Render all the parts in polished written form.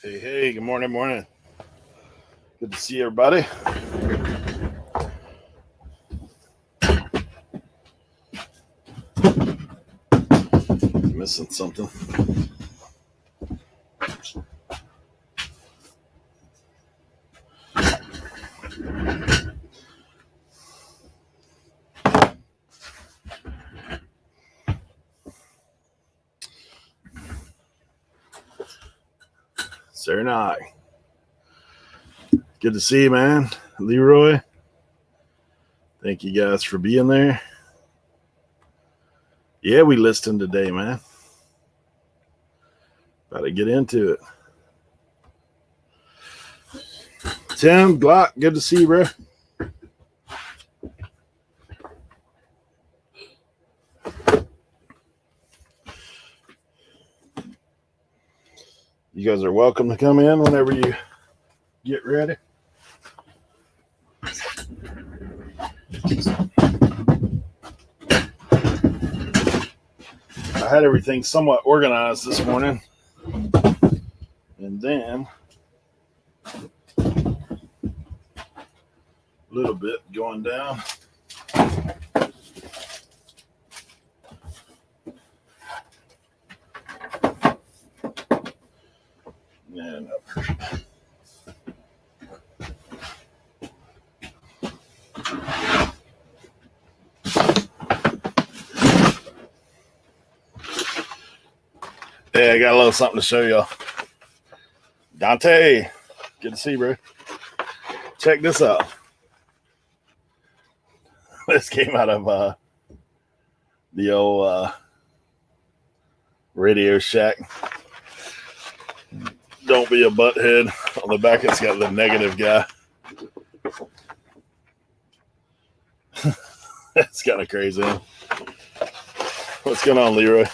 Hey, hey, good morning, morning. Good to see everybody. Missing something. Sir and I. Good to see you, man. Leroy. Thank you guys for being there. Yeah, we listing today, man. About to get into it. Tim, Glock, good to see you, bro. You guys are welcome to come in whenever you get ready. I had everything somewhat organized this morning. And then a little bit going down. And up. Hey, I got a little something to show y'all. Dante, good to see you, bro. Check this out. This came out of the old Radio Shack. Don't be a butthead. On the back, it's got the negative guy. That's kind of crazy. Huh? What's going on, Leroy?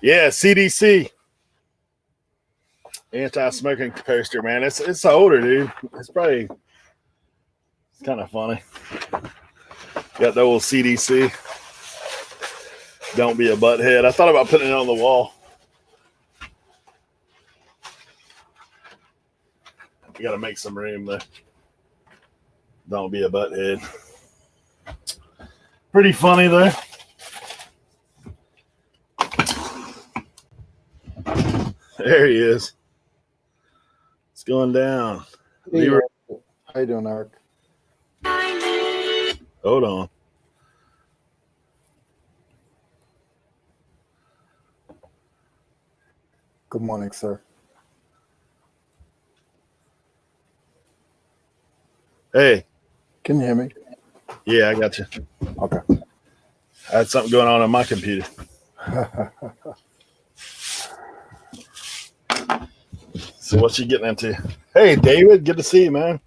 Yeah, CDC. Anti-smoking poster, man. It's older, dude. It's kind of funny. Got the old CDC. Don't be a butthead. I thought about putting it on the wall. You got to make some room there. Don't be a butthead. Pretty funny, though. There he is. It's going down. Hey, how you doing, Eric? Hold on. Good morning, sir. Hey. Can you hear me? Yeah, I got you. Okay. I had something going on my computer. So what's you getting into? Hey, David, good to see you, man.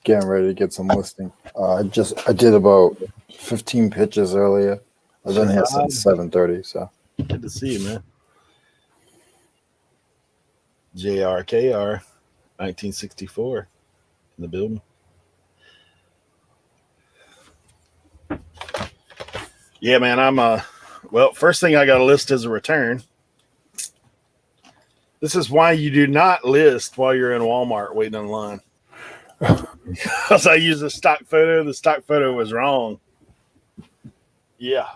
Getting ready to get some listing. I did about 15 pitches earlier. I've been here since 7:30, so. Good to see you, man. JRKR, 1964, in the building. Yeah, man, I'm well, first thing I got to list is a return. This is why you do not list while you're in Walmart waiting in line. Because I used a stock photo. The stock photo was wrong. Yeah.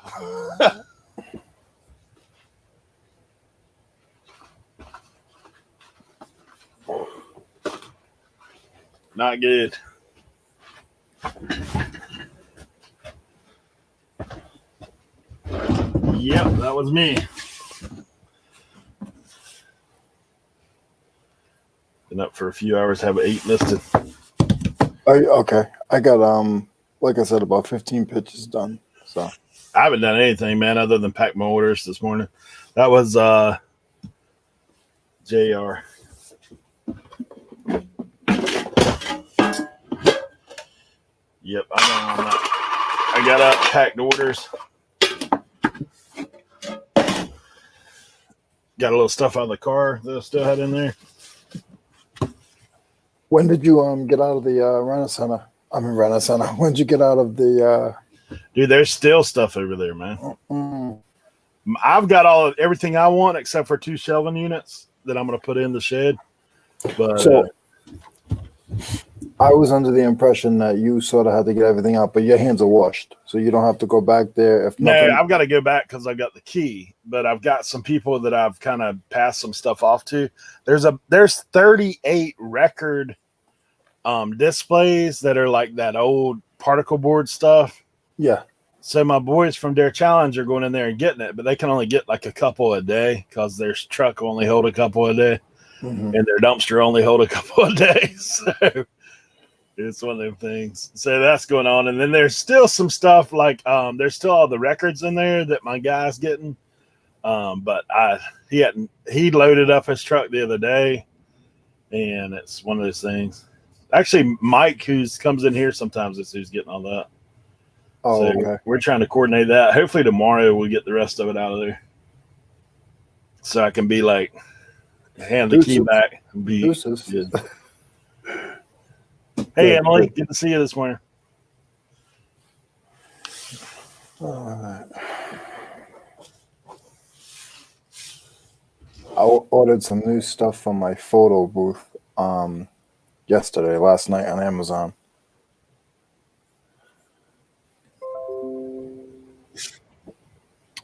Not good. Yep, that was me. Been up for a few hours, have 8 listed. Okay. I got like I said, about 15 pitches done. So I haven't done anything, man, other than pack my orders this morning. That was JR. Yep, I know. I got up, packed orders. Got a little stuff out of the car that I still had in there. when did you get out of the Rent-A-Center? When did you get out of the Dude, there's still stuff over there, man. I've got everything I want except for 2 shelving units that I'm going to put in the shed. But So I was under the impression that you sort of had to get everything out, but your hands are washed, so you don't have to go back there. If no, nothing, I've got to go back because I've got the key. But I've got some people that I've kind of passed some stuff off to. There's 38 record displays that are like that old particle board stuff. yeah. So my boys from Dare Challenge are going in there and getting it, but they can only get like a couple a day because their truck only hold a couple a day, and their dumpster only hold a couple a day. So it's one of them things. So that's going on, and then there's still some stuff like there's still all the records in there that my guy's getting. But he loaded up his truck the other day, and it's one of those things. Actually, Mike, who comes in here sometimes, is who's getting all that. Oh, So okay. we're trying to coordinate that. Hopefully tomorrow we'll get the rest of it out of there, so I can be like, hand the key back and be good. Hey, Emily, good to see you this morning. I ordered some new stuff from my photo booth last night on Amazon.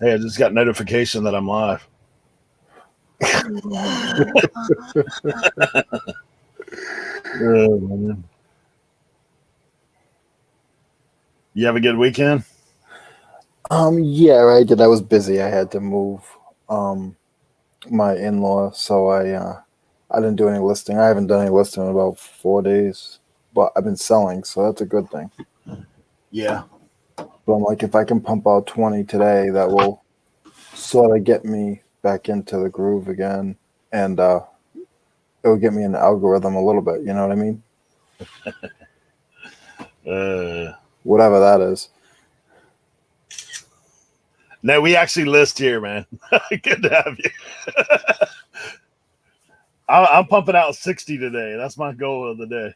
Hey, I just got notification that I'm live. Oh, man. You have a good weekend? Yeah, I did. I was busy. I had to move my in-law, so I didn't do any listing. I haven't done any listing in about 4 days, but I've been selling, so that's a good thing. Yeah. But I'm like, if I can pump out 20 today, that will sort of get me back into the groove again, and it will get me in the algorithm a little bit. You know what I mean? Whatever that is. No, we actually list here, man. Good to have you. I'm pumping out 60 today. That's my goal of the day.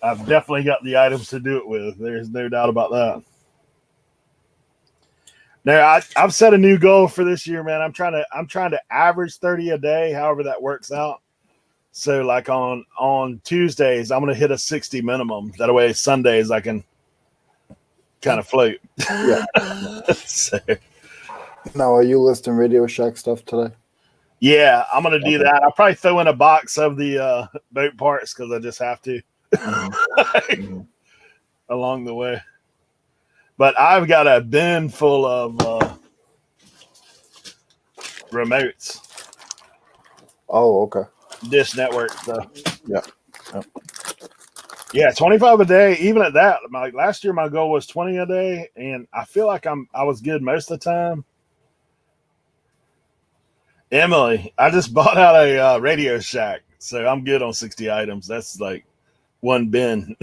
I've definitely got the items to do it with. There's no doubt about that. Now, I've set a new goal for this year, man. I'm trying to average 30 a day, however that works out. So, like on Tuesdays, I'm going to hit a 60 minimum. That way, Sundays I can kind of float. Yeah. So, now, are you listing Radio Shack stuff today? Yeah, I'm going to do that. I'll probably throw in a box of the boat parts because I just have to along the way. But I've got a bin full of remotes. Oh, okay. Dish Network stuff. Yeah. Yeah, 25 a day. Even at that, like last year, my goal was 20 a day, and I feel like I was good most of the time. Emily, I just bought out a Radio Shack, so I'm good on 60 items. That's like one bin.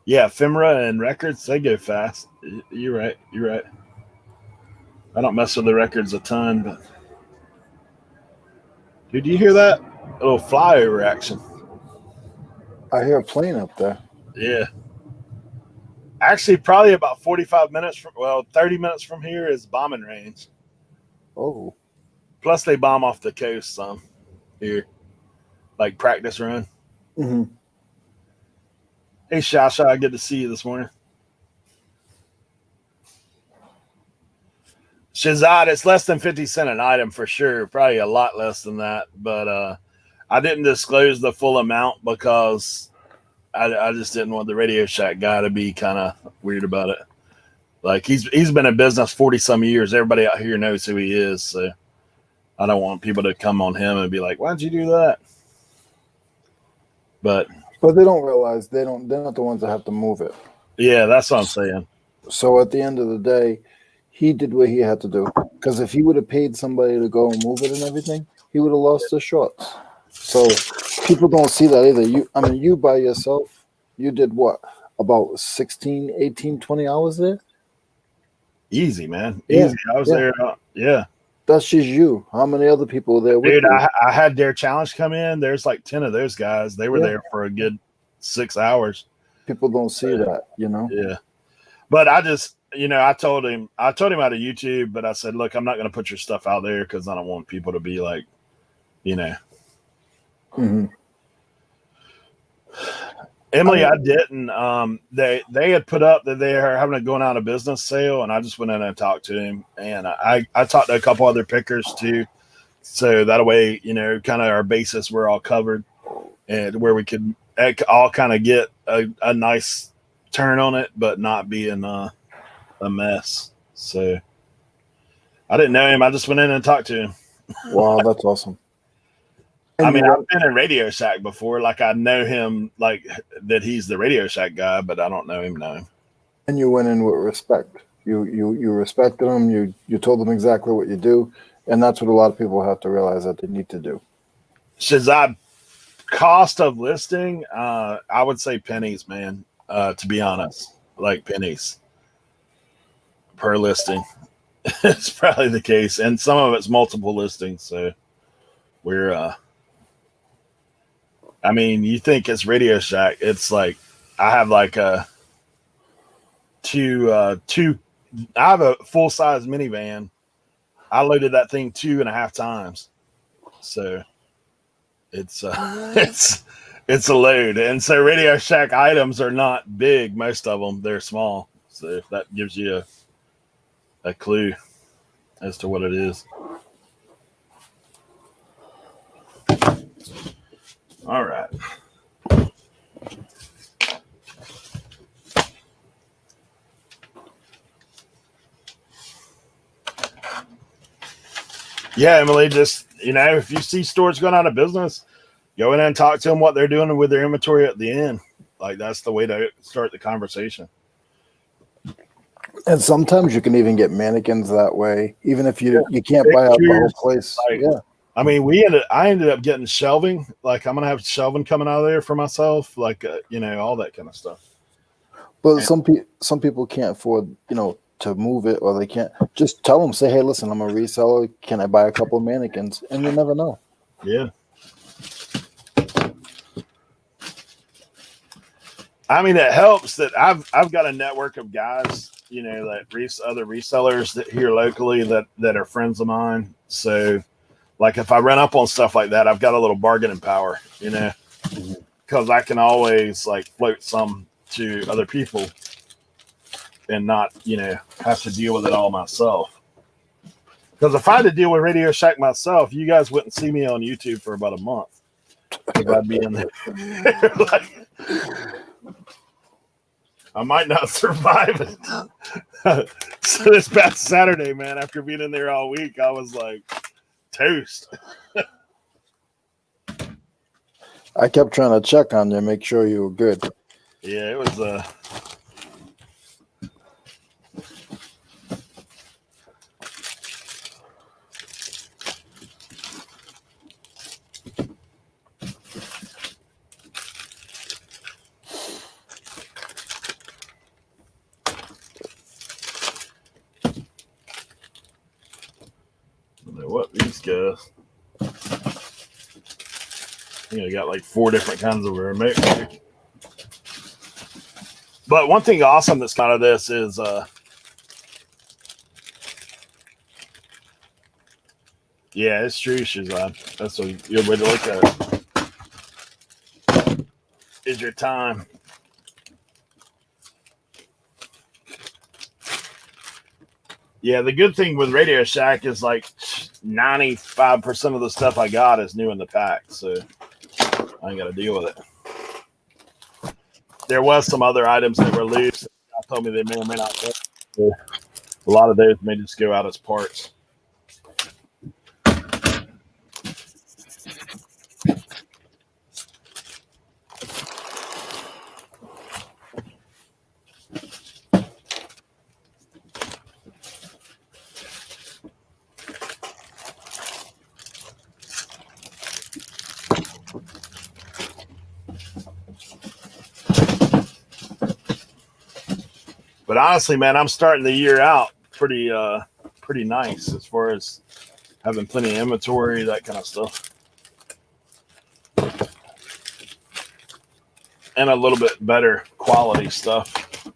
Yeah, ephemera and records, they go fast. You're right. I don't mess with the records a ton, but dude, do you hear that? A little flyover action. I hear a plane up there. Yeah. Actually, probably about 45 minutes 30 minutes from here is bombing range. Oh. Plus, they bomb off the coast some here, like practice run. Mm-hmm. Hey, Shasha, good to see you this morning. Shazad, it's less than 50 cents an item for sure. Probably a lot less than that. But I didn't disclose the full amount because I just didn't want the Radio Shack guy to be kind of weird about it. Like he's been in business 40 some years. Everybody out here knows who he is. So I don't want people to come on him and be like, "Why'd you do that?" But they don't realize they're not the ones that have to move it. Yeah, that's what I'm saying. So at the end of the day, he did what he had to do. Because if he would have paid somebody to go and move it and everything, he would have lost the shorts. So people don't see that either. You by yourself, you did what? About 16, 18, 20 hours there? Easy, man. Yeah, Easy. I was yeah. there. Yeah. That's just you. How many other people were there with Dude, you? I had Dare Challenge come in. There's like 10 of those guys. They were Yeah. there for a good 6 hours. People don't see that, you know? Yeah. But I just, I told him out of YouTube, but I said, look, I'm not going to put your stuff out there because I don't want people to be like, Mm-hmm. Emily, I didn't. They had put up that they are having a going out of business sale, and I just went in and talked to him, and I talked to a couple other pickers too, so that way, kind of our bases were all covered, and where we could all kind of get a nice turn on it, but not being a mess. So I didn't know him. I just went in and talked to him. Wow, that's awesome. I mean, I've been in Radio Shack before. Like, I know him, like, that he's the Radio Shack guy, but I don't know him. And you went in with respect. You respected him. You told them exactly what you do, and that's what a lot of people have to realize that they need to do. Shazad, cost of listing, I would say pennies, man. To be honest, like pennies per listing. It's probably the case, and some of it's multiple listings. So we're. I mean, you think it's Radio Shack? It's like I have like two. I have a full size minivan. I loaded that thing 2.5 times, so it's it's a load. And so Radio Shack items are not big. Most of them, they're small. So if that gives you a clue as to what it is. All right. Yeah, Emily, just, if you see stores going out of business, go in and talk to them what they're doing with their inventory at the end. Like, that's the way to start the conversation. And sometimes you can even get mannequins that way, even if you can't buy out the whole place. Like, yeah. I mean, I ended up getting shelving. Like, I'm going to have shelving coming out of there for myself. Like, all that kind of stuff. But some people can't afford, to move it, or they can't. Just tell them, say, hey, listen, I'm a reseller. Can I buy a couple of mannequins? And you never know. Yeah. I mean, it helps that I've got a network of guys, that other resellers that here locally that are friends of mine. So, like, if I run up on stuff like that, I've got a little bargaining power, because I can always like float some to other people and not, have to deal with it all myself. Because if I had to deal with Radio Shack myself, you guys wouldn't see me on YouTube for about a month. Because I'd be in there. Like, I might not survive it. So this past Saturday, man, after being in there all week, I was like toast. I kept trying to check on you, make sure you were good. Yeah, it was what these guys. I got like 4 different kinds of remote. But one thing awesome that's kind of this is yeah, it's true, Shazad. That's a good way to look at it. Is your time. Yeah, the good thing with Radio Shack is like 95% of the stuff I got is new in the pack, so I ain't got to deal with it. There was some other items that were loose. I told me they may or may not go. A lot of those may just go out as parts. But honestly, man, I'm starting the year out pretty nice as far as having plenty of inventory, that kind of stuff. And a little bit better quality stuff.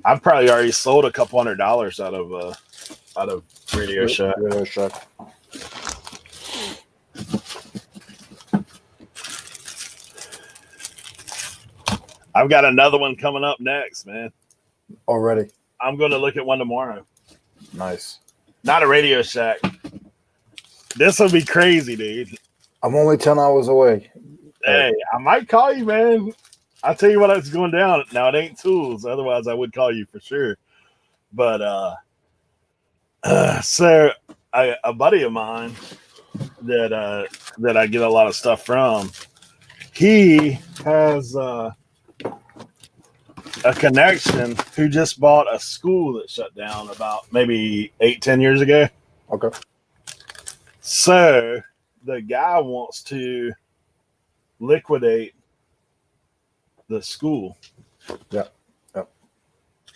I've probably already sold a couple $100 out of Radio Shack. Radio Shack. I've got another one coming up next, man. Already. I'm going to look at one tomorrow. Nice. Not a Radio Shack. This will be crazy, dude. I'm only 10 hours away. Hey, I might call you, man. I'll tell you what it's going down. Now, it ain't tools. Otherwise, I would call you for sure. But, so a buddy of mine that I get a lot of stuff from, he has a connection who just bought a school that shut down about maybe 8-10 years ago. Okay. So the guy wants to liquidate the school. Yeah.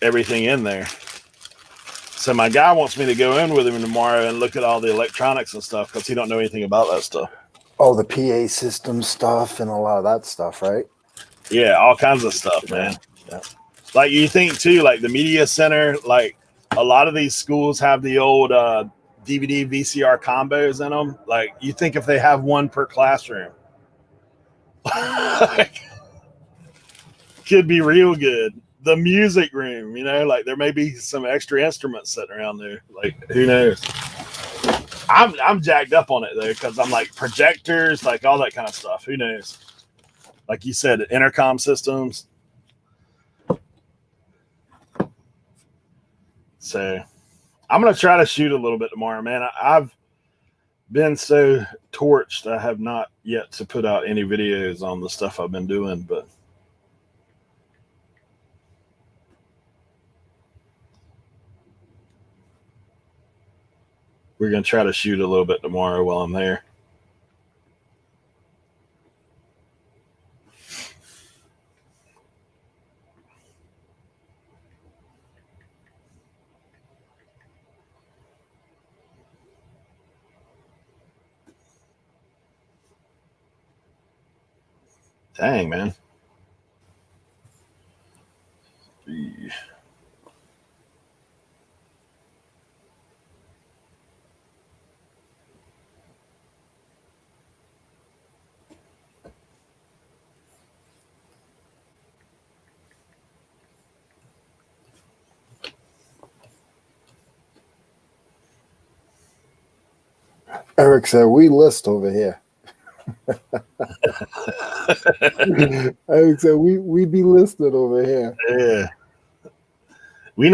Everything in there. So my guy wants me to go in with him tomorrow and look at all the electronics and stuff because he don't know anything about that stuff. Oh, the PA system stuff and a lot of that stuff, right? Yeah, all kinds of stuff, man. Yeah. Like you think too, like the media center, like a lot of these schools have the old DVD VCR combos in them. Like you think if they have one per classroom, could be real good. The music room, like there may be some extra instruments sitting around there. Like who knows? I'm jacked up on it though because I'm like projectors, like all that kind of stuff. Who knows? Like you said, intercom systems. So I'm gonna try to shoot a little bit tomorrow, man. I've been so torched. I have not yet to put out any videos on the stuff I've been doing, but we're gonna try to shoot a little bit tomorrow while I'm there. Dang, man. Eric said, we list over here. Eric said, we be listed over here. Yeah. We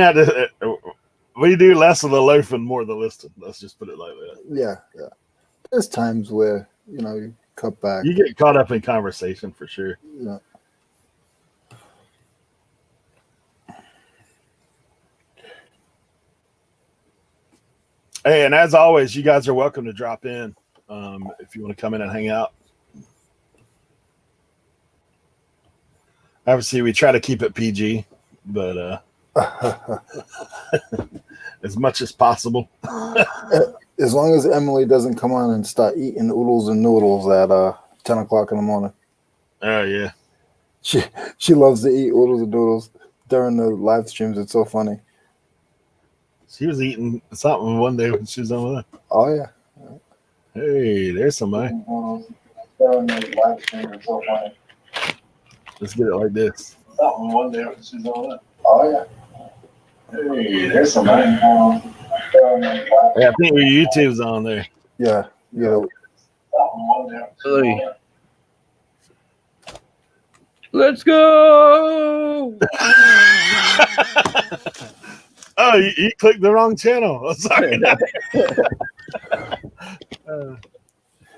do less of the loafing, more of the listing. Let's just put it like that. Yeah. There's times where, you cut back. You get caught up in conversation for sure. Yeah. Hey, and as always, you guys are welcome to drop in if you want to come in and hang out. Obviously, we try to keep it PG, but as much as possible. As long as Emily doesn't come on and start eating oodles and noodles at 10 o'clock in the morning. Oh, yeah. She loves to eat oodles and noodles during the live streams. It's so funny. She was eating something one day when she was on there. Oh, yeah. Hey, there's somebody. During the live stream, it's so funny. Let's get it like this. Something one day when she's on there. Oh, yeah. Hey, there's somebody. Yeah, I think your YouTube's on there. Yeah. Let's go. Oh, you clicked the wrong channel. Oh, sorry.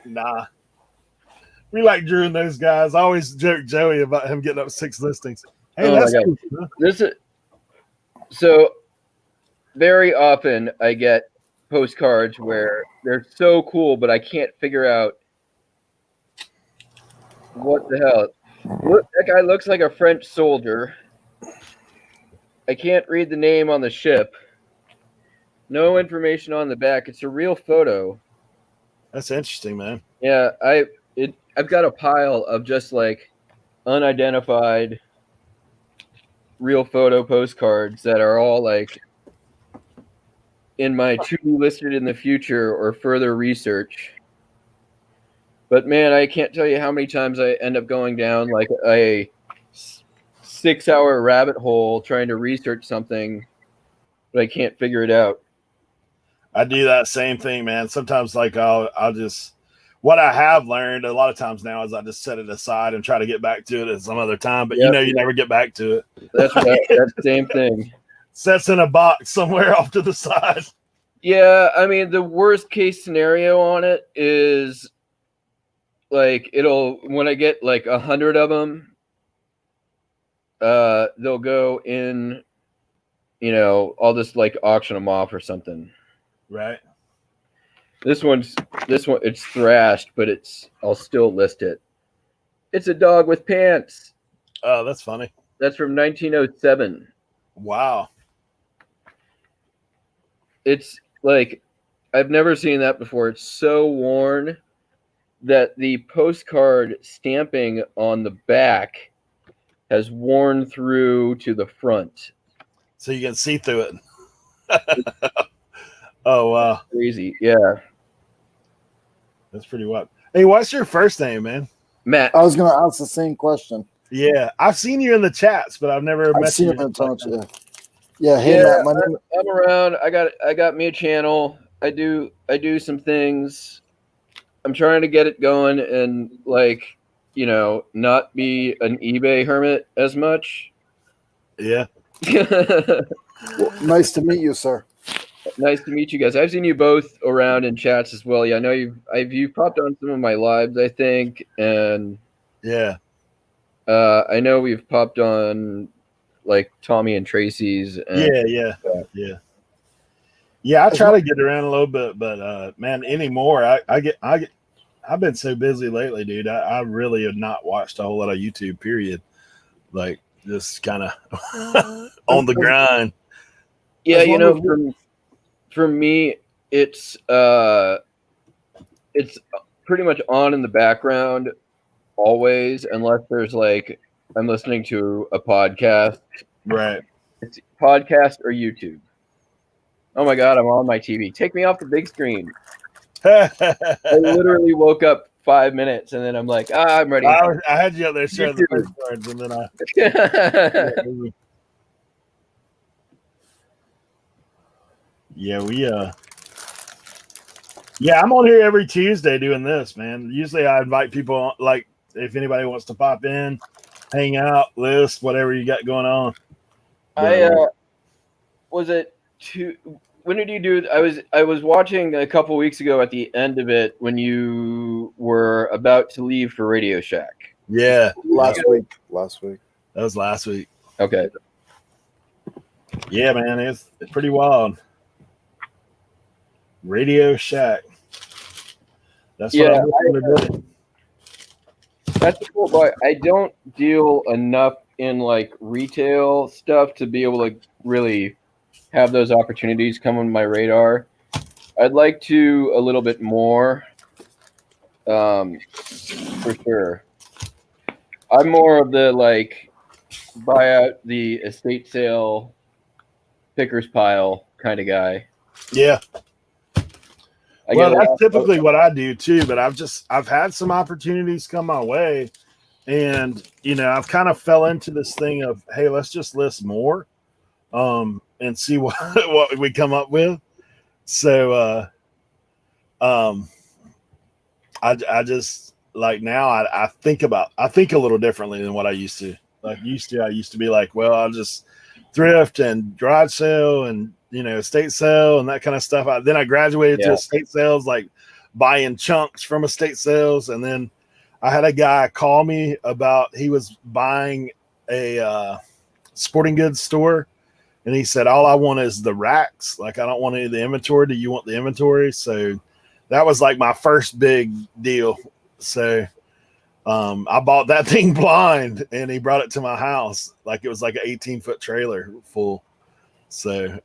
Nah. We like Drew and those guys. I always joke Joey about him getting up 6 listings. Hey, that's cool. Huh? This is so very often I get postcards where they're so cool, but I can't figure out what the hell. Look, that guy looks like a French soldier. I can't read the name on the ship. No information on the back. It's a real photo. That's interesting, man. Yeah, I've got a pile of just like unidentified real photo postcards that are all like in my to be listed in the future or further research. But man, I can't tell you how many times I end up going down like a 6-hour rabbit hole trying to research something, but I can't figure it out. I do that same thing, man. Sometimes like I'll just, what I have learned a lot of times now is I just set it aside and try to get back to it at some other time. But you never get back to it. That's right. That's the same thing. Sets in a box somewhere off to the side. Yeah, I mean the worst case scenario on it is like when I get like 100 of them, they'll go in, I'll just like auction them off or something. Right. This one it's thrashed, but I'll still list it. It's a dog with pants. Oh, that's funny. That's from 1907. Wow. It's like I've never seen that before. It's so worn that the postcard stamping on the back has worn through to the front. So you can see through it. Oh, wow. Crazy. Yeah. That's pretty wild. Hey, what's your first name, man? Matt. I was going to ask the same question. Yeah. I've seen you in the chats, but I've never met you. In the chats, yeah. Yeah. Hey, Matt. I'm around. I got me a channel. I do some things. I'm trying to get it going and like, not be an eBay hermit as much. Yeah. Well, nice to meet you, sir. Nice to meet you guys. I've seen you both around in chats as well. Yeah, I know you've popped on some of my lives, I think, and yeah, I know we've popped on like Tommy and Tracy's. And yeah. I try to get around a little bit, but man, anymore, I've been so busy lately, dude. I really have not watched a whole lot of YouTube. Period. Like just kind of on the grind. Yeah, for me, it's pretty much on in the background always, unless there's like I'm listening to a podcast. Right. It's podcast or YouTube. Oh my God, I'm on my TV. Take me off the big screen. I literally woke up 5 minutes and then I'm like, I'm ready. I had you out there showing the first cards, and then I'm on here every Tuesday doing this, man. Usually I invite people, like if anybody wants to pop in, hang out, list, whatever you got going on. When did you do? I was watching a couple weeks ago at the end of it when you were about to leave for Radio Shack. Yeah, last week. That was last week. Okay. Yeah, man, it's pretty wild. Radio Shack. That's what I'm looking to do. That's the cool part. I don't deal enough in like retail stuff to be able to really have those opportunities come on my radar. I'd like to a little bit more, for sure. I'm more of the like buy out the estate sale pickers pile kind of guy. Yeah. Well, that's typically what I do too, but I've had some opportunities come my way, and I've kind of fell into this thing of, hey, let's just list more, and see what we come up with. So, I just like now I think a little differently than what I used to. I used to be like, well, I'll just thrift and garage sale and estate sale and that kind of stuff. Then I graduated to estate sales, like buying chunks from estate sales. And then I had a guy call me about, he was buying a sporting goods store. And he said, all I want is the racks. Like, I don't want any of the inventory. Do you want the inventory? So that was like my first big deal. So I bought that thing blind, and he brought it to my house like it was like an 18-foot trailer full. So,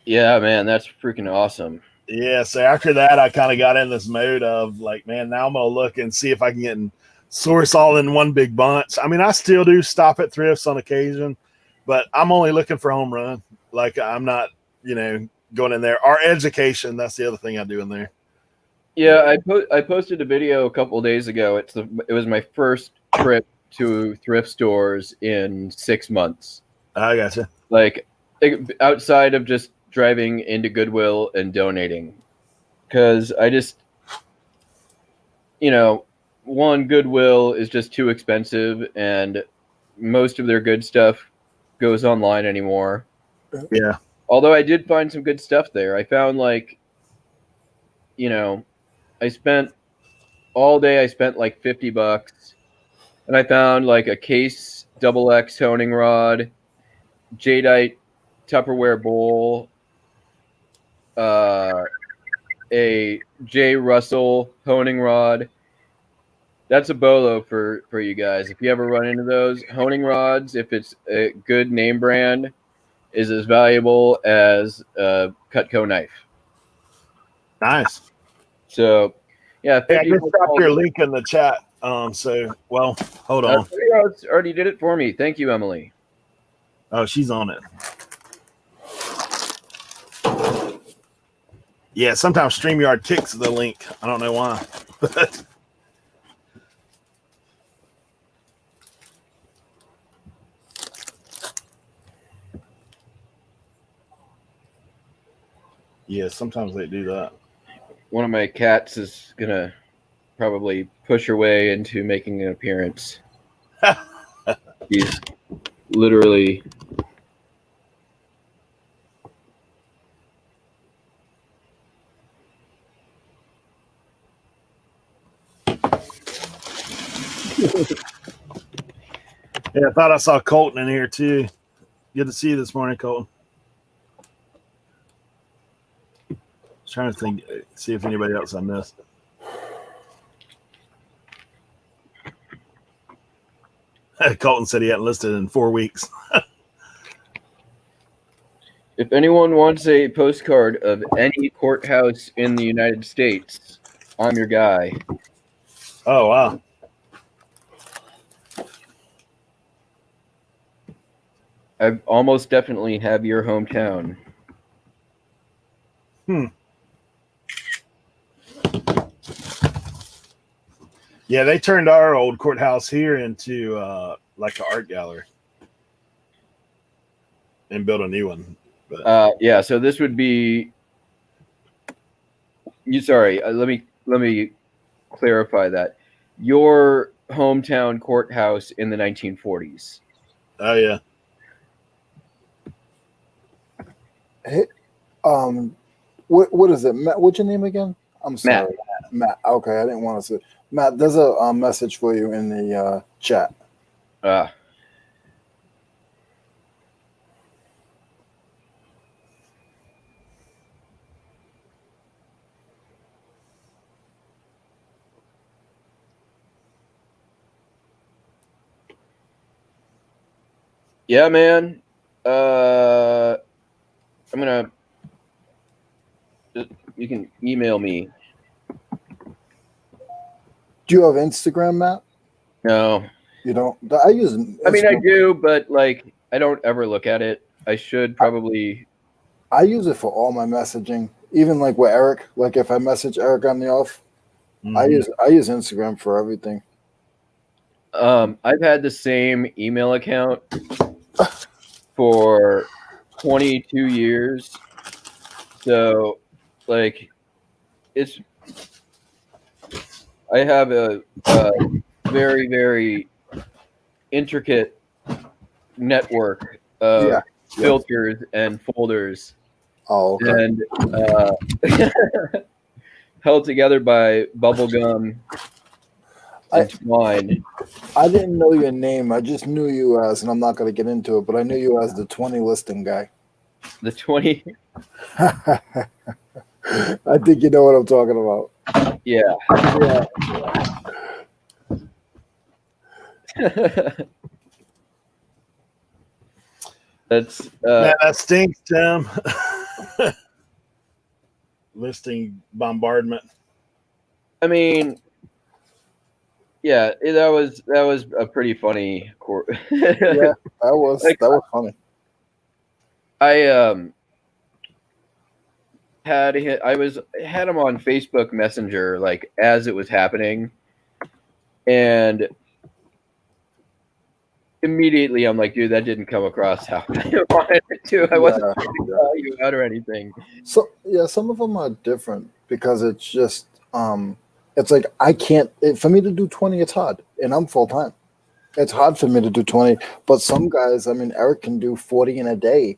yeah, man, that's freaking awesome. Yeah, so after that, I kind of got in this mode of like, man, now I'm gonna look and see if I can get and source all in one big bunch. I mean, I still do stop at thrifts on occasion, but I'm only looking for home run. Like, I'm not, going in there. Our education, that's the other thing I do in there. Yeah, I posted a video a couple of days ago. It was my first trip to thrift stores in 6 months. I gotcha. Like, outside of just driving into Goodwill and donating, because I just, one, Goodwill is just too expensive, and most of their good stuff goes online anymore. Yeah. Although I did find some good stuff there. I found like, I spent all day. I spent like $50, and I found like a Case XX honing rod, jadeite Tupperware bowl, a J. Russell honing rod. That's a bolo for you guys. If you ever run into those honing rods, if it's a good name brand, is as valuable as a Cutco knife. Nice. So, yeah. I just dropped your link in the chat. Hold on. Already did it for me. Thank you, Emily. Oh, she's on it. Yeah, sometimes StreamYard kicks the link. I don't know why. Yeah, sometimes they do that. One of my cats is going to probably push her way into making an appearance. He's literally... Yeah, I thought I saw Colton in here too. Good to see you this morning, Colton. Trying to think, see if anybody else I missed. Colton said he hadn't listed in 4 weeks. If anyone wants a postcard of any courthouse in the United States, I'm your guy. Oh, wow. I almost definitely have your hometown. Yeah, they turned our old courthouse here into like an art gallery and built a new one. But yeah, so this would be you. Sorry, let me clarify that. Your hometown courthouse in the 1940s. Oh yeah. Hey, what is it? Matt, what's your name again? I'm sorry, Matt. Okay, I didn't want to say Matt. There's a message for you in the chat. Yeah, man. I'm gonna. You can email me. Do you have Instagram, Matt? No. You don't? I use Instagram. I mean, I do, but like, I don't ever look at it. I should probably. I use it for all my messaging, even like with Eric. Like if I message Eric on the off, I use Instagram for everything. I've had the same email account for 22 years. So, like, I have a very, very intricate network of filters and folders. Oh, okay. And held together by bubblegum and twine. I didn't know your name. I just knew you as, and I'm not going to get into it, but I knew you as the 20 listing guy. The 20? I think you know what I'm talking about. Yeah. That's Man, that stinks, Tim. Listing bombardment. I mean, yeah, that was a pretty funny Yeah, that was funny. I had him on Facebook Messenger like as it was happening, and immediately I'm like, dude, that didn't come across how I wanted it to. I wasn't trying to call you out or anything. So yeah, some of them are different because it's just it's like I can't for me to do 20, it's hard, and I'm full time. It's hard for me to do 20, but some guys, I mean, Eric can do 40 in a day.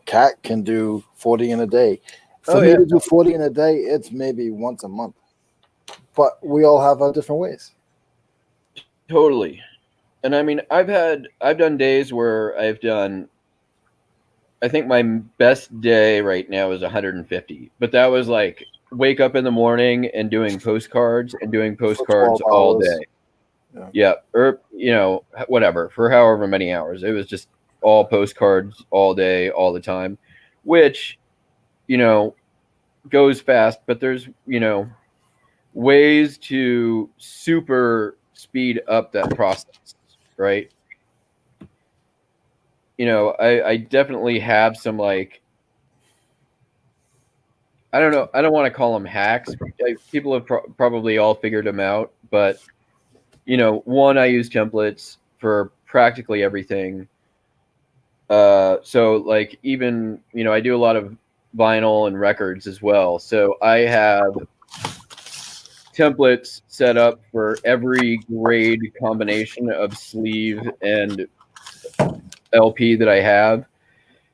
Kat can do 40 in a day. For me to do 40 in a day, it's maybe once a month. But we all have our different ways. Totally. And I mean, I've done days where I think my best day right now is 150, but that was like wake up in the morning and doing postcards all day. Yeah. Or, whatever, for however many hours. It was just all postcards all day, all the time, which, goes fast, but there's, ways to super speed up that process, right? I definitely have some like, I don't know. I don't want to call them hacks. People have probably all figured them out, but one, I use templates for practically everything. So like even, I do a lot of vinyl and records as well. So I have templates set up for every grade combination of sleeve and LP that I have.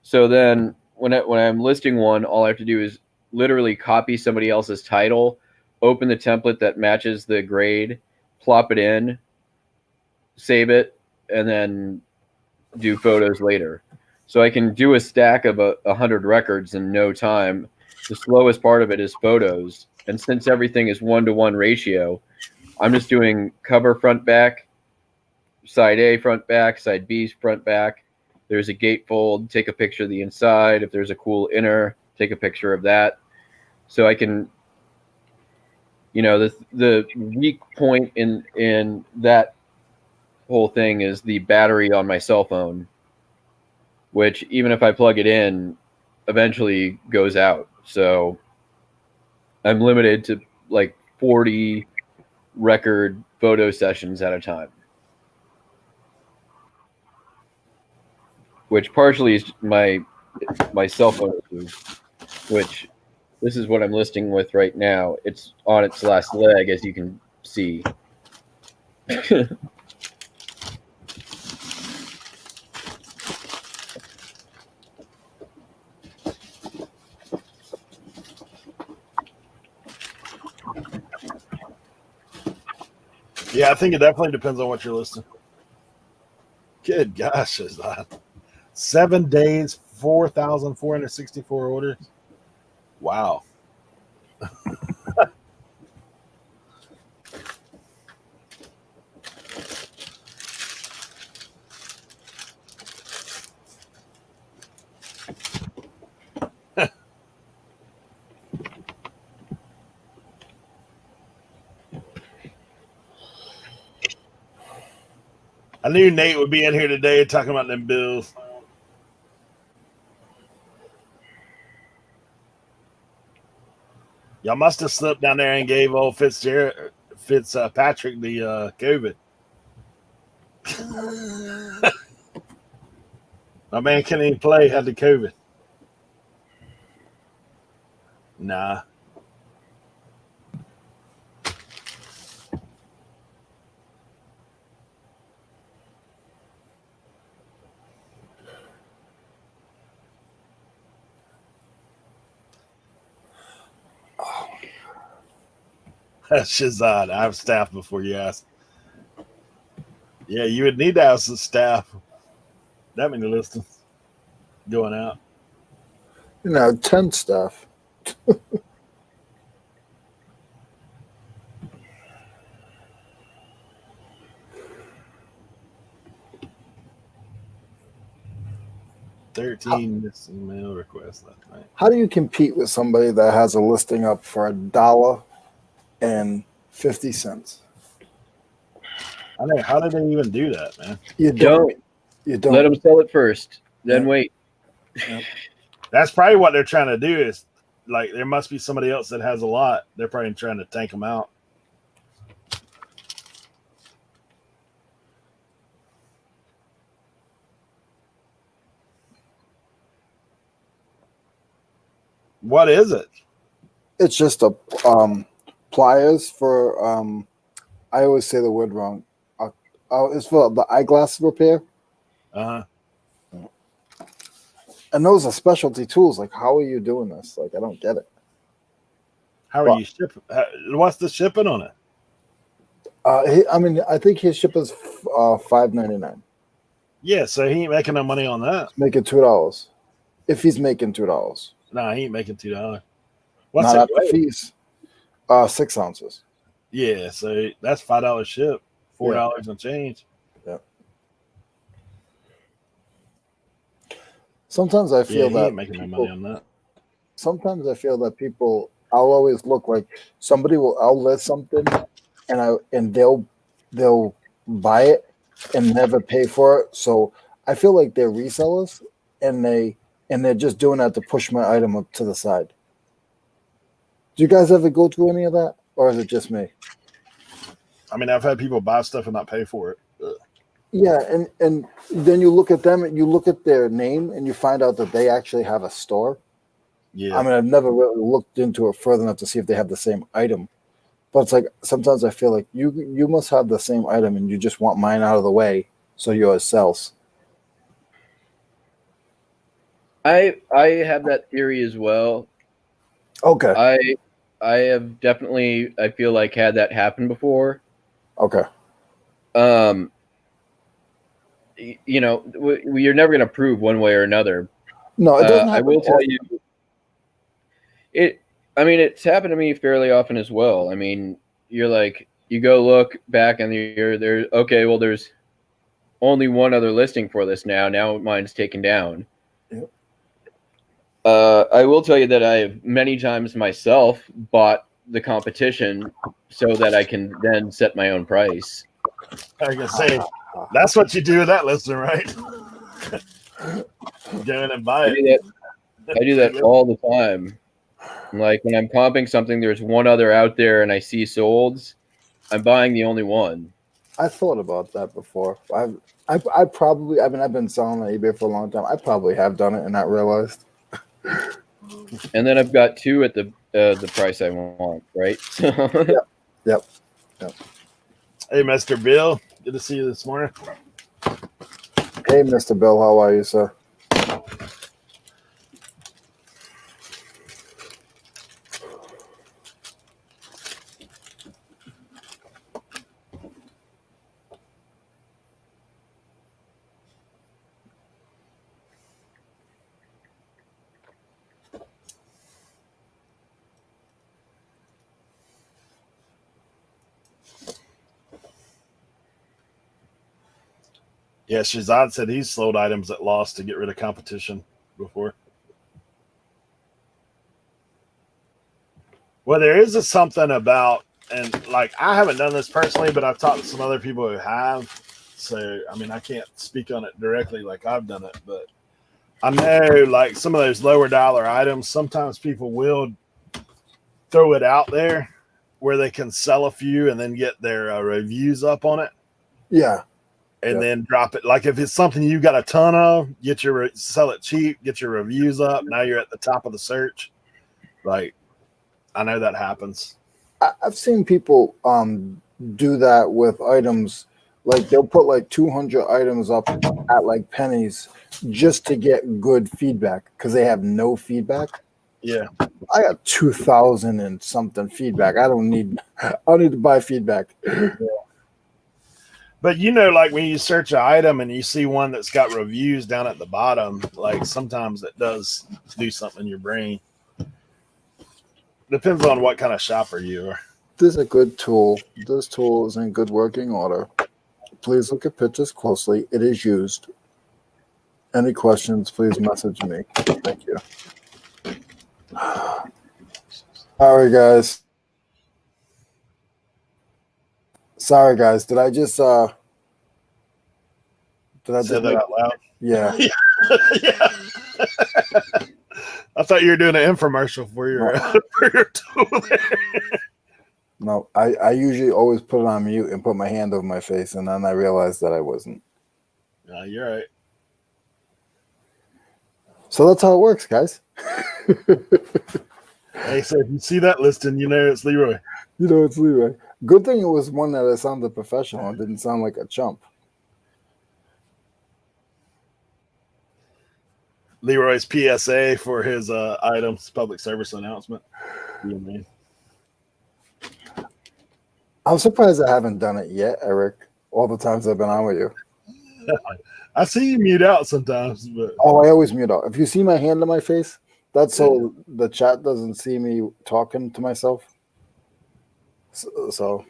So then when I'm listing one, all I have to do is literally copy somebody else's title, open the template that matches the grade, plop it in, save it, and then do photos later. So I can do a stack of 100 records in no time. The slowest part of it is photos. And since everything is 1-to-1 ratio, I'm just doing cover front back, side A front back, side B front back. There's a gatefold, take a picture of the inside. If there's a cool inner, take a picture of that. So I can, the weak point in that whole thing is the battery on my cell phone, which even if I plug it in, eventually goes out. So I'm limited to like 40 record photo sessions at a time, which partially is my cell phone issue, which this is what I'm listing with right now. It's on its last leg, as you can see. Yeah, I think it definitely depends on what you're listing. Good gosh, is that 7 days, 4,464 orders? Wow. I knew Nate would be in here today talking about them bills. Y'all must have slipped down there and gave old Fitzpatrick the COVID. My man can't even play, had the COVID. Nah. That's Shazad. I have staff before you ask. Yeah, you would need to have some staff. That many listings going out. 10 stuff. 13 missing mail requests last night. How do you compete with somebody that has a listing up for $1.50? I know. How did they even do that, man? You Don't You don't. let them sell it first, then Yeah. wait. Yep. That's probably what they're trying to do. Is like there must be somebody else that has a lot. They're probably trying to tank them out. What is it? It's just a pliers for I always say the word wrong. It's for the eyeglass repair, Uh huh. and those are specialty tools. Like, how are you doing this? Like, I don't get it. How are Well, you shipping? What's the shipping on it? I think his ship is $5.99. Yeah, so he ain't making no money on that. Making $2 if he's making $2. Nah, he ain't making $2. What's Not it after weigh? fees. 6 ounces. Yeah, so that's $5 ship, $4 Yeah. and change. Yeah. Sometimes I Yeah, feel he that ain't making no money on that. sometimes I feel that people. I'll always look like somebody will. I'll list something, and they'll buy it and never pay for it. So I feel like they're resellers, and they're just doing that to push my item up to the side. Do you guys ever go through any of that, or is it just me? I mean, I've had people buy stuff and not pay for it. Ugh. Yeah, and then you look at them and you look at their name and you find out that they actually have a store. Yeah, I mean, I've never really looked into it further enough to see if they have the same item. But it's like sometimes I feel like you must have the same item and you just want mine out of the way so yours sells. I have that theory as well. Okay. I have definitely, I feel like, had that happen before. Okay. You know, you're never going to prove one way or another. No, it doesn't happen. I will tell you, it. I mean, it's happened to me fairly often as well. I mean, you're like, you go look back and you're there. Okay, well, there's only one other listing for this now. Now mine's taken down. Yep. I will tell you that I have many times myself bought the competition so that I can then set my own price. I can say that's what you do with that listener, right? Go in and buy it. I do that all the time. Like when I'm comping something, there's one other out there, and I see solds. I'm buying the only one. I thought about that before. I probably. I mean, I've been selling on eBay for a long time. I probably have done it and not realized. And then I've got two at the price I want, right? Yep. Hey, Mr. Bill, good to see you this morning. Hey, Mr. Bill, how are you, sir? Yeah, Shazad said he's sold items at loss to get rid of competition before. Well, there is something about, and like I haven't done this personally, but I've talked to some other people who have. So, I mean, I can't speak on it directly like I've done it, but I know like some of those lower dollar items, sometimes people will throw it out there where they can sell a few and then get their reviews up on it. Yeah. And then drop it. Like if it's something you got a ton of, sell it cheap, get your reviews up. Now you're at the top of the search. Like I know that happens. I've seen people do that with items. Like they'll put like 200 items up at like pennies just to get good feedback because they have no feedback. Yeah. I got 2,000 and something feedback. I don't need to buy feedback. But you know, like when you search an item and you see one that's got reviews down at the bottom, like sometimes it does do something in your brain. Depends on what kind of shopper you are. This is a good tool. This tool is in good working order. Please look at pictures closely. It is used. Any questions, please message me. Thank you. All right, guys. Sorry, guys. Did I just Say that out loud. Yeah. Yeah. I thought you were doing an infomercial for your for your tool there. No, I usually always put it on mute and put my hand over my face, and then I realized that I wasn't. You're right. So that's how it works, guys. Hey, so if you see that listing, you know it's Leroy. You know, it's Leroy. Good thing it was one that sounded professional and didn't sound like a chump. Leroy's PSA for his items, public service announcement. Yeah, man. I'm surprised I haven't done it yet, Eric. All the times I've been on with you. I see you mute out sometimes, but Oh, I always mute out. If you see my hand on my face, that's so the chat doesn't see me talking to myself. So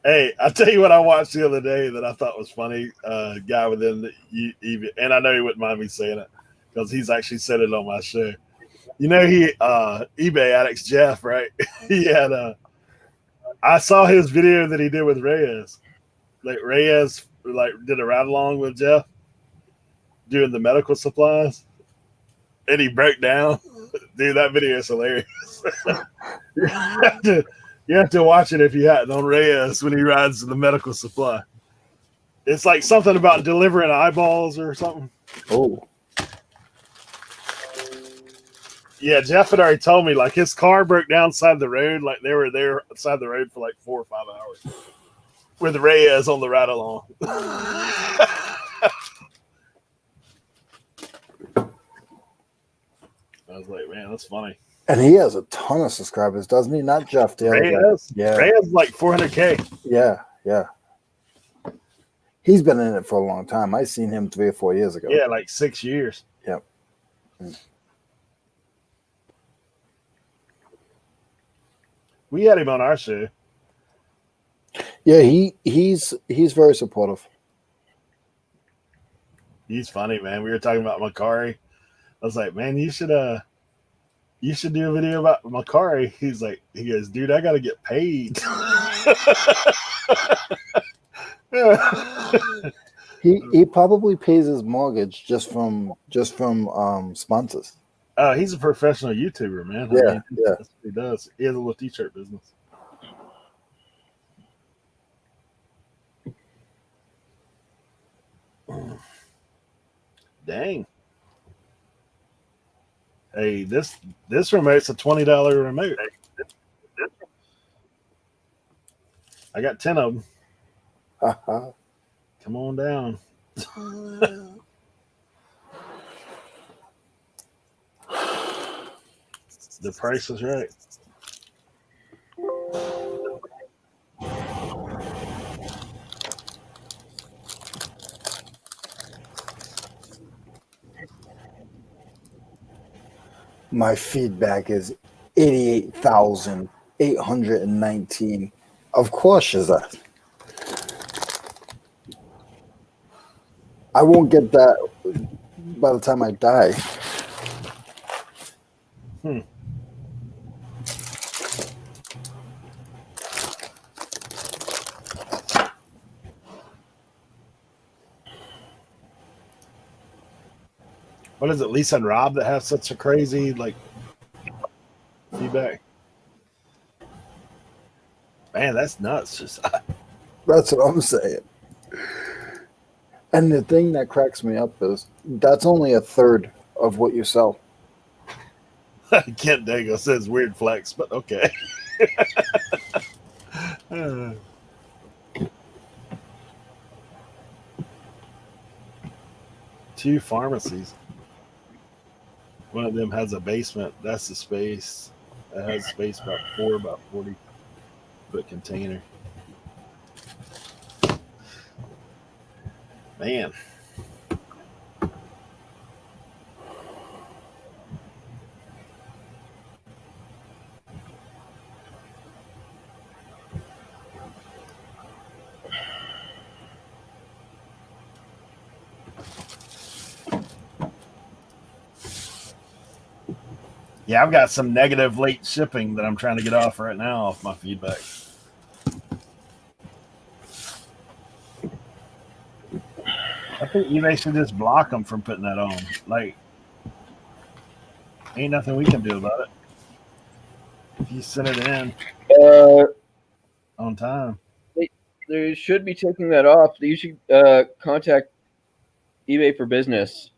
hey, I tell you what I watched the other day that I thought was funny. Guy within the and I know he wouldn't mind me saying it because he's actually said it on my show. You know, he eBay addicts Jeff, right? He had I saw his video that he did with Reyes. Like Reyes did a ride along with Jeff doing the medical supplies, and he broke down. Dude, that video is hilarious. You have to watch it if you hadn't on Reyes when he rides the medical supply. It's like something about delivering eyeballs or something. Oh. Yeah, Jeff had already told me like his car broke down side the road, like they were there side the road for like 4 or 5 hours with Reyes on the ride along. I was like, man, that's funny. And he has a ton of subscribers, doesn't he? Not Jeff. The other guy. Yeah. Reyes like 400K. Yeah, yeah. He's been in it for a long time. I seen him 3 or 4 years ago. Yeah, like 6 years. Yep. We had him on our show. Yeah, he's very supportive. He's funny, man. We were talking about Macari. I was like, man, you should do a video about Macari. He goes, dude, I gotta get paid. He probably pays his mortgage just from sponsors. He's a professional YouTuber, man. Yeah, I mean, yeah. That's what he does. He has a little t-shirt business. Dang. Hey, this remote's a $20 remote. I got 10 of them. Come on down. The price is right. My feedback is 88,819. Of course, is that. I won't get that by the time I die. What is it, Lisa and Rob that have such a crazy feedback? Man, that's nuts. That's what I'm saying. And the thing that cracks me up is that's only a third of what you sell. Kent Dago says weird flex, but okay. Two pharmacies. One of them has a basement. That's the space. That has space about 40-foot container. Man. Yeah, I've got some negative late shipping that I'm trying to get off right now off my feedback. I think eBay should just block them from putting that on. Like, ain't nothing we can do about it. If you send it in Uh, on time. they should be taking that off. You should contact eBay for Business.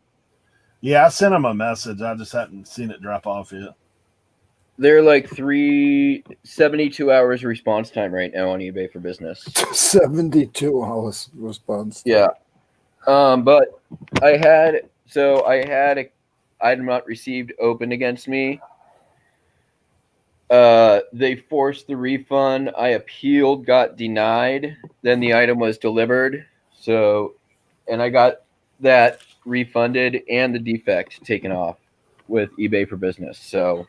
Yeah, I sent them a message. I just hadn't seen it drop off yet. They're like 72 hours response time right now on eBay for Business. 72 hours response. Yeah. But I had an item not received opened against me. They forced the refund. I appealed, got denied. Then the item was delivered. So, and I got that refunded and the defect taken off with eBay for Business. So,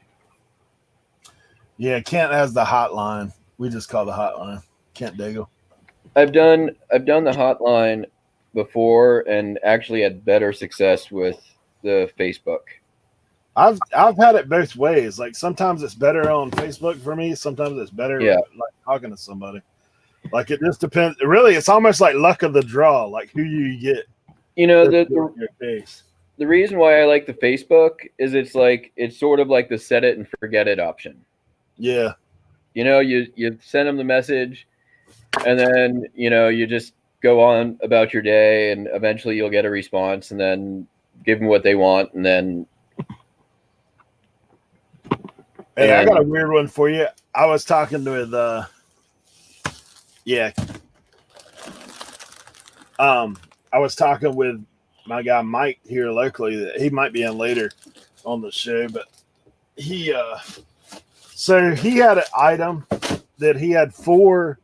Yeah, Kent has the hotline. We just call the hotline Kent Daigle. I've done the hotline before and actually had better success with the Facebook. I've had it both ways. Like sometimes it's better on Facebook for me. Sometimes it's better like talking to somebody. Like it just depends. Really, it's almost like luck of the draw. Like who you get. You know, Your face. the reason why I like the Facebook is it's sort of like the set it and forget it option. Yeah. You know, you send them the message, and then you just go on about your day, and eventually you'll get a response, and then give them what they want, and then. Hey, I got a weird one for you. I was talking with I was talking with my guy Mike here locally. That he might be in later on the show, but he so he had an item that he had 4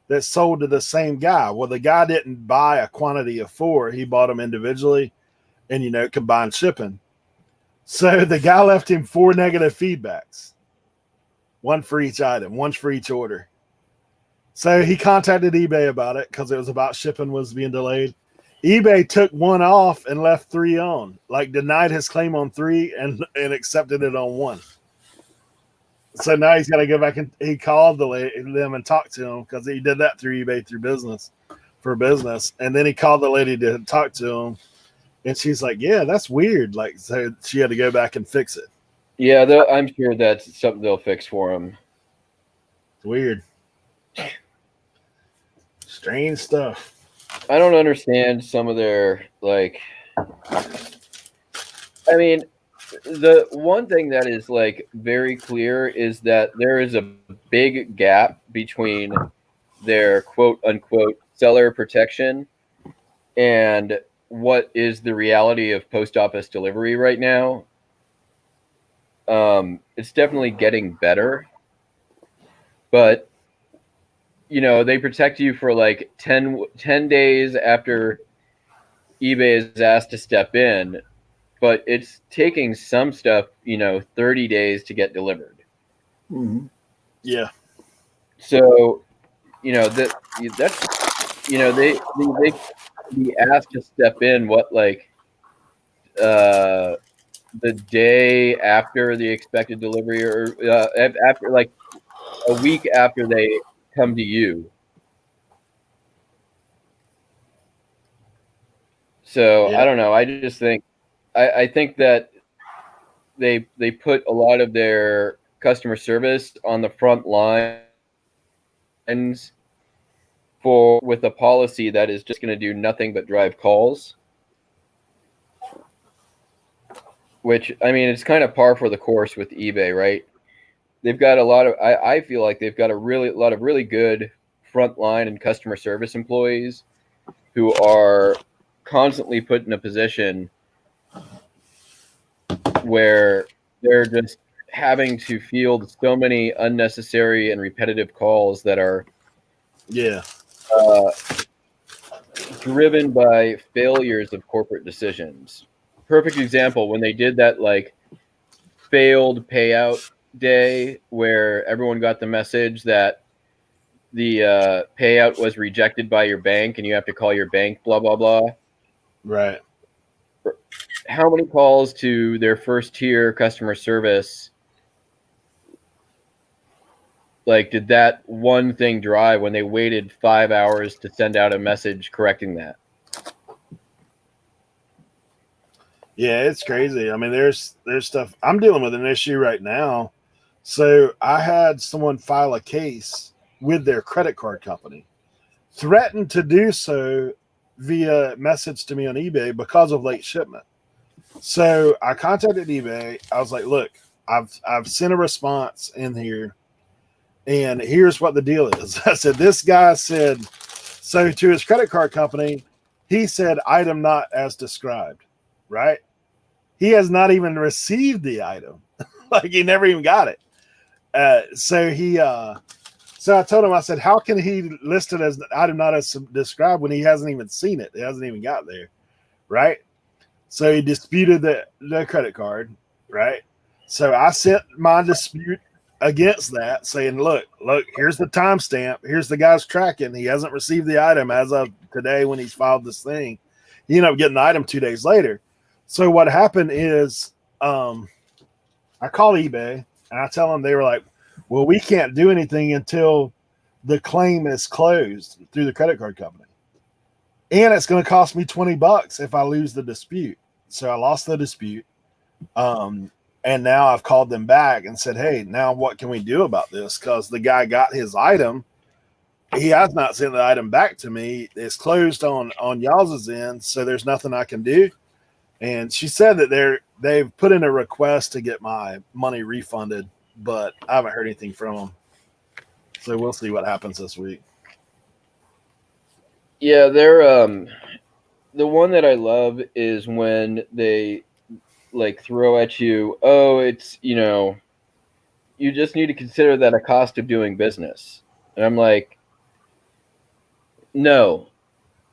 that sold to the same guy. Well, the guy didn't buy a quantity of 4; he bought them individually, and combined shipping. So the guy left him 4 negative feedbacks, 1 for each item, 1 for each order. So he contacted eBay about it because it was about shipping was being delayed. eBay took 1 off and left 3 on, like denied his claim on 3 and accepted it on 1. So now he's got to go back and he called them and talked to him because he did that through eBay for business. And then he called the lady to talk to him. And she's like, yeah, that's weird. Like, so she had to go back and fix it. Yeah, I'm sure that's something they'll fix for him. It's weird. Strange stuff. I don't understand some of their, I mean, the one thing that is, very clear is that there is a big gap between their quote-unquote seller protection and what is the reality of post office delivery right now. It's definitely getting better, but they protect you for 10 days after eBay is asked to step in, but it's taking some stuff 30 days to get delivered. Mm-hmm. Yeah. So that's they be asked to step in the day after the expected delivery, or after a week after they come to you. So Yeah. I don't know. I just think I think that they put a lot of their customer service on the front lines with a policy that is just going to do nothing but drive calls. Which, I mean, it's kind of par for the course with eBay, right? They've got a lot of, I feel like they've got a lot of really good frontline and customer service employees who are constantly put in a position where they're just having to field so many unnecessary and repetitive calls that are driven by failures of corporate decisions. Perfect example, when they did that failed payout day where everyone got the message that the payout was rejected by your bank and you have to call your bank, blah, blah, blah. Right. How many calls to their first tier customer service Like, did that one thing dry when they waited 5 hours to send out a message correcting that? Yeah, it's crazy. I mean, there's stuff. I'm dealing with an issue right now. So I had someone file a case with their credit card company, threatened to do so via message to me on eBay because of late shipment. So I contacted eBay. I was like, look, I've sent a response in here, and here's what the deal is. I said, this guy said, so to his credit card company, he said, item not as described, right? He has not even received the item. Like he never even got it. So I told him, I said, how can he list it as item not as described when he hasn't even seen it? It hasn't even got there, right? So he disputed the credit card, right? So I sent my dispute against that, saying, look, here's the timestamp. Here's the guy's tracking. He hasn't received the item as of today when he's filed this thing. He ended up getting the item 2 days later. So what happened is I call eBay and I tell them, they were like, well, we can't do anything until the claim is closed through the credit card company. And it's going to cost me $20 if I lose the dispute. So I lost the dispute. And now I've called them back and said, hey, now what can we do about this? Because the guy got his item. He has not sent the item back to me. It's closed on y'all's end. So there's nothing I can do. And she said that they've put in a request to get my money refunded, but I haven't heard anything from them. So we'll see what happens this week. Yeah, they're the one that I love is when they like throw at you, oh, it's, you just need to consider that a cost of doing business. And I'm like, no,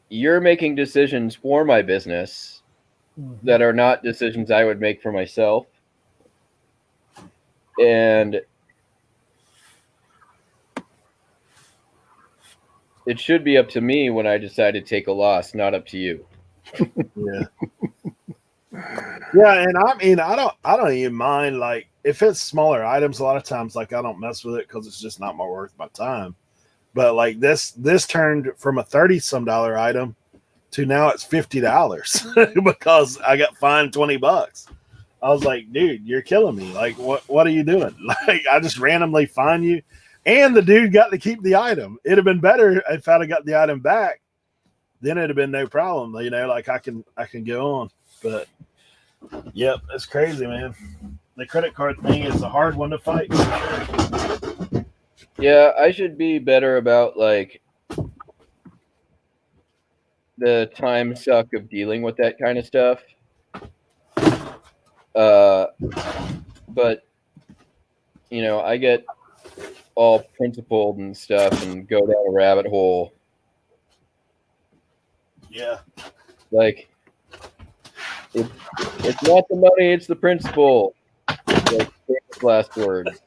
you're making decisions for my business that are not decisions I would make for myself. And it should be up to me when I decide to take a loss, not up to you. Yeah. Yeah, and I mean, I don't even mind, like, if it's smaller items. A lot of times, like, I don't mess with it because it's just not my worth my time. But like this turned from a $30-some item to now it's $50 because I got fined $20. I was like, dude, you're killing me. Like, what are you doing? Like, I just randomly fine you, and the dude got to keep the item. It'd have been better if I'd have got the item back. Then it'd have been no problem. Like I can go on. But yep, it's crazy, man. The credit card thing is a hard one to fight. Yeah, I should be better about like the time suck of dealing with that kind of stuff. But I get all principled and stuff and go down a rabbit hole. Yeah. Like, it's not the money, it's the principle. Like, last words.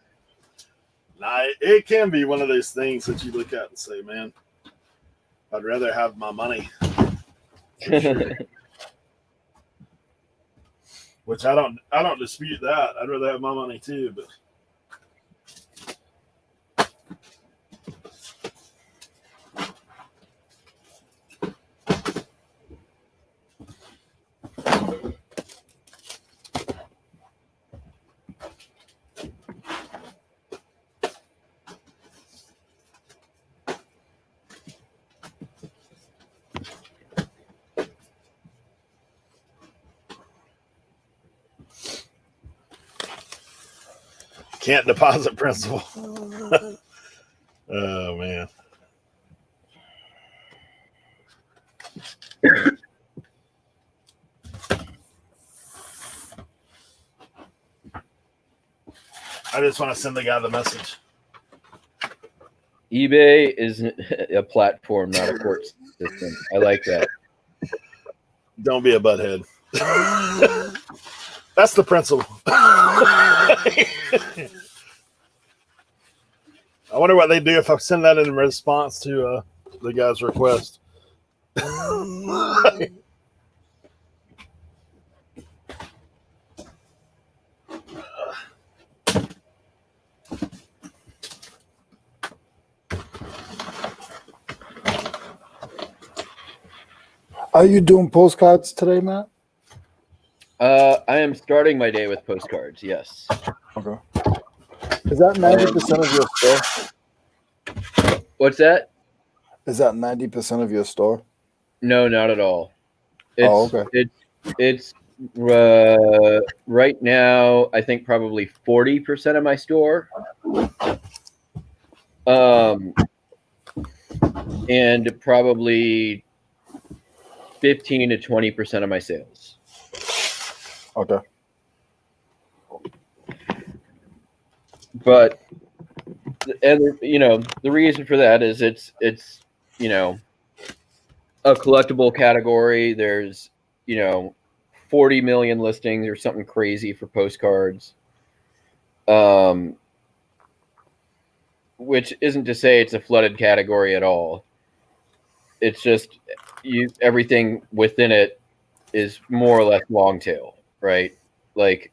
Nah, it can be one of those things that you look at and say, man, I'd rather have my money. Sure. Which I don't dispute that. I'd rather have my money too, but can't deposit principal. Oh man. I just want to send the guy the message. eBay is a platform, not a court system. I like that. Don't be a butthead. That's the principle. I wonder what they do if I send that in response to the guy's request. Are you doing postcards today, Matt? I am starting my day with postcards. Yes. Okay. Is that 90% of your store? What's that? Is that 90% of your store? No, not at all. Oh, It's okay. it's right now. I think probably 40% of my store. And probably 15 to 20% of my sales. Okay. But and the reason for that is it's a collectible category. There's 40 million listings or something crazy for postcards. Which isn't to say it's a flooded category at all. It's just everything within it is more or less long tail, right? Like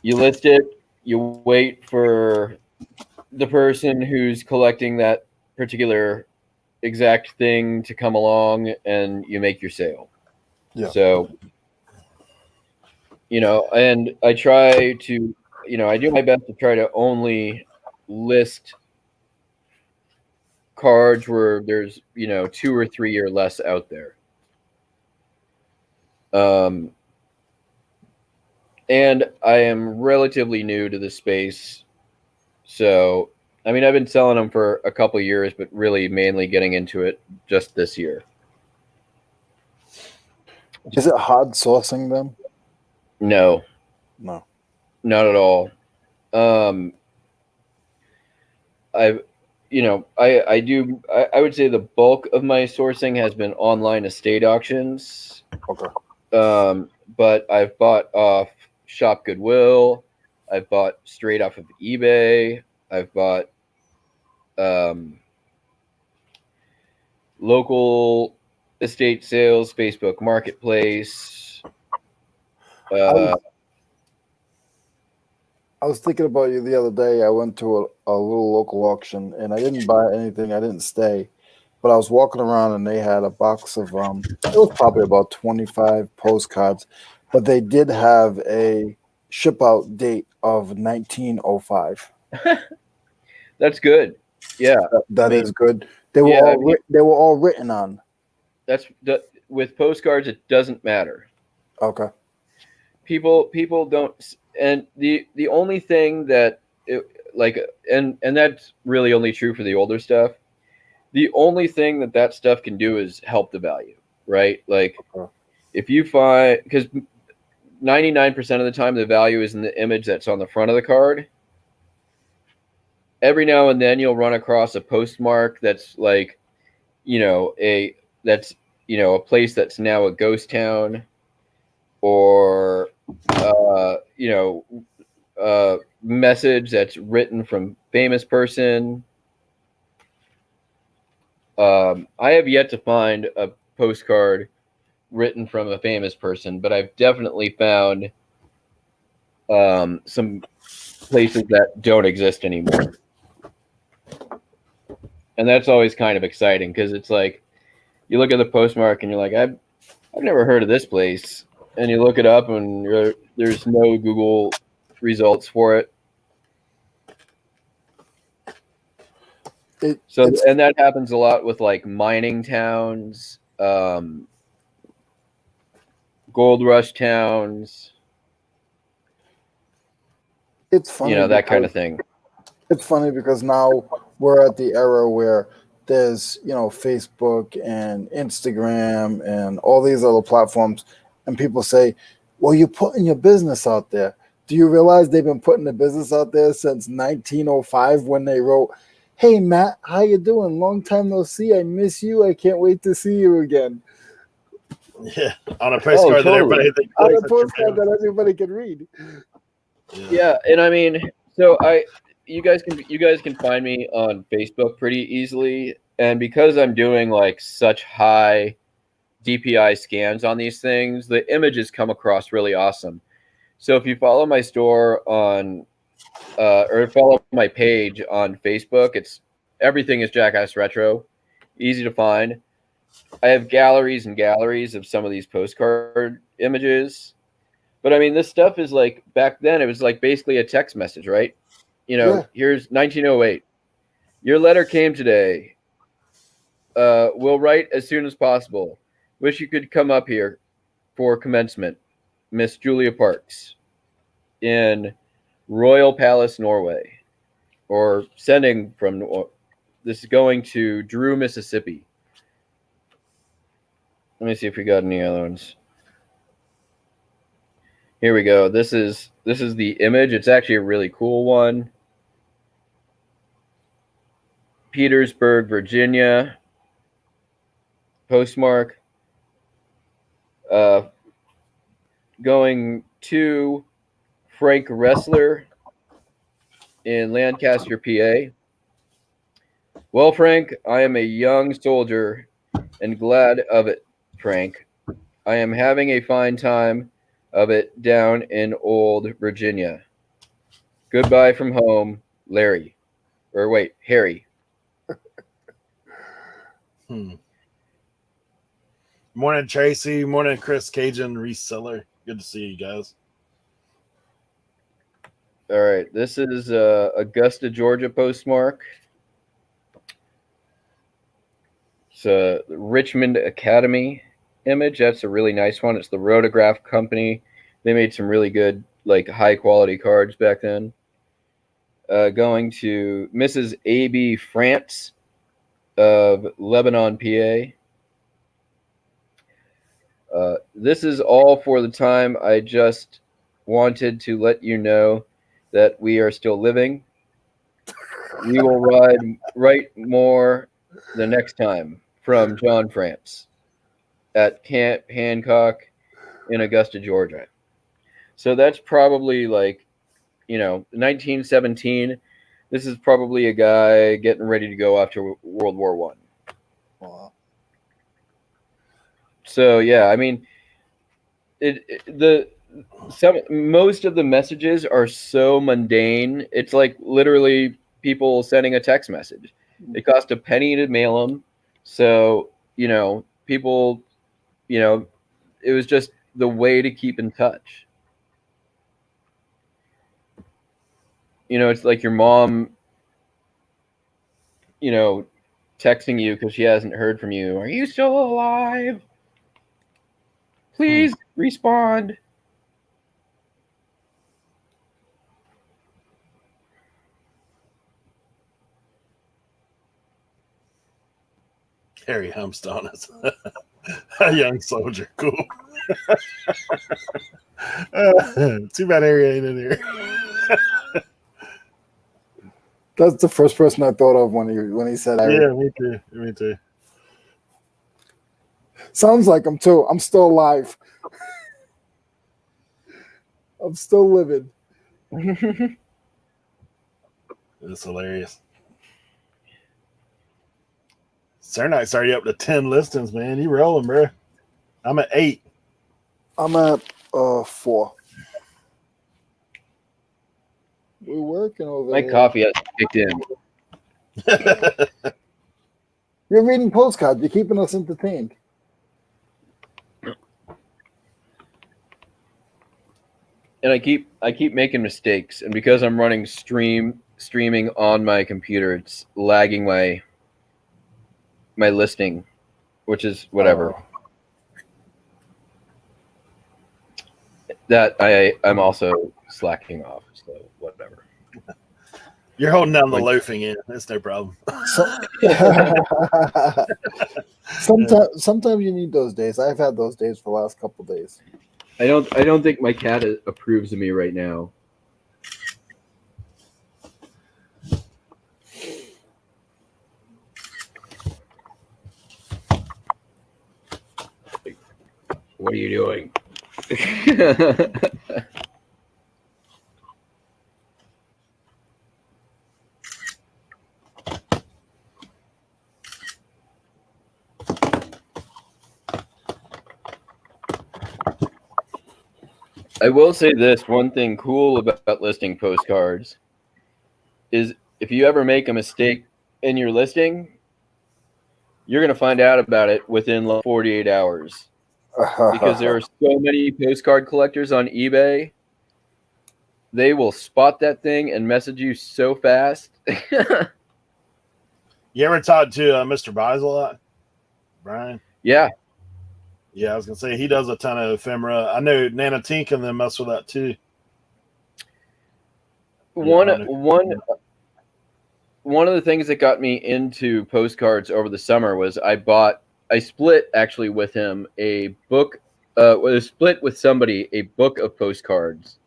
you list it, you wait for the person who's collecting that particular exact thing to come along, and you make your sale. Yeah. So, and I try to, I do my best to try to only list cards where there's 2 or 3 or less out there. And I am relatively new to the space, so I mean I've been selling them for a couple of years, but really mainly getting into it just this year. Is it hard sourcing them? No, No. not at all. I've I would say the bulk of my sourcing has been online estate auctions. Okay. But I've bought off Shop Goodwill. I've bought straight off of eBay. I've bought local estate sales, Facebook Marketplace. I was thinking about you the other day. I went to a little local auction and I didn't buy anything. I didn't stay, but I was walking around and they had a box of it was probably about 25 postcards, but they did have a ship out date of 1905. That's good. Yeah, That I mean, is good. They were they were all written on. With postcards. It doesn't matter. Okay. People don't, and the only thing that and that's really only true for the older stuff. The only thing that stuff can do is help the value, right? Like if you find, because 99% of the time the value is in the image that's on the front of the card. Every now and then you'll run across a postmark that's like, a place that's now a ghost town, or message that's written from famous person. I have yet to find a postcard written from a famous person, but I've definitely found some places that don't exist anymore. And that's always kind of exciting because it's like you look at the postmark and you're like, I've never heard of this place. And you look it up and there's no Google results for it. And that happens a lot with like mining towns, gold rush towns. It's funny, that kind of thing. It's funny because now we're at the era where there's, Facebook and Instagram and all these other platforms, and people say, well, you're putting your business out there. Do you realize they've been putting the business out there since 1905 when they wrote, hey, Matt, how you doing? Long time no see. I miss you. I can't wait to see you again. Yeah, on a postcard that everybody thinks on a postcard that everybody can read. Yeah, and I mean, so you guys can find me on Facebook pretty easily, and because I'm doing like such high DPI scans on these things, the images come across really awesome. So if you follow my store on or follow my page on Facebook, everything is Jackass Retro, easy to find. I have galleries and galleries of some of these postcard images. But I mean, this stuff is like back then. It was like basically a text message, right? Yeah. Here's 1908. Your letter came today. We'll write as soon as possible. Wish you could come up here for commencement. Miss Julia Parks in Royal Palace, Norway. Or sending from this is going to Drew, Mississippi. Let me see if we got any other ones. Here we go. This is the image. It's actually a really cool one. Petersburg, Virginia. Postmark. Going to Frank Wrestler in Lancaster, PA. Well, Frank, I am a young soldier and glad of it, Frank. I am having a fine time of it down in old Virginia. Goodbye from home, Larry. Or wait, Harry. Morning, Tracy. Morning, Chris Cajun Reseller. Good to see you guys. All right, this is Augusta, Georgia postmark. It's a Richmond Academy image. That's a really nice one. It's the Rotograph Company. They made some really good, like, high-quality cards back then. Going to Mrs. A.B. France of Lebanon, PA. This is all for the time. I just wanted to let you know that we are still living. We will write more the next time. From John France at Camp Hancock in Augusta, Georgia. So that's probably like, 1917. This is probably a guy getting ready to go after World War I. Wow. So yeah, I mean, most of the messages are so mundane. It's like literally people sending a text message. It cost a penny to mail them. So, people, it was just the way to keep in touch. It's like your mom, texting you because she hasn't heard from you. Are you still alive? Please respond. Harry Humstone is a young soldier. Cool. Too bad Harry ain't in here. That's the first person I thought of when he said Harry. Yeah, me too. Me too. Sounds like him too. I'm still alive. I'm still living. It's hilarious. Cernight's already up to 10 listings, man. You rolling, bro. I'm at 8. I'm at 4. We're working over My here. coffee has kicked in. You're reading postcards. You're keeping us entertained. And I keep making mistakes, and because I'm running streaming on my computer, it's lagging my listing, which is whatever. That I'm also slacking off, so whatever. You're holding down the loafing in. That's no problem. Sometimes you need those days. I've had those days for the last couple of days. I don't think my cat approves of me right now. What are you doing? I will say this, one thing cool about listing postcards is if you ever make a mistake in your listing, you're going to find out about it within like 48 hours because there are so many postcard collectors on eBay. They will spot that thing and message you so fast. You ever talk to Mr. Buys a lot, Brian? Yeah. Yeah, I was gonna say he does a ton of ephemera. I know Nana Tink and them mess with that too. One of the things that got me into postcards over the summer was I split actually with him a book. Split with somebody a book of postcards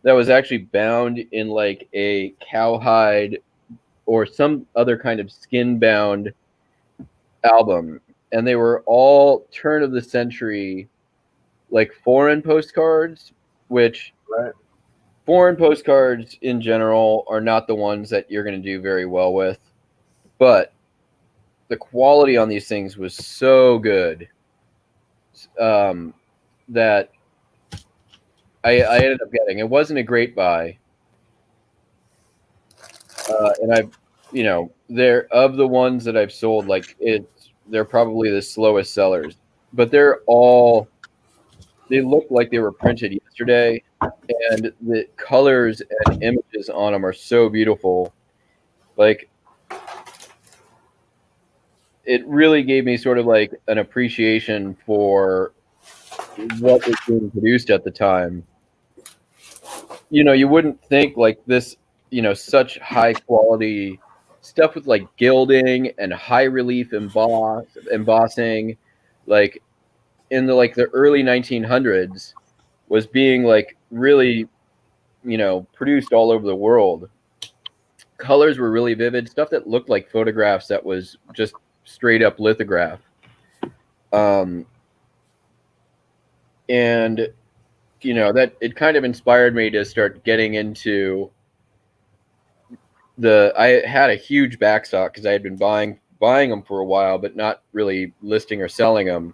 that was actually bound in like a cowhide or some other kind of skin bound album, and they were all turn of the century like foreign postcards, which Right. foreign postcards in general are not the ones that you're going to do very well with, but the quality on these things was so good that I ended up getting. It wasn't a great buy, and they're of the ones that I've sold, like they're probably the slowest sellers, but they look like they were printed yesterday, and the colors and images on them are so beautiful. Like, it really gave me sort of like an appreciation for what was being produced at the time. You wouldn't think like this, such high quality stuff with like gilding and high relief embossing, like in the early 1900s was being like really, produced all over the world. Colors were really vivid, stuff that looked like photographs that was just straight up lithograph. And that it kind of inspired me to start getting into I had a huge backstock because I had been buying them for a while, but not really listing or selling them.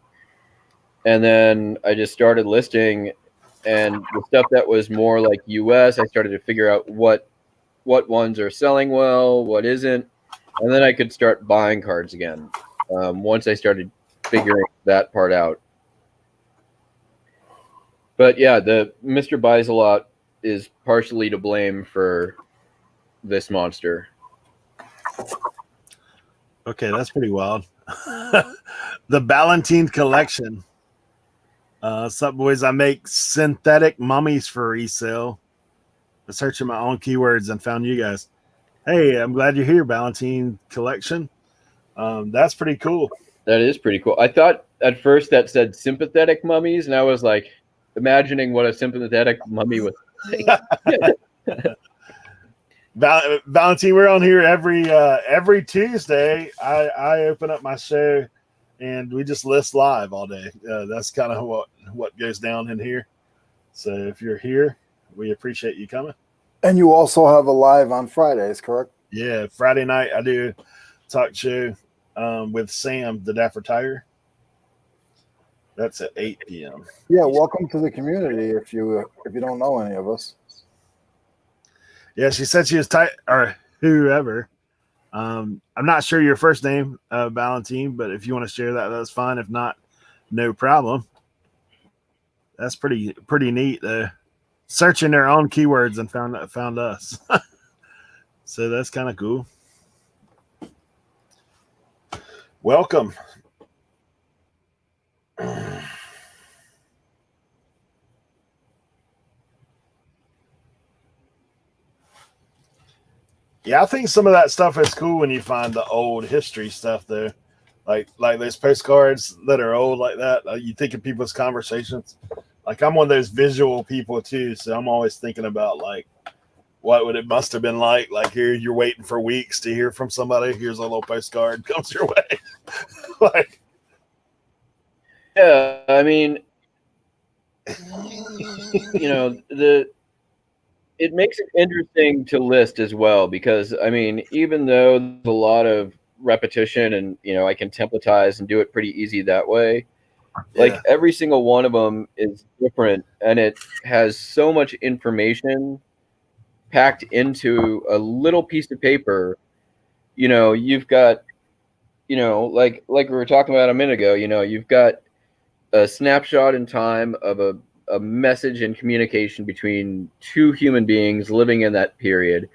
And then I just started listing, and the stuff that was more like US, I started to figure out what ones are selling well, what isn't, and then I could start buying cards again once I started figuring that part out. But yeah, the Mr. Buys a Lot is partially to blame for this monster. Okay, that's pretty wild. The Ballantine collection. Sup, boys? I make synthetic mummies for resale. I was searching my own keywords and found you guys. Hey, I'm glad you're here, Ballantine collection. That's pretty cool. That is pretty cool. I thought at first that said sympathetic mummies, and I was like imagining what a sympathetic mummy would think. Valentine, we're on here every Tuesday. I open up my show and we just list live all day. That's kind of what goes down in here. So if you're here, we appreciate you coming. And you also have a live on Fridays, correct? Yeah, Friday night I do a talk show with Sam, the Dapper Tiger. That's at 8 p.m. Yeah, welcome to the community. If you don't know any of us. Yeah, she said she was or whoever. I'm not sure your first name, Valentine, but if you want to share that, that's fine. If not, no problem. That's pretty neat. Searching their own keywords and found us. So that's kind of cool. Welcome. Yeah, I think some of that stuff is cool when you find the old history stuff though. Like those postcards that are old like that. You think of people's conversations. Like I'm one of those visual people too, so I'm always thinking about like what would it must have been like. Like here you're waiting for weeks to hear from somebody. Here's a little postcard comes your way. Like yeah, I mean, it makes it interesting to list as well because I mean, even though there's a lot of repetition and I can templatize and do it pretty easy that way, like every single one of them is different and it has so much information packed into a little piece of paper. You've got like we were talking about a minute ago, you've got a snapshot in time of a message and communication between two human beings living in that period.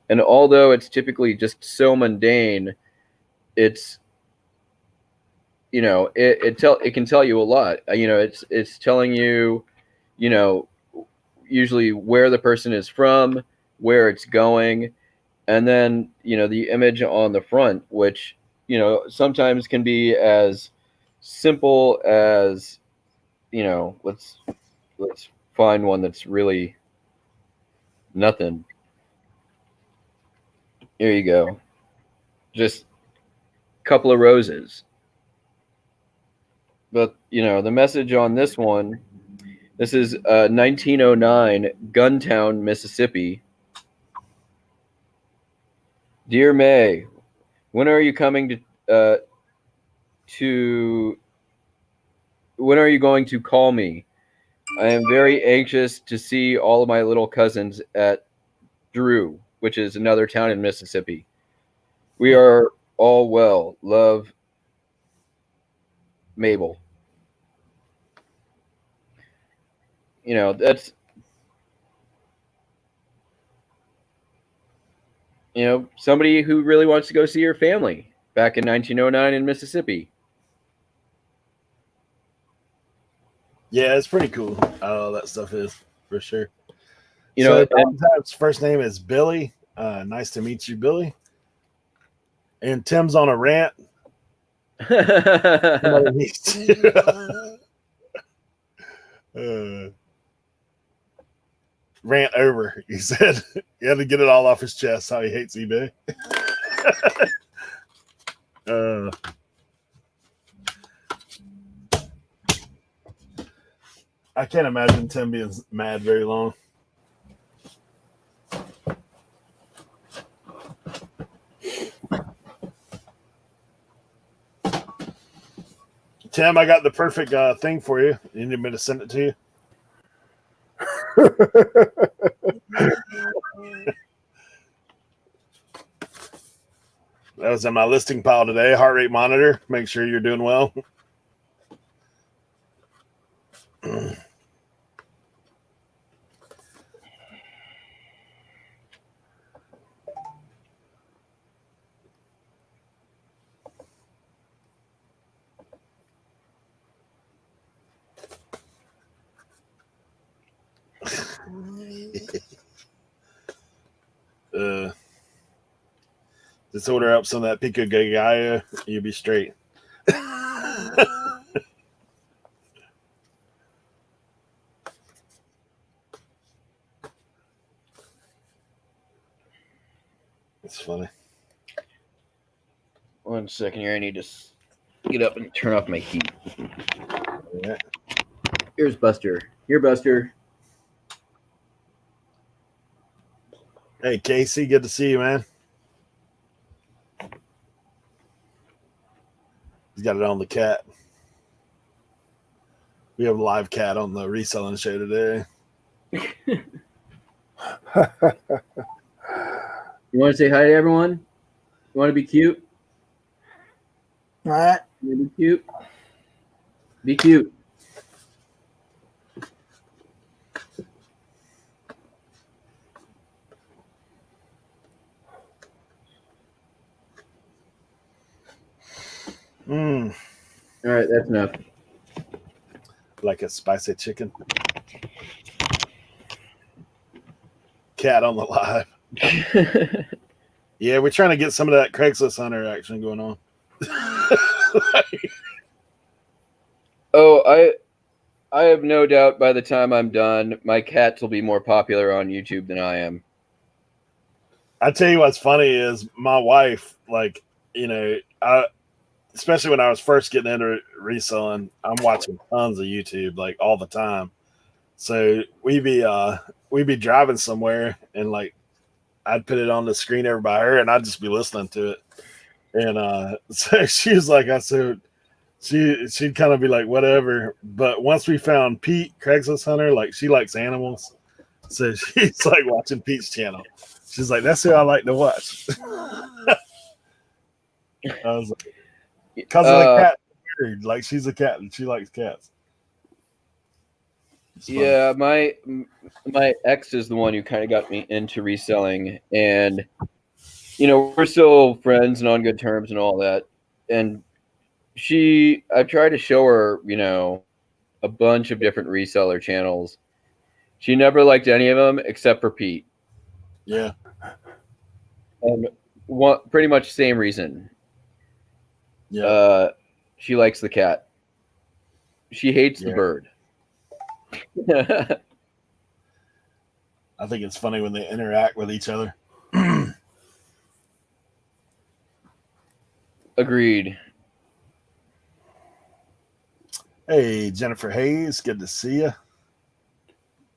And although it's typically just so mundane, it's it can tell you a lot. It's telling you, usually where the person is from, where it's going, and then the image on the front, which sometimes can be as simple as let's find one that's really nothing. Here you go. Just a couple of roses. But the message on this one, this is 1909, Guntown, Mississippi. Dear May, when are you coming to when are you going to call me? I am very anxious to see all of my little cousins at Drew, which is another town in Mississippi. We are all well. Love, Mabel. That's somebody who really wants to go see your family back in 1909 in Mississippi. Yeah, it's pretty cool. That stuff is for sure. So Valentine's first name is Billy. Nice to meet you, Billy. And Tim's on a rant. Rant over. He said he had to get it all off his chest how he hates eBay. I can't imagine Tim being mad very long. Tim, I got the perfect thing for you. You need me to send it to you? That was in my listing pile today. Heart rate monitor. Make sure you're doing well. Just order up some of that pico gagaya, you'll be straight. It's funny. 1 second here. I need to get up and turn off my heat. Yeah. Here's Buster. Here, Buster. Hey, Casey, good to see you, man. He's got it on the cat. We have a live cat on the reselling show today. You want to say hi to everyone? You want to be cute? All right. You want to be cute? Be cute. All right, that's enough. Like a spicy chicken. Cat on the live. Yeah, we're trying to get some of that Craigslist hunter action going on. Oh, I have no doubt by the time I'm done, my cats will be more popular on YouTube than I am. I tell you what's funny is my wife, especially when I was first getting into reselling, I'm watching tons of YouTube all the time. So we'd be driving somewhere and I'd put it on the screen over by her and I'd just be listening to it. And so she was like, I said, she'd kind of be like, whatever. But once we found Pete, Craigslist hunter, she likes animals. So she's watching Pete's channel. She's like, that's who I like to watch. I was like, Because of the cat. Weird. Like she's a cat and she likes cats. Yeah, my ex is the one who kind of got me into reselling, and we're still friends and on good terms and all that. And I tried to show her, a bunch of different reseller channels. She never liked any of them except for Pete. Yeah. And pretty much same reason. Yeah. She likes the cat. She hates the bird. I think it's funny when they interact with each other. Agreed. Hey, Jennifer Hayes, good to see you.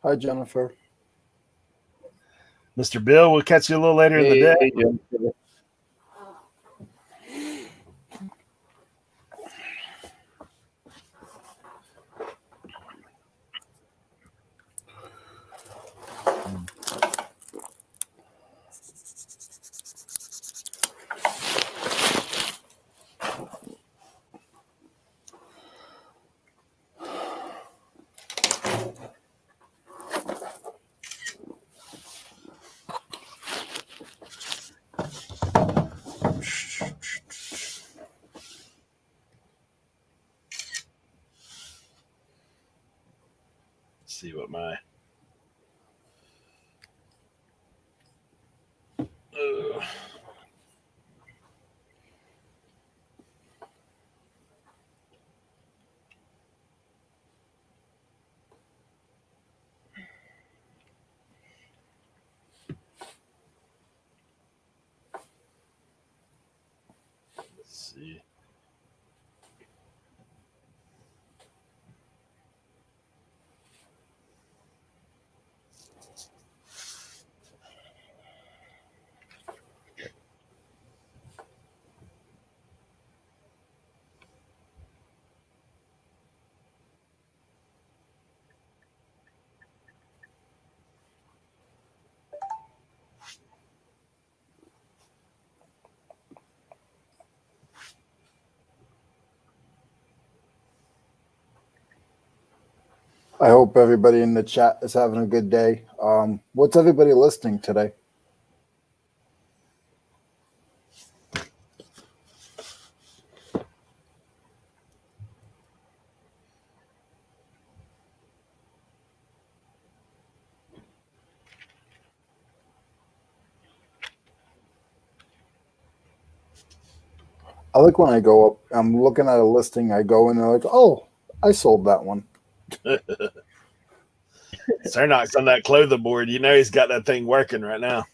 Hi, Jennifer. Mr. Bill, we'll catch you a little later in the day. Jennifer. See what my let's see. I hope everybody in the chat is having a good day. What's everybody listing today? I like when I go up, I'm looking at a listing, I go in and they're like, oh, I sold that one. Cernock's on that clothing board. He's got that thing working right now.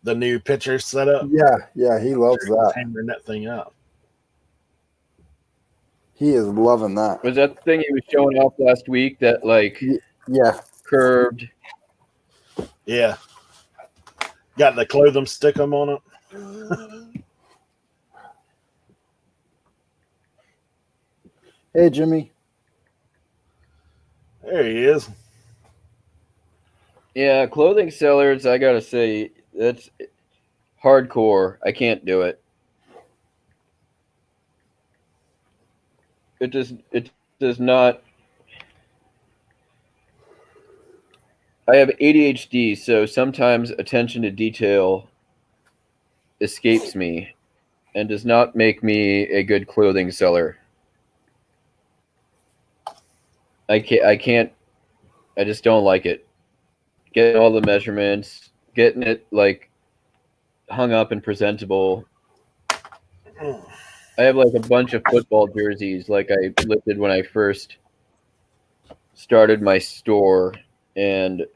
The new picture set up. Yeah, he loves that. Hammering that thing out. He is loving that. Was that the thing he was showing off last week that yeah, curved? Yeah. Got the clothing stickum on it. Hey, Jimmy. There he is. Yeah, clothing sellers, I gotta say, that's hardcore. I can't do it. It does not. I have ADHD, so sometimes attention to detail escapes me and does not make me a good clothing seller. I can't. I just don't like it. Getting all the measurements, getting it hung up and presentable. I have a bunch of football jerseys like I lifted when I first started my store, and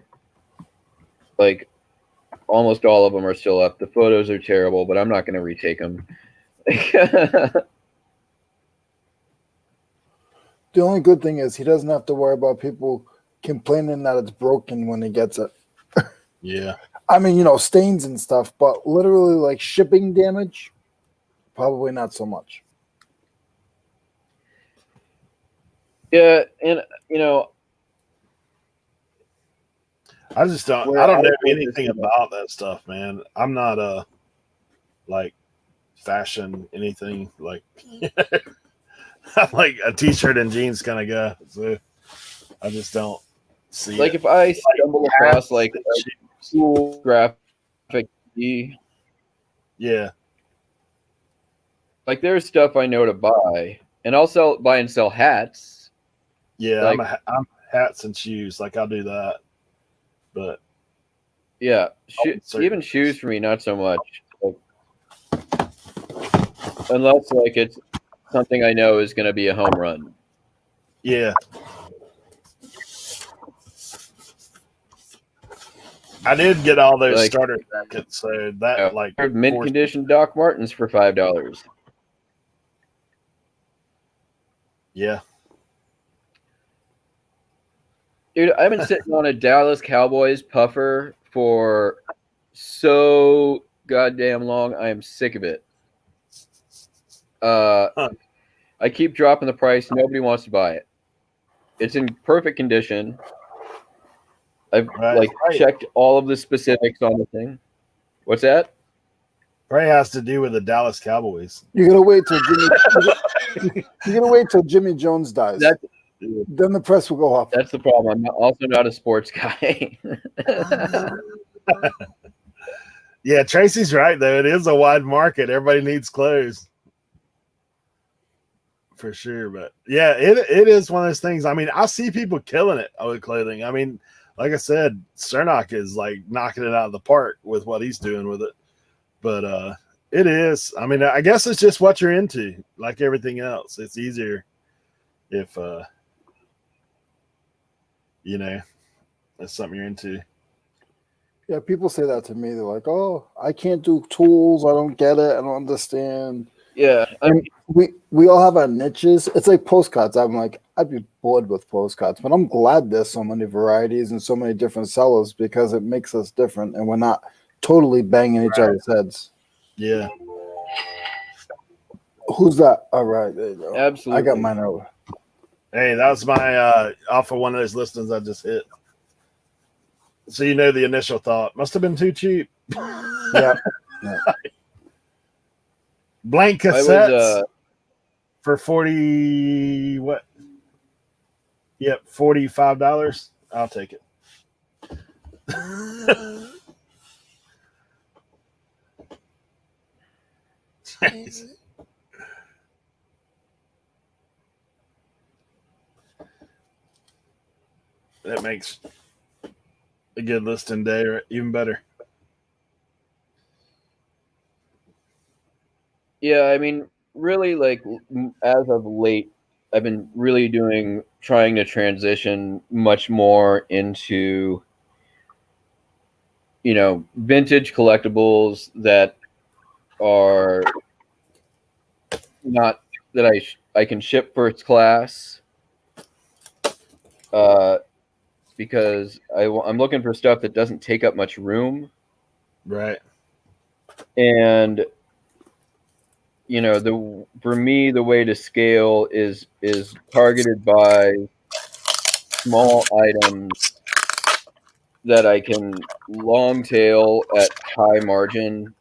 almost all of them are still up. The photos are terrible, but I'm not going to retake them. The only good thing is he doesn't have to worry about people complaining that it's broken when he gets it. Yeah. I mean, stains and stuff, but literally shipping damage, probably not so much. Yeah, and I just don't know anything about that stuff, man. I'm not fashion, anything like. I'm like a t-shirt and jeans kind of guy, so I just don't see Like it. if I stumble across like a Hats, cool graphic tee, yeah, like there's stuff I know to buy, and I'll buy and sell hats. yeah. Like I'm hats and shoes. Like I'll do that, but yeah, certain even shoes for me, not so much. Like, unless like it's something I know is going to be a home run. yeah. I did get all those Like, starter jackets, so that like mint condition Doc Martens for $5. Yeah, Dude, I've been sitting on a Dallas Cowboys puffer for so goddamn long. I am sick of it. I keep dropping the price. Nobody wants to buy it. It's in perfect condition. I've checked all of the specifics on the thing. What's that? probably has to do with the Dallas Cowboys. You're gonna wait till Jimmy Jones dies. Then the press will go off. That's the problem. I'm also not a sports guy. Yeah, Tracy's right though. It is a wide market. Everybody needs clothes. For sure, but yeah, it is one of those things. I mean, I see people killing it with clothing. I mean, like I said, Cernak is like knocking it out of the park with what he's doing with it. But it is. I mean, I guess it's just what you're into, like everything else. It's easier if you know, it's something you're into. Yeah, people say that to me. They're like, "Oh, I can't do tools. I don't get it. I don't understand." Yeah, we all have our niches. It's like postcards. I'm like, I'd be bored with postcards, but I'm glad there's so many varieties and so many different sellers because it makes us different, and we're not totally banging each other's heads. Yeah. Who's that? All right, there you go. Absolutely. I got mine over. Hey, that was my off of one of those listings I just hit. So you know the initial thought must have been too cheap. Yeah. Blank cassettes for 40 what? Yep, $45. I'll take it. That makes a good listing day even better. Yeah, I mean, really, like as of late, I've been really trying to transition much more into, vintage collectibles that are not that I can ship first class. Because I'm looking for stuff that doesn't take up much room. Right. And for me the way to scale is targeted by small items that I can long tail at high margin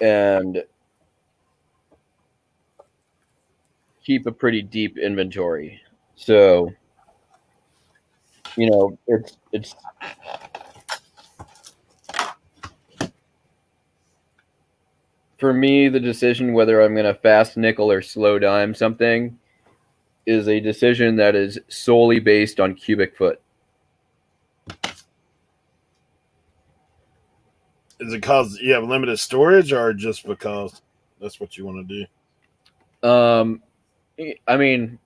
and keep a pretty deep inventory. So it's for me, the decision whether I'm going to fast nickel or slow dime something is a decision that is solely based on cubic foot. Is it because you have limited storage or just because that's what you want to do? I mean,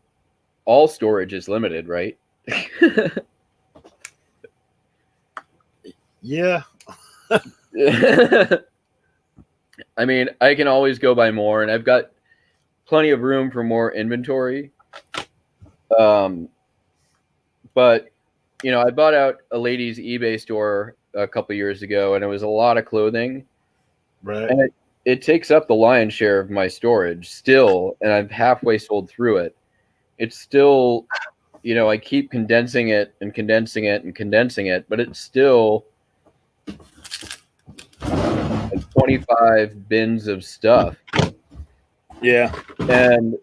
all storage is limited, right? Yeah. I mean, I can always go buy more, and I've got plenty of room for more inventory. But I bought out a ladies' eBay store a couple years ago, and it was a lot of clothing. Right. And it takes up the lion's share of my storage still, and I've halfway sold through it. It's still, I keep condensing it and condensing it and condensing it, but it's still like 20 25 bins of stuff. Yeah. And,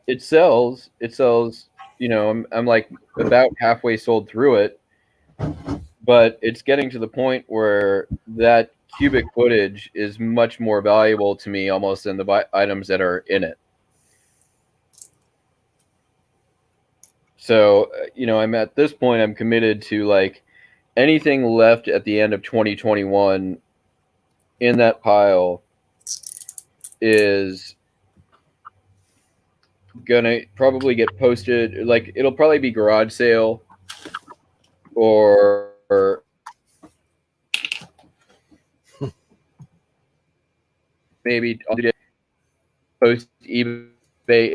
it sells, I'm like about halfway sold through it, but it's getting to the point where that cubic footage is much more valuable to me almost than the items that are in it. So, I'm at this point, I'm committed to like anything left at the end of 2021 in that pile is gonna probably get posted. Like, it'll probably be garage sale or maybe I'll post eBay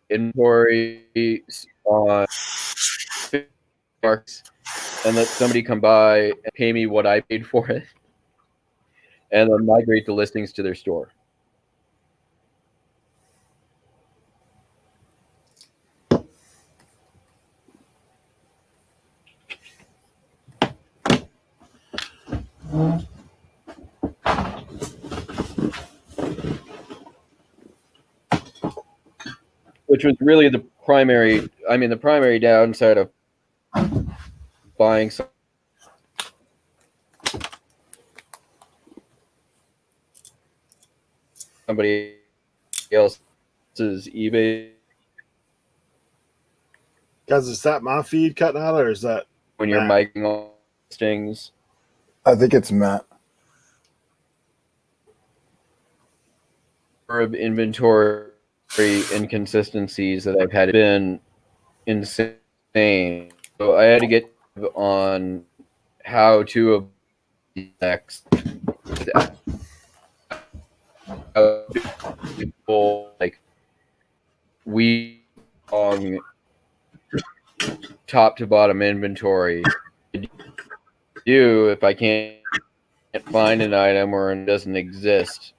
inventory on marks and let somebody come by and pay me what I paid for it, and then migrate the listings to their store. Which was really the primary downside of buying somebody else's eBay. Guys, is that my feed cutting out, or is that when you're miking all listings? I think it's Matt. Of inventory inconsistencies that I've had been insane. So I had to get on how to next like we long top to bottom inventory do if I can't find an item or it doesn't exist.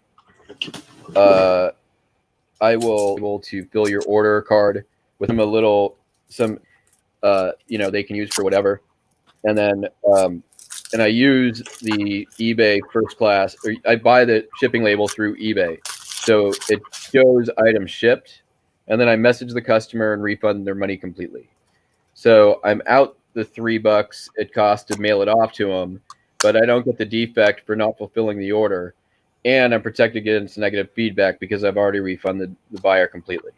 I will be able to fill your order card with them they can use for whatever. And then and I use the eBay first class, or I buy the shipping label through eBay. So it shows items shipped, and then I message the customer and refund their money completely. So I'm out the $3 it costs to mail it off to them, but I don't get the defect for not fulfilling the order. And I'm protected against negative feedback because I've already refunded the buyer completely.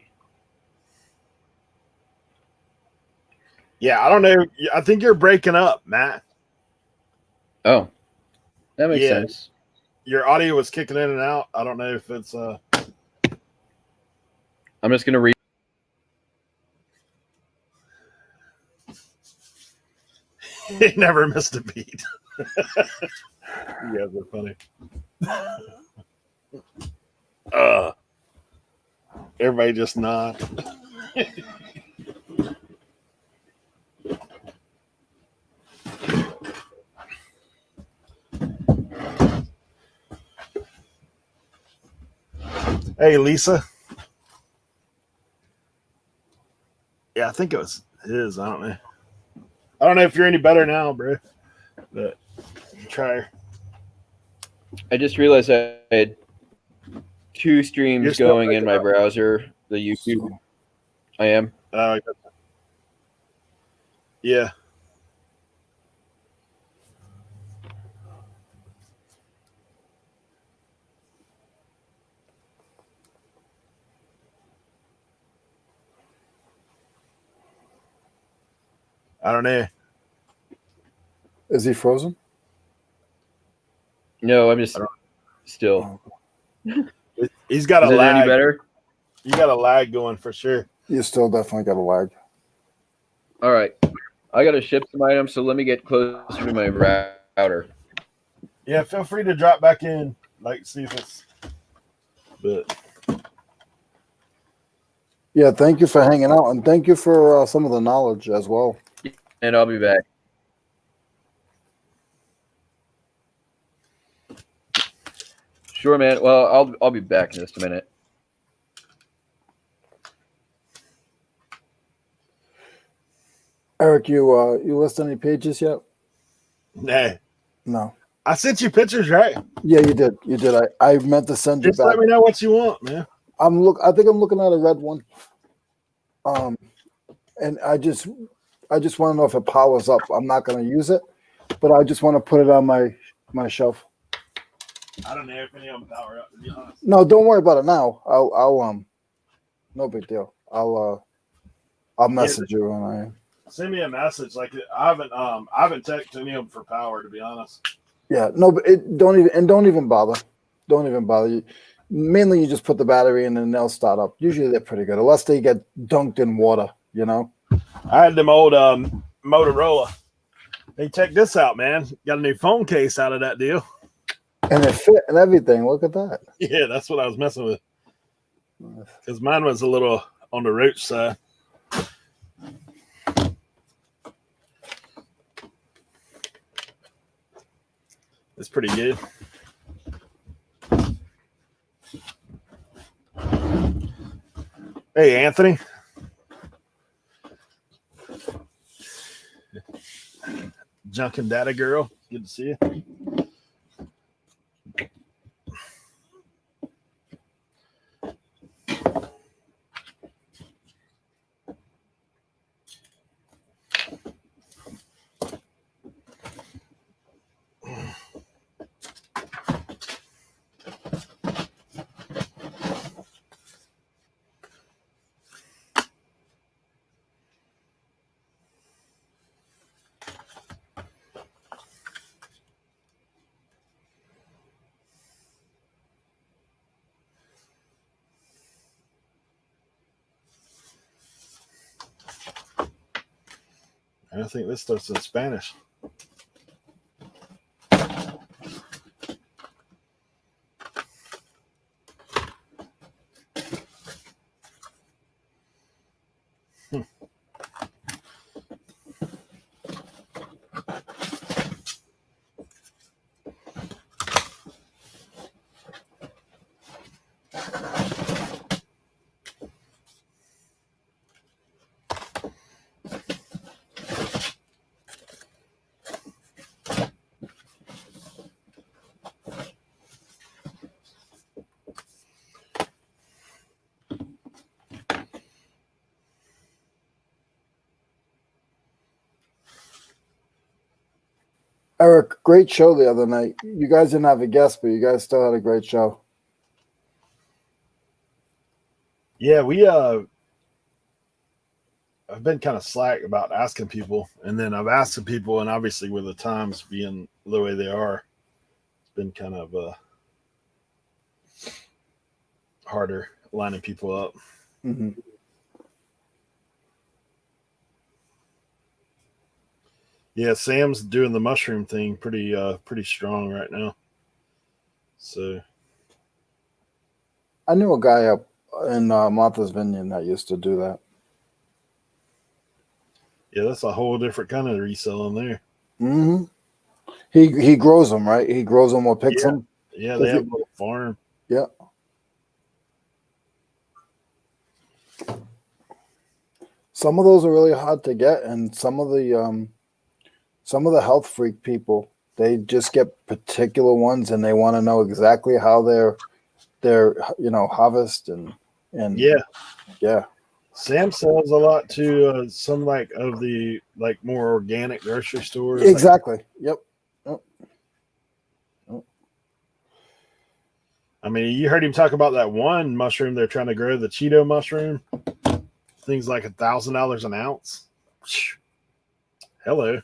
Yeah, I don't know. I think you're breaking up, Matt. Oh, that makes sense. Your audio was kicking in and out. I don't know if it's I'm just gonna read. He never missed a beat. You guys are funny. Everybody just nod. Hey, Lisa. Yeah, I think it was his. I don't know. I don't know if you're any better now, bro. But try. I just realized I had 2 streams going in my browser. The YouTube. I am. Yeah. I don't know. Is he frozen? No, I'm just still. He's got Is a it lag. any better? You got a lag going for sure. You still definitely got a lag. All right. I got to ship some items, so let me get closer to my router. Yeah, feel free to drop back in. Like, see if it's. But. Yeah, thank you for hanging out, and thank you for some of the knowledge as well. And I'll be back. Sure, man. Well, I'll be back in just a minute. Eric, you list any pages yet? Nah. No. I sent you pictures, right? Yeah, you did. You did. I meant to send you Just back. let me know what you want, man. I think I'm looking at a red one. And I just want to know if it powers up. I'm not going to use it, but I just want to put it on my shelf. I don't know if any of them power up, to be honest. No, don't worry about it now. I'll no big deal. I'll message you when I. Send me a message. Like I haven't texted any of them for power, to be honest. Yeah, no, but don't even bother. Don't even bother. Mainly, you just put the battery in and they'll start up. Usually, they're pretty good, unless they get dunked in water. You know. I had them old Motorola. Hey, check this out, man. Got a new phone case out of that deal. And it fit and everything. Look at that. Yeah, that's what I was messing with. Because mine was a little on the roach side. It's pretty good. Hey, Anthony. Junkin' Data Girl. Good to see you. I think this stuff's in Spanish. Eric, great show the other night. You guys didn't have a guest, but you guys still had a great show. Yeah, I've been kind of slack about asking people, and then I've asked some people, and obviously with the times being the way they are, it's been kind of harder lining people up. Mm-hmm. Yeah, Sam's doing the mushroom thing pretty strong right now. So I knew a guy up in Martha's Vineyard that used to do that. yeah, that's a whole different kind of reselling there. Mm-hmm. He grows them, right? He grows them or picks them. Yeah, they have a little farm. Yeah. Some of those are really hard to get, and some of the health freak people, they just get particular ones, and they want to know exactly how they're harvest and yeah. Sam sells a lot to some of the more organic grocery stores. Exactly. Yep. I mean, you heard him talk about that one mushroom they're trying to grow, the Cheeto mushroom. Things like $1,000 an ounce. Hello.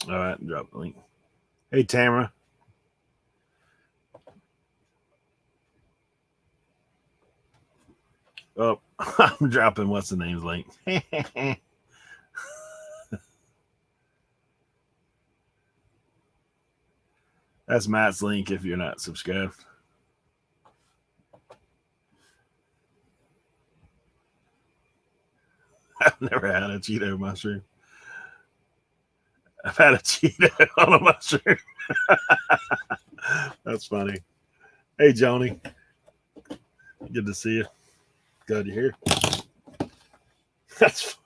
All right, drop the link. Hey, Tamara. Oh, I'm dropping what's the name's link. That's Matt's link if you're not subscribed. Never had a Cheeto mushroom. I've had a Cheeto on a mushroom. That's funny. Hey, Joni. Good to see you. Glad you're here. That's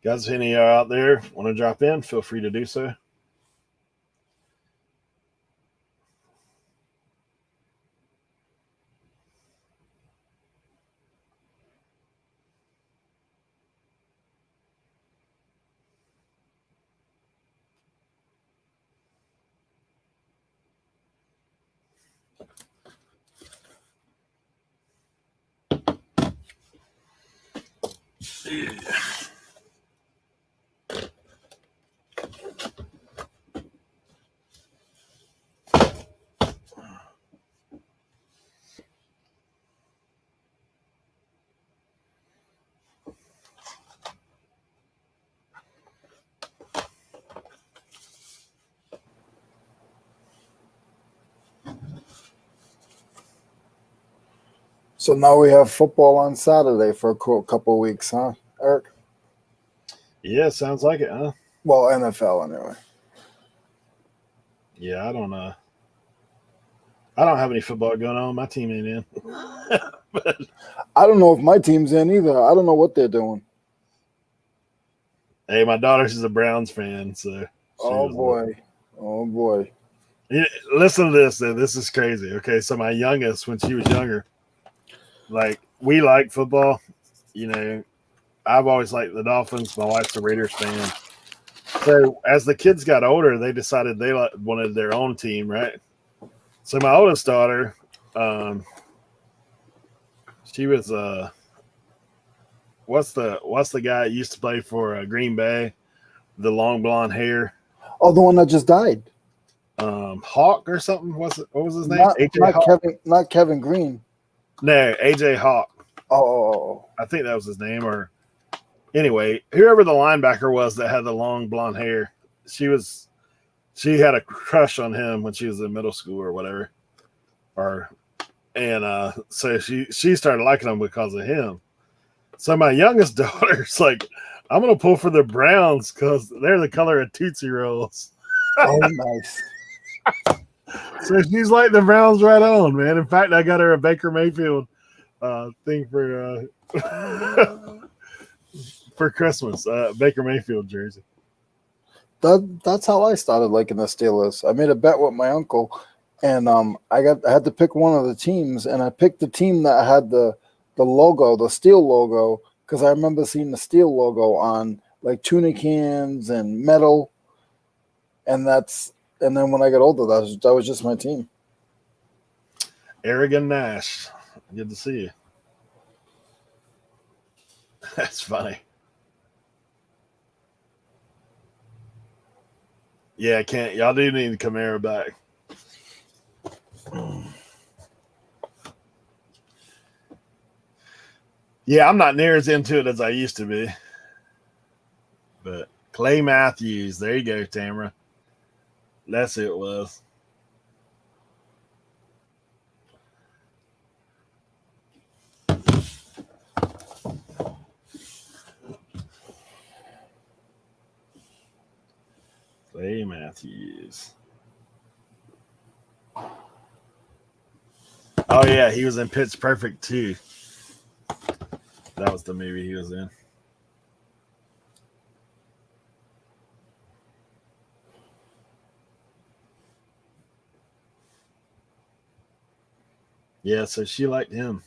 guys, if any out there want to drop in, feel free to do so. Yeah. So now we have football on Saturday for a couple of weeks, huh, Eric? Yeah, sounds like it, huh? Well, NFL anyway. Yeah, I don't know. I don't have any football going on. My team ain't in. But I don't know if my team's in either. I don't know what they're doing. hey, my daughter's a Browns fan, so Oh boy. Oh boy. Yeah, listen to this. Then this is crazy. Okay, so my youngest, when she was younger, like we like football. You know, I've always liked the Dolphins. My wife's a Raiders fan. So as the kids got older, they decided they wanted their own team, right? So my oldest daughter, she was what's the guy that used to play for Green Bay, the long blonde hair, Oh, the one that just died. Hawk or something? What was his name? Not Kevin Green. No, AJ Hawk. Oh. I think that was his name. Or anyway, whoever the linebacker was that had the long blonde hair, she had a crush on him when she was in middle school or whatever. So she started liking him because of him. So my youngest daughter's like, I'm gonna pull for the Browns because they're the color of Tootsie Rolls. Oh, nice. So she's like the Browns right on, man. In fact, I got her a Baker Mayfield thing for for Christmas, Baker Mayfield jersey. That's how I started liking the Steelers. I made a bet with my uncle, and I had to pick one of the teams, and I picked the team that had the logo, the steel logo, because I remember seeing the steel logo on like tuna cans and metal, and then when I got older, that was just my team. Aragon Nash, good to see you. That's funny. Yeah, I can't. Y'all do need Camara back. Yeah, I'm not near as into it as I used to be. But Clay Matthews, there you go, Tamara. That's who it was. Clay Matthews. Oh, yeah, he was in Pitch Perfect, too. That was the movie he was in. Yeah, so she liked him.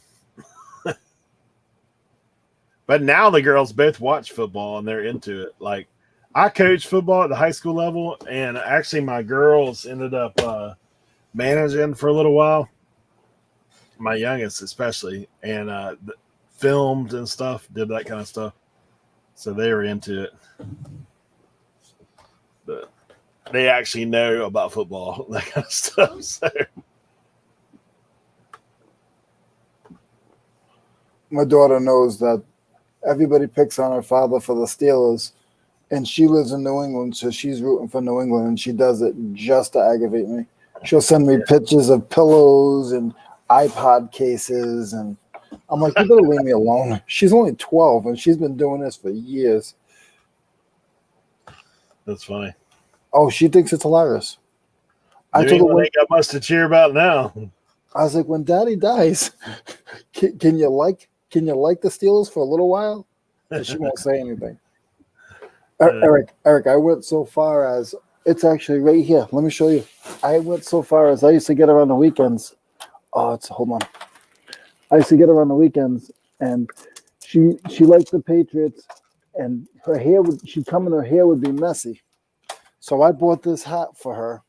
But now the girls both watch football and they're into it. Like, I coached football at the high school level, and actually my girls ended up managing for a little while. My youngest especially, and filmed and stuff, did that kind of stuff. So they were into it. But they actually know about football, that kind of stuff. So my daughter knows that everybody picks on her father for the Steelers, and she lives in New England, so she's rooting for New England, and she does it just to aggravate me. She'll send me pictures of pillows and iPod cases, and I'm like, you better leave me alone. She's only 12, and she's been doing this for years. That's funny. Oh, she thinks it's hilarious. New England ain't got much to cheer about now. I was like, when Daddy dies, can you like the Steelers for a little while? And she won't say anything. Eric, I went so far as it's actually right here. Let me show you. I went so far as I used to get her on the weekends. Hold on. I used to get her on the weekends, and she liked the Patriots, and she'd come and her hair would be messy. So I bought this hat for her.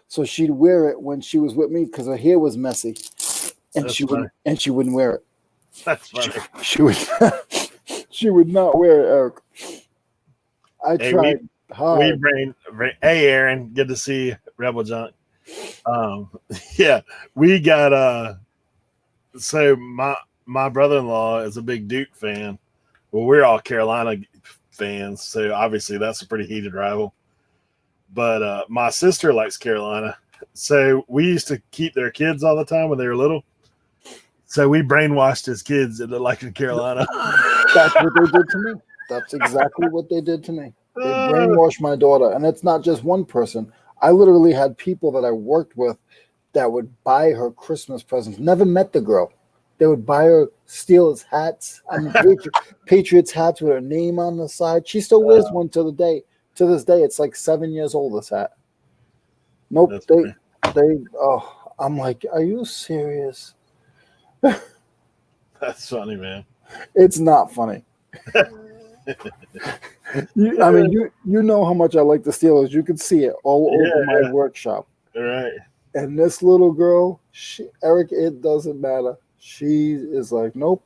So she'd wear it when she was with me because her hair was messy, and she wouldn't wear it. That's funny. She would not wear it, Eric. I tried hard. Hey, Aaron, good to see you, Rebel Junk. Yeah, we got so my brother-in-law is a big Duke fan. Well, we're all Carolina fans, so obviously that's a pretty heated rival. But my sister likes Carolina, so we used to keep their kids all the time when they were little. So we brainwashed his kids into liking Carolina. That's what they did to me. That's exactly what they did to me. They brainwashed my daughter, and it's not just one person. I literally had people that I worked with that would buy her Christmas presents. Never met the girl. They would buy her Steelers hats, Patriots hats with her name on the side. She still wears one to this day. It's like 7 years old, this hat. Nope. I'm like, are you serious? That's funny, man. It's not funny. You know how much I like the Steelers. You could see it all over my workshop. Right. And this little girl, Eric, it doesn't matter. She is like, nope.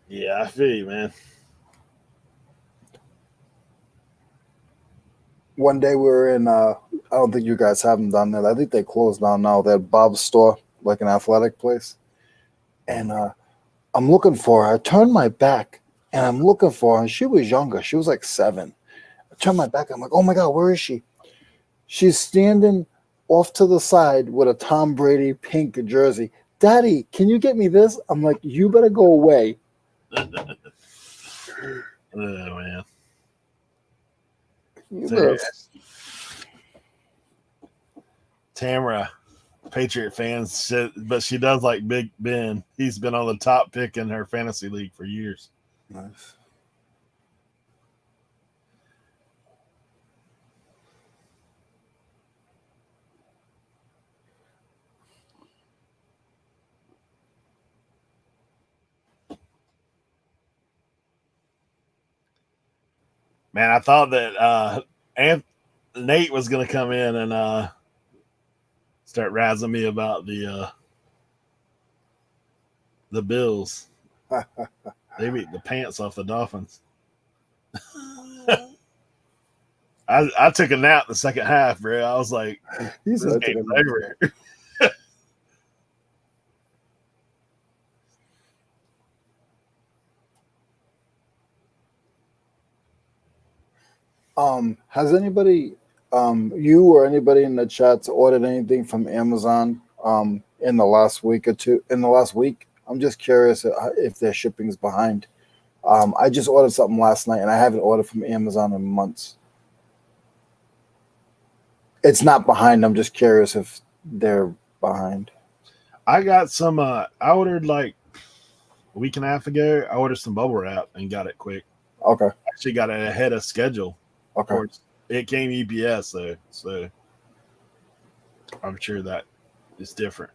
Yeah, I feel you, man. One day we were in, I don't think you guys have them down there. I think they closed down now. They're Bob's store, like an athletic place. And I'm looking for her. I turned my back, and I'm looking for her. And she was younger. She was like 7. I turned my back. I'm like, oh, my God, where is she? She's standing off to the side with a Tom Brady pink jersey. Daddy, can you get me this? I'm like, you better go away. Oh, man. Tamara, Patriot fans said, but she does like Big Ben. He's been on the top pick in her fantasy league for years. Nice. Man, I thought that Nate was going to come in and start razzing me about the Bills. They beat the pants off the Dolphins. I took a nap the second half, bro. I was like, this game's over. Has anybody, you or anybody in the chats ordered anything from Amazon in the last week or two? In the last week, I'm just curious if their shipping's behind. I just ordered something last night, and I haven't ordered from Amazon in months. It's not behind. I'm just curious if they're behind. I got some. I ordered like a week and a half ago. I ordered some bubble wrap and got it quick. Okay. Actually got it ahead of schedule. Okay. Of course, it came UPS though, so I'm sure that is different.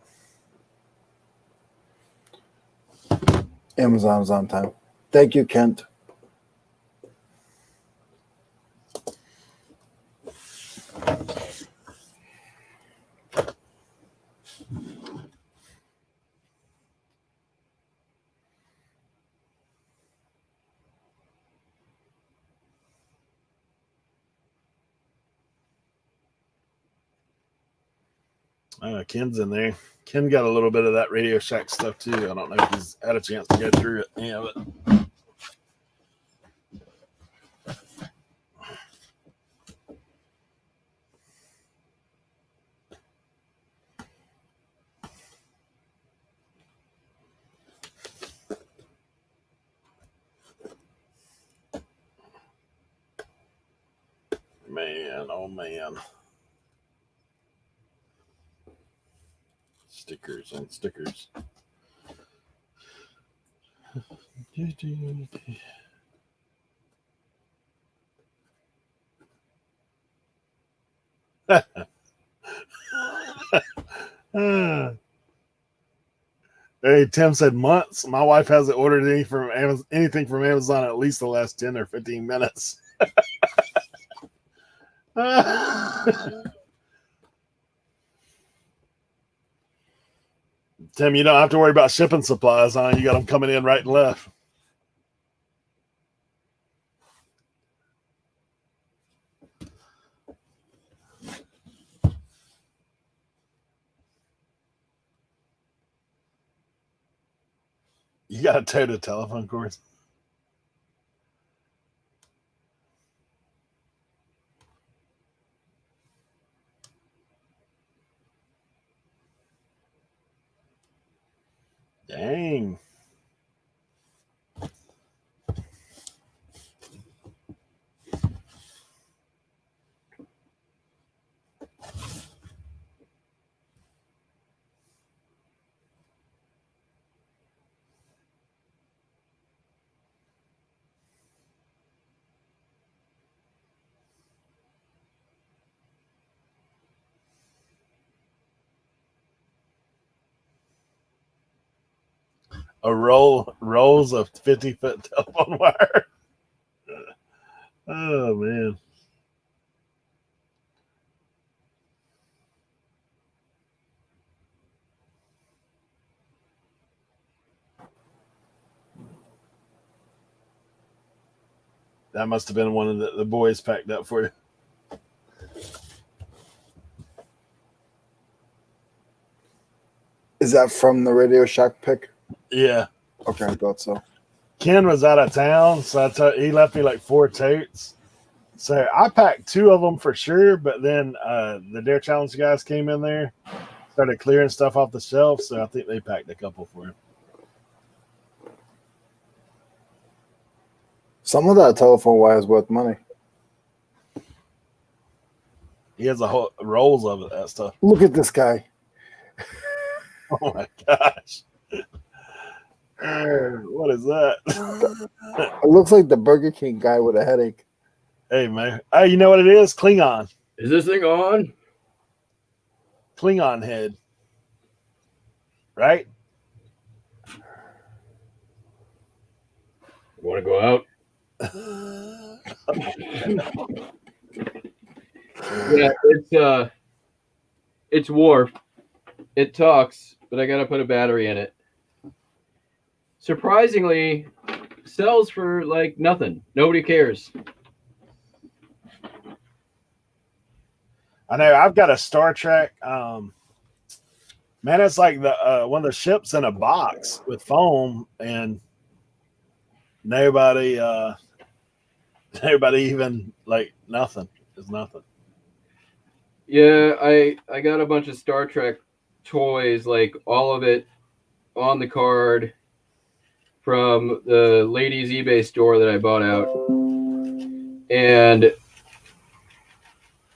Amazon's on time. Thank you, Kent. Ken's in there. Ken got a little bit of that Radio Shack stuff too. I don't know if he's had a chance to go through it. Yeah, but man, oh man. Stickers and stickers. Hey, Tim said months. My wife hasn't ordered anything from Amazon at least the last 10 or 15 minutes. Tim, you don't have to worry about shipping supplies, huh? You got them coming in right and left. You got to tow the telephone cords. Dang. Rolls of 50-foot telephone wire. Oh man. That must have been one of the boys packed up for you. Is that from the Radio Shack pick? Yeah. Okay, I thought so. Ken was out of town, so he left me like 4 totes. So I packed 2 of them for sure, but then the Dare Challenge guys came in there, started clearing stuff off the shelf, so I think they packed a couple for him. Some of that telephone wire is worth money. He has a whole rolls of that stuff. Look at this guy. Oh my gosh. What is that? It looks like the Burger King guy with a headache. Hey, man. Hey, you know what it is? Klingon. Is this thing on? Klingon head. Right? Want to go out? Yeah, it's warped. It talks, but I gotta put a battery in it. Surprisingly, sells for like nothing. Nobody cares. I know. I've got a Star Trek. Man, it's like the one of the ships in a box with foam, and nobody even like nothing. It's nothing. Yeah, I got a bunch of Star Trek toys, like all of it on the card from the ladies' eBay store that I bought out. And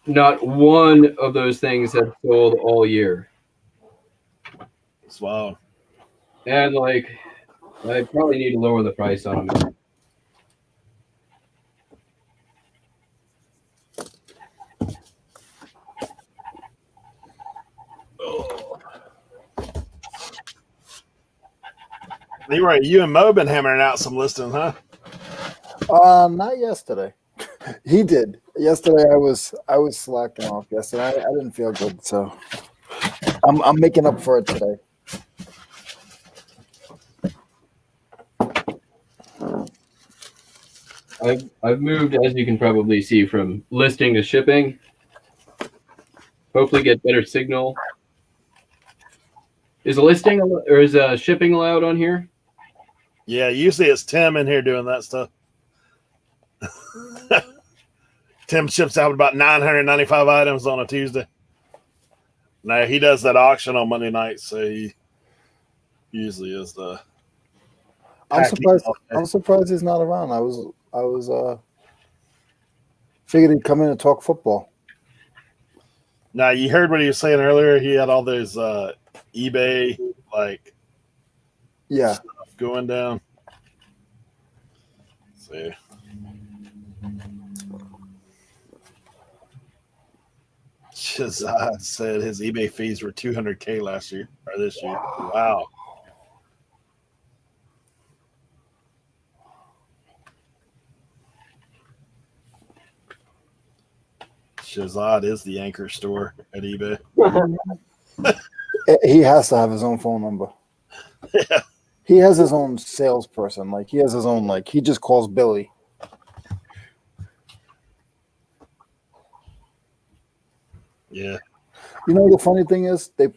not one of those things have sold all year. Wow. And like, I probably need to lower the price on them. Leroy, you and Mo been hammering out some listings, huh? Not yesterday. He did. Yesterday I was slacking off yesterday. I didn't feel good, so I'm making up for it today. I've moved, as you can probably see, from listing to shipping. Hopefully get better signal. Is listing or is shipping allowed on here? Yeah, usually it's Tim in here doing that stuff. Tim ships out about 995 items on a Tuesday. Now he does that auction on Monday night, so he usually is the. I'm surprised he's not around. I was figured he'd come in and talk football. Now you heard what he was saying earlier. He had all those eBay stuff going down. Let's see. Shazad said his eBay fees were $200K last year or this year. Wow. Shazad is the anchor store at eBay. He has to have his own phone number. Yeah. He has his own salesperson. Like he has his own. Like he just calls Billy. Yeah. You know the funny thing is if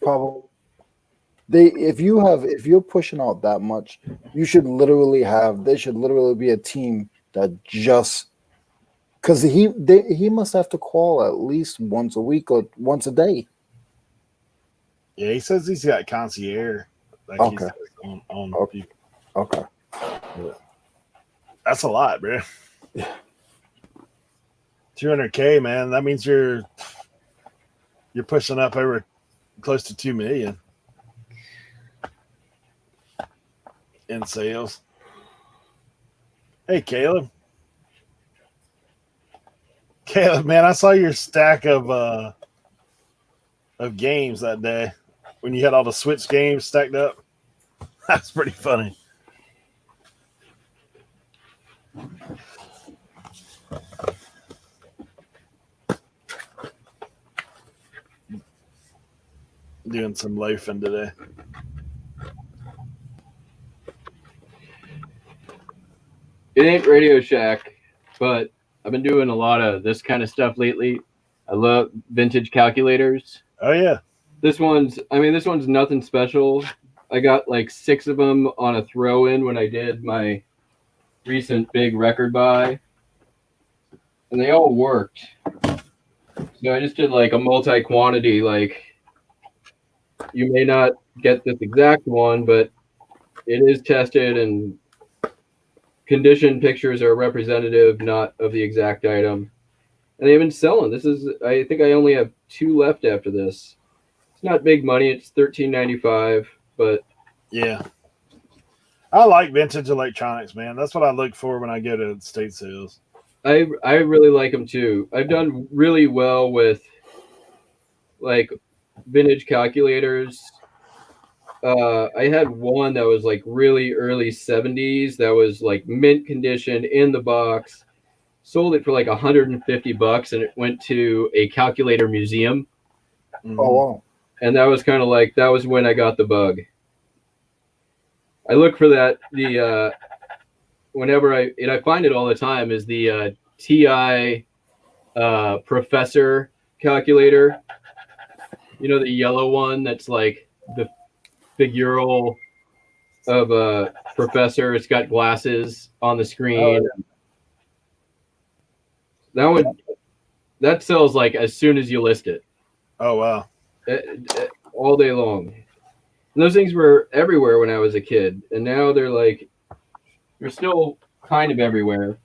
you're pushing out that much, there should literally be a team that just because he must have to call at least once a week or once a day. Yeah, he says he's got concierge. Like Okay. He's on people. Okay. That's a lot, bro. Yeah. $200K, man. That means you're pushing up over close to $2 million in sales. Hey, Caleb. Caleb, man, I saw your stack of games that day when you had all the Switch games stacked up. That's pretty funny. Doing some loafing today. It ain't Radio Shack, but I've been doing a lot of this kind of stuff lately. I love vintage calculators. Oh yeah. This one's nothing special. I got like 6 of them on a throw-in when I did my recent big record buy, and they all worked. So I just did like a multi-quantity. Like, you may not get this exact one, but it is tested and condition pictures are representative, not of the exact item. And they've been selling. I think I only have 2 left after this. It's not big money. It's $13.95, but yeah. I like vintage electronics, man. That's what I look for when I go to state sales. I really like them too. I've done really well with like vintage calculators. I had one that was like really early 70s that was like mint condition in the box. Sold it for like $150 and it went to a calculator museum. Mm-hmm. Oh wow. And that was kind of like, that was when I got the bug. I look for that, whenever I find it all the time, is the TI Professor calculator. You know, the yellow one that's like the figural of a professor. It's got glasses on the screen. Oh, yeah. That sells like as soon as you list it. Oh wow. All day long. And those things were everywhere when I was a kid, and now they're still kind of everywhere.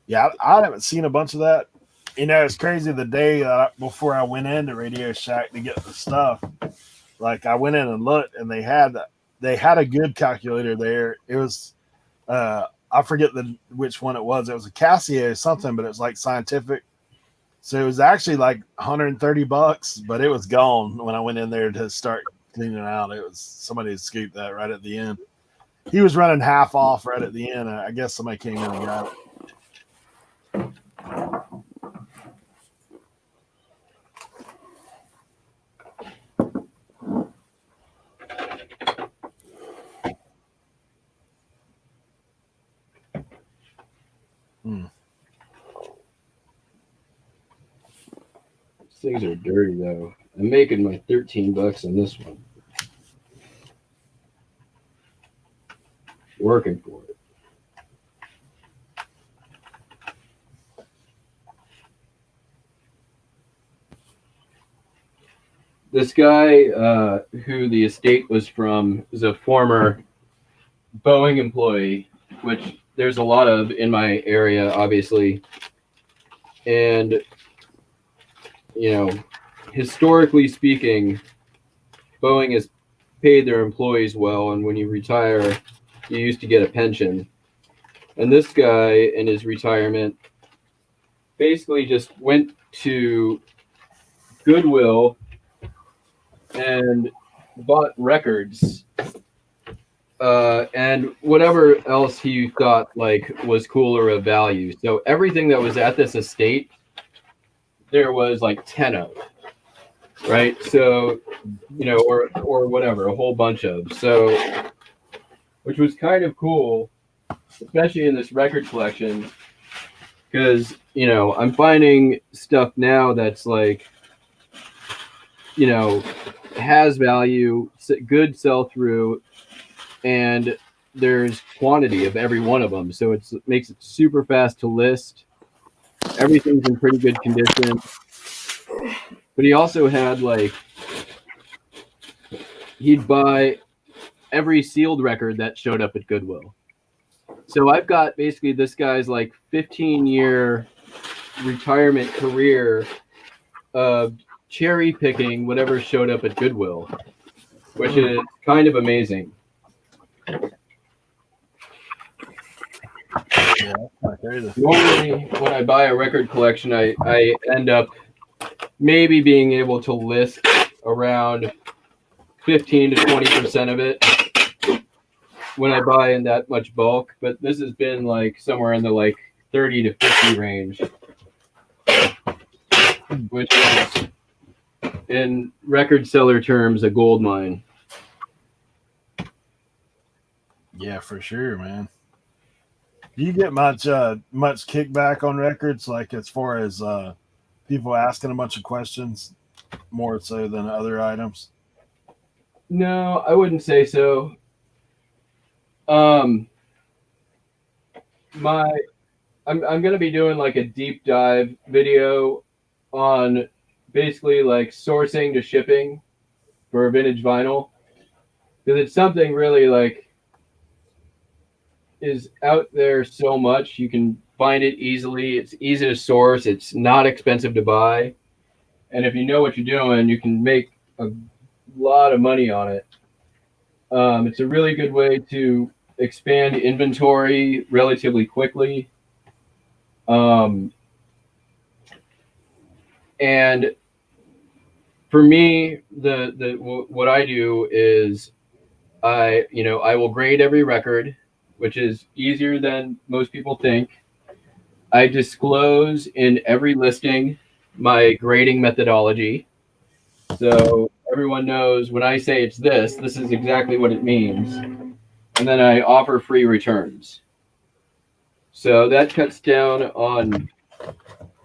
Yeah, I haven't seen a bunch of that. You know, it's crazy. The day before I went into Radio Shack to get the stuff, like I went in and looked, and they had a good calculator there. It was I forget which one it was. It was a Casio or something, but it was like scientific. So it was actually like $130, but it was gone when I went in there to start cleaning it out. It was somebody had scooped that right at the end. He was running half off right at the end. I guess somebody came in and got it. things are dirty though. I'm making my $13 on this one. Working for it. This guy who the estate was from is a former Boeing employee, which there's a lot of in my area, obviously. And, you know, historically speaking, Boeing has paid their employees well, and when you retire, you used to get a pension. And this guy, in his retirement, basically just went to Goodwill and bought records and whatever else he thought like was cool or of value. So everything that was at this estate, there was like 10 of, right? So, you know, or whatever, a whole bunch of. So, which was kind of cool, especially in this record collection, because, you know, I'm finding stuff now that's like, you know, has value, good sell through, and there's quantity of every one of them. So it makes it super fast to list. Everything's in pretty good condition. But he also had like, he'd buy every sealed record that showed up at Goodwill. So I've got basically this guy's like 15-year retirement career of cherry picking whatever showed up at Goodwill, which is kind of amazing. Yeah, normally when I buy a record collection, I end up maybe being able to list around 15 to 20% of it when I buy in that much bulk, but this has been like somewhere in the like 30 to 50 range, which is in record seller terms a gold mine. Yeah, for sure, man. Do you get much kickback on records, like as far as people asking a bunch of questions, more so than other items? No, I wouldn't say so. I'm gonna be doing like a deep dive video on basically like sourcing to shipping for vintage vinyl, because it's something really like is out there so much. You can find it easily. It's easy to source. It's not expensive to buy. And if you know what you're doing, you can make a lot of money on it. It's a really good way to expand inventory relatively quickly. And for me, what I do is I will grade every record, which is easier than most people think. I disclose in every listing my grading methodology. So everyone knows when I say it's this is exactly what it means. And then I offer free returns. So that cuts down on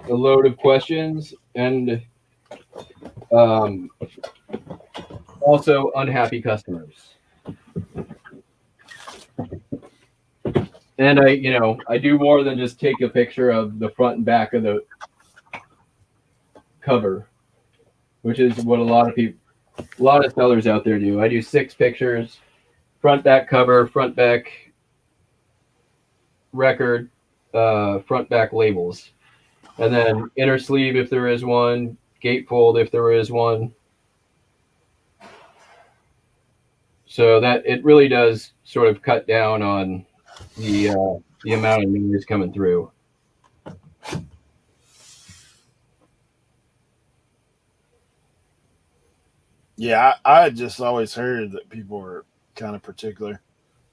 a load of questions and also unhappy customers. And I do more than just take a picture of the front and back of the cover, which is what a lot of sellers out there do. I do 6 pictures, front, back cover, front, back record, front, back labels, and then inner sleeve if there is one, gatefold if there is one. So that it really does sort of cut down on the amount of news coming through. Yeah, I had just always heard that people were kind of particular.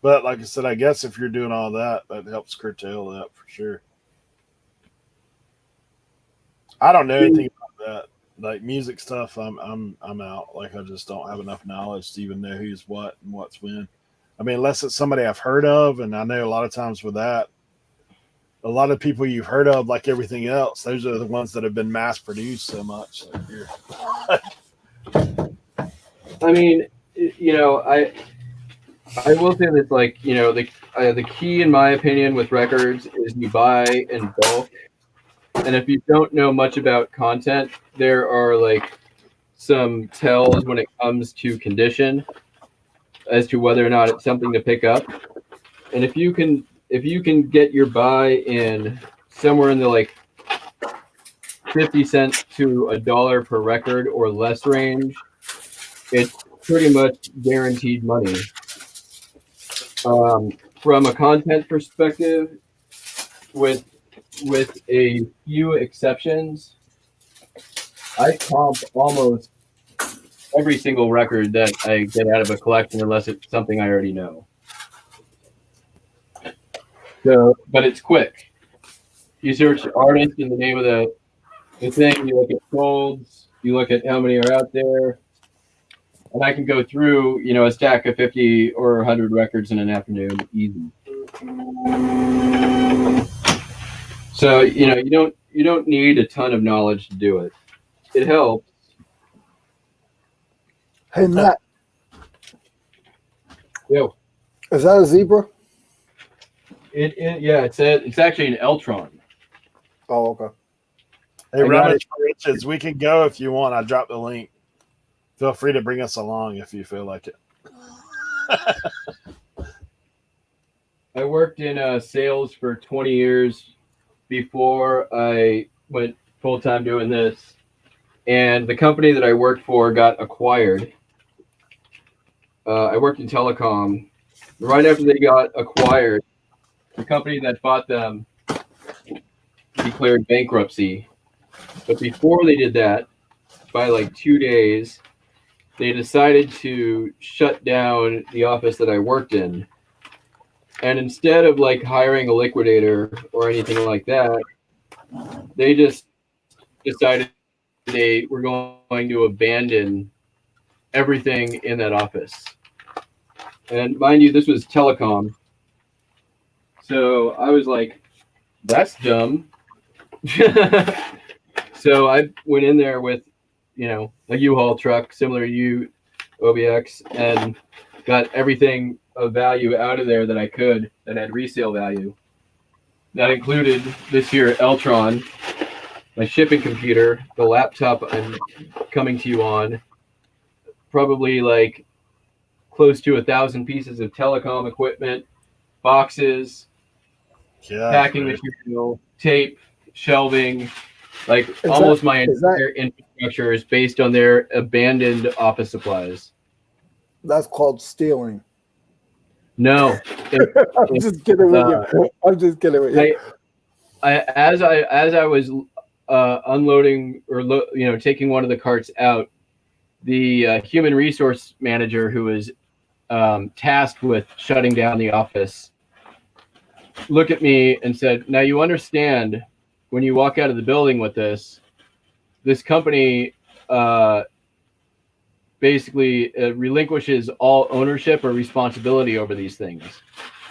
But like I said, I guess if you're doing all that, that helps curtail that for sure. I don't know anything about that. Like music stuff, I'm out. Like I just don't have enough knowledge to even know who's what and what's when. I mean, unless it's somebody I've heard of, and I know a lot of times with that, a lot of people you've heard of, like everything else, those are the ones that have been mass produced so much. I mean, I will say this, like, the key, in my opinion, with records is you buy in bulk. And if you don't know much about content, there are like some tells when it comes to condition as to whether or not it's something to pick up. And if you can get your buy in somewhere in the like 50 cents to $1 per record or less range, it's pretty much guaranteed money. From a content perspective, with a few exceptions, I comp almost every single record that I get out of a collection, unless it's something I already know. So, but it's quick. You search artist in the name of the thing, you look at folds, you look at how many are out there, and I can go through, a stack of 50 or 100 records in an afternoon, easy. So, you don't need a ton of knowledge to do it. It helps. Hey, Matt. Yo. Is that a zebra? Yeah, it's actually an Eltron. Oh, okay. Hey, Rummage for Riches, we can go if you want. I dropped the link. Feel free to bring us along if you feel like it. I worked in sales for 20 years before I went full-time doing this. And the company that I worked for got acquired. I worked in telecom. Right after they got acquired, the company that bought them declared bankruptcy. But before they did that, by like 2 days, they decided to shut down the office that I worked in. And instead of like hiring a liquidator or anything like that, they just decided they were going to abandon everything in that office. And mind you, this was telecom. So I was like, that's dumb. So I went in there with, a U-Haul truck, similar to you, OBX, and got everything of value out of there that I could that had resale value. That included this here Eltron, my shipping computer, the laptop I'm coming to you on, probably like close to 1,000 pieces of telecom equipment, boxes, packing material, tape, shelving, like almost my entire infrastructure is based on their abandoned office supplies. That's called stealing. No, I'm just kidding with you. I'm just kidding with you. As I was unloading or taking one of the carts out, the human resource manager who was tasked with shutting down the office looked at me and said, "Now you understand, when you walk out of the building with this company basically relinquishes all ownership or responsibility over these things.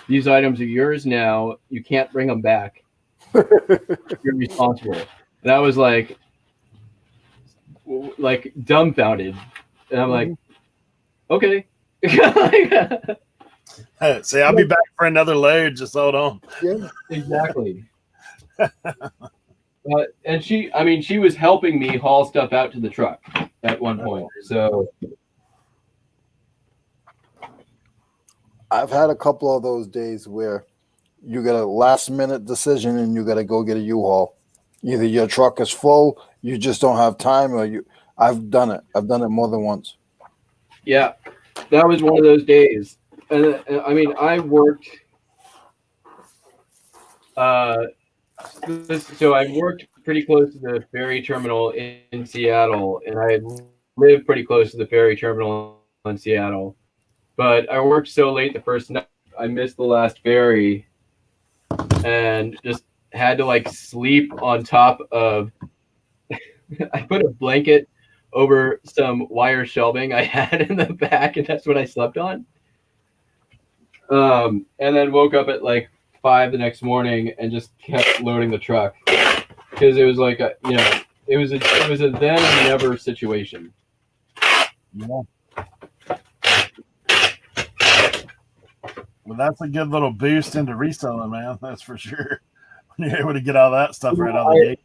These items are yours now. You can't bring them back. You're responsible." And I was like dumbfounded. And I'm like, okay. Say, I'll be back for another load. Just hold on. Yeah, exactly. And she was helping me haul stuff out to the truck at one point. So I've had a couple of those days where you get a last minute decision and you got to go get a U-Haul. Either your truck is full, you just don't have time, or I've done it. I've done it more than once. Yeah, that was one of those days. And I worked. So I worked pretty close to the ferry terminal in Seattle, and I lived pretty close to the ferry terminal in Seattle. But I worked so late the first night, I missed the last ferry, and just had to sleep on top of. I put a blanket over some wire shelving I had in the back, and that's what I slept on. And then woke up at 5 the next morning and just kept loading the truck because it was like it was a then and never situation. Yeah. Well, that's a good little boost into reselling, man. That's for sure. When you're able to get all that stuff right out of the gate.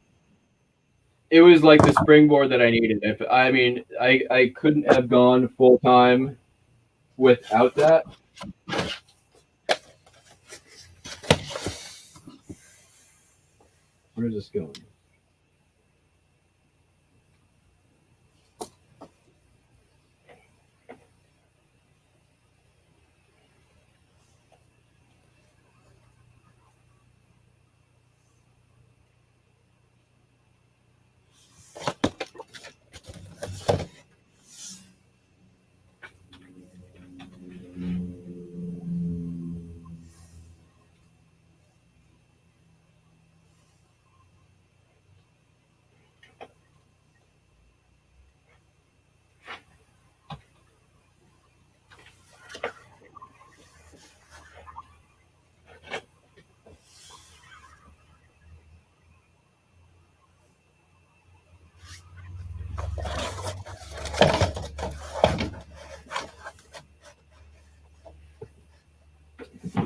It was like the springboard that I needed. I couldn't have gone full time without that. Where's this going?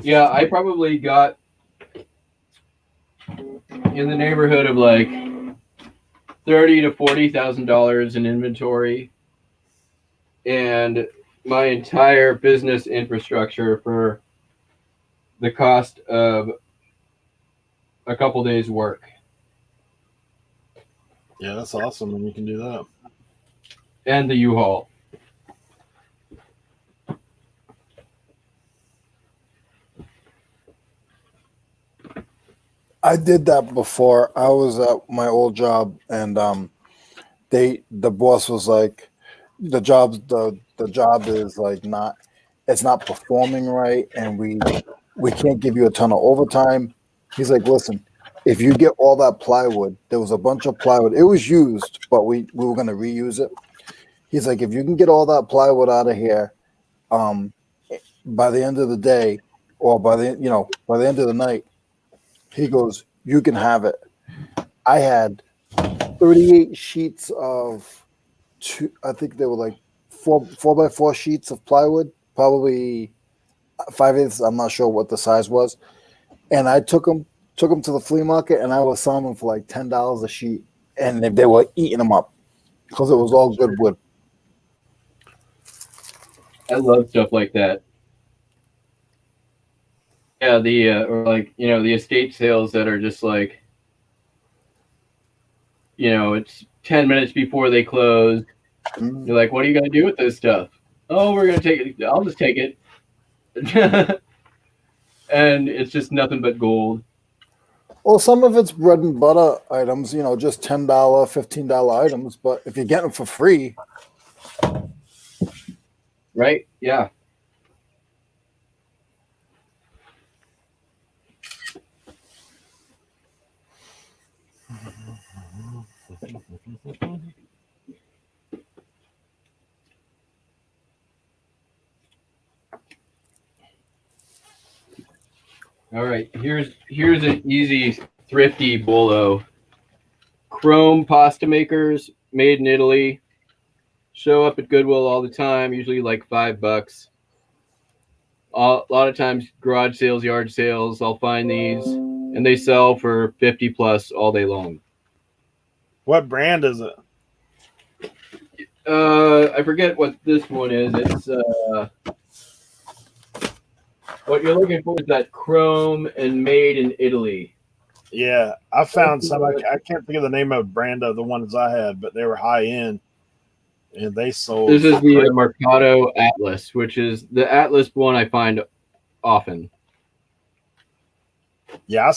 Yeah, I probably got in the neighborhood of like $30,000 to $40,000 in inventory, and my entire business infrastructure for the cost of a couple days' work. Yeah, that's awesome when you can do that. And the U-Haul. I did that before. I was at my old job, and the boss was like, the job is like it's not performing right, and we can't give you a ton of overtime. He's like, listen, if you get all that plywood, there was a bunch of plywood. It was used, but we were gonna reuse it. He's like, if you can get all that plywood out of here, um, by the end of the day, or by the end of the night, he goes, you can have it. I had 38 sheets of I think they were like four by four sheets of plywood, probably 5/8. I'm not sure what the size was. And I took them to the flea market, and I was selling them for like $10 a sheet, and they were eating them up because it was all good wood. I love stuff like that. Yeah, or like the estate sales that are just like it's 10 minutes before they close. Mm. You're like, what are you gonna do with this stuff? Oh, we're gonna take it. I'll just take it. And it's just nothing but gold. Well, some of it's bread and butter items, just $10, $15 items. But if you get them for free, right? Yeah. All right, here's an easy thrifty bolo. Chrome pasta makers made in Italy. Show up at Goodwill all the time, usually like $5. A lot of times garage sales, yard sales, I'll find these, and they sell for 50 plus all day long. What brand is it? I forget what this one is. It's what you're looking for is that chrome and made in Italy. Yeah, I found some. I can't think of the name of the brand of the ones I had, but they were high end, and they sold. This is the Mercado Atlas, which is the Atlas one I find often. Yeah, I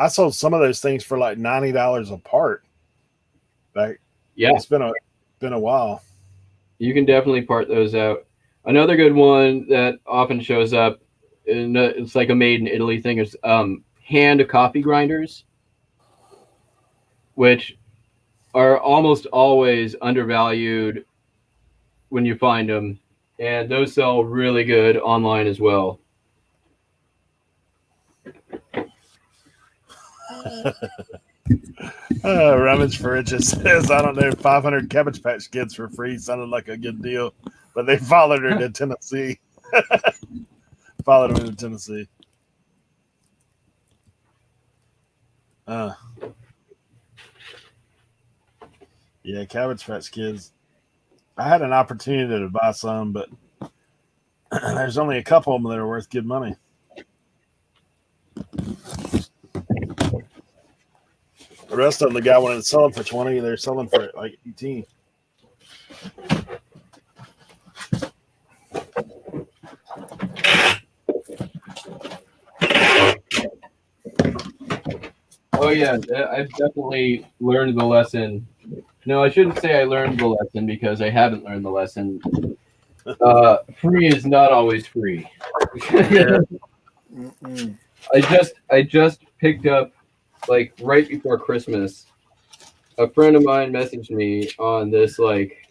sold some of those things for like $90 a part. Like, yeah, it's been a while. You can definitely part those out. Another good one that often shows up, and it's like a made in Italy thing, is hand coffee grinders, which are almost always undervalued when you find them, and those sell really good online as well. Rummage for Riches says, I don't know, 500 Cabbage Patch Kids for free sounded like a good deal, but they followed her to Tennessee. Followed her to Tennessee. Yeah, Cabbage Patch Kids. I had an opportunity to buy some, but there's only a couple of them that are worth good money. The rest of them, the guy wanted to sell them for 20. They're selling for like 18. Oh yeah, I've definitely learned the lesson. No, I shouldn't say I learned the lesson because I haven't learned the lesson. Free is not always free. I just picked up, like right before Christmas, a friend of mine messaged me on this like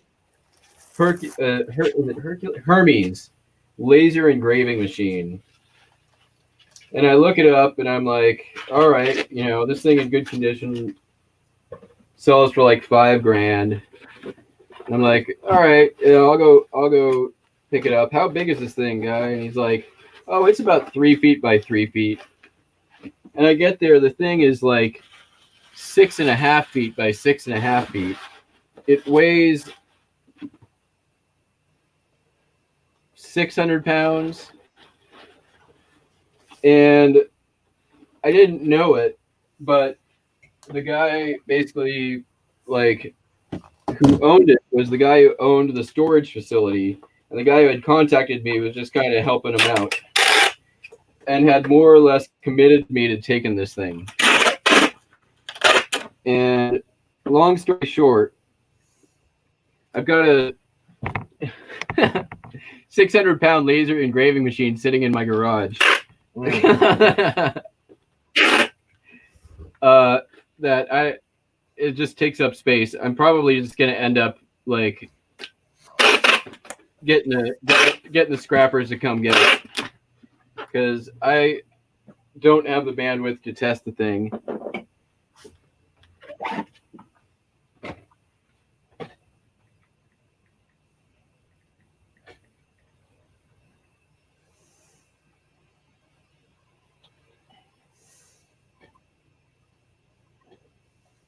Hermes laser engraving machine. And I look it up and I'm like, all right, this thing in good condition sells for like $5,000. And I'm like, all right, I'll go pick it up. How big is this thing, guy? And he's like, oh, it's about 3 feet by 3 feet. And I get there, the thing is like 6.5 feet by 6.5 feet. It weighs 600 pounds. And I didn't know it, but the guy basically, like, who owned it was the guy who owned the storage facility. And the guy who had contacted me was just kind of helping him out and had more or less committed me to taking this thing. And long story short, I've got a 600-pound laser engraving machine sitting in my garage. It just takes up space. I'm probably just gonna end up like getting the scrappers to come get it because I don't have the bandwidth to test the thing.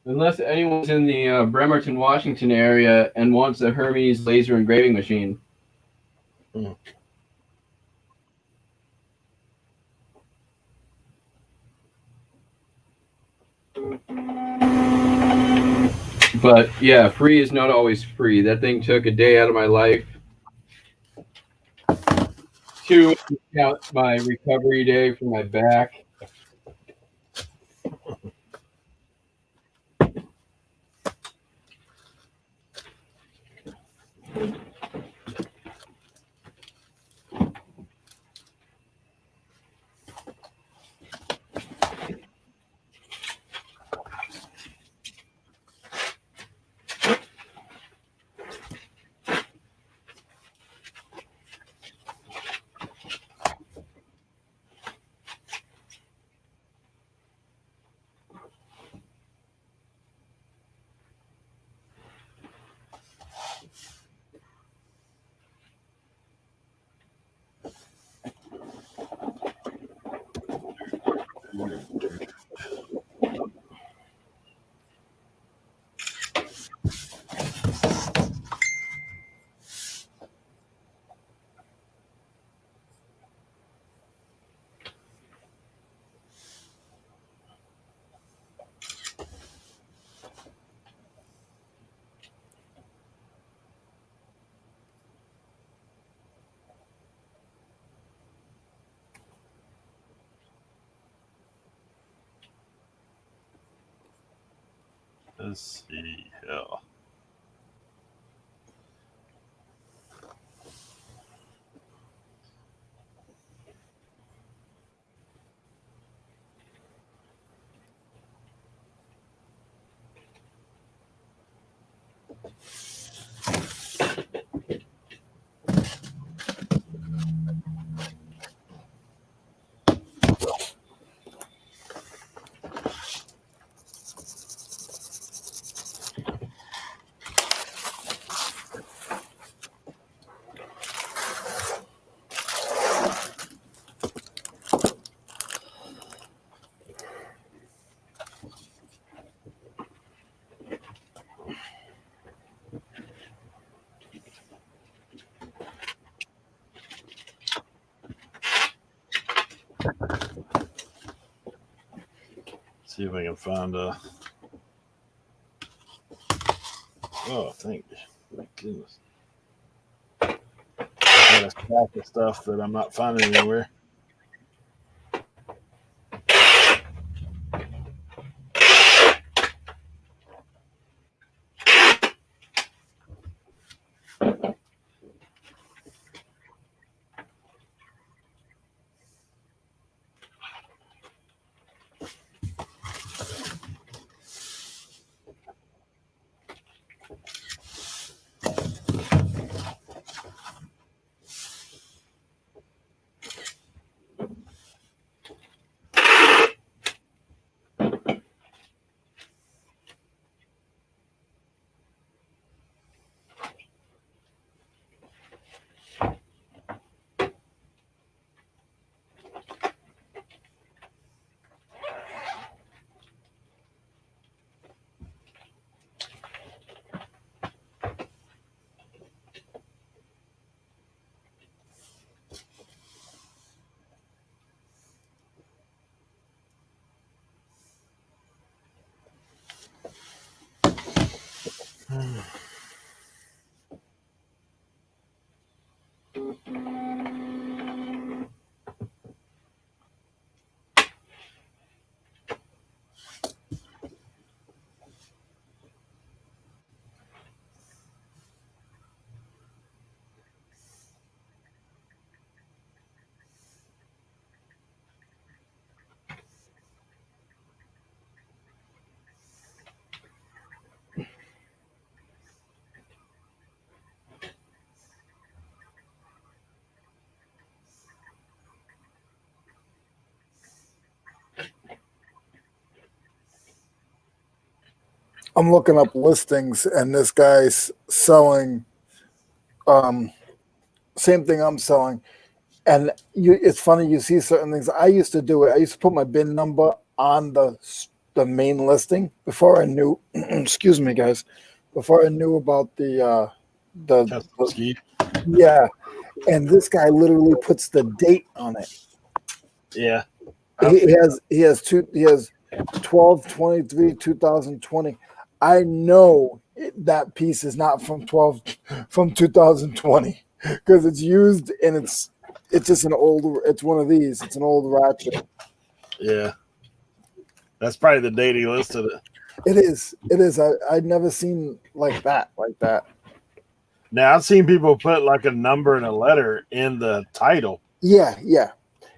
Unless anyone's in the Bremerton, Washington area and wants a Hermes laser engraving machine. But yeah, free is not always free. That thing took a day out of my life to count my recovery day for my back. Let's see. Hell. See if I can find oh, thank goodness. I got a stack of stuff that I'm not finding anywhere. I'm looking up listings, and this guy's selling same thing I'm selling. And it's funny, you see certain things. I used to do it. I used to put my bin number on the main listing before I knew. Excuse me, guys. Before I knew about the Custom ski. yeah. And this guy literally puts the date on it. Yeah. He has 12/23 2020. I know that piece is not from 2020 because it's used, and it's just it's one of these. It's an old ratchet. Yeah. That's probably the date he listed it. It is. I'd never seen like that. Now I've seen people put like a number and a letter in the title. Yeah.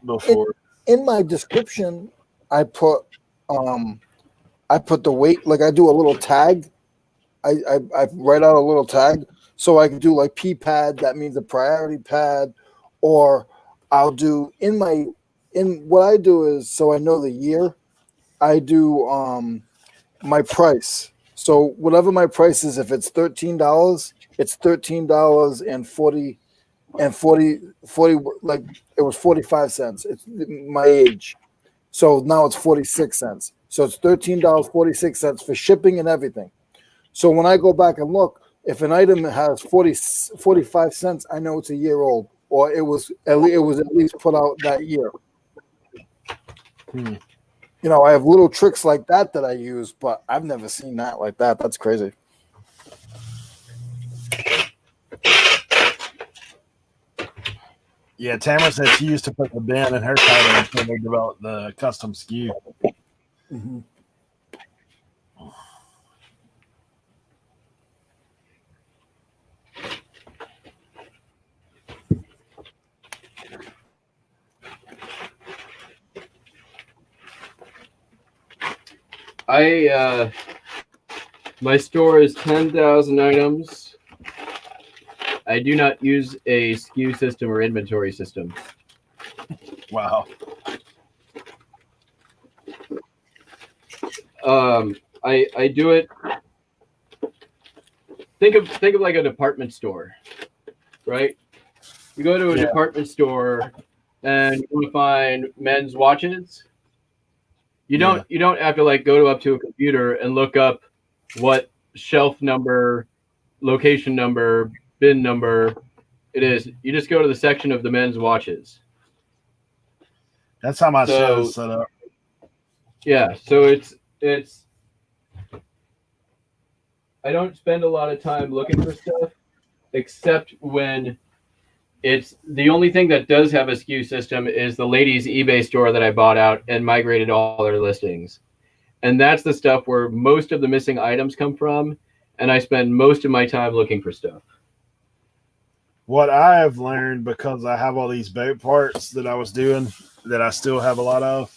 Before. In my description, I put the weight. Like I do a little tag. I write out a little tag, so I can do like P pad. That means a priority pad, or I'll do in what I do is, so I know the year. I do my price. So whatever my price is, if it's $13, it's $13 and 40 like it was 45 cents. It's my age. So now it's 46 cents. So it's $13.46 for shipping and everything. So when I go back and look, if an item has 45 cents, I know it's a year old, or it was at least put out that year. You know, I have little tricks like that I use, but I've never seen that like that. That's crazy. Yeah, Tamara said she used to put the bin in her title until they developed the custom SKU. Mm-hmm. My store is 10,000 items. I do not use a SKU system or inventory system. Wow. I do it. Think of like a department store, right? You go to a department store and you want to find men's watches. You don't have to like go up to a computer and look up what shelf number, location number, bin number it is. You just go to the section of the men's watches. That's how my show is set up. Yeah, so it's I don't spend a lot of time looking for stuff except when it's the only thing that does have a SKU system is the ladies eBay store that I bought out and migrated all their listings. And that's the stuff where most of the missing items come from, and I spend most of my time looking for stuff. What I have learned, because I have all these boat parts that I was doing that I still have a lot of,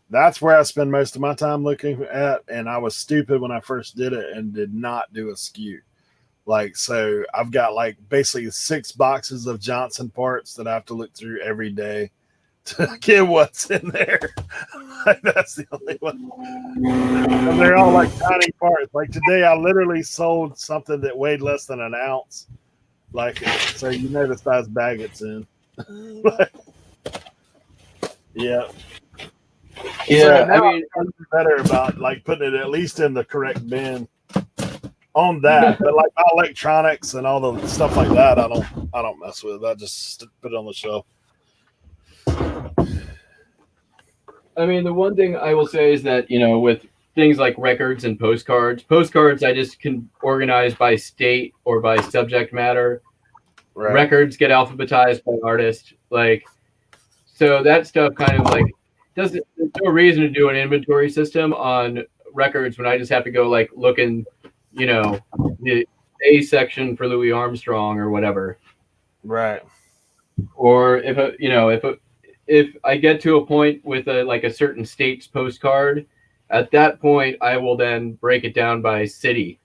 that's where I spend most of my time looking at. And I was stupid when I first did it and did not do a SKU. Like, so I've got like basically 6 boxes of Johnson parts that I have to look through every day to get what's in there. Like, that's the only one. And they're all like tiny parts. Like today, I literally sold something that weighed less than an ounce. Like, so you know the size bag it's in. Yeah. Yeah, So now I mean, I'm better about like putting it at least in the correct bin on that. But like my electronics and all the stuff like that, I don't mess with. I just put it on the shelf. I mean, the one thing I will say is that, with things like records and postcards I just can organize by state or by subject matter. Right. Records get alphabetized by artist. Like, so that stuff kind of like doesn't, there's no reason to do an inventory system on records when I just have to go like look in, the A section for Louis Armstrong or whatever. Right. Or if I get to a point with a certain state's postcard, at that point I will then break it down by city.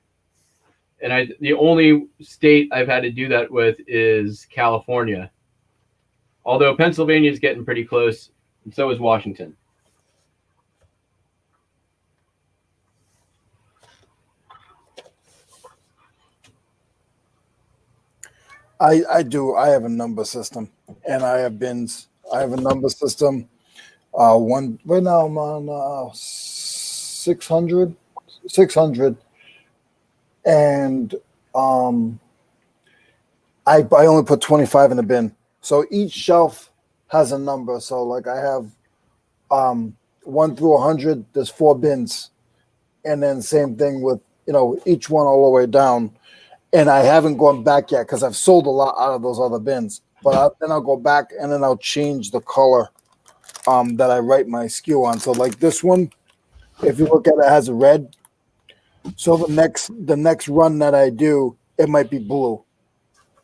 And the only state I've had to do that with is California. Although Pennsylvania is getting pretty close, and so is Washington. I do. I have a number system, and I have bins. I have a number system. One right now I'm on 600, and I only put 25 in the bin. So each shelf has a number. So like I have 1 through 100. There's 4 bins, and then same thing with each one all the way down. And I haven't gone back yet because I've sold a lot out of those other bins. But then I'll go back and then I'll change the color that I write my SKU on. So like this one, if you look at it, it has a red. So the next run that I do, it might be blue.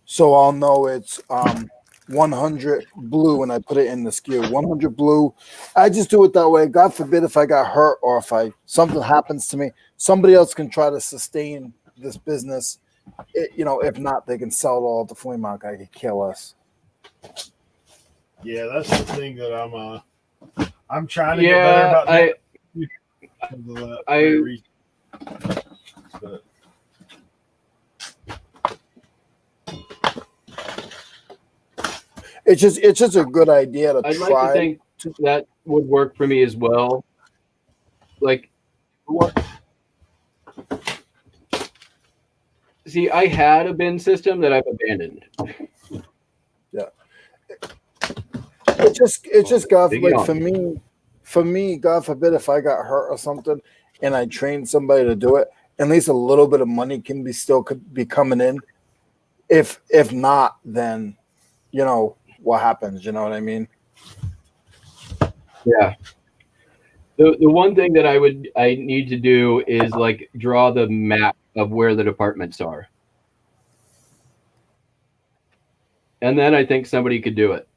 So I'll know it's 100 blue when I put it in the SKU. 100 blue. I just do it that way. God forbid if I got hurt or if something happens to me, somebody else can try to sustain this business. If not, they can sell it all at the flea market. I could kill us. Yeah, that's the thing that I'm trying to get better about. But it's just a good idea to I'd try. like to think that would work for me as well. Like, see, I had a bin system that I've abandoned. Yeah, it's just God, like for me, God forbid if I got hurt or something, and I trained somebody to do it, at least a little bit of money could be coming in. If not, then what happens? You know what I mean? Yeah. The one thing that I need to do is like draw the map of where the departments are. And then I think somebody could do it.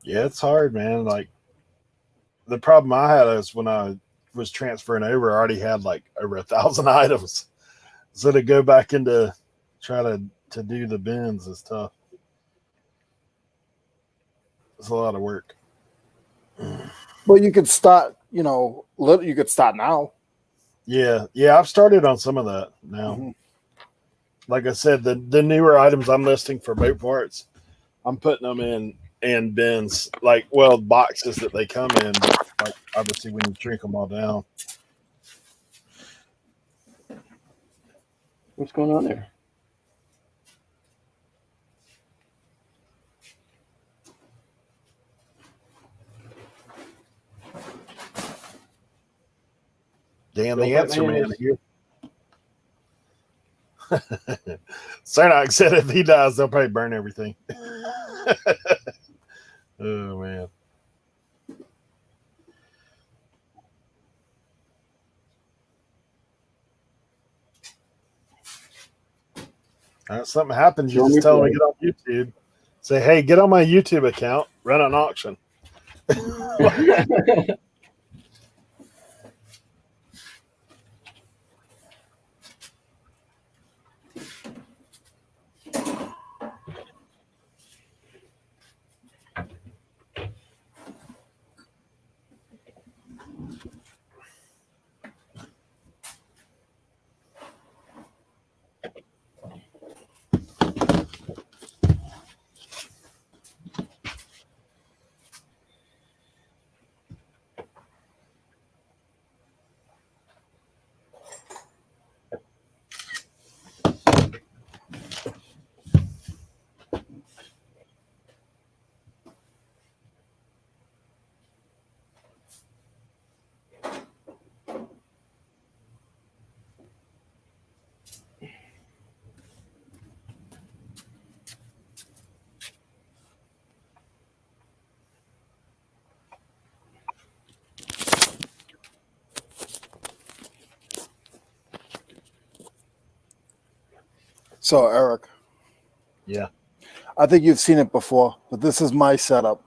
yeah, it's hard, man. Like the problem I had is when I was transferring over, I already had like over 1,000 items. So to go back into try to do the bins is tough. It's a lot of work. Well, you could start. You could start now. Yeah, I've started on some of that now. Mm-hmm. Like I said, the newer items I'm listing for boat parts, I'm putting them in bins, like boxes that they come in. But like obviously when you shrink them all down. What's going on there? Dan, Don't the fight answer my man ears. here. Sarnak said if he dies, they'll probably burn everything. Oh, man. Something happens, you Show just me tell them play. to get on YouTube. Say, hey, get on my YouTube account, run an auction. So, Eric, Yeah. I think you've seen it before, but this is my setup.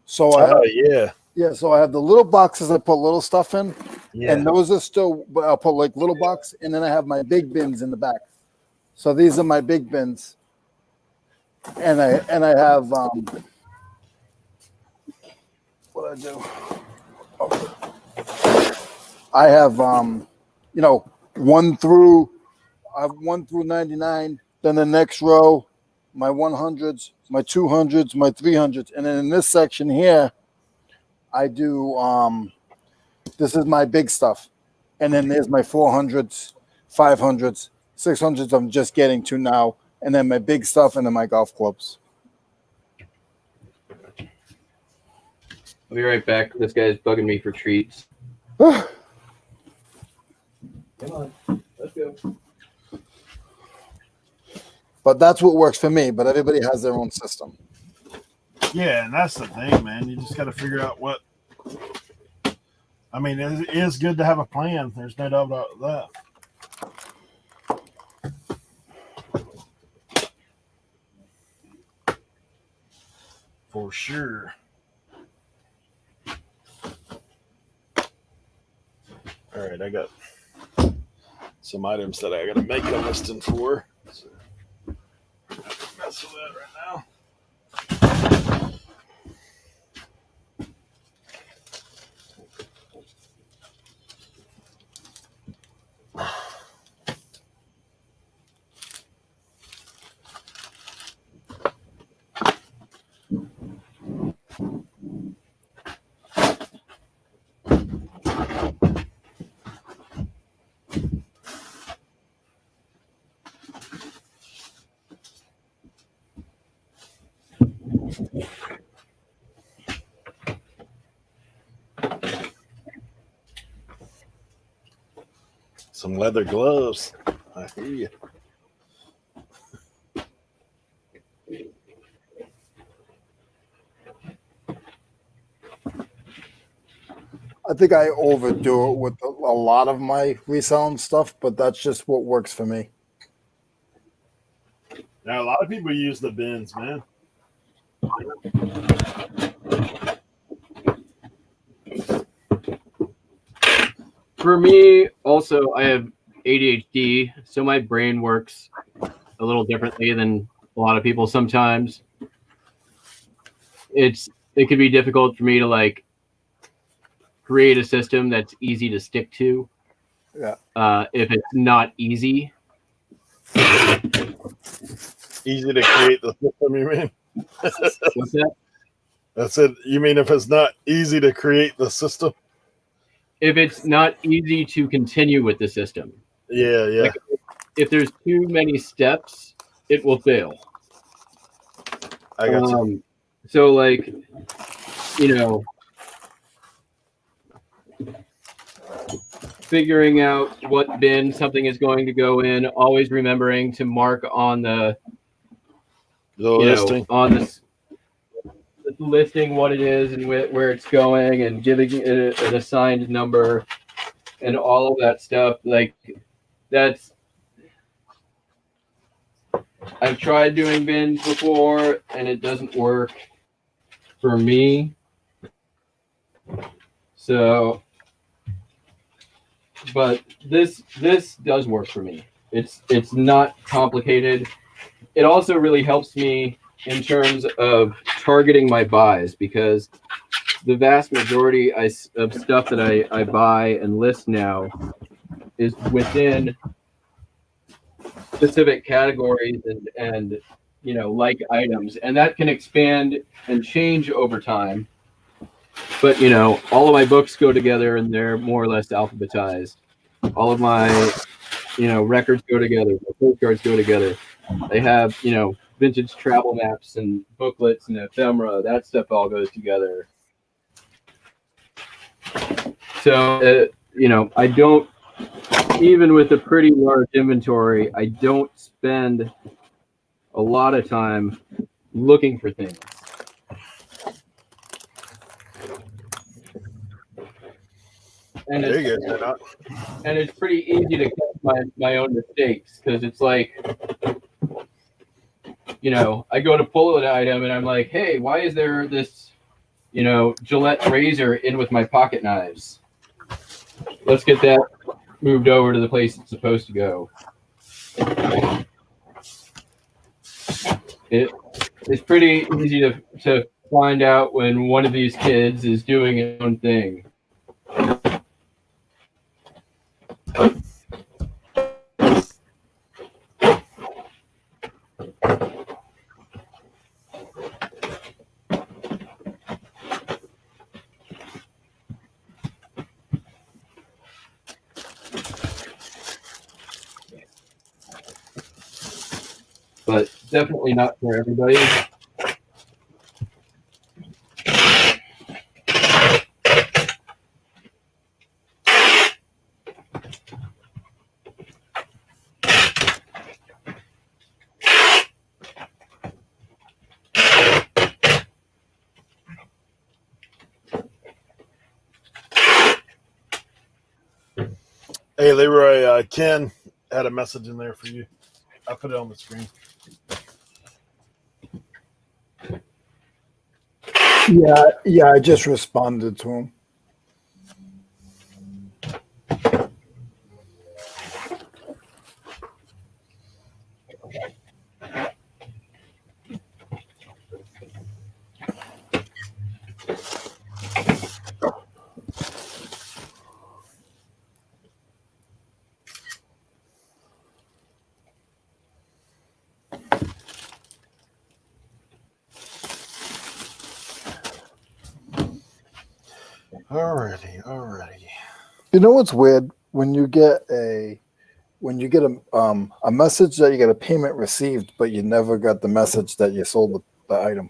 So I have, Oh, yeah. yeah, so I have the little boxes I put little stuff in, Yeah. and those are still, but I'll put like little box, and then I have my big bins in the back. So these are my big bins, and I have what I do. I have you know, 1 through 99. Then the next row, my 100s, my 200s, my 300s, and then in this section here, I do this is my big stuff, and then there's my 400s, 500s, 600s. I'm just getting to now, and then my big stuff, and then my golf clubs. I'll be right back. This guy's bugging me for treats. But Come on, let's go. that's what works for me. But everybody has their own system. Yeah, and that's the thing, man. You just got to figure out what. I mean, it is good to have a plan. There's no doubt about that. For sure. All right, I got some items that I got to make a listing for. So, mess with that right now. Some leather gloves. I hear you. I think I overdo it with a lot of my reselling stuff, but that's just what works for me. Now, a lot of people use the bins, man. For me, also, I have ADHD, so my brain works a little differently than a lot of people sometimes. It could be difficult for me to like create a system that's easy to stick to. Yeah. If it's not easy. Easy to create the system, you mean? What's that? That's it. You mean if it's not easy to create the system? If it's not easy to continue with the system. Yeah, yeah. Like if there's too many steps, it will fail. I got you. So like, you know, figuring out what bin something is going to go in, always remembering to mark on the Listing. on the listing what it is and where it's going, and giving it an assigned number and all of that stuff. Like that's, I've tried doing bins before and it doesn't work for me. So, but this does work for me. It's not complicated. It also really helps me in terms of targeting my buys, because the vast majority of stuff that I buy and list now is within specific categories and like items, and that can expand and change over time. But all of my books go together and they're more or less alphabetized. All of my records go together, my postcards go together. They have vintage travel maps and booklets and ephemera. That stuff all goes together. So I don't, even with a pretty large inventory, I don't spend a lot of time looking for things. And it's pretty easy to catch my own mistakes, because it's like, I go to pull an item and I'm like, hey, why is there this, Gillette razor in with my pocket knives? Let's get that moved over to the place it's supposed to go. It's pretty easy to find out when one of these kids is doing his own thing. But definitely not for everybody. Hey, Leroy, Ken had a message in there for you. I put it on the screen. Yeah, I just responded to him. Alrighty. You know what's weird? When you get a message that you get a payment received, but you never got the message that you sold the item.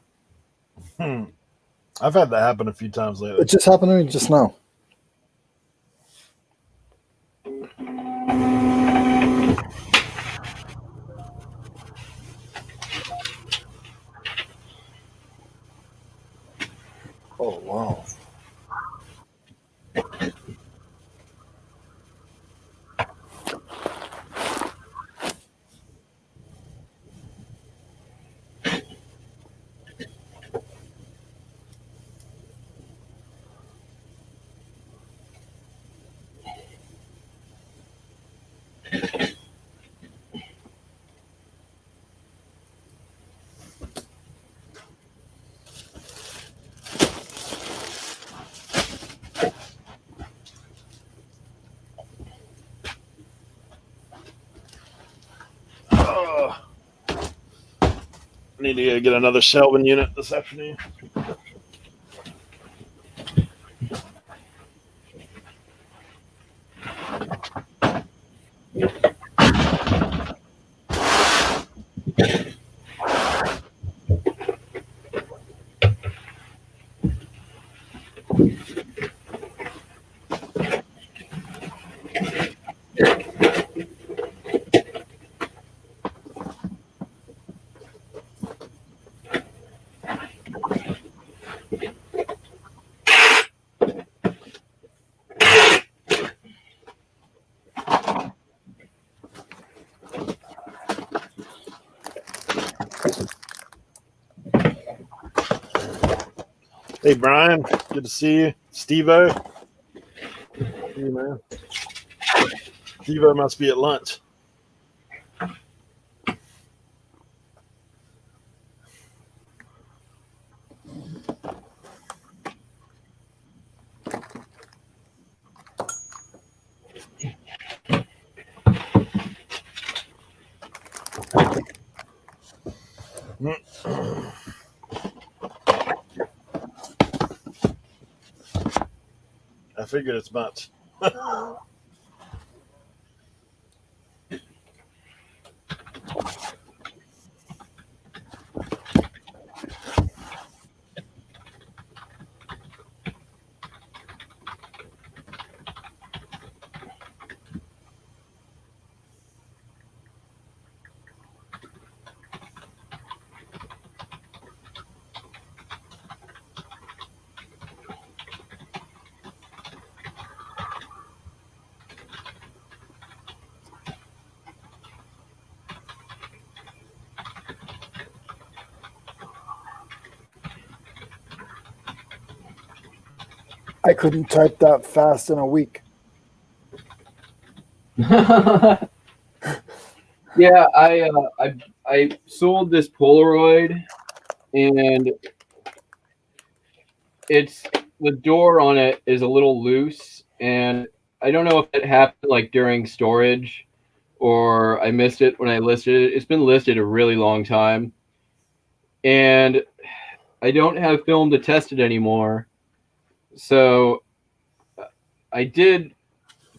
I've had that happen a few times lately. It just happened to me just now. Oh wow. I need to get another shelving unit this afternoon. Hey, Brian, good to see you. Steve-O. Hey, man. Steve-O must be at lunch. I figured it's much. I couldn't type that fast in a week. Yeah, I sold this Polaroid, and it's the door on it is a little loose, and I don't know if it happened like during storage or I missed it when I listed it. It's been listed a really long time, and I don't have film to test it anymore. So I did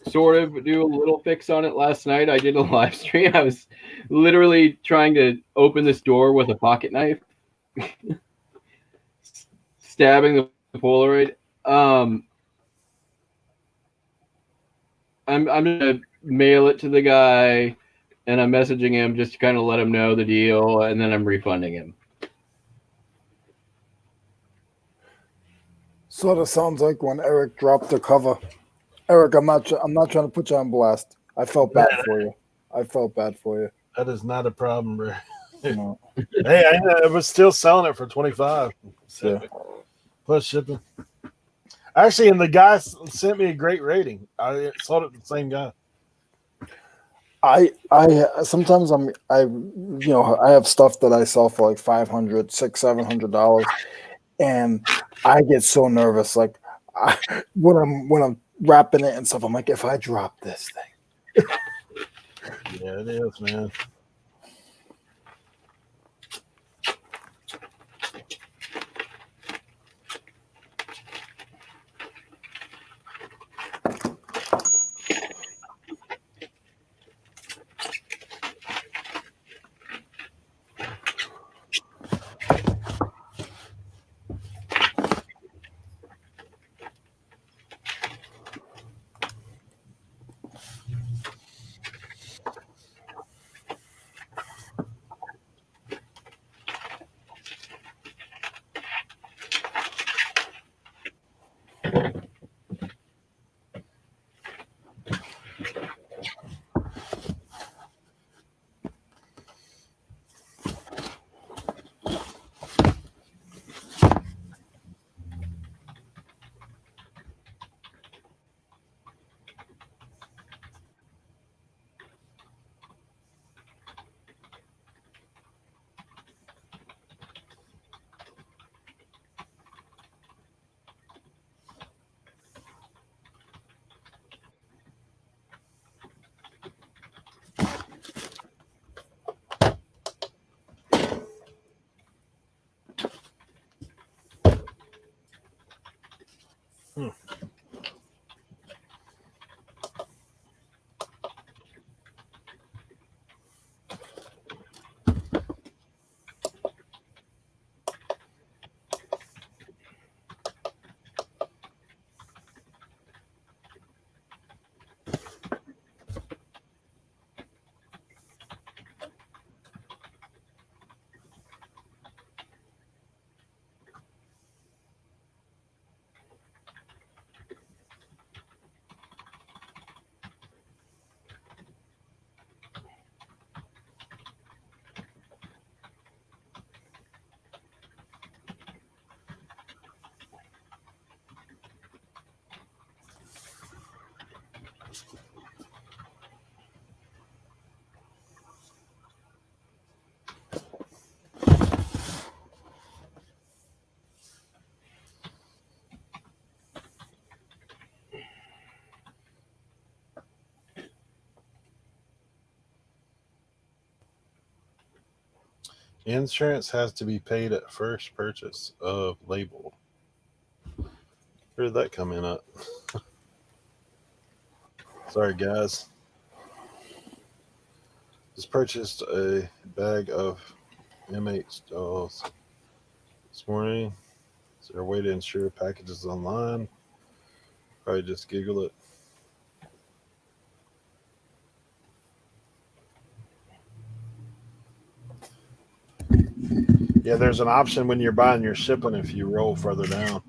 sort of do a little fix on it last night. I did a live stream. I was literally trying to open this door with a pocket knife, stabbing the Polaroid. I'm gonna mail it to the guy, and I'm messaging him just to kind of let him know the deal, and then I'm refunding him. Sort of sounds like when Eric dropped the cover. Eric, I'm not trying to put you on blast. I felt bad for you. That is not a problem, bro. No. Hey, I was still selling it for $25. So, Yeah. plus shipping. Actually, and the guy sent me a great rating. I sold it to the same guy. I sometimes I have stuff that I sell for like $500, $600, $700, and I get so nervous. Like when I'm wrapping it and stuff, I'm like, if I drop this thing. Yeah, it is, man. Insurance has to be paid at first purchase of label. Where did that come in at? Sorry, guys. Just purchased a bag of MH dolls this morning. Is there a way to insure packages online? Probably just Google it. Yeah, there's an option when you're buying your shipping if you roll further down.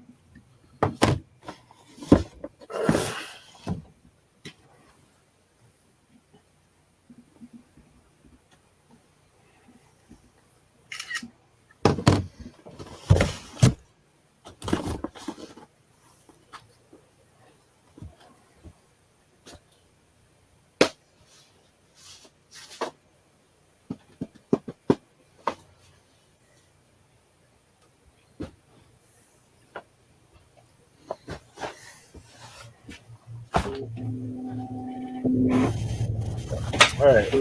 All right,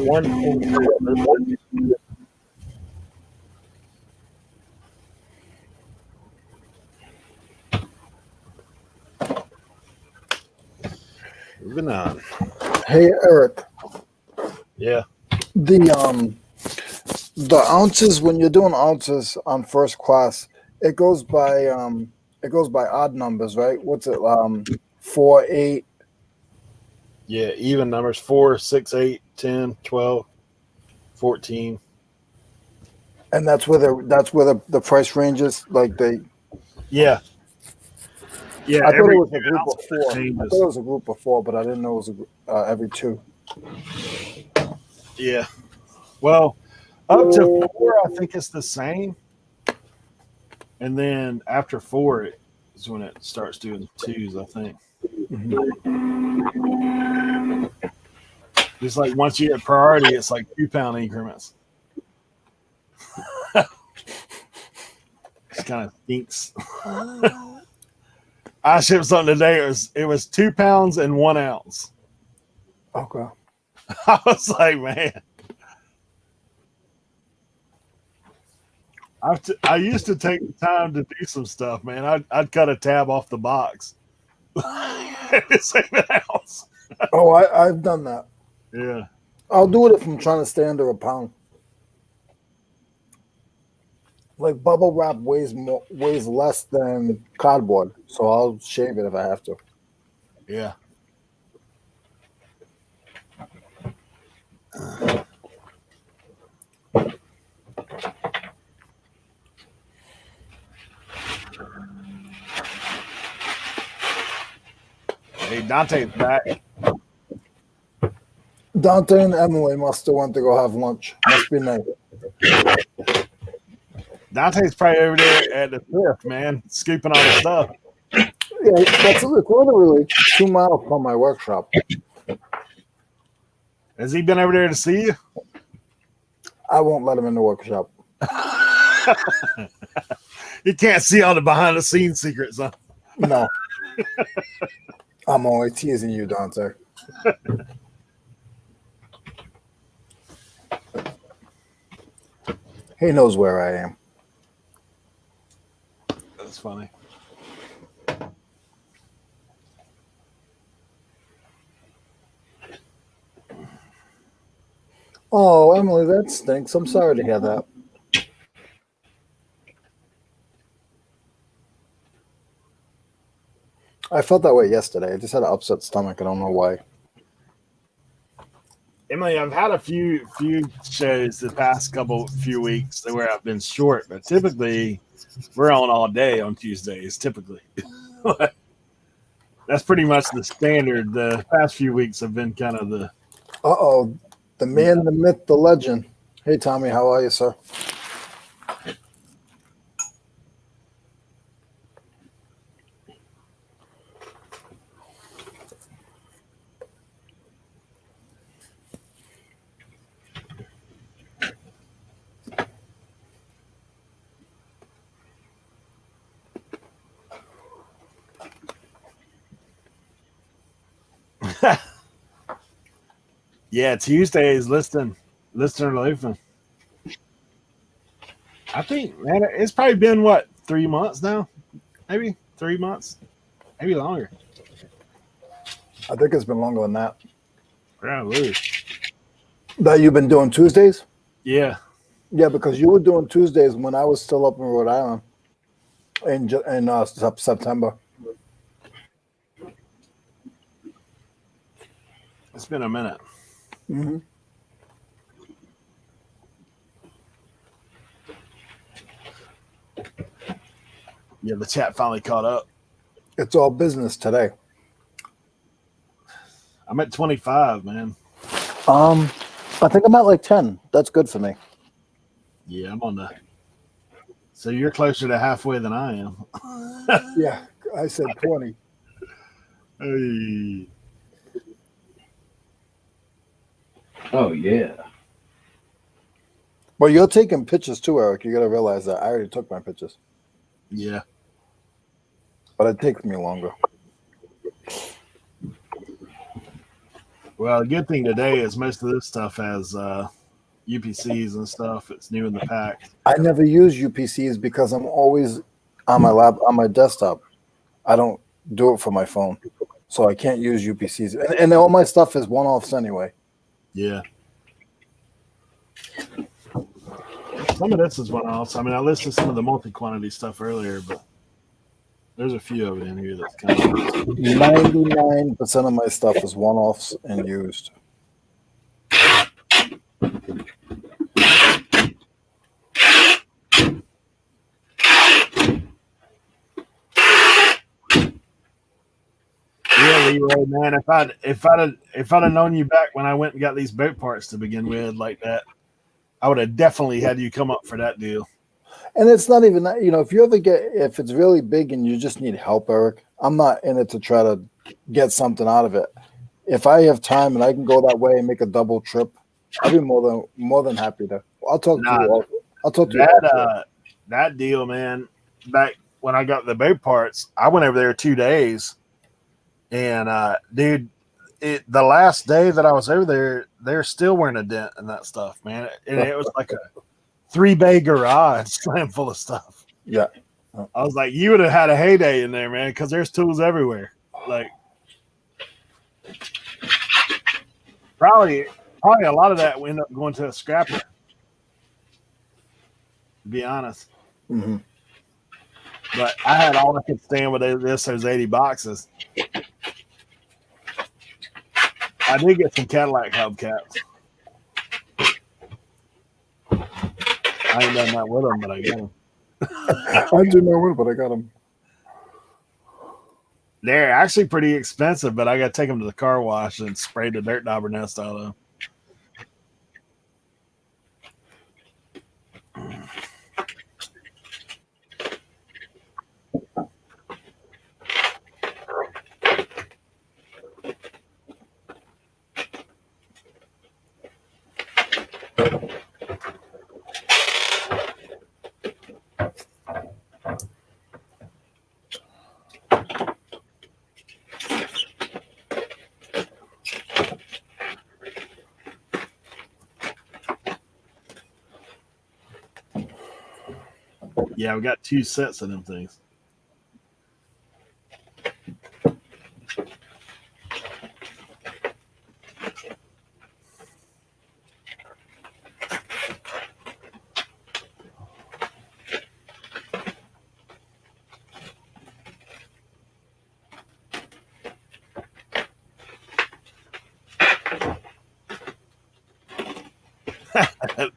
moving on. Hey Eric, Yeah, the ounces when you're doing ounces on first class, it goes by odd numbers, right? What's it? 4, 8. yeah, even numbers 4, 6, 8, 10, 12, 14. And that's where the price ranges. Like Yeah, yeah, I thought it every was a 2 group of ounces it 4. I changes. thought it was a group of 4, but I didn't know it was every 2. Yeah, well, up to 4, I think it's the same. And then after 4 is when it starts doing 2s, I think. Just like once you hit priority, it's like 2-pound increments. It kind of stinks. I shipped something today. It was 2 pounds and 1 ounce. Okay. I was like, man. I used to take the time to do some stuff, man. I'd cut a tab off the box. Save an ounce. Oh, I've done that. Yeah. I'll do it if I'm trying to stay under a pound. Like bubble wrap weighs less than cardboard, so I'll shave it if I have to. Yeah. Hey, Dante's back. Dante and Emily must have went to go have lunch. Must be nice. Dante's probably over there at the fifth, man, scooping all the stuff. Yeah, it's literally 2 miles from my workshop. Has he been over there to see you? I won't let him in the workshop. You can't see all the behind the scenes secrets, huh? No. I'm only teasing you, Dante. He knows where I am. That's funny. Oh, Emily, that stinks. I'm sorry to hear that. I felt that way yesterday. I just had an upset stomach. I don't know why. Emily, I've had a few shows the past few weeks where I've been short, but typically we're on all day on Tuesdays. Typically, that's pretty much the standard. The past few weeks have been kind of the. Uh-oh. The man, the myth, the legend. Hey, Tommy, how are you, sir? Yeah, Tuesdays listing Loafing. I think, man, it's probably been what 3 months now, maybe 3 months, maybe longer. I think it's been longer than that. Probably. That you've been doing Tuesdays? Yeah. Yeah, because you were doing Tuesdays when I was still up in Rhode Island in September. It's been a minute. Mm-hmm. Yeah, the chat finally caught up. It's all business today. I'm at 25, man. I think I'm at like 10. That's good for me. Yeah, I'm on the. So you're closer to halfway than I am. Yeah, I said 20. Hey. Oh yeah. Well, you're taking pictures too, Eric. You got to realize that I already took my pictures, Yeah. but it takes me longer. Well, the good thing today is most of this stuff has UPCs and stuff. It's new in the pack. I never use UPCs because I'm always on my desktop. I don't do it for my phone, so I can't use UPCs. And all my stuff is one-offs anyway. Yeah. Some of this is one-offs. I mean, I listed some of the multi-quantity stuff earlier, but there's a few of it in here that's kind of 99% of my stuff is one-offs and used. Yeah, Leroy, man. If I'd have known you back when I went and got these boat parts to begin with like that, I would have definitely had you come up for that deal. And it's not even that, if it's really big and you just need help, Eric, I'm not in it to try to get something out of it. If I have time and I can go that way and make a double trip, I'll be more than happy to. I'll talk to you. I'll talk to you. That deal, man. Back when I got the boat parts, I went over there 2 days, and dude, the last day that I was over there, they're still wearing a dent in that stuff, man. And it was like a 3-bay garage slam full of stuff. Yeah. I was like, you would have had a heyday in there, man, because there's tools everywhere. Like, probably a lot of that will end up going to a scrapper, to be honest. Mm-hmm. But I had all I could stand with those 80 boxes. I did get some Cadillac hubcaps. I ain't done that with them, but I got them. I do know it, but I got them. They're actually pretty expensive, but I got to take them to the car wash and spray the dirt dauber nest out of them. Yeah, we got 2 sets of them things.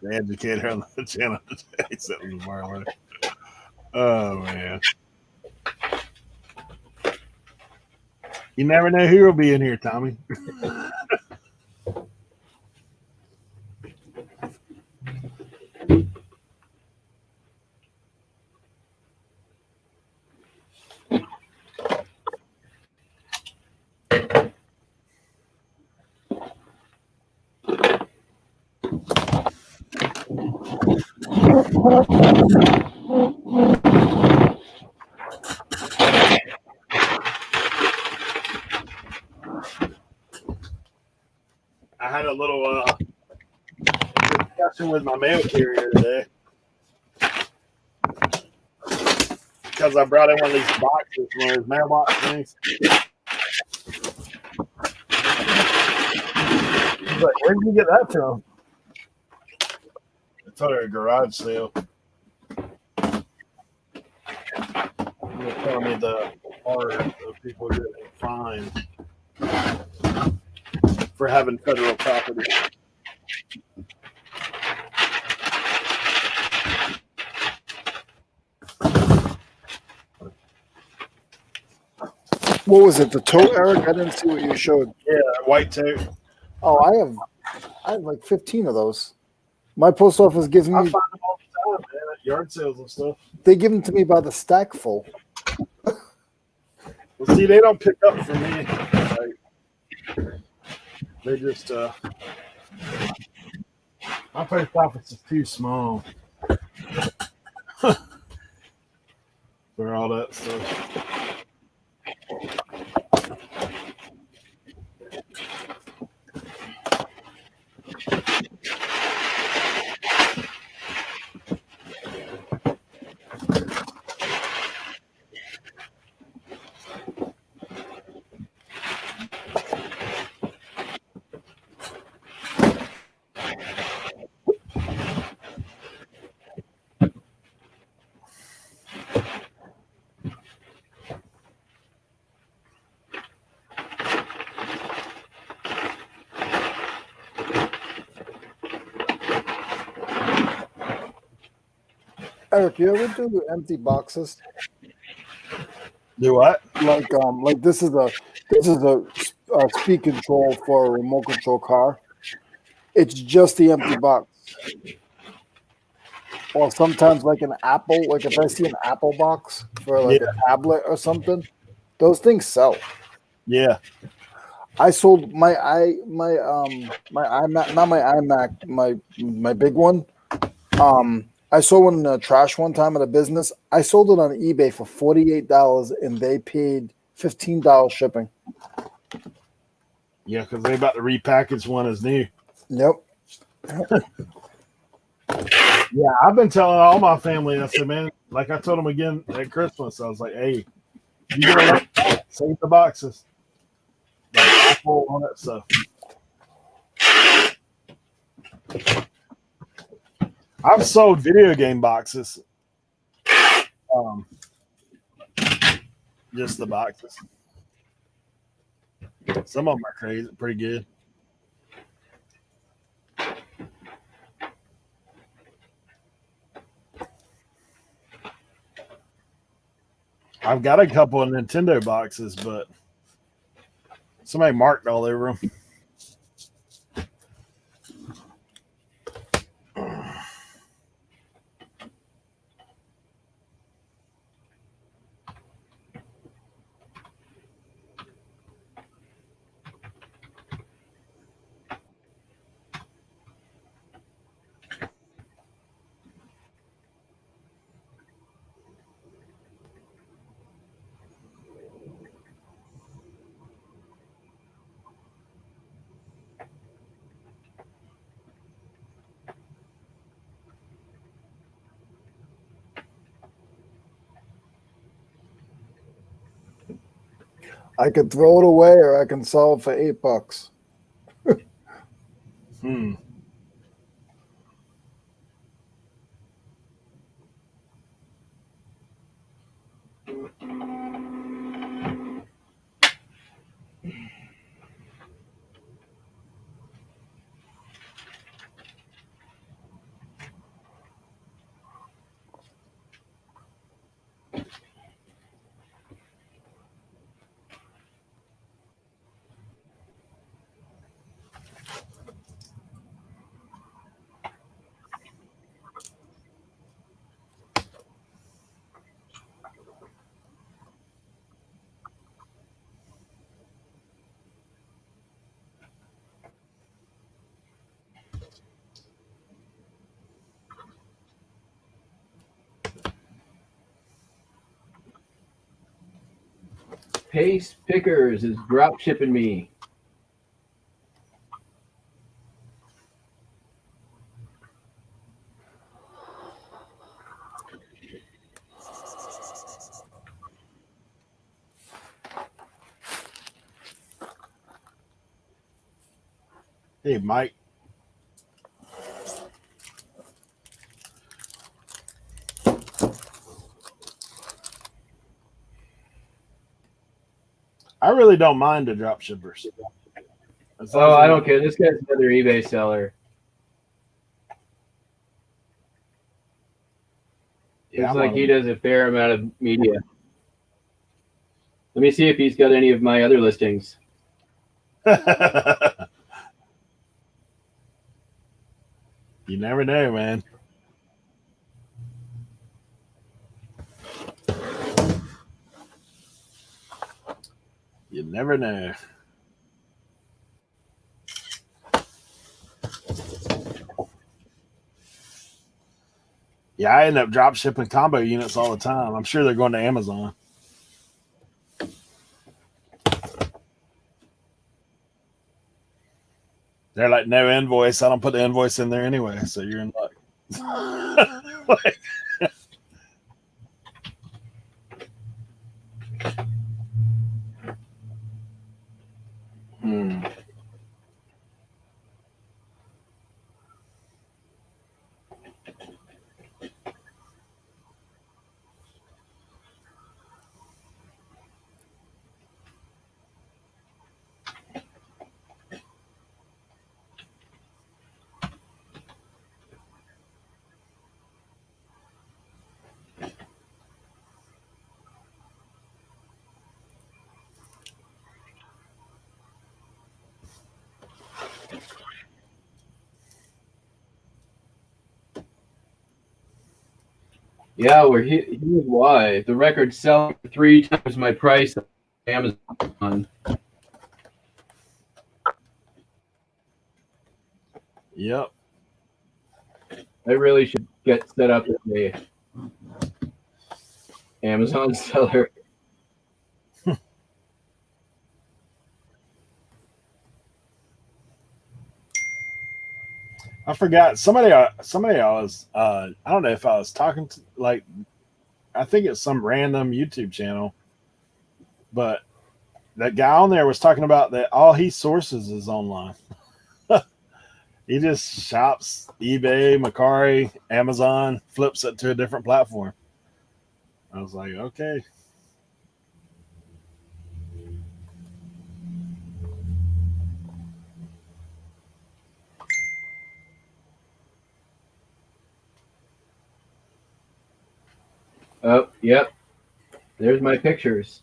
The educator on the channel today said it was tomorrow. Oh man. You never know who will be in here, Tommy. I had a little discussion with my mail carrier today. because I brought in one of these boxes, one of those mailbox things. He's like, "Where did you get that from?" It's at a garage sale. You're telling me the art of people getting fined for having federal property. What was it? The tote, Eric? I didn't see what you showed. Yeah, white tape. Oh, I have like 15 of those. My post office gives I me. find them all the time, man, at yard sales and stuff. They give them to me by the stack full. Well, see, they don't pick up for me. Like, they just my post office is too small for all that stuff. Eric, you ever do empty boxes? Do what? Like this is a speed control for a remote control car. It's just the empty box. Or sometimes like an Apple, like if I see an Apple box for like Yeah. a tablet or something, those things sell. Yeah. I sold my iMac, not my iMac, my big one. I sold one in the trash one time at a business. I sold it on eBay for $48 and they paid $15 shipping. Yeah, because they about to repackage one as new. Yep. Yeah, I've been telling all my family. I said, man, like I told them again at Christmas, I was like, hey, you gonna save the boxes, like Apple, all that stuff. I've sold video game boxes. Just the boxes. Some of them are crazy, pretty good. I've got a couple of Nintendo boxes, but somebody marked all over them. I could throw it away or I can sell it for $8. Hmm. Pace Pickers is drop shipping me. Hey, Mike. I really don't mind the drop shippers. Oh, I don't care. This guy's another eBay seller. Yeah, Looks like he does a fair amount of media. Let me see if he's got any of my other listings. You never know, man. You never know. Yeah, I end up drop shipping combo units all the time. I'm sure they're going to Amazon. They're like, no invoice. I don't put the invoice in there anyway, so you're in luck. Like, Yeah, well, here's why. The record's selling for 3 times my price on Amazon. yep. I really should get set up as a Amazon seller. I forgot somebody I was I don't know if I was talking to, like, I think it's some random YouTube channel, but that guy on there was talking about that all he sources is online. He just shops eBay, Mercari, Amazon, flips it to a different platform. I was like, okay. Oh, yep. There's my pictures.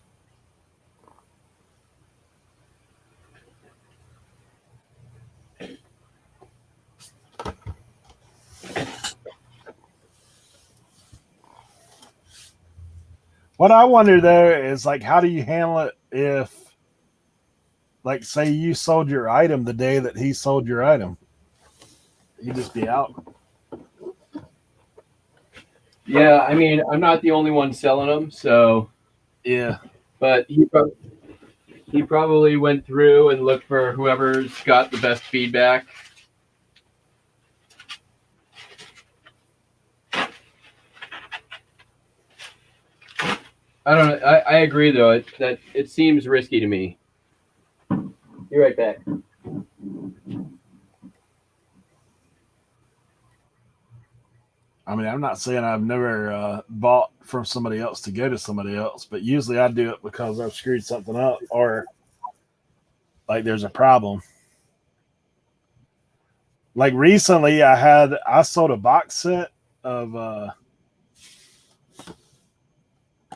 What I wonder though is, like, how do you handle it if, like, say you sold your item the day that he sold your item? You just be out. Yeah, I mean, I'm not the only one selling them, so. Yeah. But he probably went through and looked for whoever's got the best feedback. I don't know. I agree, though, that it seems risky to me. Be right back. I mean, I'm not saying I've never bought from somebody else to go to somebody else, but usually I do it because I've screwed something up or like there's a problem. Like recently, I sold a box set of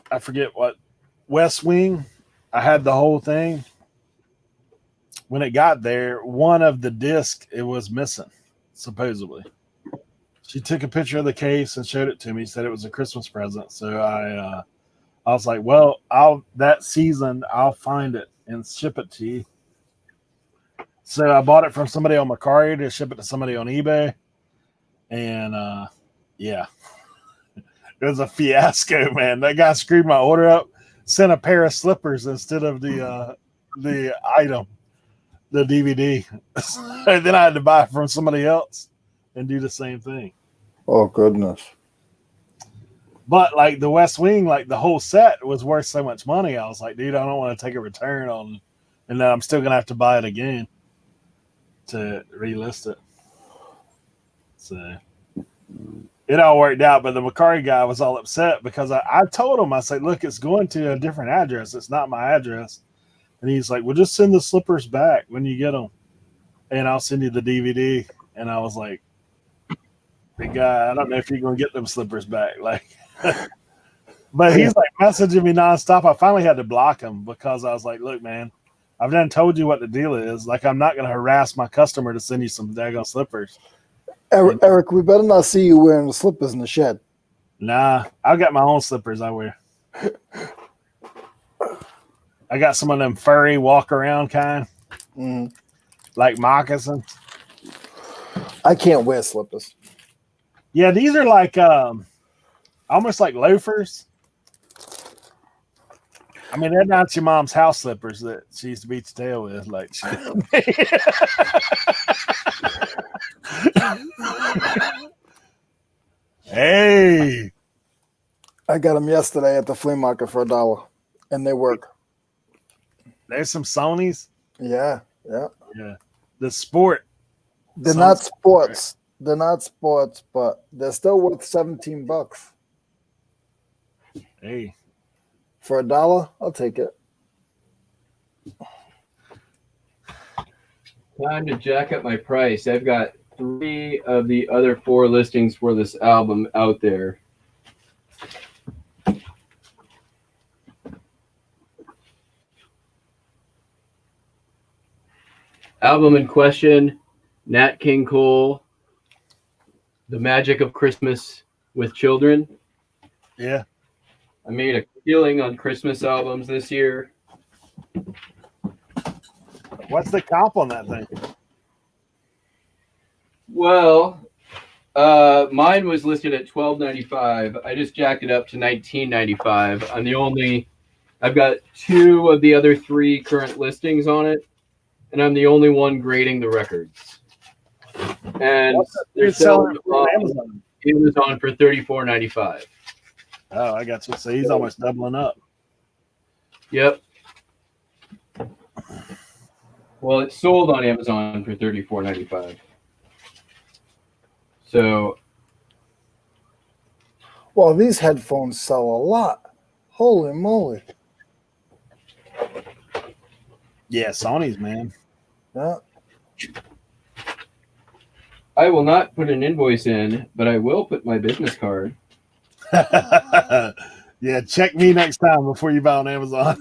I forget what, West Wing. I had the whole thing. When it got there, one of the disc it was missing, supposedly. She took a picture of the case and showed it to me. Said it was a Christmas present. So I was like, well, that season I'll find it and ship it to you. So I bought it from somebody on Mercari to ship it to somebody on eBay, and yeah, it was a fiasco, man. That guy screwed my order up. Sent a pair of slippers instead of the item, the DVD. And then I had to buy it from somebody else and do the same thing. Oh, goodness. But like the West Wing, like the whole set was worth so much money. I was like, dude, I don't want to take a return on, and then I'm still gonna have to buy it again. to relist it. So it all worked out, but the Macari guy was all upset because I told him, I said, look, it's going to a different address. It's not my address. And he's like, well, just send the slippers back when you get them, and I'll send you the DVD. And I was like, big guy, I don't know if you're going to get them slippers back. Like, but he's like messaging me nonstop. I finally had to block him because I was like, look, man, I've done told you what the deal is. Like, I'm not going to harass my customer to send you some daggone slippers. Eric, we better not see you wearing the slippers in the shed. Nah, I got my own slippers I wear. I got some of them furry walk around kind, like moccasins. I can't wear slippers. Yeah, these are like almost like loafers. I mean, they're not your mom's house slippers that she used to beat your tail with. Like, hey, I got them yesterday at the flea market for $1, and they work. There's some Sonys. Yeah. The sport. They're not sports. They're not sports, but they're still worth $17. Hey, for $1, I'll take it. Time to jack up my price. I've got 3 of the other 4 listings for this album out there. Album in question, Nat King Cole, The Magic of Christmas with Children. Yeah. I made a killing on Christmas albums this year. What's the comp on that thing? Well, mine was listed at $12.95. I just jacked it up to $19.95. I've got 2 of the other 3 current listings on it, and I'm the only one grading the records. And they're selling on Amazon for $34.95. Oh, I got you. So he's almost doubling up. Yep. Well, it's sold on Amazon for $34.95. So, well, these headphones sell a lot. Holy moly! Yeah, Sony's, man. Yeah. I will not put an invoice in, but I will put my business card. Yeah, check me next time before you buy on Amazon.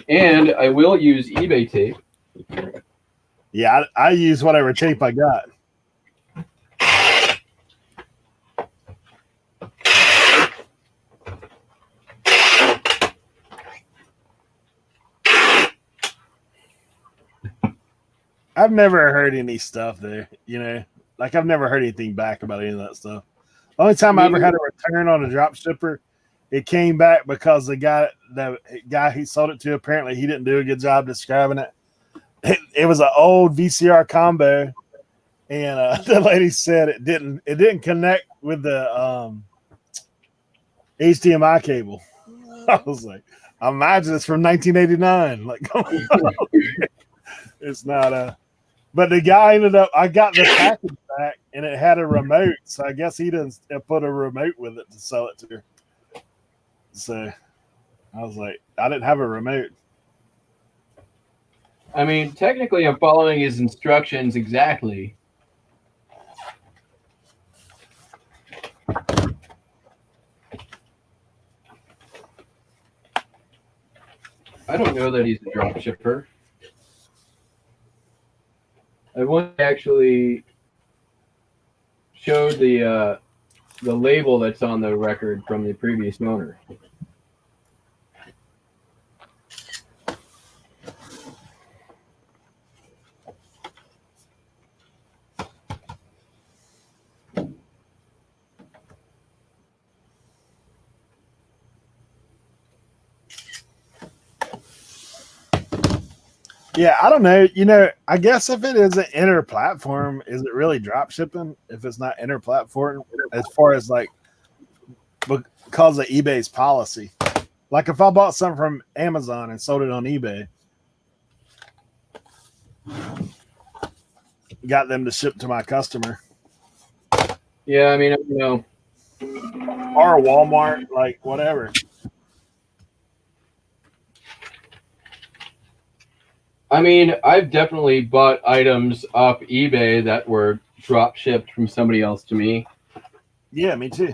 And I will use eBay tape. Yeah, I use whatever tape I got. I've never heard any stuff there, you know. Like, I've never heard anything back about any of that stuff. The only time I ever had a return on a drop shipper, it came back because the guy he sold it to, apparently he didn't do a good job describing it. It was an old VCR combo, and the lady said it didn't connect with the HDMI cable. I was like, I imagine it's from 1989. Like, it's not but the guy ended up, I got the package back and it had a remote, so I guess he didn't put a remote with it to sell it to her. So I was like, I didn't have a remote. I mean, technically I'm following his instructions exactly. I don't know that he's a drop shipper. I once actually showed the label that's on the record from the previous owner. Yeah, I don't know. You know, I guess if it is an inter-platform, is it really drop shipping? If it's not inter-platform, as far as like, because of eBay's policy. Like if I bought something from Amazon and sold it on eBay, got them to ship to my customer. Yeah, I mean, you know, Or Walmart, like whatever. I mean, I've definitely bought items off eBay that were drop shipped from somebody else to me. Yeah, me too.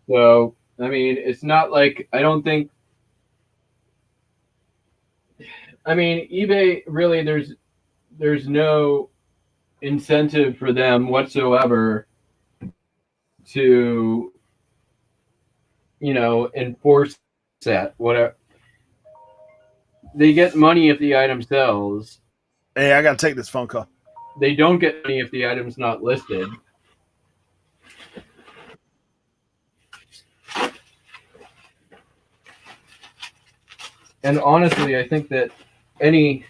So, I mean, it's not like I don't think. I mean, eBay really there's no incentive for them whatsoever to, you know, enforce that. Whatever, they get money if the item sells. Hey, I gotta take this phone call. They don't get money if the item's not listed. And honestly, I think that any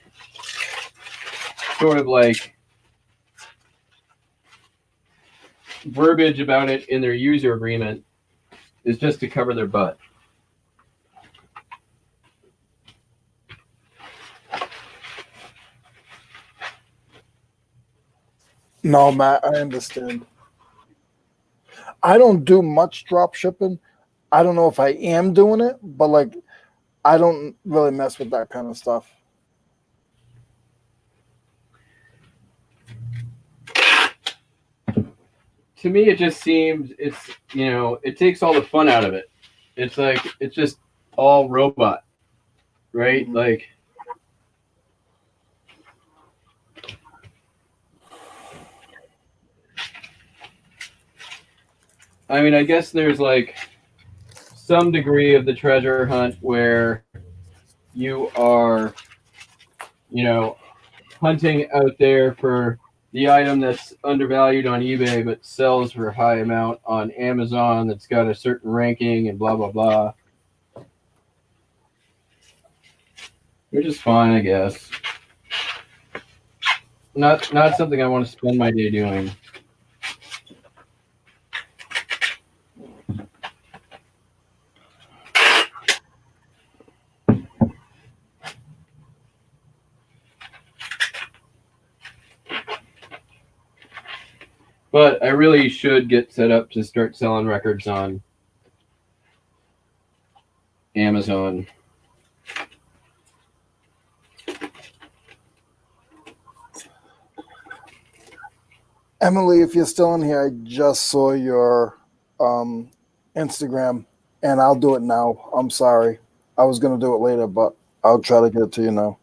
sort of like verbiage about it in their user agreement is just to cover their butt. No, Matt, I understand. I don't do much drop shipping. I don't know if I am doing it, but like I don't really mess with that kind of stuff. To me, it just seems it's, you know, it takes all the fun out of it. It's like it's just all robot, right? Mhm. Like, I mean, I guess there's like some degree of the treasure hunt where you are, you know, hunting out there for the item that's undervalued on eBay but sells for a high amount on Amazon that's got a certain ranking and blah blah blah. Which is fine, I guess. Not something I want to spend my day doing. But I really should get set up to start selling records on Amazon. Emily, if you're still in here, I just saw your Instagram, and I'll do it now. I'm sorry. I was gonna do it later, but I'll try to get it to you now.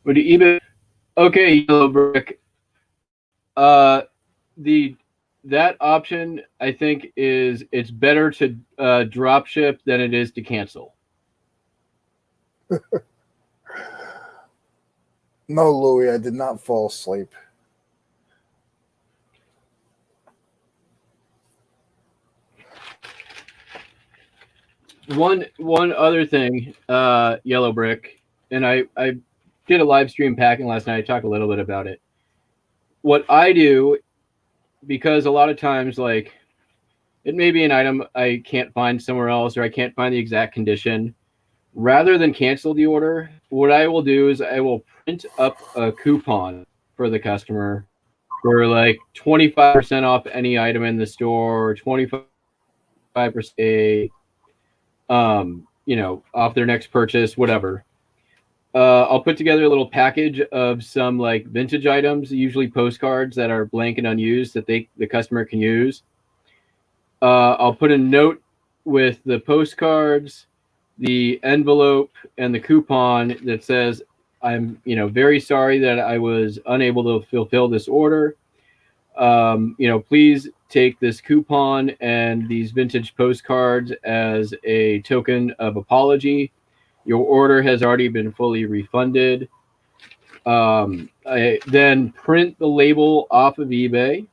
Would you eBay? Okay, Yellow Brick. The that option I think is it's better to drop ship than it is to cancel. No, Louis, I did not fall asleep. One other thing, Yellow Brick, and I did a live stream packing last night. I talked a little bit about it. What I do, because a lot of times, like, it may be an item I can't find somewhere else or I can't find the exact condition. Rather than cancel the order, what I will do is I will print up a coupon for the customer for like 25% off any item in the store, 25% off their next purchase, whatever. I'll put together a little package of some like vintage items, usually postcards that are blank and unused that the customer can use. I'll put a note with the postcards, the envelope, and the coupon that says, "I'm very sorry that I was unable to fulfill this order. Please take this coupon and these vintage postcards as a token of apology. Your order has already been fully refunded." I then print the label off of eBay,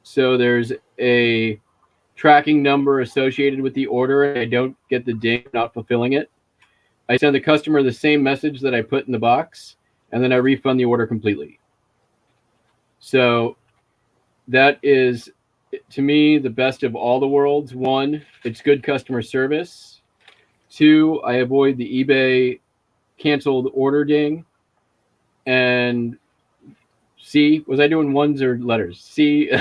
so there's a tracking number associated with the order, and I don't get the ding for not fulfilling it. I send the customer the same message that I put in the box, and then I refund the order completely. So that is, to me, the best of all the worlds. One, it's good customer service. Two, I avoid the eBay canceled order ding. And C, was I doing ones or letters? C,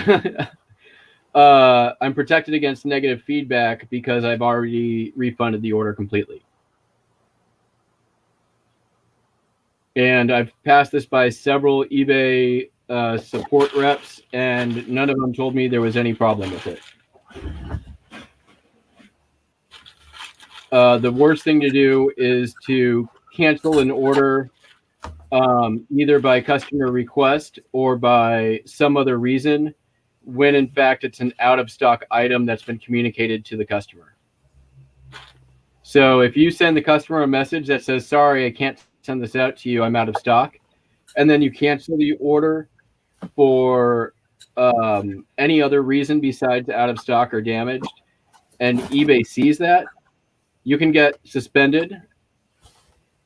I'm protected against negative feedback because I've already refunded the order completely. And I've passed this by several eBay support reps, and none of them told me there was any problem with it. The worst thing to do is to cancel an order either by customer request or by some other reason, when in fact it's an out of stock item that's been communicated to the customer. So if you send the customer a message that says, sorry, I can't send this out to you, I'm out of stock, and then you cancel the order for any other reason besides out of stock or damaged, and eBay sees that, you can get suspended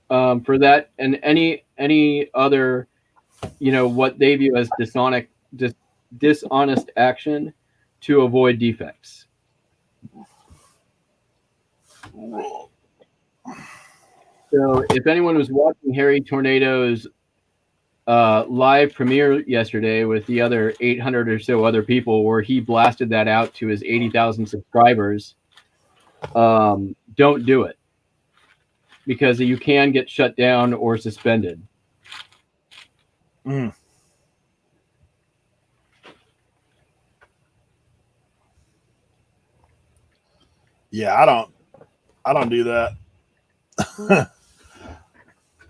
for that and any other, what they view as dishonest action to avoid defects. So if anyone was watching Harry Tornado's live premiere yesterday with the other 800 or so other people, where he blasted that out to his 80,000 subscribers, don't do it, because you can get shut down or suspended. Yeah, I don't do that.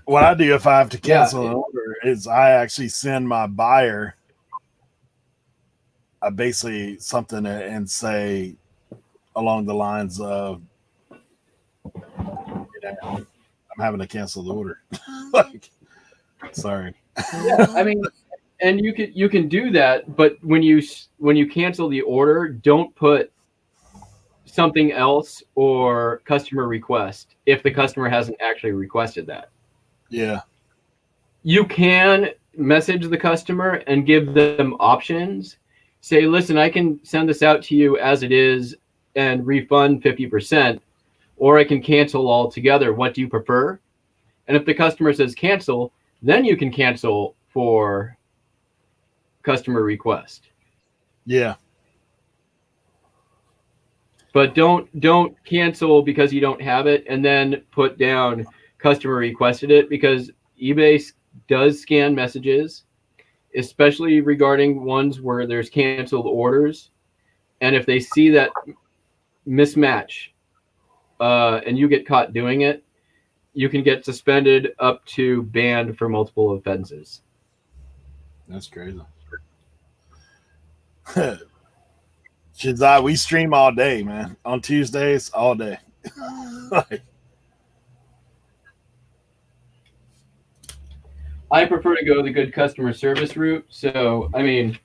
What I do if I have to cancel an order is I actually send my buyer basically something and say along the lines of, I'm having to cancel the order. Like, sorry. Yeah, I mean, and you can do that, but when you cancel the order, don't put something else or customer request if the customer hasn't actually requested that. Yeah. You can message the customer and give them options. Say, listen, I can send this out to you as it is and refund 50%, or I can cancel altogether. What do you prefer? And if the customer says cancel, then you can cancel for customer request. Yeah. But don't cancel because you don't have it and then put down customer requested it, because eBay does scan messages, especially regarding ones where there's canceled orders. And if they see that mismatch and you get caught doing it, you can get suspended up to banned for multiple offenses. That's crazy. We stream all day, man. On Tuesdays, all day. I prefer to go the good customer service route. So, I mean,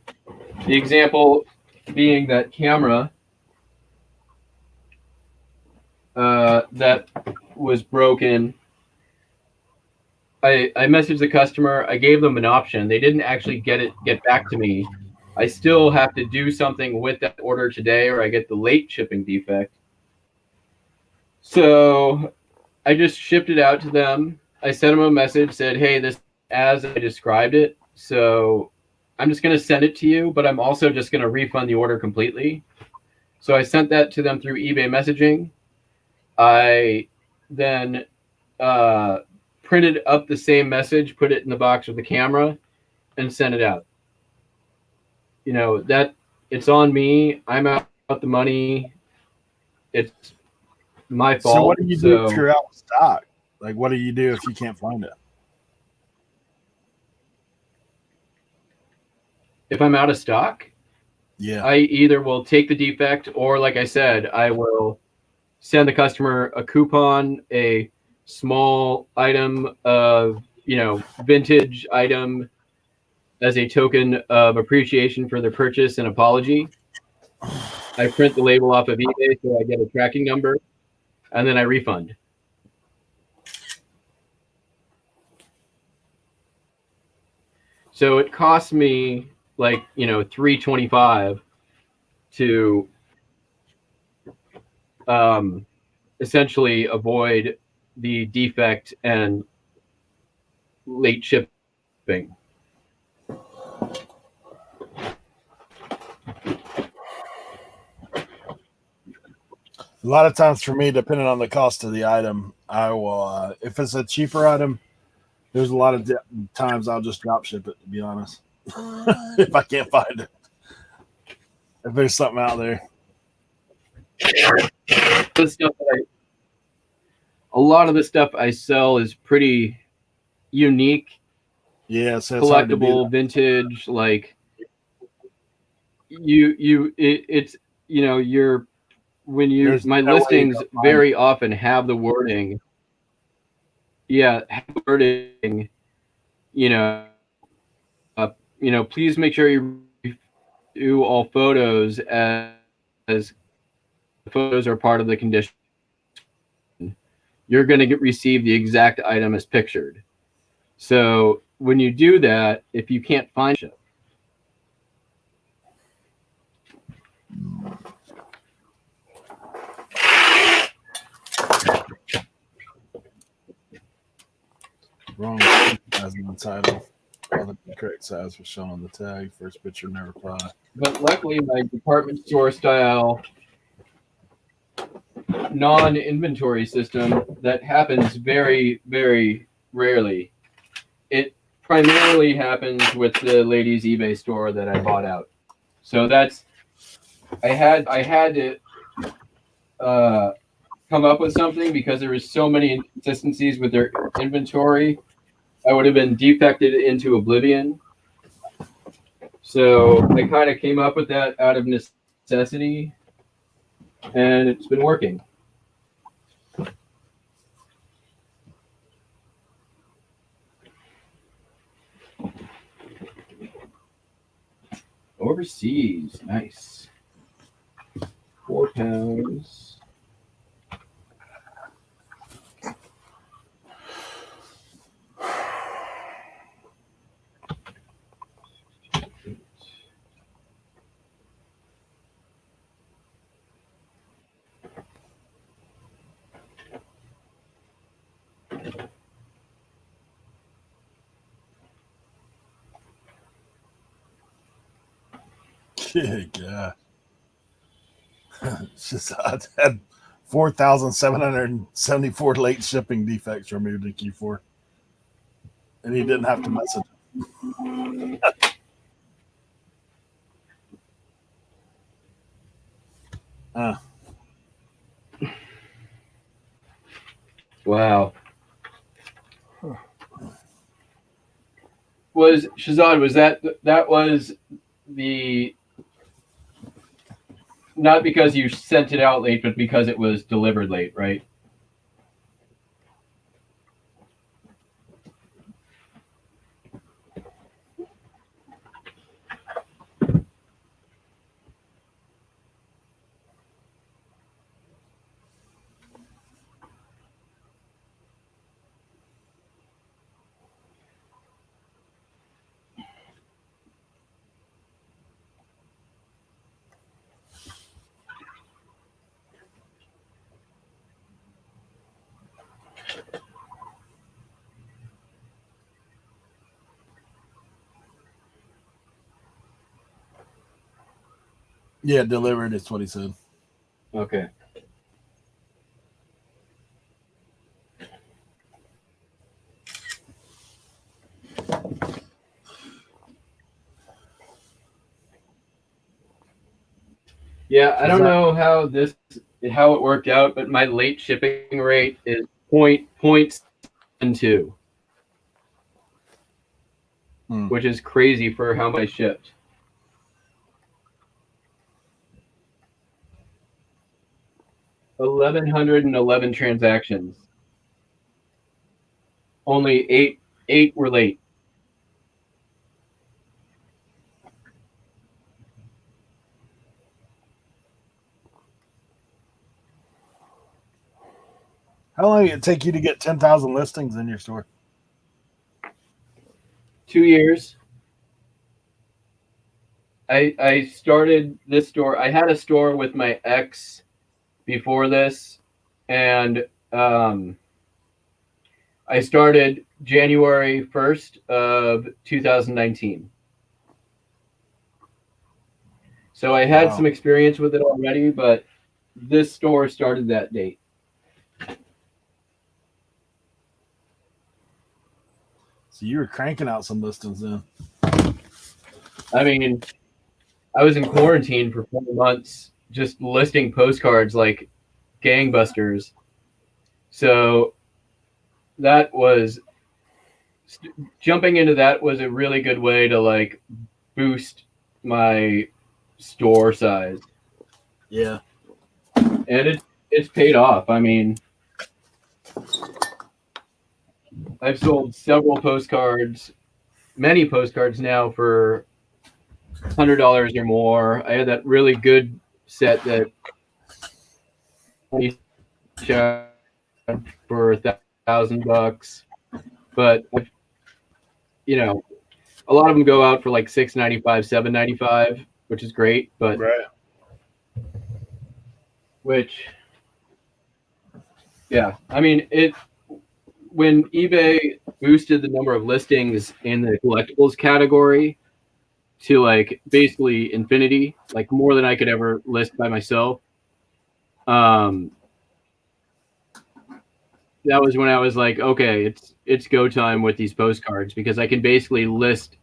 the example being that camera that was broken. I messaged the customer. I gave them an option. They didn't actually get back to me. I still have to do something with that order today, or I get the late shipping defect. So I just shipped it out to them. I sent them a message, said, hey, this as I described it. So I'm just going to send it to you, but I'm also just going to refund the order completely. So I sent that to them through eBay messaging. I then printed up the same message, put it in the box with the camera, and sent it out. That it's on me. I'm out the money. It's my fault. So what do you do if you're out of stock? Like, what do you do if you can't find it? If I'm out of stock, yeah, I either will take the defect, or like I said, I will send the customer a coupon, a small item of, vintage item as a token of appreciation for their purchase and apology. I print the label off of eBay so I get a tracking number, and then I refund. So it costs me like, $3.25 to essentially avoid the defect and late shipping. A lot of times for me, depending on the cost of the item, I will, if it's a cheaper item, there's a lot of times I'll just drop ship it, to be honest. If I can't find it. If there's something out there. A lot of the stuff I sell is pretty unique Yeah, so it's hard to do collectible, that. vintage, like it's you're when you There's my no way you're listings gonna find it. very often have the wording. Yeah, have the wording. You know, please make sure you do all photos as photos are part of the condition. You're going to receive the exact item as pictured. So when you do that, if you can't find it, Wrong size in the title. All the correct size was shown on the tag. First picture never reply. but luckily my department store style non-inventory system that happens very, very rarely. It primarily happens with the ladies' eBay store that I bought out. So that's I had to come up with something because there was so many inconsistencies with their inventory. I would have been defected into oblivion. So I kind of came up with that out of necessity, and it's been working. Overseas, nice. 4 pounds. Yeah. Shazad had 4,774 late shipping defects removed in Q4. And he didn't have to message. Wow. Was Shazad, was that was the not because you sent it out late, but because it was delivered late, right? Yeah, delivered is what he said. Okay. Yeah, I don't know how it worked out, but my late shipping rate is 0.72, which is crazy for how much I shipped. $1,111 transactions. Only eight were late. How long did it take you to get 10,000 listings in your store? 2 years. I started this store. I had a store with my ex before this, and I started January 1st of 2019. So I had some experience with it already, but this store started that date. So you were cranking out some listings then. I mean, I was in quarantine for 4 months, just listing postcards like gangbusters. So that was jumping into that was a really good way to like boost my store size. Yeah. And it's paid off. I mean, I've sold several postcards, many postcards now for $100 or more. I had that really good set that we shot for $1,000, but you know, a lot of them go out for like $6.95, $7.95, which is great. But Right. which, yeah, I mean it. When eBay boosted the number of listings in the collectibles category to like basically infinity, like more than I could ever list by myself. That was when I was like, okay, it's go time with these postcards because I can basically list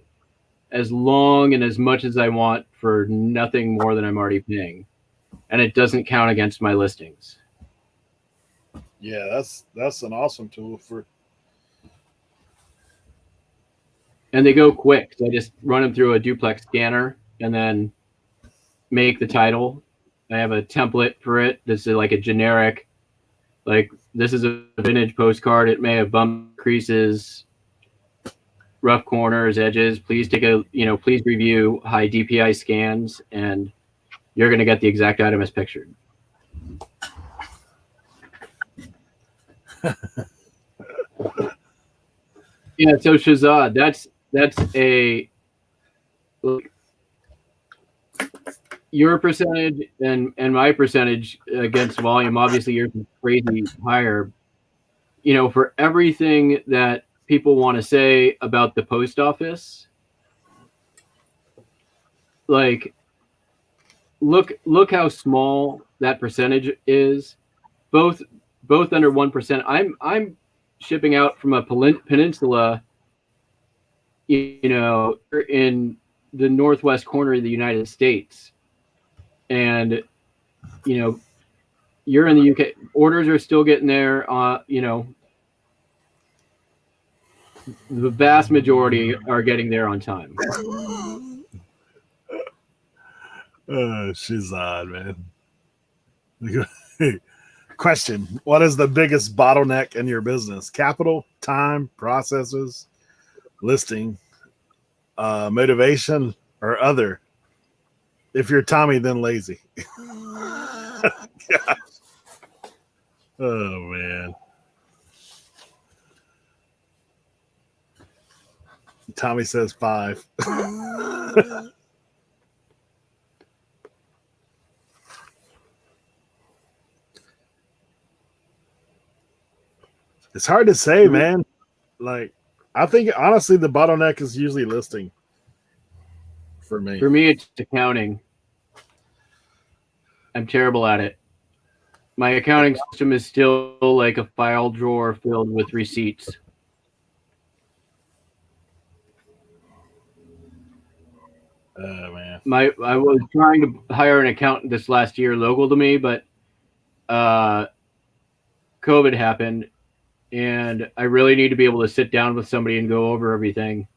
as long and as much as I want for nothing more than I'm already paying, and it doesn't count against my listings. Yeah, that's an awesome tool for. And they go quick. So I just run them through a duplex scanner and then make the title. I have a template for it. This is like a generic, like this is a vintage postcard. It may have bump creases, rough corners, edges. Please please review high DPI scans, and you're going to get the exact item as pictured. Yeah, so Shazad, that's a your percentage and my percentage against volume. Obviously, yours is crazy higher. You know, for everything that people want to say about the post office, like look how small that percentage is. Both under 1%. I'm shipping out from a peninsula, in the northwest corner of the United States, and you're in the UK. Orders are still getting there. The vast majority are getting there on time. She's odd, man. Question: what is the biggest bottleneck in your business? Capital, time, processes, listing, motivation, or other? If you're Tommy, then lazy. Oh man. Tommy says 5. It's hard to say, man. Like, I think honestly, the bottleneck is usually listing. For me, it's accounting. I'm terrible at it. My accounting system is still like a file drawer filled with receipts. Oh man. I was trying to hire an accountant this last year, local to me, but COVID happened, and I really need to be able to sit down with somebody and go over everything.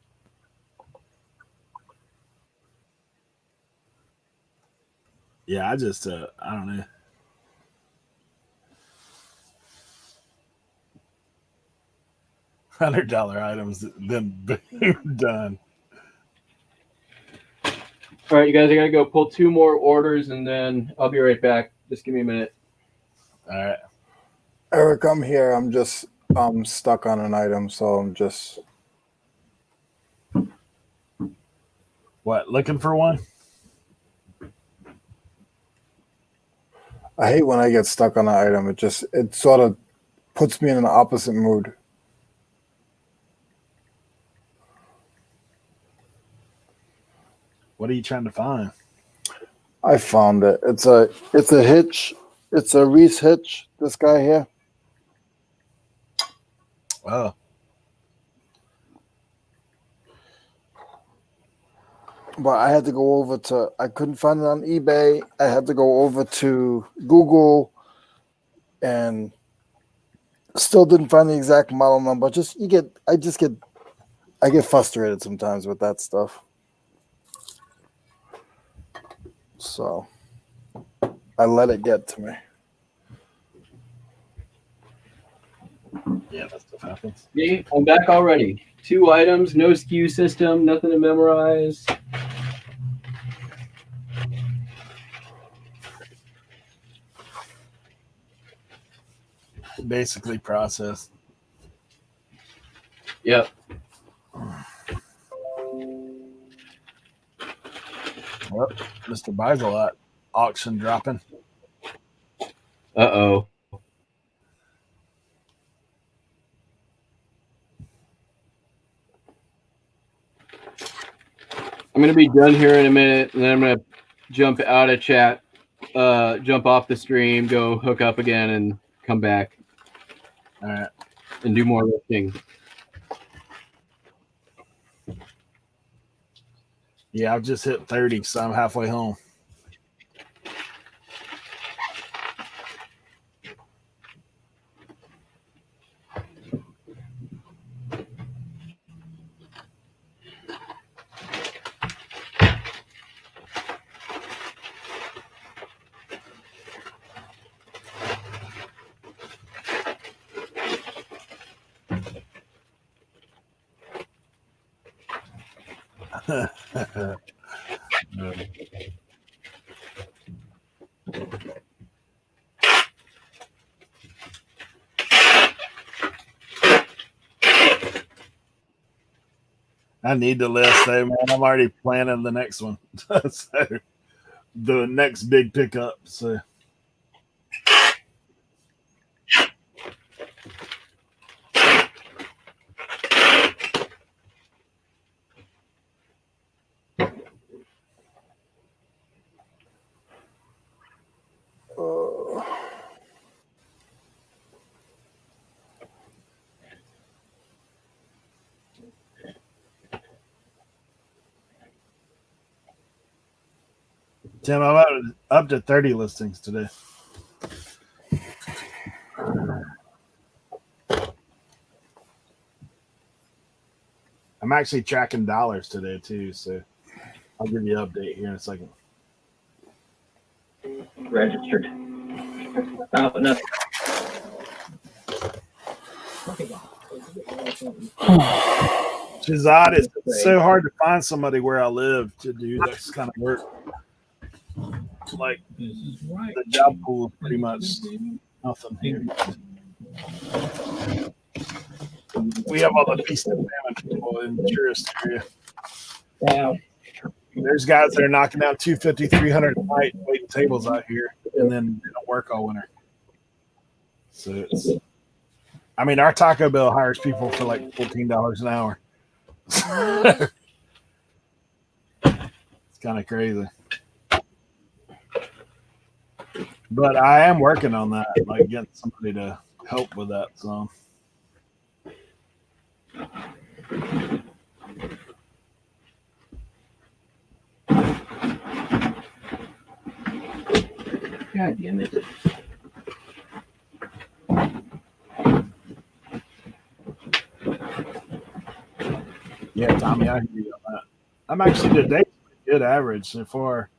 Yeah, I just I don't know. $100 items, then boom, done. All right, you guys, I gotta go pull 2 more orders, and then I'll be right back. Just give me a minute. All right, Eric, I'm here. I'm just stuck on an item, so I'm just. what? Looking for one? I hate when I get stuck on an item. It sort of puts me in an opposite mood. What are you trying to find? I found it. It's a hitch. It's a Reese hitch. This guy here. Oh, but I had to go over to. I couldn't find it on eBay. I had to go over to Google, and still didn't find the exact model number. I just get I get frustrated sometimes with that stuff. So I let it get to me. Yeah, that stuff happens. Me, I'm back already. 2 items, no SKU system, nothing to memorize. Basically processed. Yep. Well, Mr. Buys a lot. Auction dropping. Uh-oh. I'm going to be done here in a minute, and then I'm going to jump out of chat, jump off the stream, go hook up again, and come back. All right. And do more lifting. Yeah, I've just hit 30, so I'm halfway home. I need the list though, man. I'm already planning the next one. So the next big pickup. So Tim, I'm up to 30 listings today. I'm actually tracking dollars today too, so I'll give you an update here in a second. Registered. Oh, no. Shazad, it's so hard to find somebody where I live to do this kind of work. Like the job pool is pretty much nothing here. We have all the feast and famine people in the tourist area. Wow. There's guys that are knocking down 250, 300 a night, waiting tables out here, and then they don't work all winter. So it's, I mean, our Taco Bell hires people for like $14 an hour. It's kind of crazy. But I am working on that, like getting somebody to help with that. So God damn it. yeah, Tommy, I hear you on that. I'm actually today good average so far.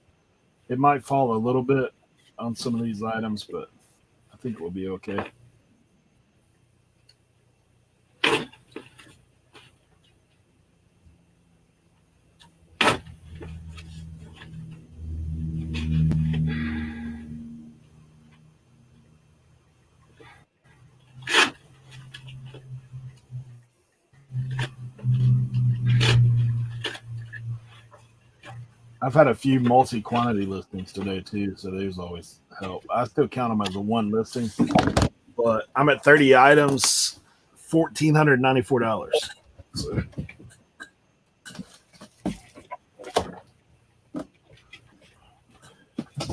It might fall a little bit on some of these items, but I think we'll be okay. I've had a few multi-quantity listings today too, so those always help. I still count them as a one listing, but I'm at 30 items, $1,494.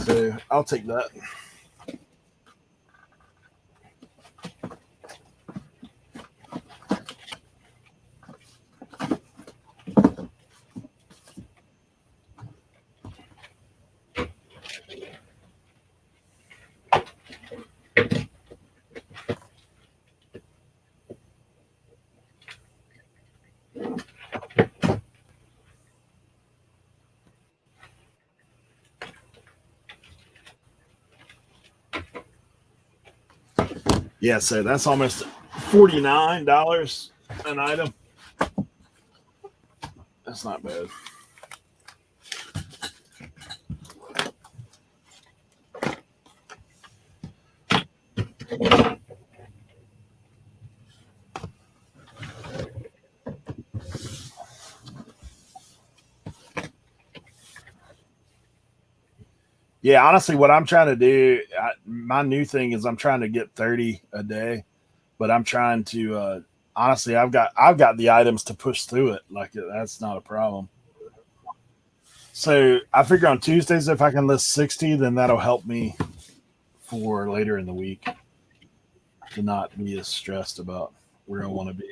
So I'll take that. Yeah, so that's almost $49 an item. That's not bad. Yeah, honestly, what I'm trying to do, my new thing is I'm trying to get 30 a day, but I'm trying to honestly, I've got the items to push through it. Like that's not a problem. So I figure on Tuesdays if I can list 60, then that'll help me for later in the week to not be as stressed about where I want to be.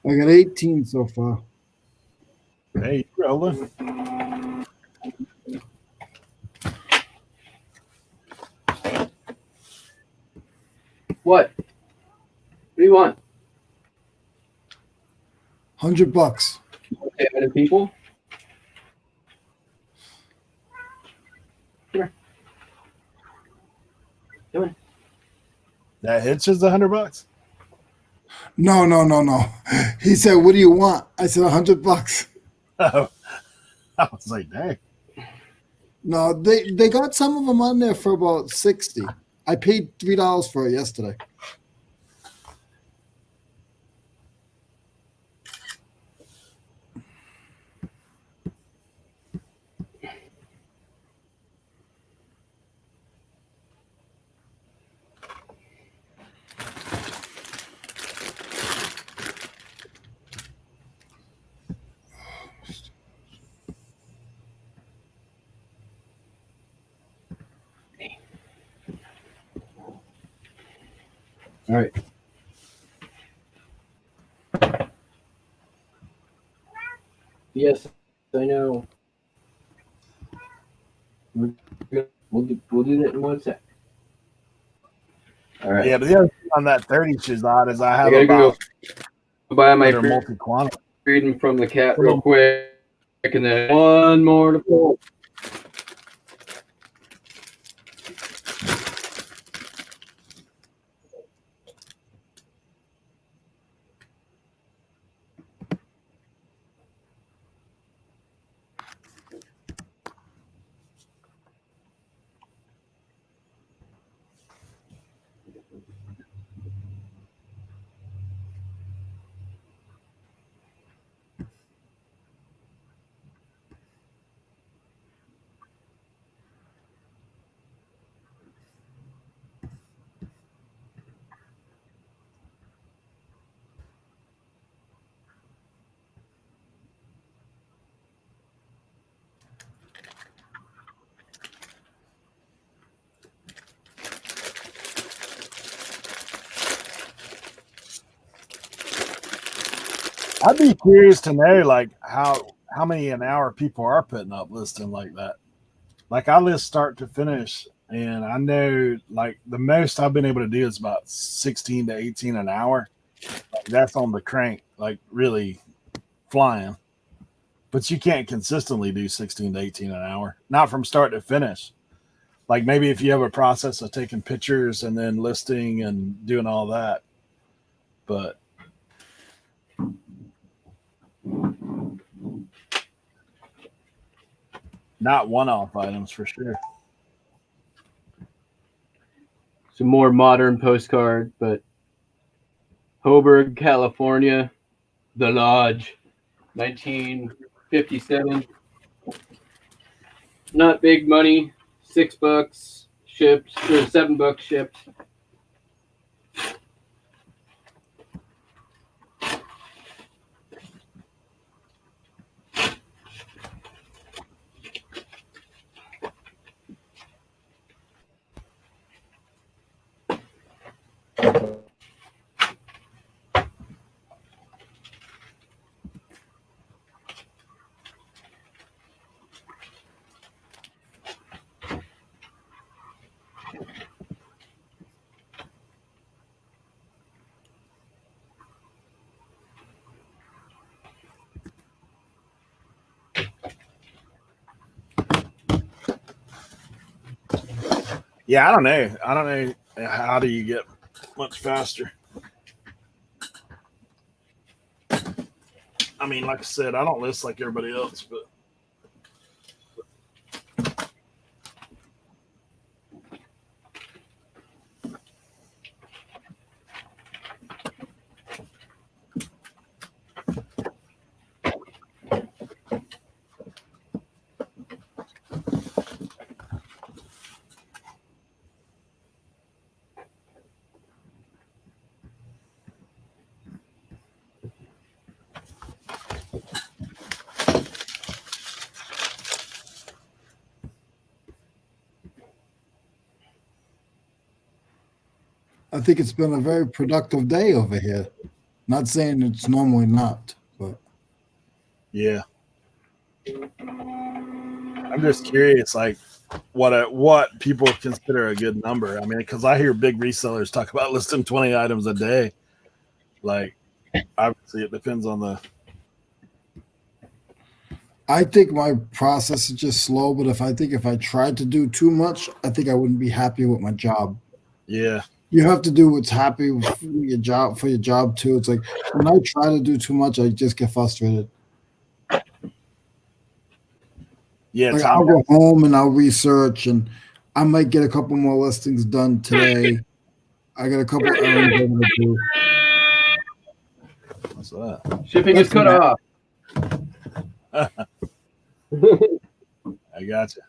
I got 18 so far. Hey, rolling. What? What do you want? $100. Okay, other people? Come here. Come on. That hitch is $100. No. He said, "What do you want?" I said, $100. Oh, I was like, dang. No, they got some of them on there for about 60. I paid $3 for it yesterday. All right. Yes, I know. We'll do that in 1 sec. All right. Yeah, but the other thing on that 30 Shizad is I I have gotta about go buy my that are multi-quantum. freedom from the cat real quick, and then one more to pull. I'd be curious to know like how many an hour people are putting up listing like that. Like I list start to finish, and I know like the most I've been able to do is about 16 to 18 an hour. Like, that's on the crank, like really flying. But you can't consistently do 16 to 18 an hour, not from start to finish. Like maybe if you have a process of taking pictures and then listing and doing all that, but not one-off items for sure. Some more modern postcard, but Hoburg, California, The Lodge, 1957. Not big money, $6 shipped, or $7 shipped. Yeah, I don't know. I don't know how do you get much faster. I mean, like I said, I don't list like everybody else, but I think it's been a very productive day over here. Not saying it's normally not, but yeah. I'm just curious, like what people consider a good number. I mean, because I hear big resellers talk about listing 20 items a day. Like, obviously, it depends on the. I think my process is just slow. But if I tried to do too much, I think I wouldn't be happy with my job. Yeah, You have to do what's happy with your job too. It's like when I try to do too much, I just get frustrated. yeah, Like Tommy. I'll go home and I'll research, and I might get a couple more listings done today. I got a couple errands I gotta do. What's that? Shipping is cut off. I got you.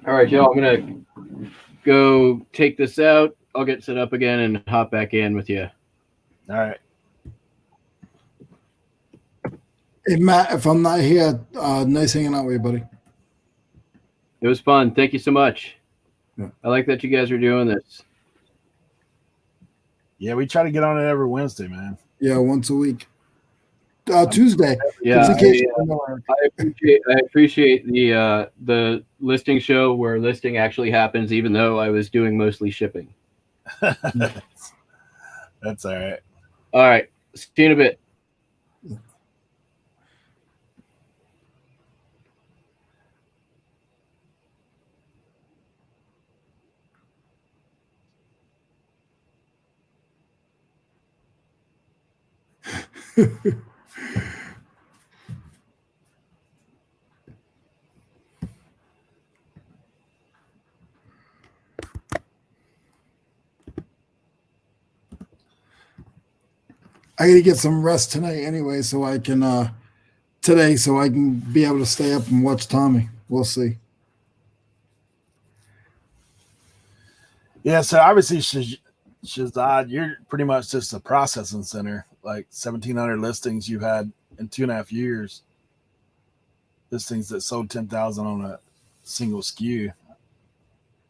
All right, y'all. I'm gonna go take this out. I'll get set up again and hop back in with you. All right. Hey Matt, if I'm not here, nice hanging out with you, buddy. It was fun. Thank you so much. Yeah. I like that you guys are doing this. Yeah, we try to get on it every Wednesday, man. Yeah, once a week. Tuesday. Yeah, Just in case you don't know, Eric. I appreciate the listing show where listing actually happens, even though I was doing mostly shipping. That's all right. All right, see you in a bit. I gotta get some rest tonight anyway, so I can be able to stay up and watch Tommy. We'll see. Yeah, so obviously, Shazad, you're pretty much just a processing center. Like 1,700 listings you've had in 2.5 years. Listings that sold 10,000 on a single SKU.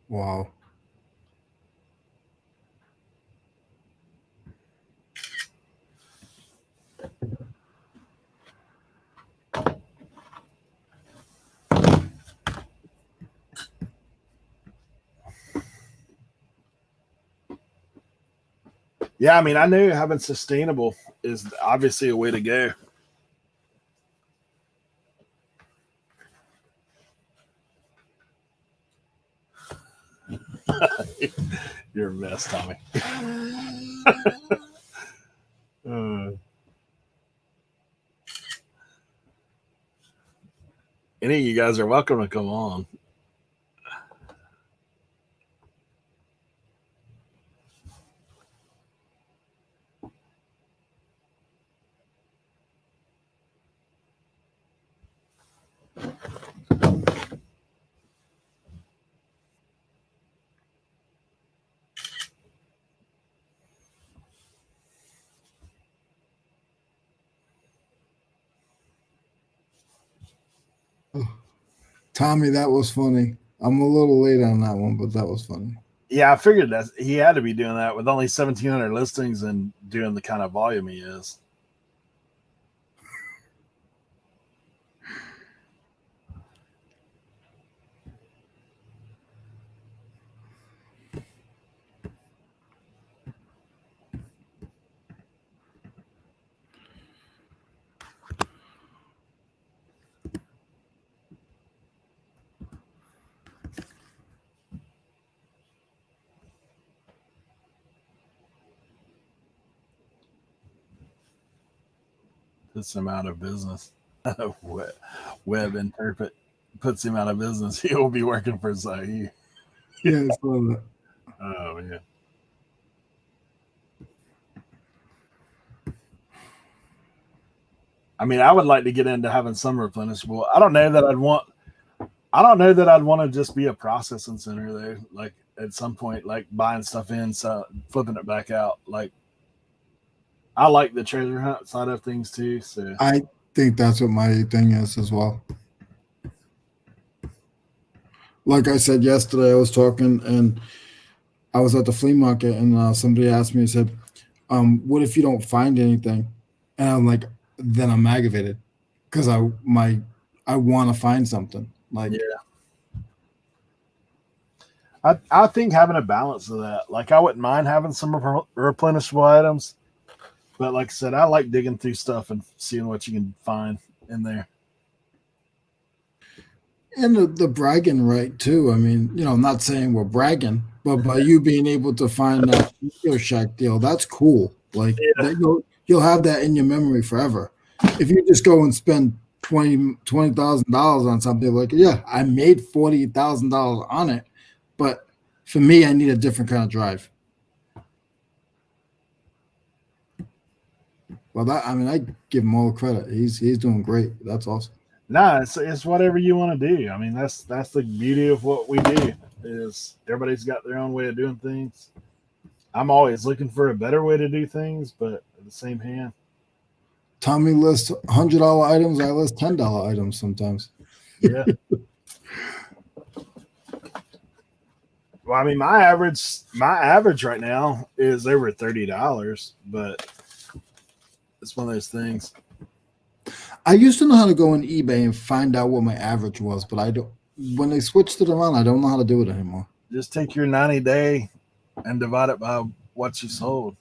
Wow. Yeah, I mean, I knew having sustainable is obviously a way to go. You're a mess, Tommy. Any of you guys are welcome to come on. Tommy, that was funny. I'm a little late on that one, but that was funny. Yeah, I figured that he had to be doing that with only 1,700 listings and doing the kind of volume he is. puts him out of business. Web interpret puts him out of business. He will be working for Zaire. Yeah, I saw that. Oh yeah. I mean, I would like to get into having some replenishable. I don't know that I'd want to just be a processing center though. Like at some point, like buying stuff in, so flipping it back out. Like I like the treasure hunt side of things too. So I think that's what my thing is as well. Like I said yesterday, I was talking and I was at the flea market and somebody asked me, said, what if you don't find anything? And I'm like, then I'm aggravated because I want to find something. Like, yeah. I think having a balance of that. Like I wouldn't mind having some replenishable items, but like I said, I like digging through stuff and seeing what you can find in there. and the bragging right too. I mean, I'm not saying we're bragging, but by you being able to find that Radio Shack deal, that's cool. Like that you'll have that in your memory forever. If you just go and spend $20,000 on something, like, yeah, I made $40,000 on it, but for me, I need a different kind of drive. Well, I give him all the credit. He's doing great. That's awesome. Nah, it's whatever you want to do. I mean, that's the beauty of what we do. Is everybody's got their own way of doing things. I'm always looking for a better way to do things, but at the same hand, Tommy lists $100 items. I list $10 items sometimes. yeah. Well, I mean, my average right now is over $30, but it's one of those things. I used to know how to go on eBay and find out what my average was, but I don't. When they switched it around, I don't know how to do it anymore. Just take your 90-day and divide it by what you sold.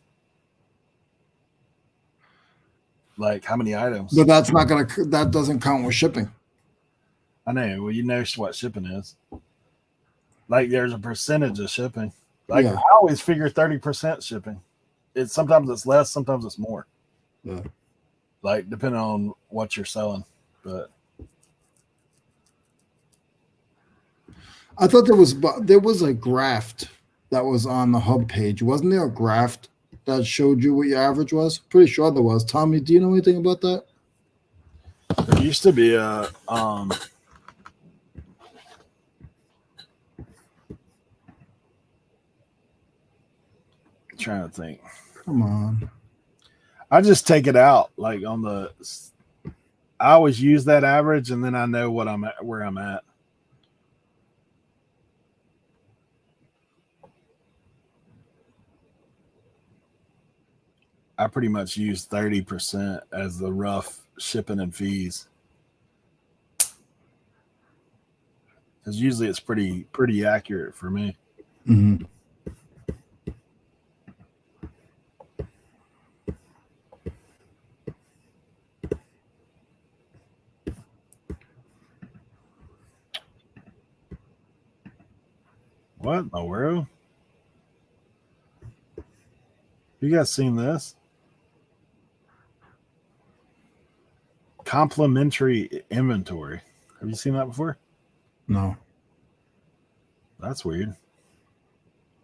Like how many items? But that doesn't count with shipping. I know. Well, you know what shipping is. Like there's a percentage of shipping. Like Yeah. I always figure 30% shipping. Sometimes it's less, sometimes it's more. Yeah. Like depending on what you're selling. But I thought there was a graph that was on the hub page. Wasn't there a graph that showed you what your average was? Pretty sure there was. Tommy, do you know anything about that? there used to be a trying to think. Come on. I just take it out like on the. I always use that average, and then I know what I'm at, where I'm at. I pretty much use 30% as the rough shipping and fees, because usually it's pretty accurate for me. Mm-hmm. What in the world? You guys seen this? Complementary inventory. Have you seen that before? No. That's weird.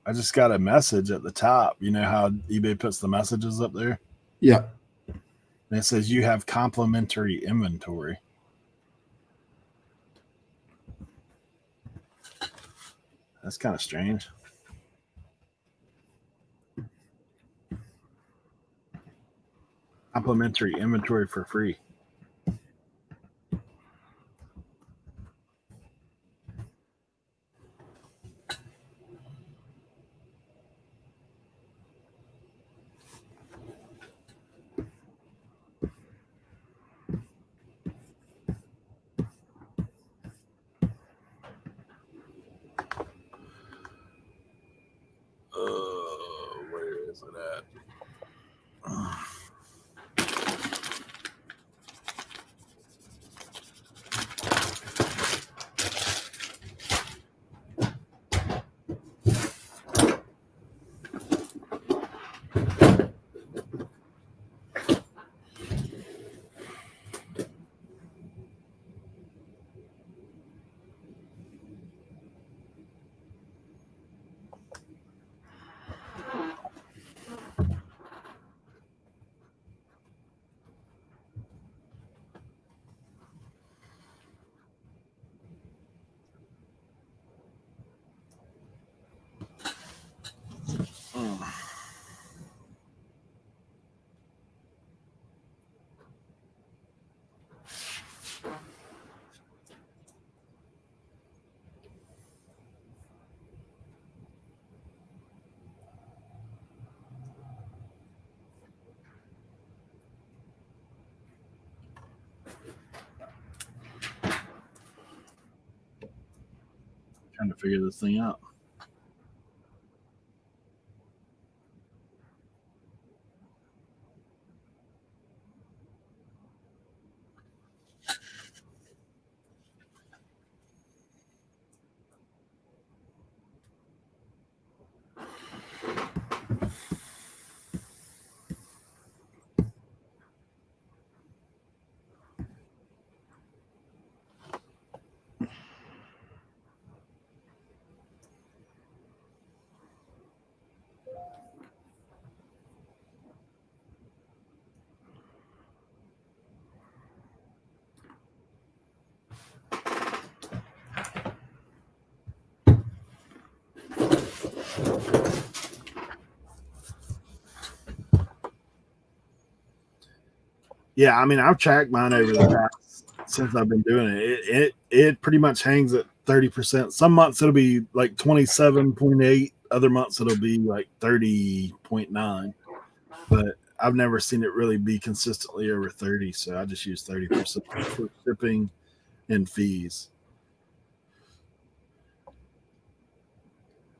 I just got a message at the top. You know how eBay puts the messages up there? Yeah. And it says you have complementary inventory. That's kind of strange. Complementary inventory for free. Where is it at? trying to figure this thing out. Yeah, I mean, I've tracked mine over the past since I've been doing it. It pretty much hangs at 30%. Some months it'll be like 27.8. Other months it'll be like 30.9. But I've never seen it really be consistently over 30. So I just use 30% for shipping and fees.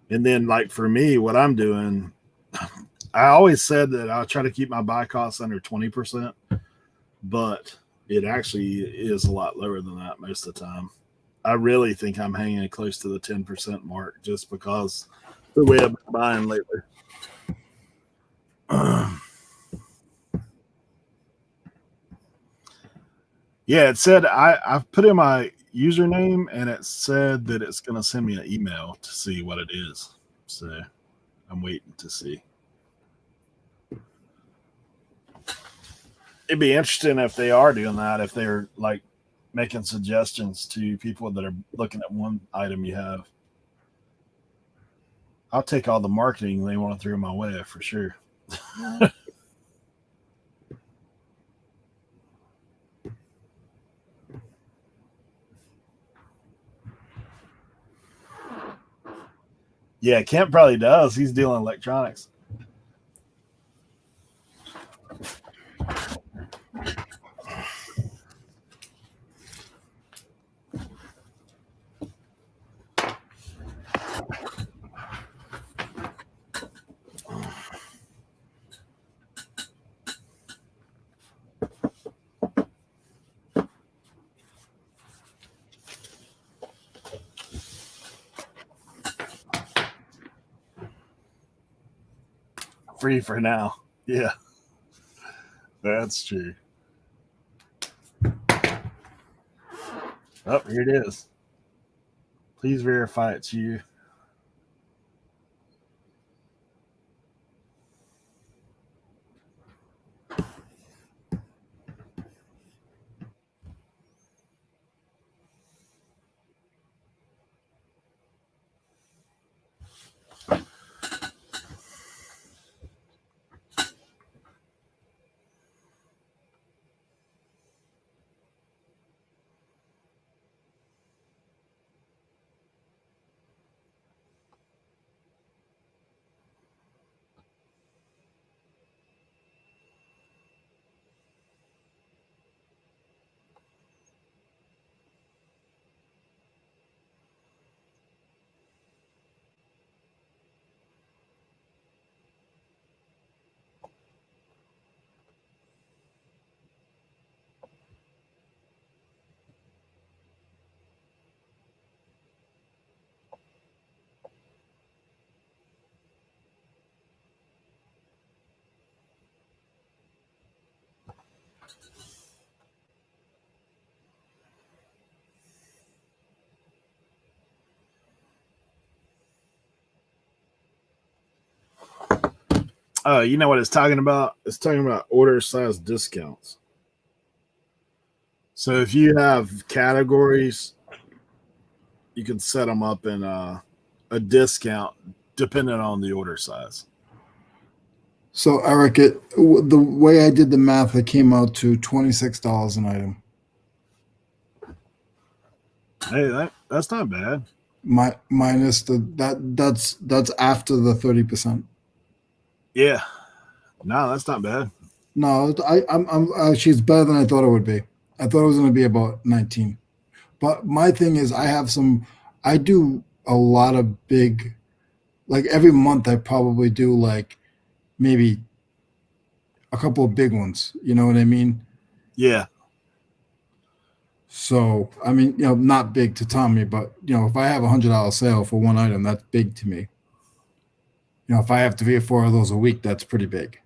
And then, like for me, what I'm doing, I always said that I'll try to keep my buy costs under 20%. But it actually is a lot lower than that most of the time. I really think I'm hanging close to the 10% mark just because the way I've been buying lately. Yeah, it said I've put in my username and it said that it's going to send me an email to see what it is. So I'm waiting to see. It'd be interesting if they are doing that, if they're like making suggestions to people that are looking at one item you have. I'll take all the marketing they want to throw my way for sure. Yeah, Kent probably does. He's dealing electronics. Free for now. Yeah, that's true. Oh, here it is. Please verify it's you. Oh, you know what it's talking about? It's talking about order size discounts. So if you have categories, you can set them up in a discount depending on the order size. So Eric, the way I did the math, it came out to $26 an item. Hey, that's not bad. Minus that's after the 30%. Yeah, no, that's not bad. No, I'm actually it's better than I thought it would be. I thought it was going to be about 19. But my thing is, I do a lot of big, like every month I probably do like maybe a couple of big ones. You know what I mean? Yeah. So I mean, not big to Tommy, but if I have $100 sale for one item, that's big to me. If I have 3 or 4 of those a week, that's pretty big.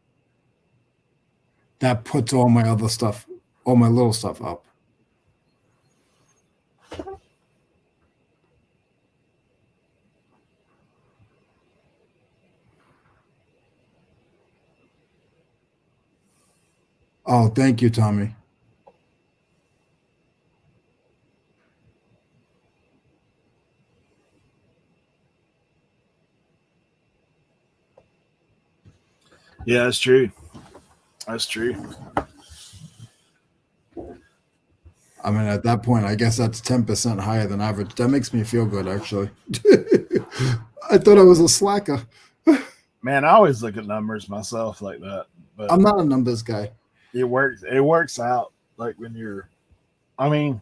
That puts all my other stuff, all my little stuff up. Oh, thank you, Tommy. Yeah, that's true. That's true. I mean, at that point, I guess that's 10% higher than average. That makes me feel good, actually. I thought I was a slacker. Man, I always look at numbers myself like that, but I'm not a numbers guy. it works. It works out like when you're. I mean,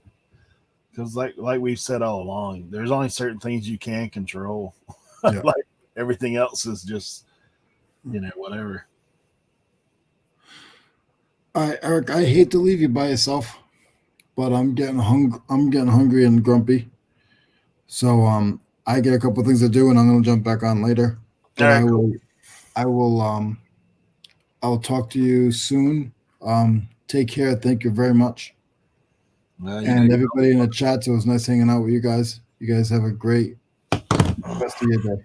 because like we've said all along, there's only certain things you can control. Yeah. Like everything else is just, whatever. All right, Eric, I hate to leave you by yourself, but I'm getting hungry and grumpy. So I get a couple things to do, and I'm gonna jump back on later. But All right, cool. I will I'll talk to you soon. Take care. Thank you very much. Well, And everybody in the chat, so it was nice hanging out with you guys. You guys have a great rest of your day.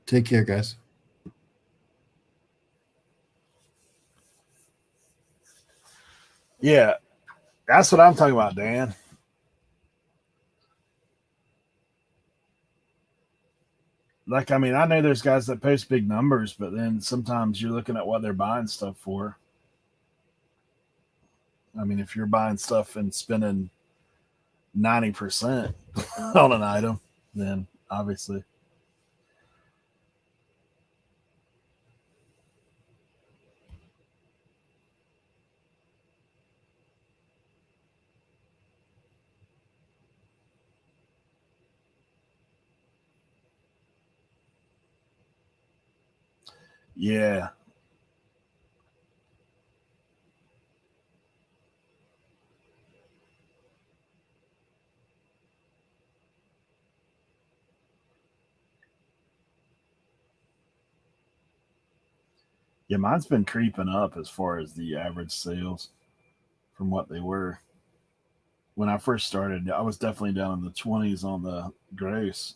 Take care, guys. Yeah, that's what I'm talking about, Dan. Like, I mean, I know there's guys that post big numbers, but then sometimes you're looking at what they're buying stuff for. I mean, if you're buying stuff and spending 90% on an item, then obviously. Yeah. Yeah, mine's been creeping up as far as the average sales from what they were. When I first started, I was definitely down in the 20s on the gross.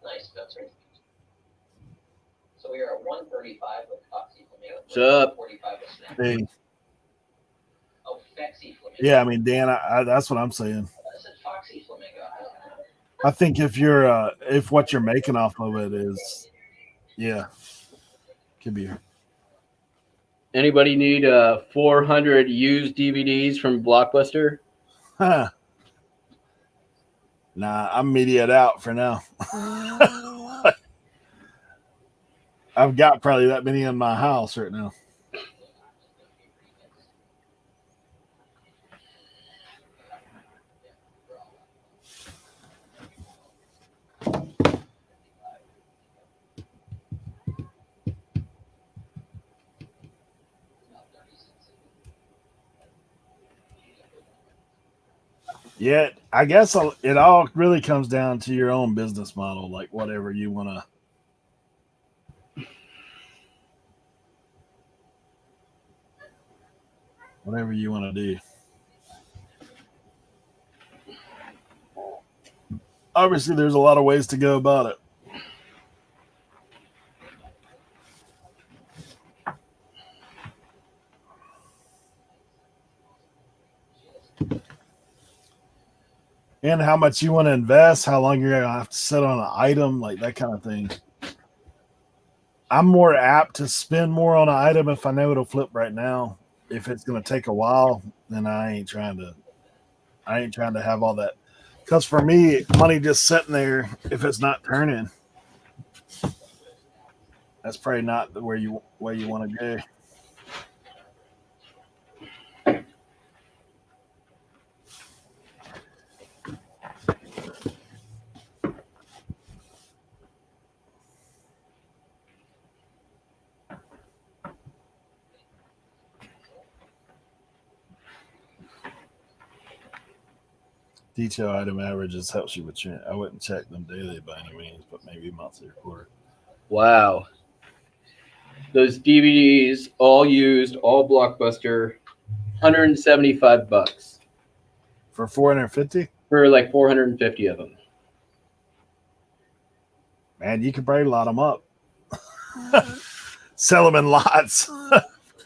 Nice, that's right. So we are at 135 with Foxy Flamingo. What's up? 45 with Snap. Hey, Oh, Foxy Flamingo. yeah, I mean, Dan, that's what I'm saying. I said Foxy Flamingo. I think if you're if what you're making off of it is, yeah, Could be. Anybody need 400 used DVDs from Blockbuster? Huh. Nah, I'm mediated out for now. I've got probably that many in my house right now. Yeah, I guess it all really comes down to your own business model, like whatever you want to. Whatever you want to do. Obviously, there's a lot of ways to go about it. And how much you want to invest, how long you're going to have to sit on an item, like that kind of thing. I'm more apt to spend more on an item if I know it'll flip right now. If it's going to take a while, then I ain't trying to have all that. Because for me, money just sitting there, if it's not turning, that's probably not the way you want to go. Detail item averages helps you with your. I wouldn't check them daily by any means, but maybe monthly or quarter. Wow. Those DVDs, all used, all Blockbuster, $175 For 450? for like 450 of them. Man, you could probably lot them up. Sell them in lots.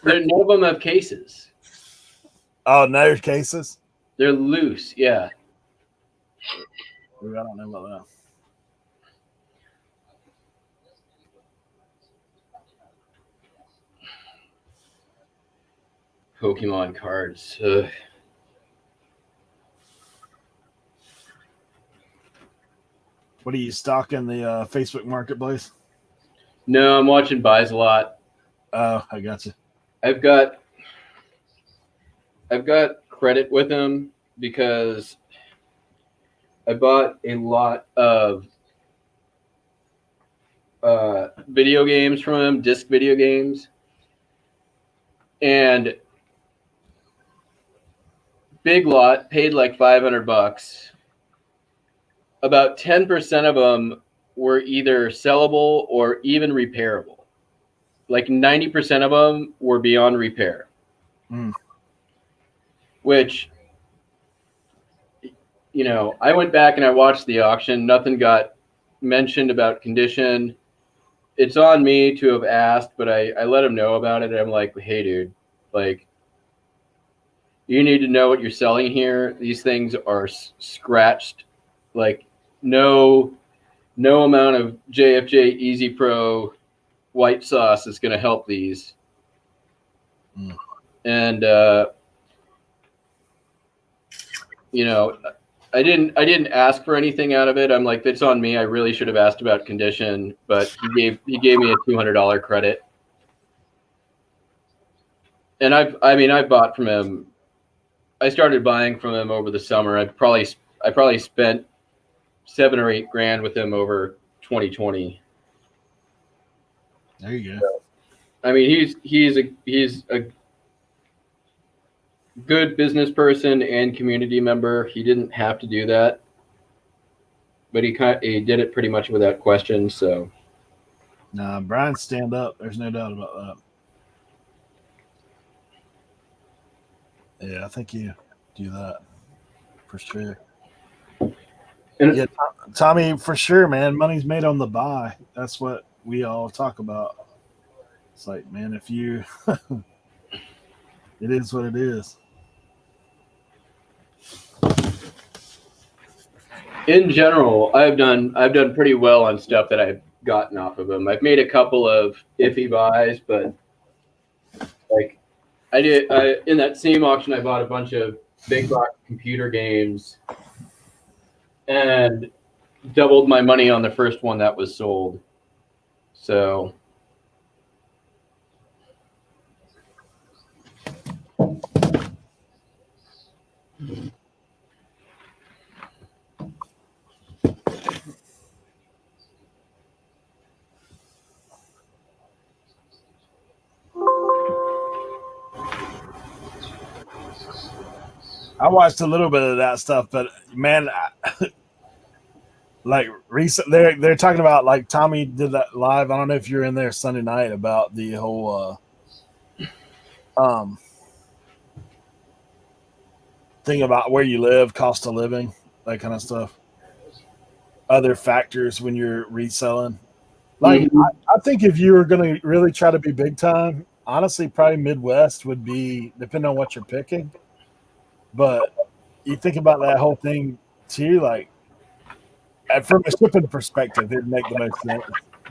None of them have cases. Oh, no cases? They're loose, yeah. I don't know about that. Pokemon cards. Ugh. What are you stocking the Facebook Marketplace? No, I'm watching Buys a Lot. Oh, I got you. I've got credit with him because I bought a lot of video games from him, disc video games, and Big Lot paid like $500. About 10% of them were either sellable or even repairable. Like 90% of them were beyond repair. Which, you know, I went back and I watched the auction. Nothing got mentioned about condition. It's on me to have asked, but I let him know about it. I'm like, hey, dude, like, you need to know what you're selling here. These things are scratched. Like, no amount of JFJ Easy Pro white sauce is going to help these. And you know, I didn't ask for anything out of it. I'm like, it's on me. I really should have asked about condition, but he gave me a $200 credit. And I bought from him. I started buying from him over the summer. I probably spent $7 or $8 grand with him over 2020. There you go. So, I mean, he's a good business person and community member. He didn't have to do that, but he did it pretty much without question. So, nah, Brian, stand up. There's no doubt about that. Yeah, I think you do that for sure. and yeah, Tommy, for sure, man. Money's made on the buy. That's what we all talk about. It's like, man, if you, it is what it is. in general, I've done pretty well on stuff that gotten off of them. I've made a couple of iffy buys, but like in that same auction, I bought a bunch of big box computer games and doubled my money on the first one that was sold. So I watched a little bit of that stuff, but man, like recent, they're talking about like Tommy did that live. I don't know if you're in there Sunday night about the whole thing about where you live, cost of living, that kind of stuff. Other factors when you're reselling. Like I think if you were going to really try to be big time, honestly, probably Midwest would be depending on what you're picking. But you think about that whole thing too, like from a shipping perspective, it'd make the most sense.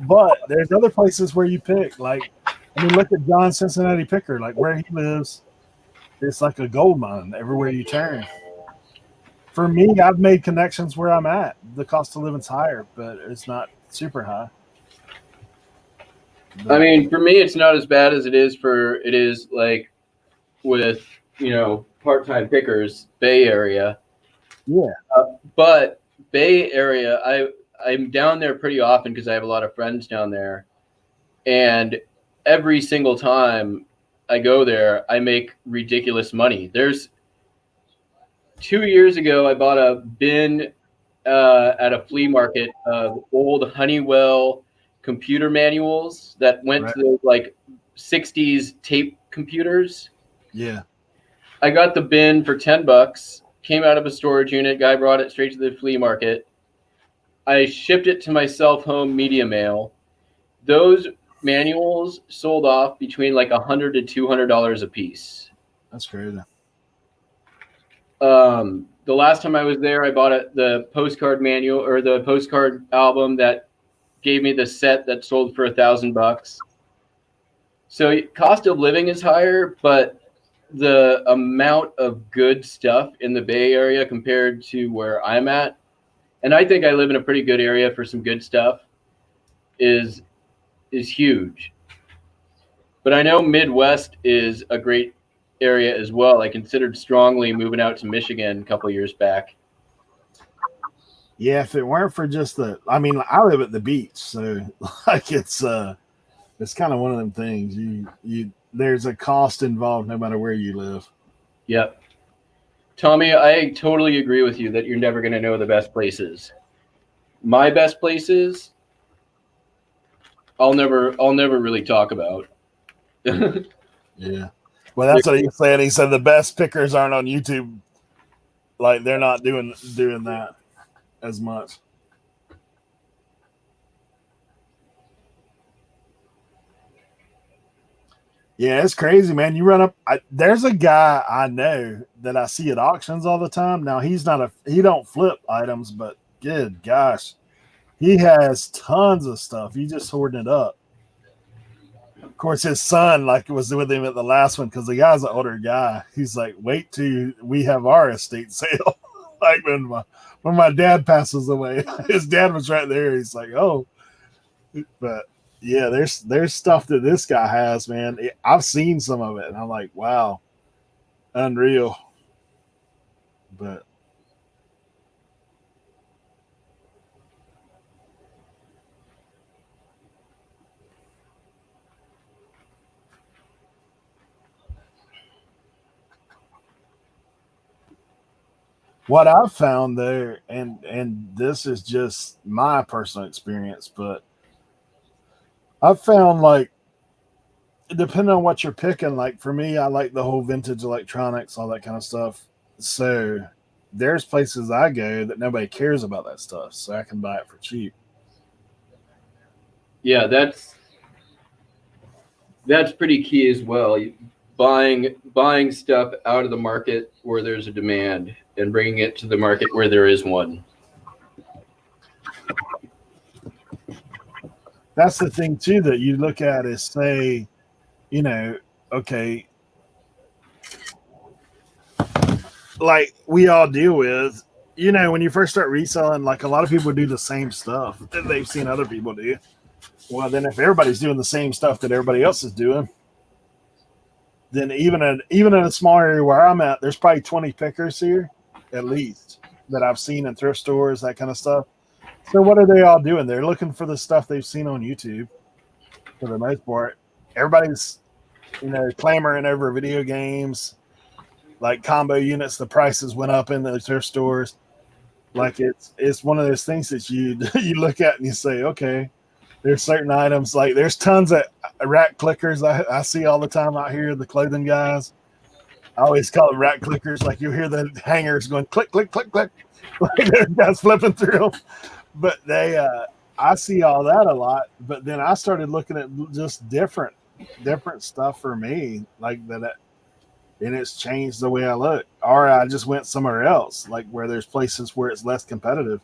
But there's other places where you pick. Like, I mean, look at John Cincinnati Picker. Like where he lives, it's like a gold mine everywhere you turn. For me, I've made connections where I'm at. The cost of living's higher, but it's not super high. I mean, for me, it's not as bad as it is like with part-time pickers, Bay Area. Yeah. But Bay Area, I'm down there pretty often because I have a lot of friends down there, and every single time I go there, I make ridiculous money. There's 2 years ago, I bought a bin at a flea market of old Honeywell computer manuals that went to those like 60s tape computers. Yeah. I got the bin for $10, came out of a storage unit, guy brought it straight to the flea market. I shipped it to my self-home media mail. Those manuals sold off between like $100 to $200 a piece. That's crazy. The last time I was there, I bought the postcard manual or the postcard album that gave me the set that sold for $1,000. So cost of living is higher, but the amount of good stuff in the Bay Area compared to where I'm at, and I think I live in a pretty good area for some good stuff, is huge. But I know Midwest is a great area as well. I considered strongly moving out to Michigan a couple of years back. Yeah, if it weren't for just I live at the beach, so like it's kind of one of them things. You there's a cost involved no matter where you live. Yep. Tommy, I totally agree with you that you're never going to know the best places. My best places, I'll never really talk about. Yeah. Well, that's what he said. He said the best pickers aren't on YouTube. Like they're not doing that as much. Yeah, it's crazy, man. You run up. There's a guy I know that I see at auctions all the time. Now he don't flip items, but good gosh, he has tons of stuff. He's just hoarding it up. Of course, his son was with him at the last one because the guy's an older guy. He's like, wait till we have our estate sale. Like when my dad passes away, his dad was right there. He's like, oh, but yeah, there's stuff that this guy has, man. I've seen some of it, and I'm like, wow, unreal. But what I've found there, and this is just my personal experience, but I've found like depending on what you're picking, like for me, I like the whole vintage electronics, all that kind of stuff. So there's places I go that nobody cares about that stuff, so I can buy it for cheap. Yeah, that's pretty key as well. Buying stuff out of the market where there's a demand and bringing it to the market where there is one. that's the thing too that you look at is say, okay, like we all deal with, when you first start reselling, like a lot of people do the same stuff that they've seen other people do. Well, then if everybody's doing the same stuff that everybody else is doing, then even in a small area where I'm at, there's probably 20 pickers here, at least, that I've seen in thrift stores, that kind of stuff. So what are they all doing? They're looking for the stuff they've seen on YouTube for the most part. Everybody's, clamoring over video games, like combo units. The prices went up in the thrift stores. Like it's one of those things that you you look at and you say, okay, there's certain items, like there's tons of rack clickers I see all the time out here, the clothing guys. I always call them rack clickers. Like you hear the hangers going click, click, click, click. Like there's guys flipping through them. But I see all that a lot. But then I started looking at just different stuff for me, like that. And it's changed the way I look. Or I just went somewhere else, like where there's places where it's less competitive.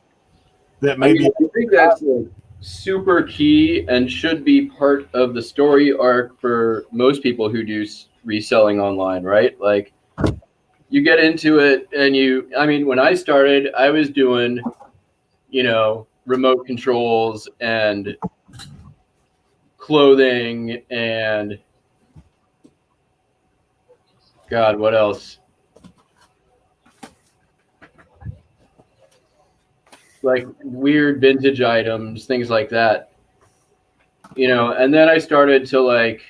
That maybe I think that's like super key and should be part of the story arc for most people who do reselling online, right? Like you get into it and when I started, I was doing, remote controls and clothing and God, what else? Like weird vintage items, things like that. And then I started to like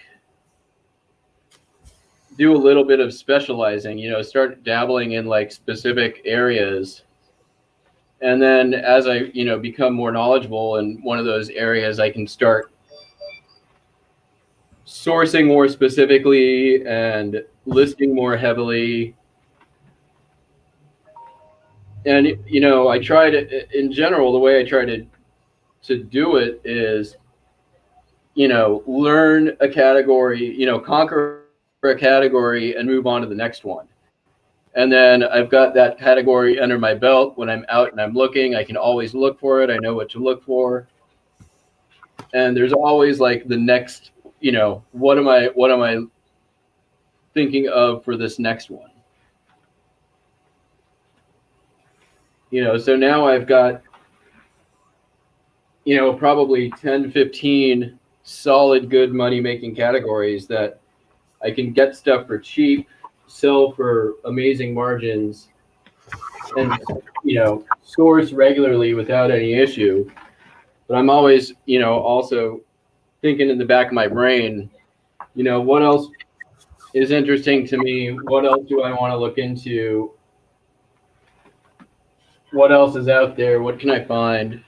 do a little bit of specializing, start dabbling in like specific areas. And then as I, become more knowledgeable in one of those areas, I can start sourcing more specifically and listing more heavily. And, I try to, in general, the way I try to do it is, learn a category, conquer a category and move on to the next one. And then I've got that category under my belt. When I'm out and I'm looking, I can always look for it. I know what to look for. And there's always like the next, what am I thinking of for this next one? So now I've got, probably 10, 15 solid, good money making categories that I can get stuff for cheap, sell for amazing margins, and source regularly without any issue. But I'm always also thinking in the back of my brain, what else is interesting to me? What else do I want to look into? What else is out there? What can I find?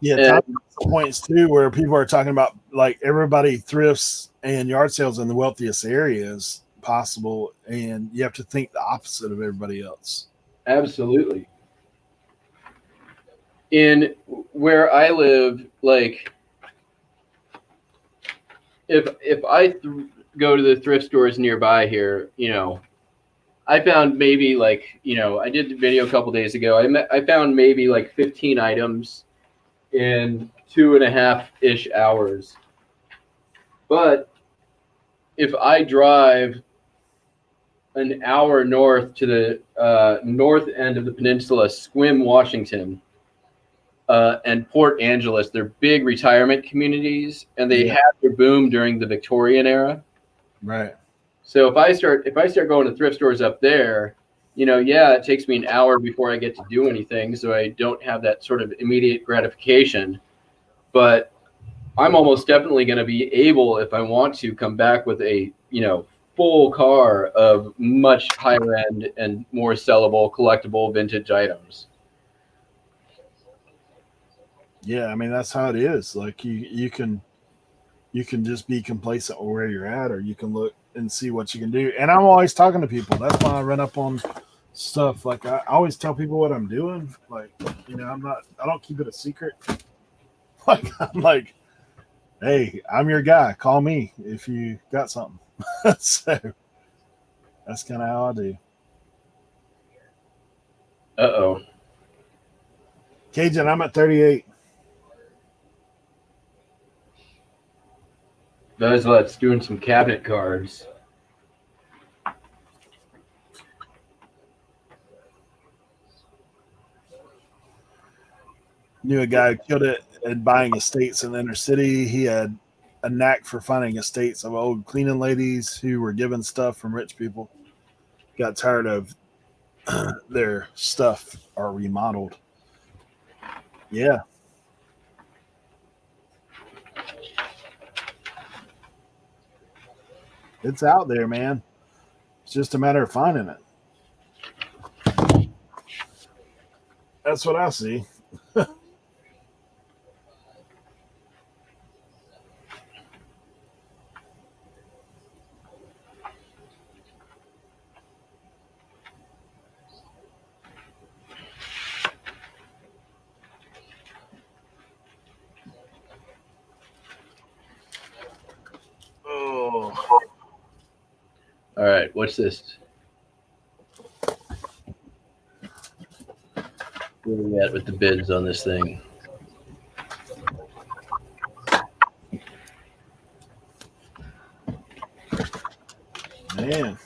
Yeah, some points too where people are talking about like everybody thrifts and yard sales in the wealthiest areas possible, and you have to think the opposite of everybody else. Absolutely. In where I live, like if I go to the thrift stores nearby here, I found maybe like, I did the video a couple days ago. I found maybe like 15 items in 2.5-ish hours. But if I drive an hour north to the north end of the peninsula, Sequim, Washington, and Port Angeles, they're big retirement communities, and they had their boom during the Victorian era. Right. So if I start going to thrift stores up there, it takes me an hour before I get to do anything, so I don't have that sort of immediate gratification. But I'm almost definitely going to be able, if I want to, come back with a, full car of much higher end and more sellable, collectible vintage items. Yeah, I mean that's how it is. Like you can just be complacent where you're at, or you can look and see what you can do. And I'm always talking to people. That's why I run up on stuff. Like I always tell people what I'm doing. Like, I don't keep it a secret. Like I'm like, hey, I'm your guy. Call me if you got something. So that's kind of how I do. Uh-oh. Cajun, I'm at 38. Let's doing some cabinet cards. Knew a guy who killed it at buying estates in the inner city. He had a knack for finding estates of old cleaning ladies who were given stuff from rich people. Got tired of their stuff or remodeled. Yeah. It's out there, man. It's just a matter of finding it. That's what I see. Oh. All right, what's this? Where are we at with the bids on this thing? Man.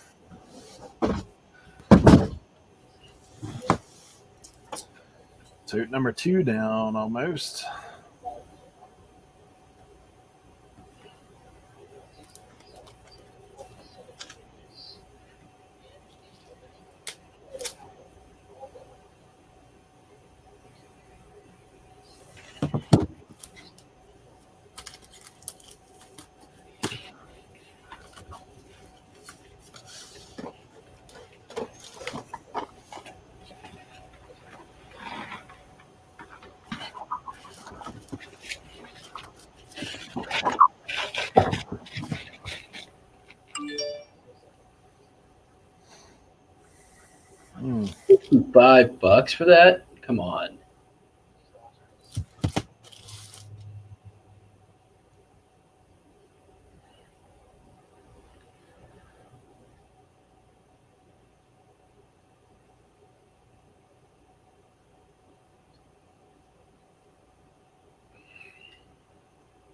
Tote number 2 down almost. $5 for that? Come on.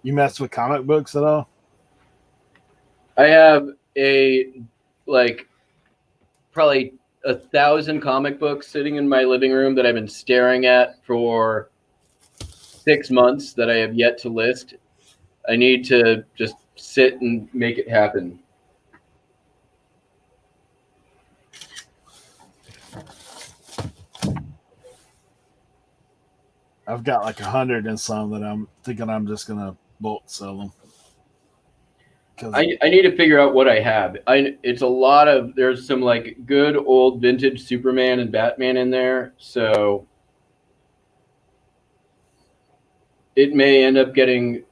You mess with comic books at all? I have probably 1,000 comic books sitting in my living room that I've been staring at for 6 months that I have yet to list. I need to just sit and make it happen. I've got like 100 and some that I'm thinking I'm just gonna bulk sell them. I need to figure out what I have. It's a lot of, there's some like good old vintage Superman and Batman in there, so it may end up getting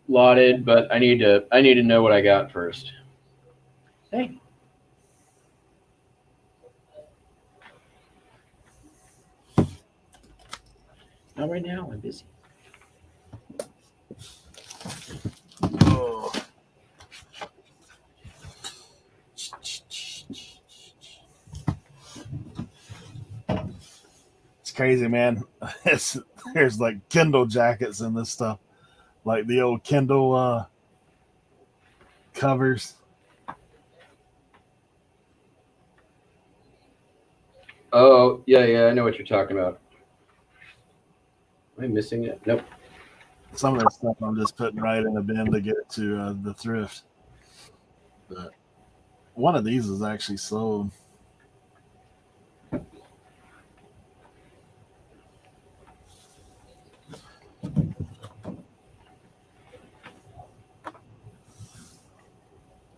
lotted, but I need to know what I got first. Hey. Not right now. I'm busy. Oh. It's crazy, man. There's like Kindle jackets and this stuff, like the old Kindle covers. Oh, yeah, I know what you're talking about. Am I missing it? Nope. Some of that stuff I'm just putting right in a bin to get it to the thrift. But one of these is actually sold.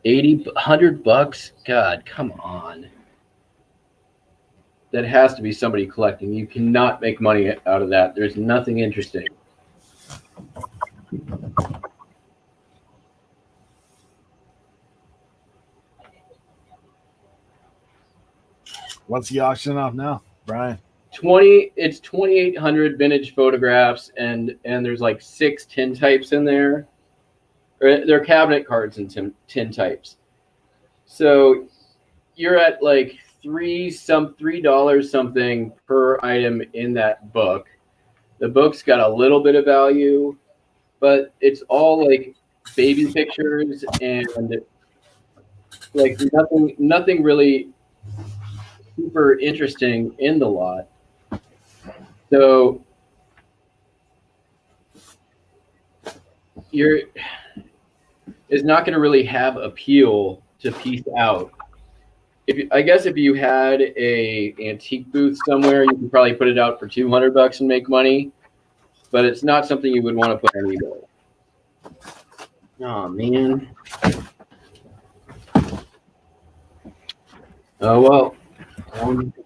$100? God, come on. That has to be somebody collecting. You cannot make money out of that. There's nothing interesting. What's he auctioning off now, Brian? It's 2,800 vintage photographs, and there's like 6 tin types in there. Or they're cabinet cards and tin types. So you're at like $3 something per item in that book. The book's got a little bit of value, but it's all like baby pictures and like nothing really super interesting in the lot. So it's not going to really have appeal to piece out. I guess if you had a antique booth somewhere, you could probably put it out for $200 and make money, but it's not something you would want to put on eBay. Oh man. Oh well.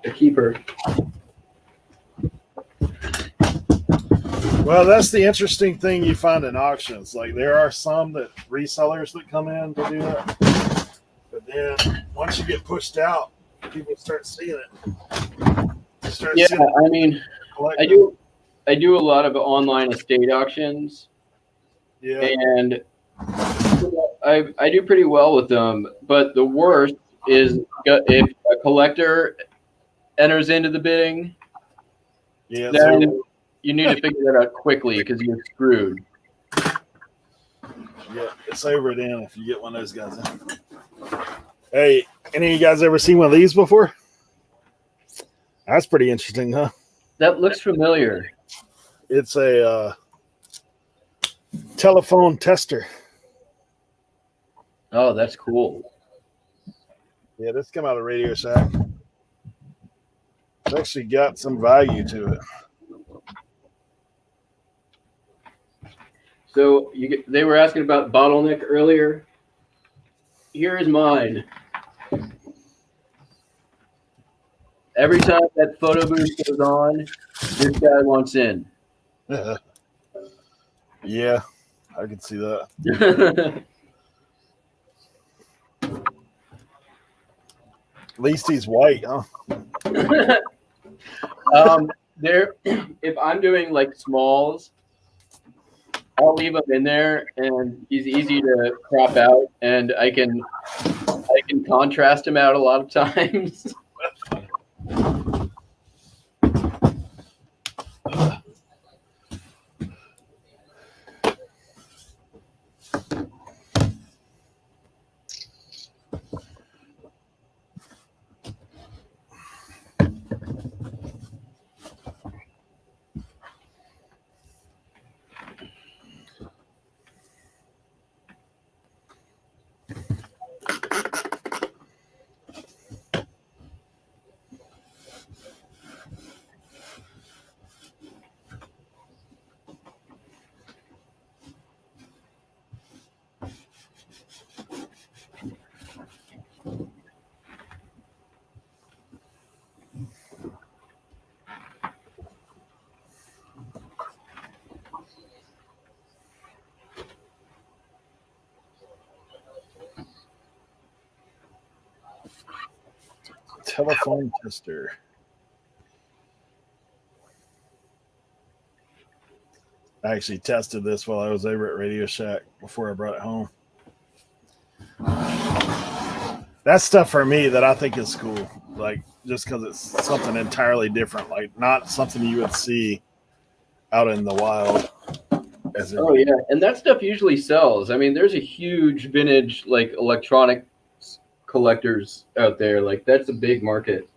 A keeper. Well, that's the interesting thing you find in auctions. Like there are some that resellers that come in to do that, but then once you get pushed out, people start seeing it. Yeah, I mean, I do a lot of online estate auctions. Yeah, and I do pretty well with them. But the worst is if a collector enters into the bidding. yeah. Then So, you need to figure that out quickly because you're screwed. yeah, it's over then if you get one of those guys in. Hey, any of you guys ever seen one of these before? That's pretty interesting, huh? That looks familiar. It's a telephone tester. Oh, that's cool. Yeah, this come out of Radio Shack. It's actually got some value to it. So they were asking about bottleneck earlier. Here is mine. Every time that photo booth goes on, this guy wants in. Yeah, I can see that. At least he's white, huh? If I'm doing like smalls, I'll leave him in there, and he's easy to crop out, and I can contrast him out a lot of times. Telephone tester. I actually tested this while I was over at Radio Shack before I brought it home. That's stuff for me that I think is cool. Like, just because it's something entirely different, like not something you would see out in the wild. Oh yeah, and that stuff usually sells. I mean, there's a huge vintage like electronic collectors out there. Like that's a big market.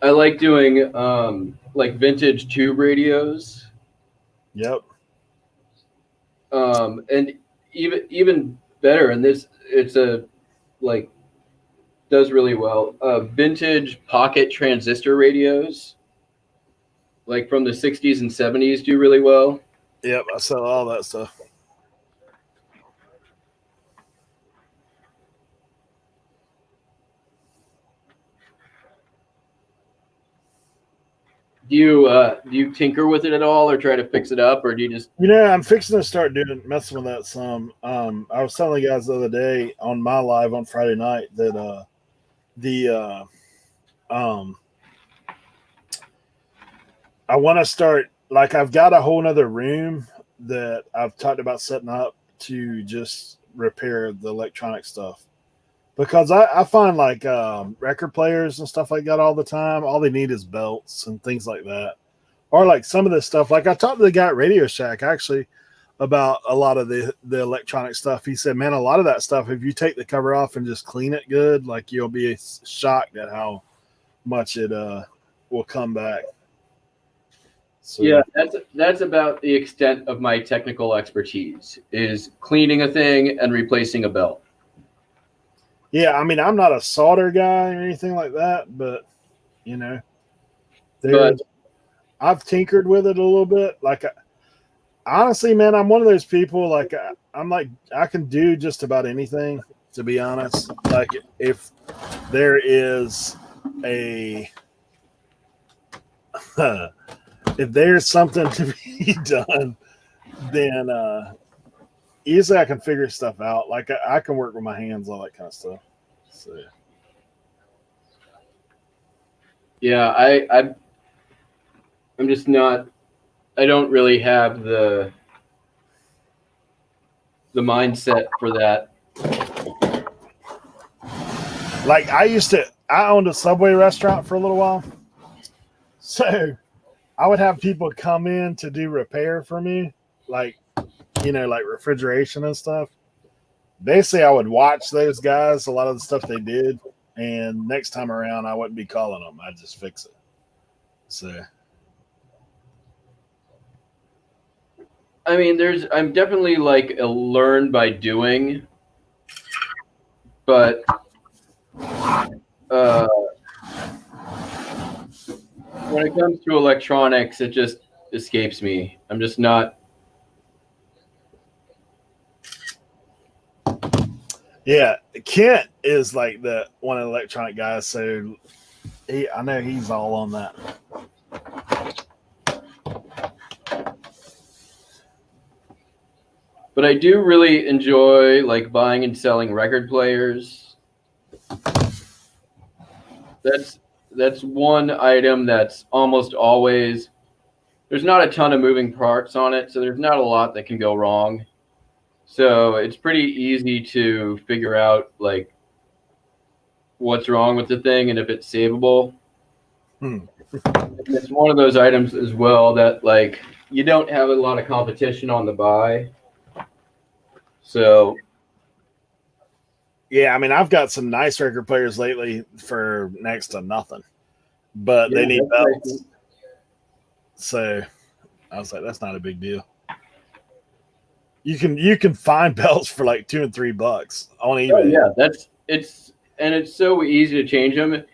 I like doing like vintage tube radios. Yep. And even better, and it's a like does really well. Vintage pocket transistor radios, like from the 60s and 70s, do really well. Yep, I sell all that stuff. Do you tinker with it at all, or try to fix it up, or do you just? I'm fixing to start messing with that some. I was telling the guys the other day on my live on Friday night that I want to start, like, I've got a whole nother room that I've talked about setting up to just repair the electronic stuff. because I find like record players and stuff like that all the time. All they need is belts and things like that, or like some of this stuff. Like I talked to the guy at Radio Shack actually about a lot of the electronic stuff. He said, "Man, a lot of that stuff, if you take the cover off and just clean it good, like you'll be shocked at how much it will come back." So, Yeah, that's about the extent of my technical expertise is cleaning a thing and replacing a belt. yeah, I mean, I'm not a solder guy or anything like that, but you know, there's I've tinkered with it a little bit. Like, honestly, man, I'm one of those people. Like, I'm like I can do just about anything. To be honest, like if there is a if there's something to be done, then easily I can figure stuff out. Like I can work with my hands, all that kind of stuff. So Yeah, I'm just not. I don't really have the mindset for that. like I owned a Subway restaurant for a little while. So I would have people come in to do repair for me, like, like refrigeration and stuff. Basically, I would watch those guys, a lot of the stuff they did, and next time around, I wouldn't be calling them. I'd just fix it. So, I mean, I'm definitely like a learn by doing, but when it comes to electronics, it just escapes me. I'm just not. yeah, Kent is like the one of the electronic guys, so I know he's all on that. But I do really enjoy like buying and selling record players. That's one item that's almost always there's not a ton of moving parts on it, so there's not a lot that can go wrong. So it's pretty easy to figure out like what's wrong with the thing and if it's savable. It's one of those items as well that like you don't have a lot of competition on the buy. So yeah, I mean, I've got some nice record players lately for next to nothing, but they need belts. Nice. So I was like, that's not a big deal. You can find belts for like $2 and $3 on eBay. Oh, yeah, it's so easy to change them.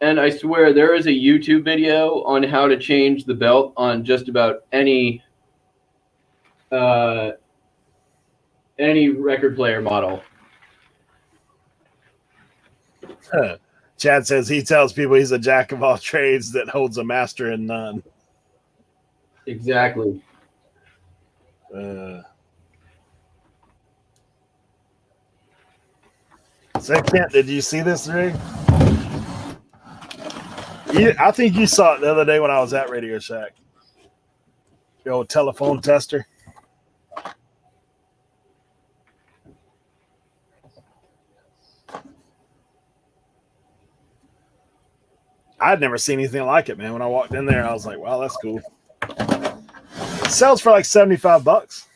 And I swear there is a YouTube video on how to change the belt on just about any record player model. Chad says he tells people he's a jack of all trades that holds a master in none. Exactly. So Kent, did you see this rig? I think you saw it the other day when I was at Radio Shack. The old telephone tester. I'd never seen anything like it, man. When I walked in there, I was like, wow, that's cool. It sells for like $75.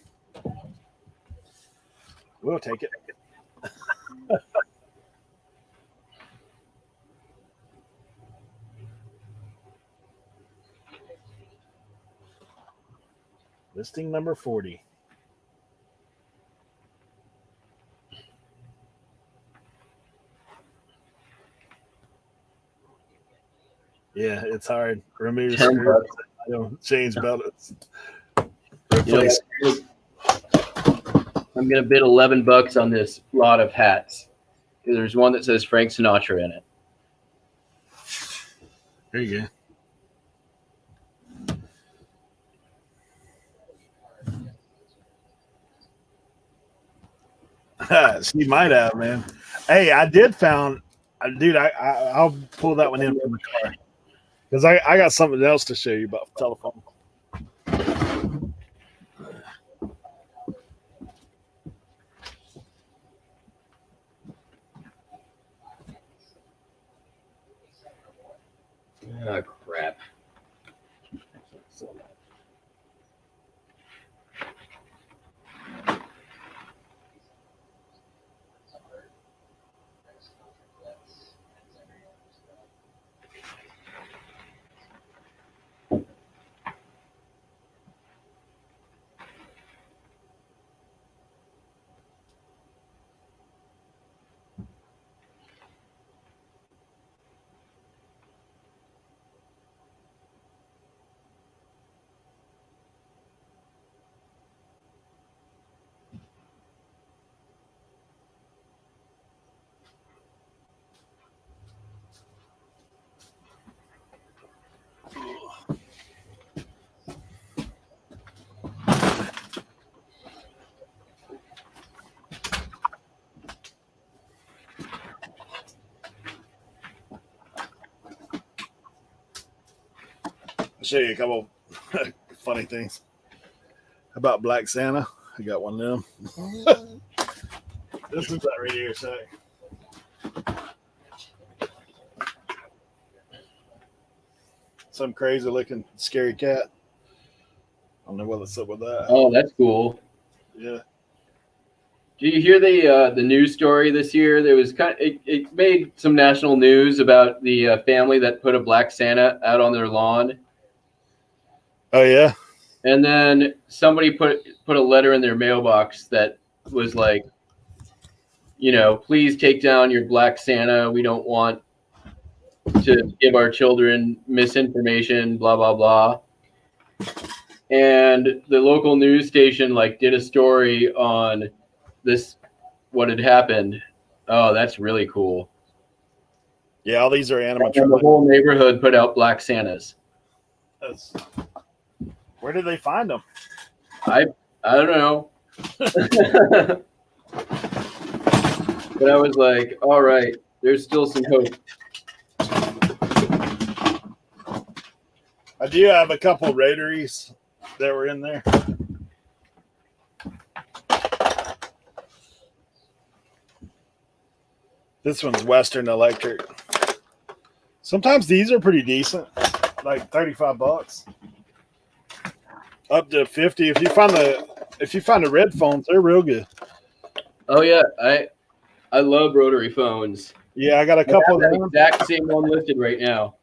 We'll take it. Listing number 40. Yeah, it's hard. Remove screws. I don't change belts. Replace. I'm gonna bid $11 on this lot of hats because there's one that says Frank Sinatra in it. There you go. She might have, man. Hey, I did found, dude. I'll pull that one in from the car because I got something else to show you about the telephone. Oh, crap. I'll show you a couple funny things about Black Santa. I got one of them. This is that right here, so. Some crazy looking scary cat. I don't know what's up with that. Oh, that's cool. Yeah. Did you hear the news story this year? There was it made some national news about the family that put a black Santa out on their lawn, Oh yeah. and then somebody put a letter in their mailbox that was like, please take down your black Santa. We don't want to give our children misinformation. Blah blah blah. And the local news station did a story on this, what had happened. Oh, that's really cool. Yeah, all these are And the animatronic. whole neighborhood put out black Santas. Where did they find them? I don't know. But I was like, all right, there's still some hope. I do have a couple rotaries that were in there. This one's Western Electric. Sometimes these are pretty decent, like $35, up to 50. If you find the red phones, they're real good. Oh yeah, I love rotary phones. Yeah, I got a couple of that them. exact same one listed right now.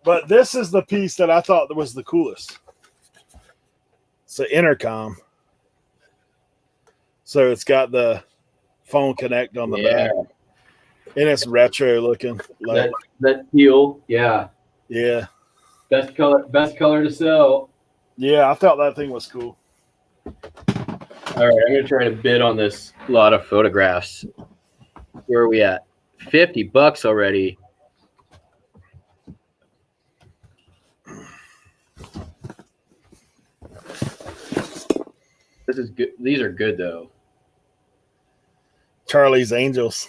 But this is the piece that I thought was the coolest. It's an intercom. So it's got the phone connect on the back. And it's retro looking. That teal, yeah. Yeah. Best color to sell. Yeah, I thought that thing was cool. All right, I'm gonna try to bid on this lot of photographs. Where are we at? $50 already. This is good. These are good though. Charlie's Angels.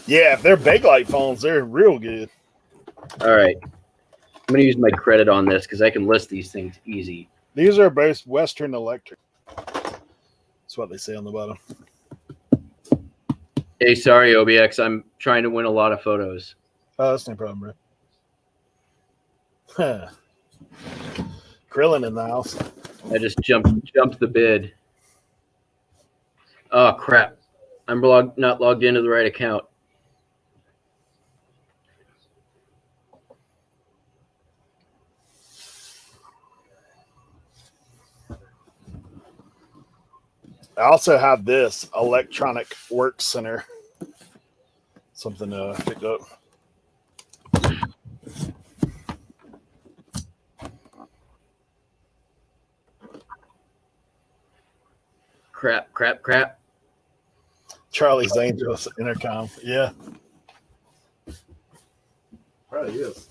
Yeah, if they're big light phones, they're real good. All right. I'm going to use my credit on this because I can list these things easy. These are both Western Electric. That's what they say on the bottom. Hey, sorry, OBX. I'm trying to win a lot of photos. Oh, that's no problem, bro. Huh. Krillin in the house. I just jumped the bid. Oh, crap. I'm not logged into the right account. I also have this electronic work center. Something I picked up. Crap. Charlie's Angels intercom. Yeah. Probably is.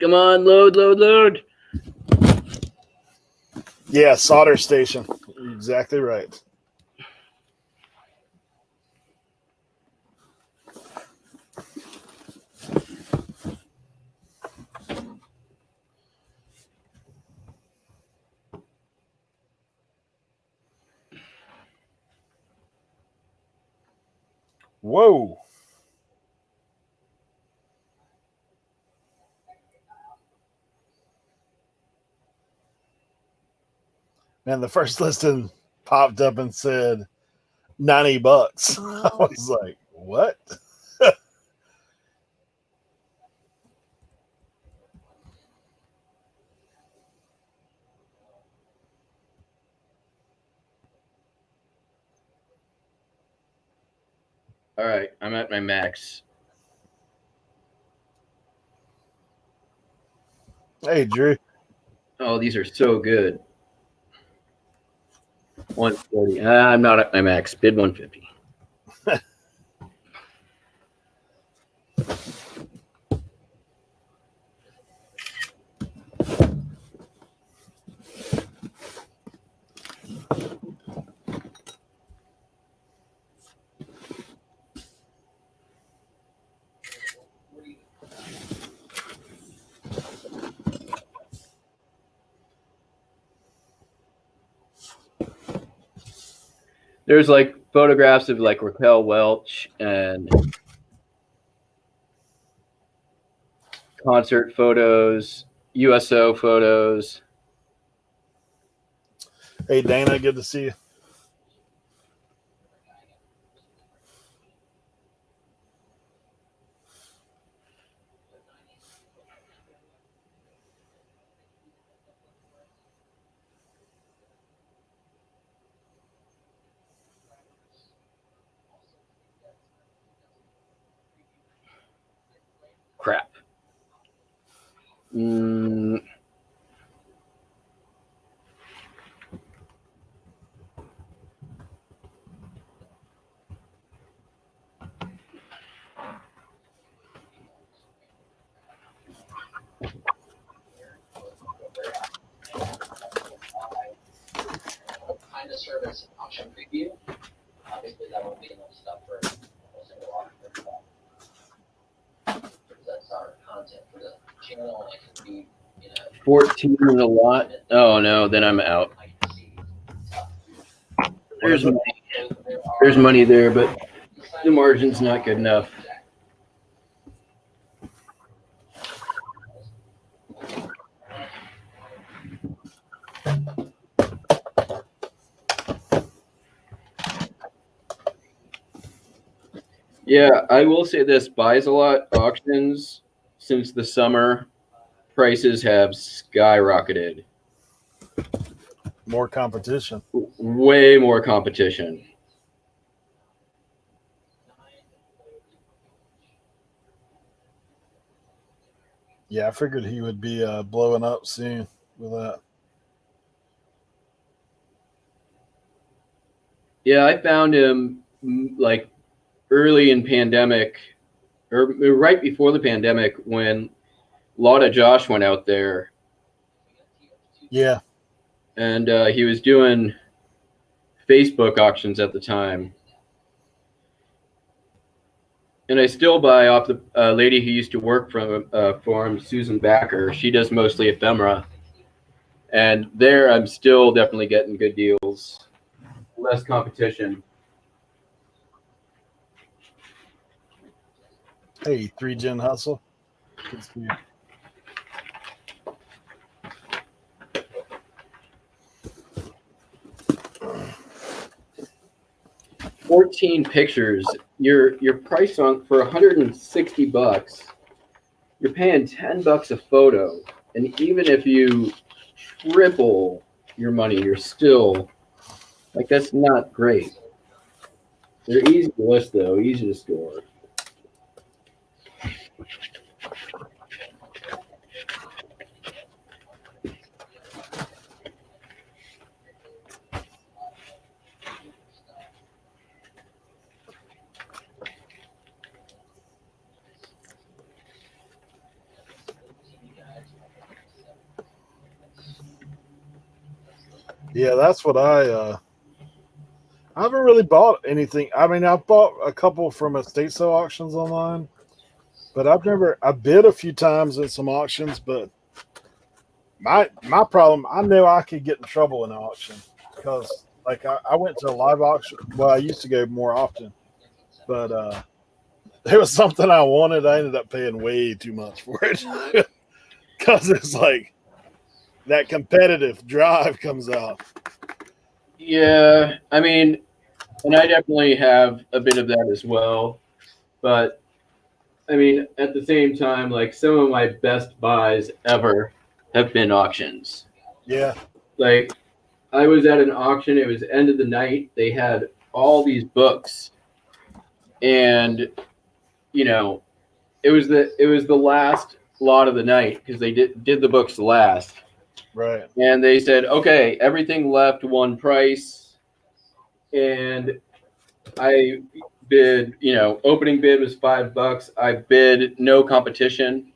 Come on, load. Yeah, solder station. You're exactly right. Whoa. Man, the first listing popped up and said $90. I was like, what? All right, I'm at my max. Hey, Drew. Oh, these are so good. 140. I'm not at my max. Bid 150. There's like photographs of like Raquel Welch and concert photos, USO photos. Hey, Dana, good to see you. Crap. Kind of service option preview. Obviously, that won't be enough stuff for a single auction. That's our content for the channel. It can be, 14 is a lot. Oh no, then I'm out. There's money there, but the margin's not good enough. Yeah, I will say this: Buys a lot auctions since the summer, prices have skyrocketed. More competition. Way more competition. Yeah, I figured he would be blowing up soon with that. Yeah, I found him like early in pandemic, or right before the pandemic, when Lotta Josh went out there. Yeah. And he was doing Facebook auctions at the time. And I still buy off the lady who used to work for him, Susan Backer. She does mostly ephemera. And there I'm still definitely getting good deals. Less competition. Hey, 3Gen Hustle. Good to see you. $14 pictures. Your price on for $160. You're paying $10 a photo. And even if you triple your money, you're still like, that's not great. They're easy to list though, easy to store. Yeah, that's what I haven't really bought anything. I mean, I've bought a couple from estate sale auctions online, but I bid a few times in some auctions, but my problem, I know I could get in trouble in an auction because like I went to a live auction. Well, I used to go more often, but there was something I wanted. I ended up paying way too much for it because it's like that competitive drive comes out. Yeah, I mean, and I definitely have a bit of that as well. But I mean, at the same time, like some of my best buys ever have been auctions. Yeah, Like I was at an auction, it was end of the night. They had all these books and you know, it was the last lot of the night because they did the books last. right. And they said, "Okay, everything left one price." And I bid, opening bid was $5. I bid no competition.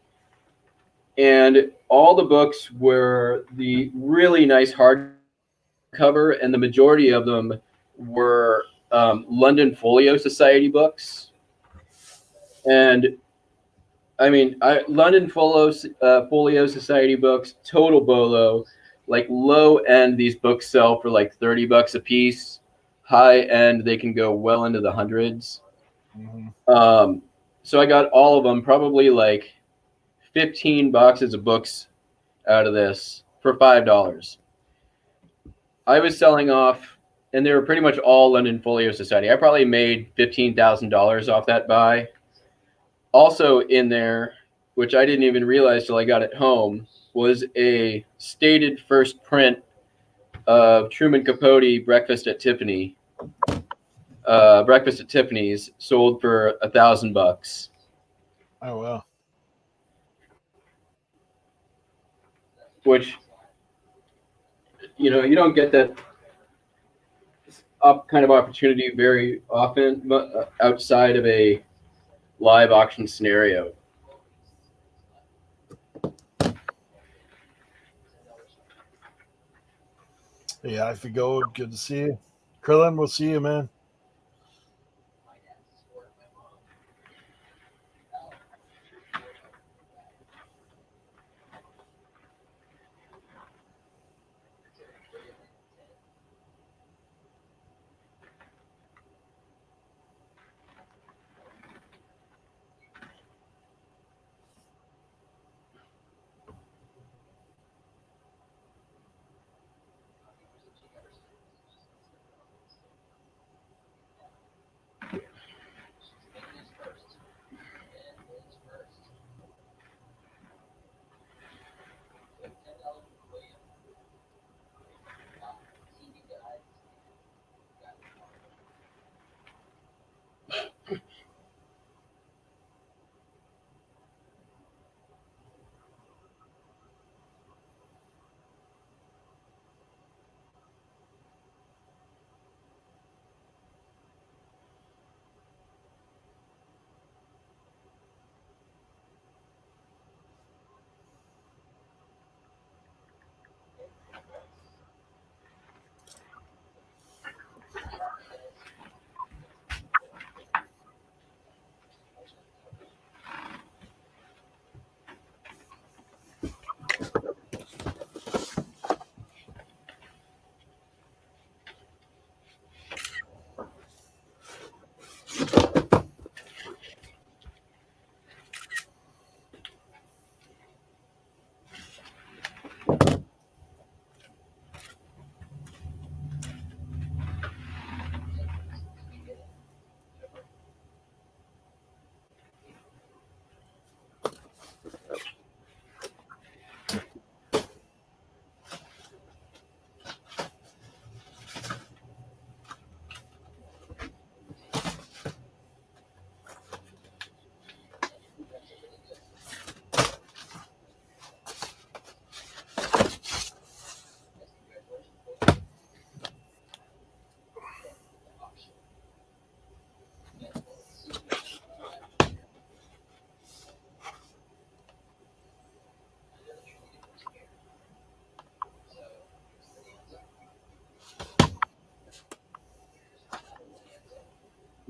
And all the books were the really nice hardcover, and the majority of them were London Folio Society books. And I mean, London Folio Society books, total bolo. Like low end, these books sell for like $30 a piece. High end, they can go well into the hundreds. Hmm. So I got all of them, probably like 15 boxes of books out of this for $5. I was selling off, and they were pretty much all London Folio Society. I probably made $15,000 off that buy. Also in there, which I didn't even realize till I got it home, was a stated first print of Truman Capote Breakfast at Tiffany's, sold for $1,000. Oh well. Which you don't get that kind of opportunity very often, but outside of a live auction scenario. Yeah, I could go. Good to see you, Krillin. We'll see you, man.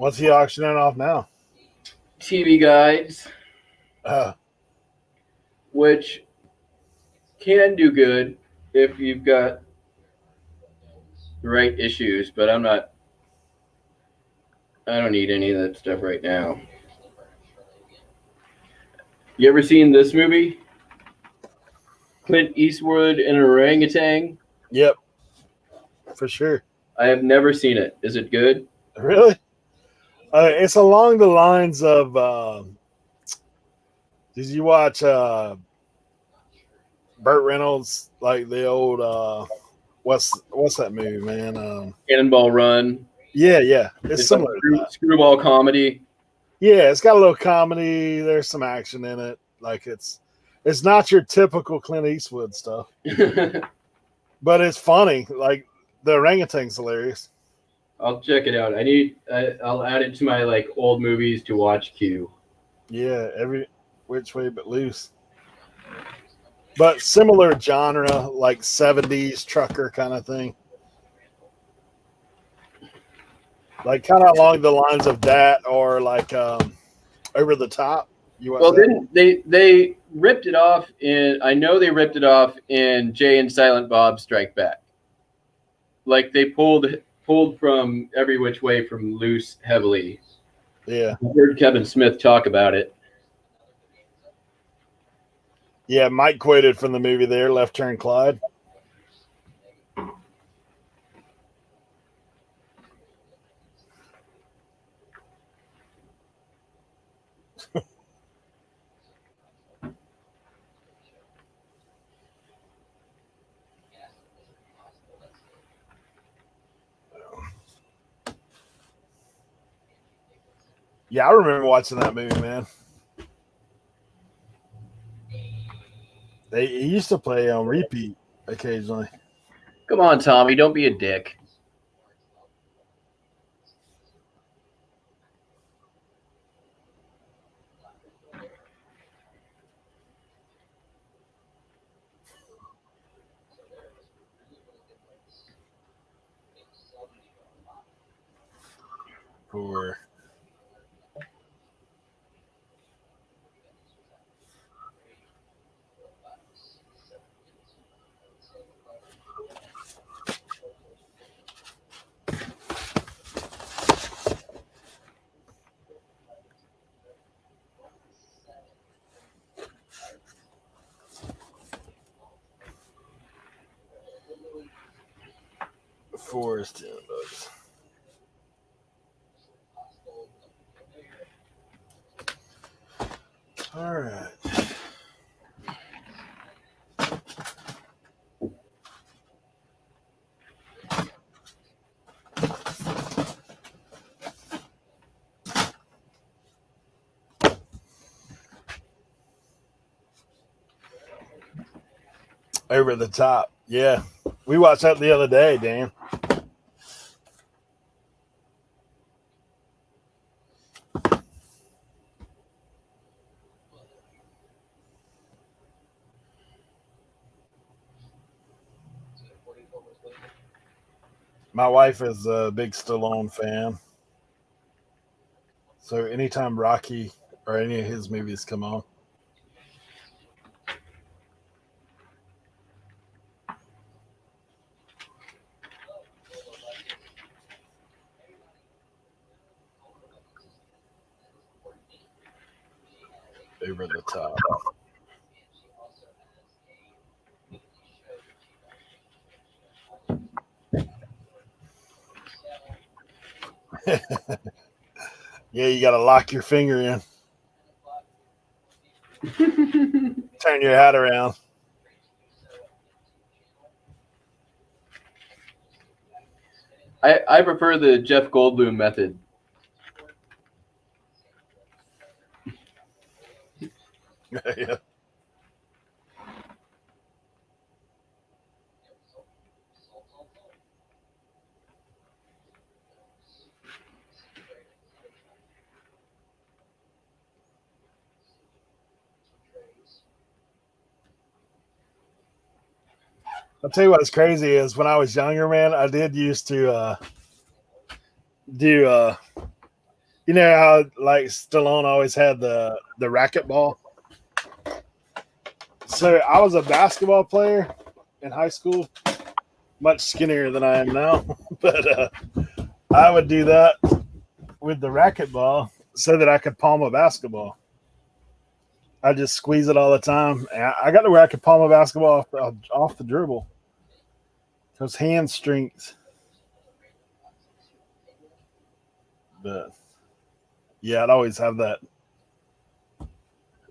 What's he auctioning off now? TV guides, Uh, which can do good if you've got the right issues, but I don't need any of that stuff right now. You ever seen this movie? Clint Eastwood and an orangutan? yep, for sure. I have never seen it. Is it good? Really? It's along the lines of. Did you watch Burt Reynolds, like the old? What's that movie, man? Cannonball Run. Yeah. It's It's like similar to that. screwball comedy. Yeah, it's got a little comedy. There's some action in it. Like it's not your typical Clint Eastwood stuff, but it's funny. Like the orangutan's hilarious. I'll check it out. I'll add it to my like old movies to watch queue. Yeah, every which way but loose. But similar genre, like 70s trucker kind of thing. Like kind of along the lines of that, or like Over the Top. You watch Well, that? they ripped it off in. I know they ripped it off in Jay and Silent Bob Strike Back. Like they pulled from every which way from loose heavily. Yeah. I heard Kevin Smith talk about it. Yeah, Mike quoted from the movie there, Left Turn Clyde. Yeah, I remember watching that movie, man. He used to play on repeat occasionally. Come on, Tommy, don't be a dick. For $10. All right. Over the Top. Yeah. We watched that the other day, Dan. My wife is a big Stallone fan. So anytime Rocky or any of his movies come on. Over the Top. Yeah, you got to lock your finger in. Turn your hat around. I prefer the Jeff Goldblum method. Yeah. I'll tell you what's crazy is when I was younger, man, I did used to do You know how like Stallone always had the racquetball. So I was a basketball player in high school, much skinnier than I am now, but I would do that with the racquetball so that I could palm a basketball. I just squeeze it all the time. I got to where I could palm a basketball off the dribble. Those hand strength. But yeah, I'd always have that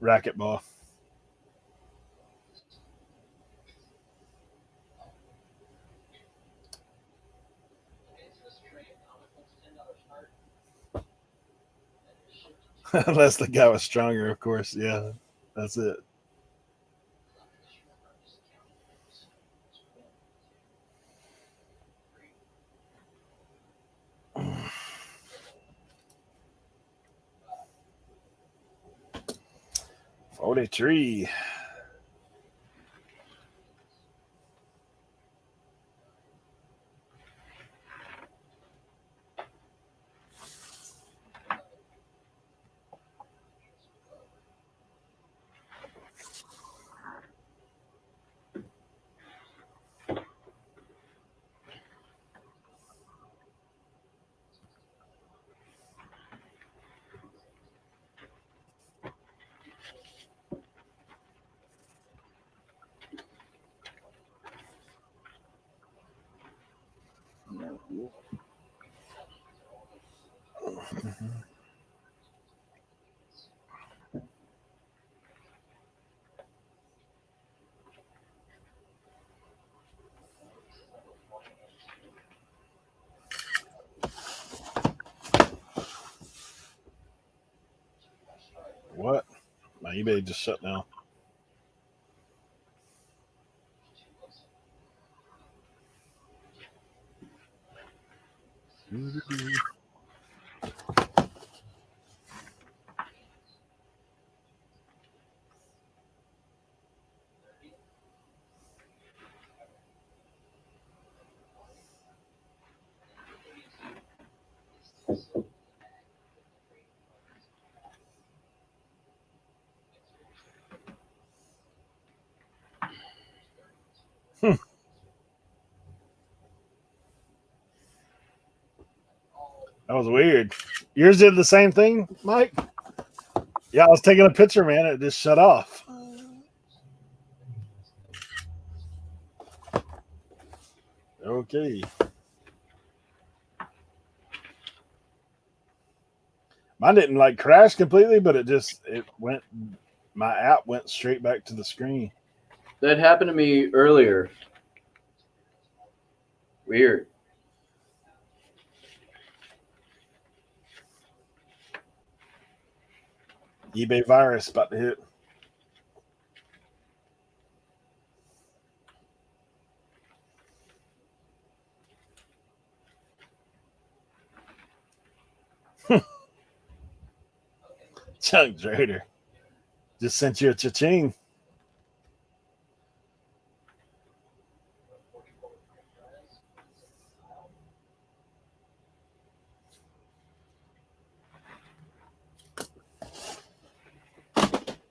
racquetball. Unless the guy was stronger, of course. Yeah, that's it. $43. What? My eBay just shut down. That was weird. Yours did the same thing, Mike? Yeah, I was taking a picture, man. It just shut off. Okay. Mine didn't like crash completely, but it went. My app went straight back to the screen. That happened to me earlier. Weird. eBay virus about to hit. Chunk Trader just sent you a cha-ching.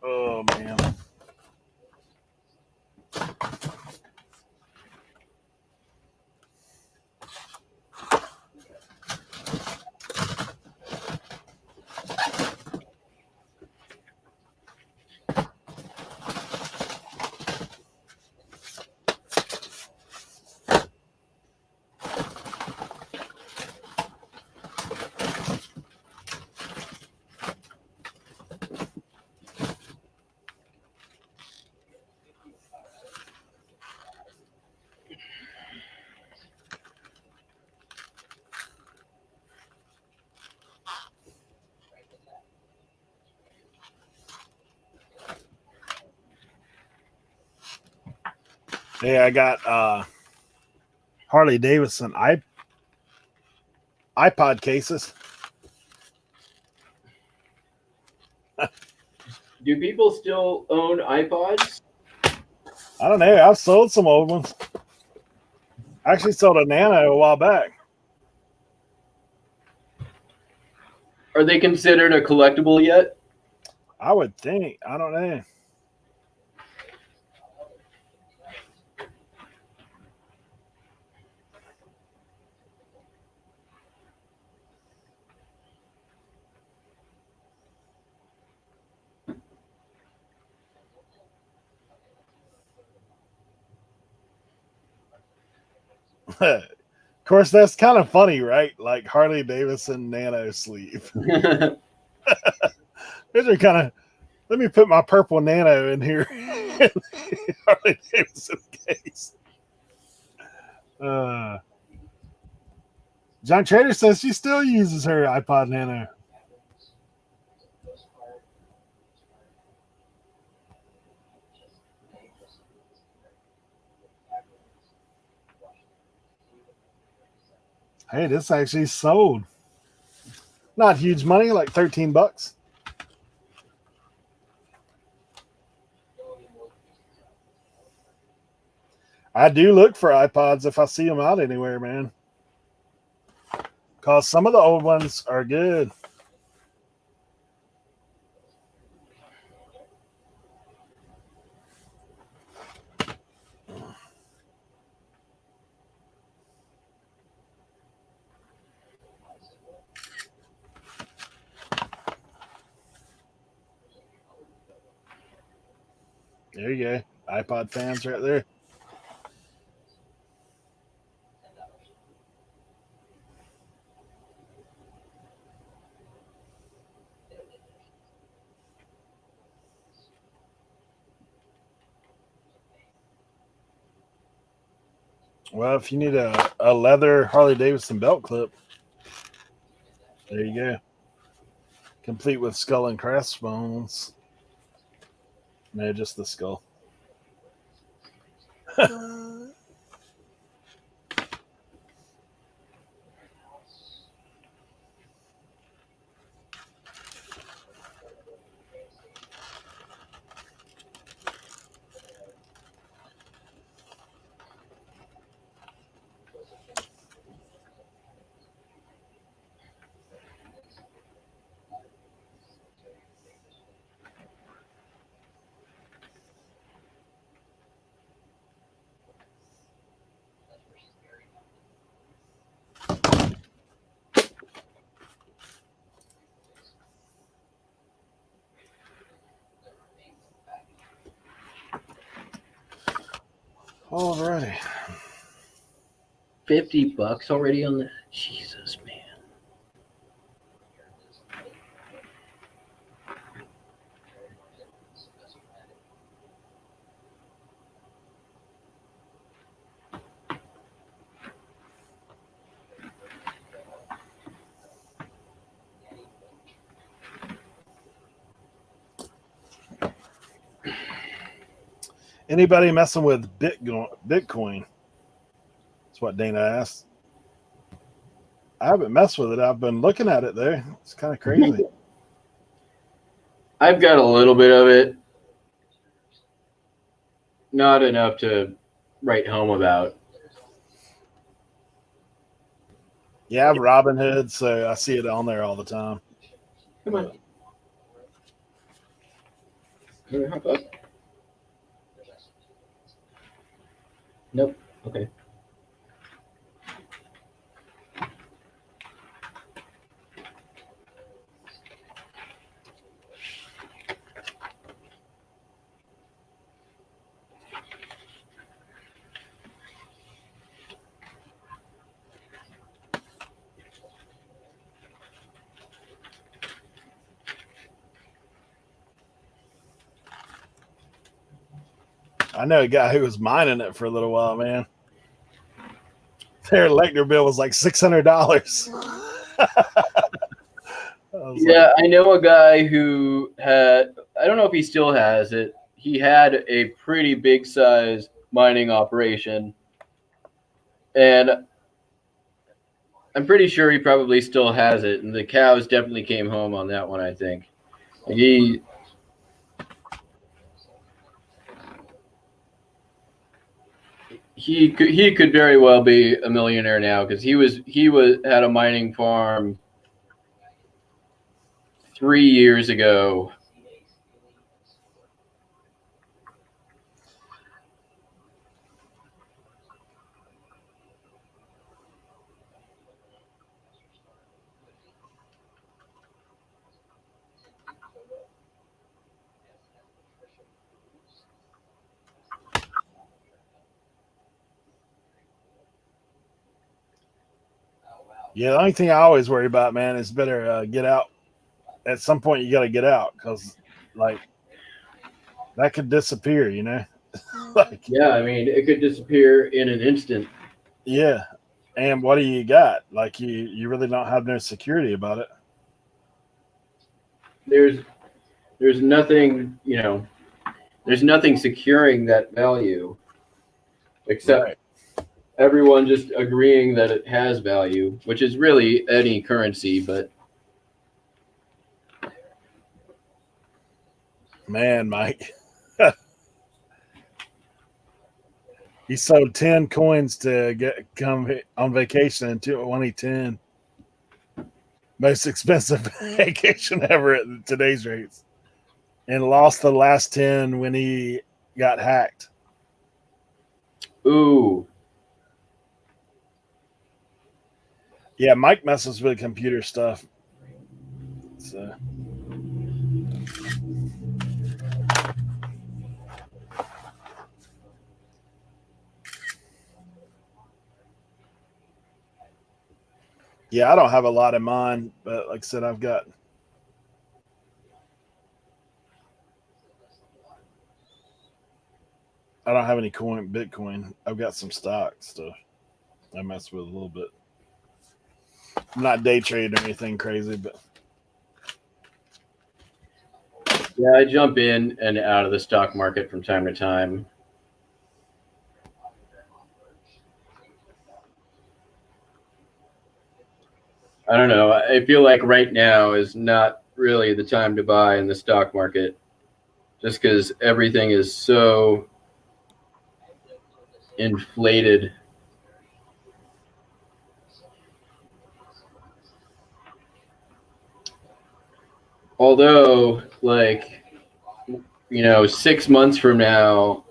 Oh man. Yeah, I got Harley Davidson iPod cases. Do people still own iPods? I don't know. I've sold some old ones. I actually sold a Nano a while back. Are they considered a collectible yet? I would think. I don't know. Of course, that's kind of funny, right? Like Harley Davidson Nano sleeve. Those are kind of. Let me put my purple Nano in here. Harley Davidson case. John Trader says she still uses her iPod Nano. Hey, this actually sold. Not huge money, like $13. I do look for iPods if I see them out anywhere, man. Because some of the old ones are good. There you go. iPod fans right there. Well, if you need a leather Harley Davidson belt clip, there you go. Complete with skull and crossbones. No, just the skull. Alrighty. $50 already on that? Jesus, man. Anybody messing with Bitcoin? That's what Dana asked. I haven't messed with it. I've been looking at it though. It's kind of crazy. I've got a little bit of it. Not enough to write home about. Yeah, I have Robinhood, so I see it on there all the time. Come on. Can we hop up? Nope. Okay. I know a guy who was mining it for a little while, man. Their electric bill was like $600. Yeah, I know a guy who had, I don't know if he still has it. He had a pretty big size mining operation. And I'm pretty sure he probably still has it. And the cows definitely came home on that one, I think. He could very well be a millionaire now because he had a mining farm 3 years ago. Yeah, the only thing I always worry about, man, is better get out. At some point, you got to get out because, like, that could disappear. You know, like, Yeah, I mean, it could disappear in an instant. yeah. And what do you got? Like, you really don't have no security about it. There's nothing, there's nothing securing that value except Right. everyone just agreeing that it has value, which is really any currency, but Man, Mike, he sold 10 coins to come on vacation in 2010. Most expensive vacation ever at today's rates, and lost the last 10 when he got hacked. ooh, Yeah, Mike messes with computer stuff. So yeah, I don't have a lot in mind, but like I said, I don't have any Bitcoin. I've got some stock stuff I mess with a little bit. I'm not day trading or anything crazy, but yeah, I jump in and out of the stock market from time to time. I don't know. I feel like right now is not really the time to buy in the stock market just because everything is so inflated. Although, like, 6 months from now,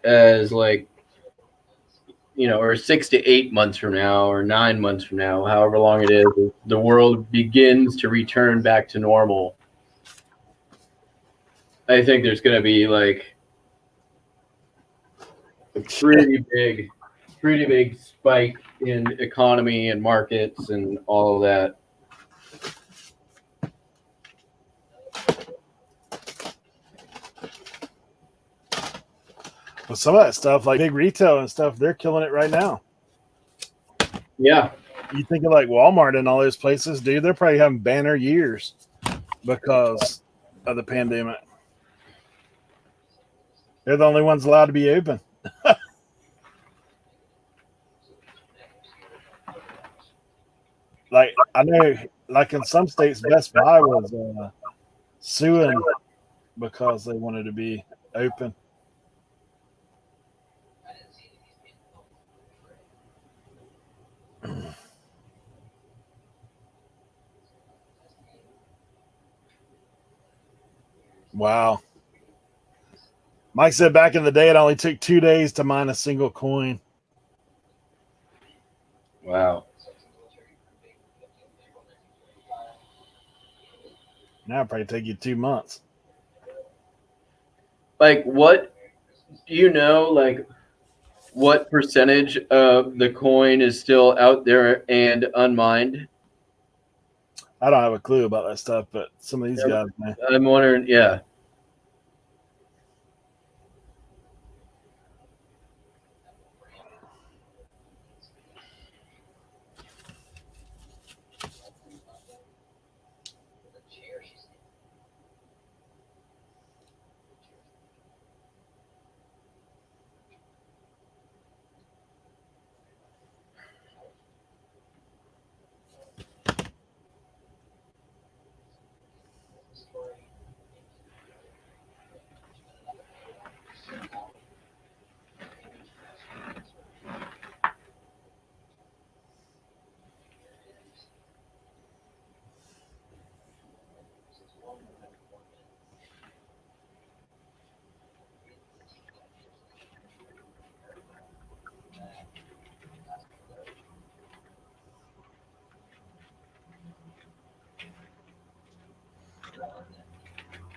as like, or 6 to 8 months from now, or 9 months from now, however long it is, the world begins to return back to normal. I think there's going to be like a pretty big spike in economy and markets and all of that. with some of that stuff, like big retail and stuff, they're killing it right now. Yeah. You think of like Walmart and all those places, dude, they're probably having banner years because of the pandemic. They're the only ones allowed to be open. Like I know, like in some states, Best Buy was suing because they wanted to be open. Wow. Mike said back in the day, it only took 2 days to mine a single coin. Wow. Now it'd probably take you 2 months. Like, what do you know? Like, what percentage of the coin is still out there and unmined? I don't have a clue about that stuff, but some of these guys, man. I'm wondering, yeah.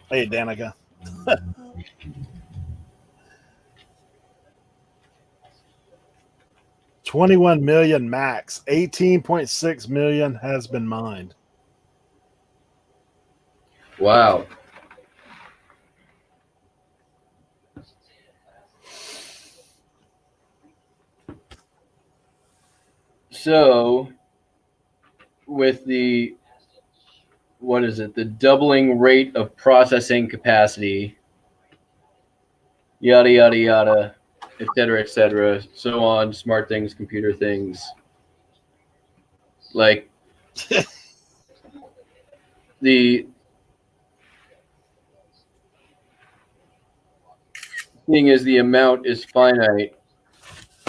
Hey, Danica. 21 million max. 18.6 million has been mined. Wow. So, with the what is it? The doubling rate of processing capacity, yada yada yada, et cetera, so on. Smart things, computer things. Like the thing is, the amount is finite.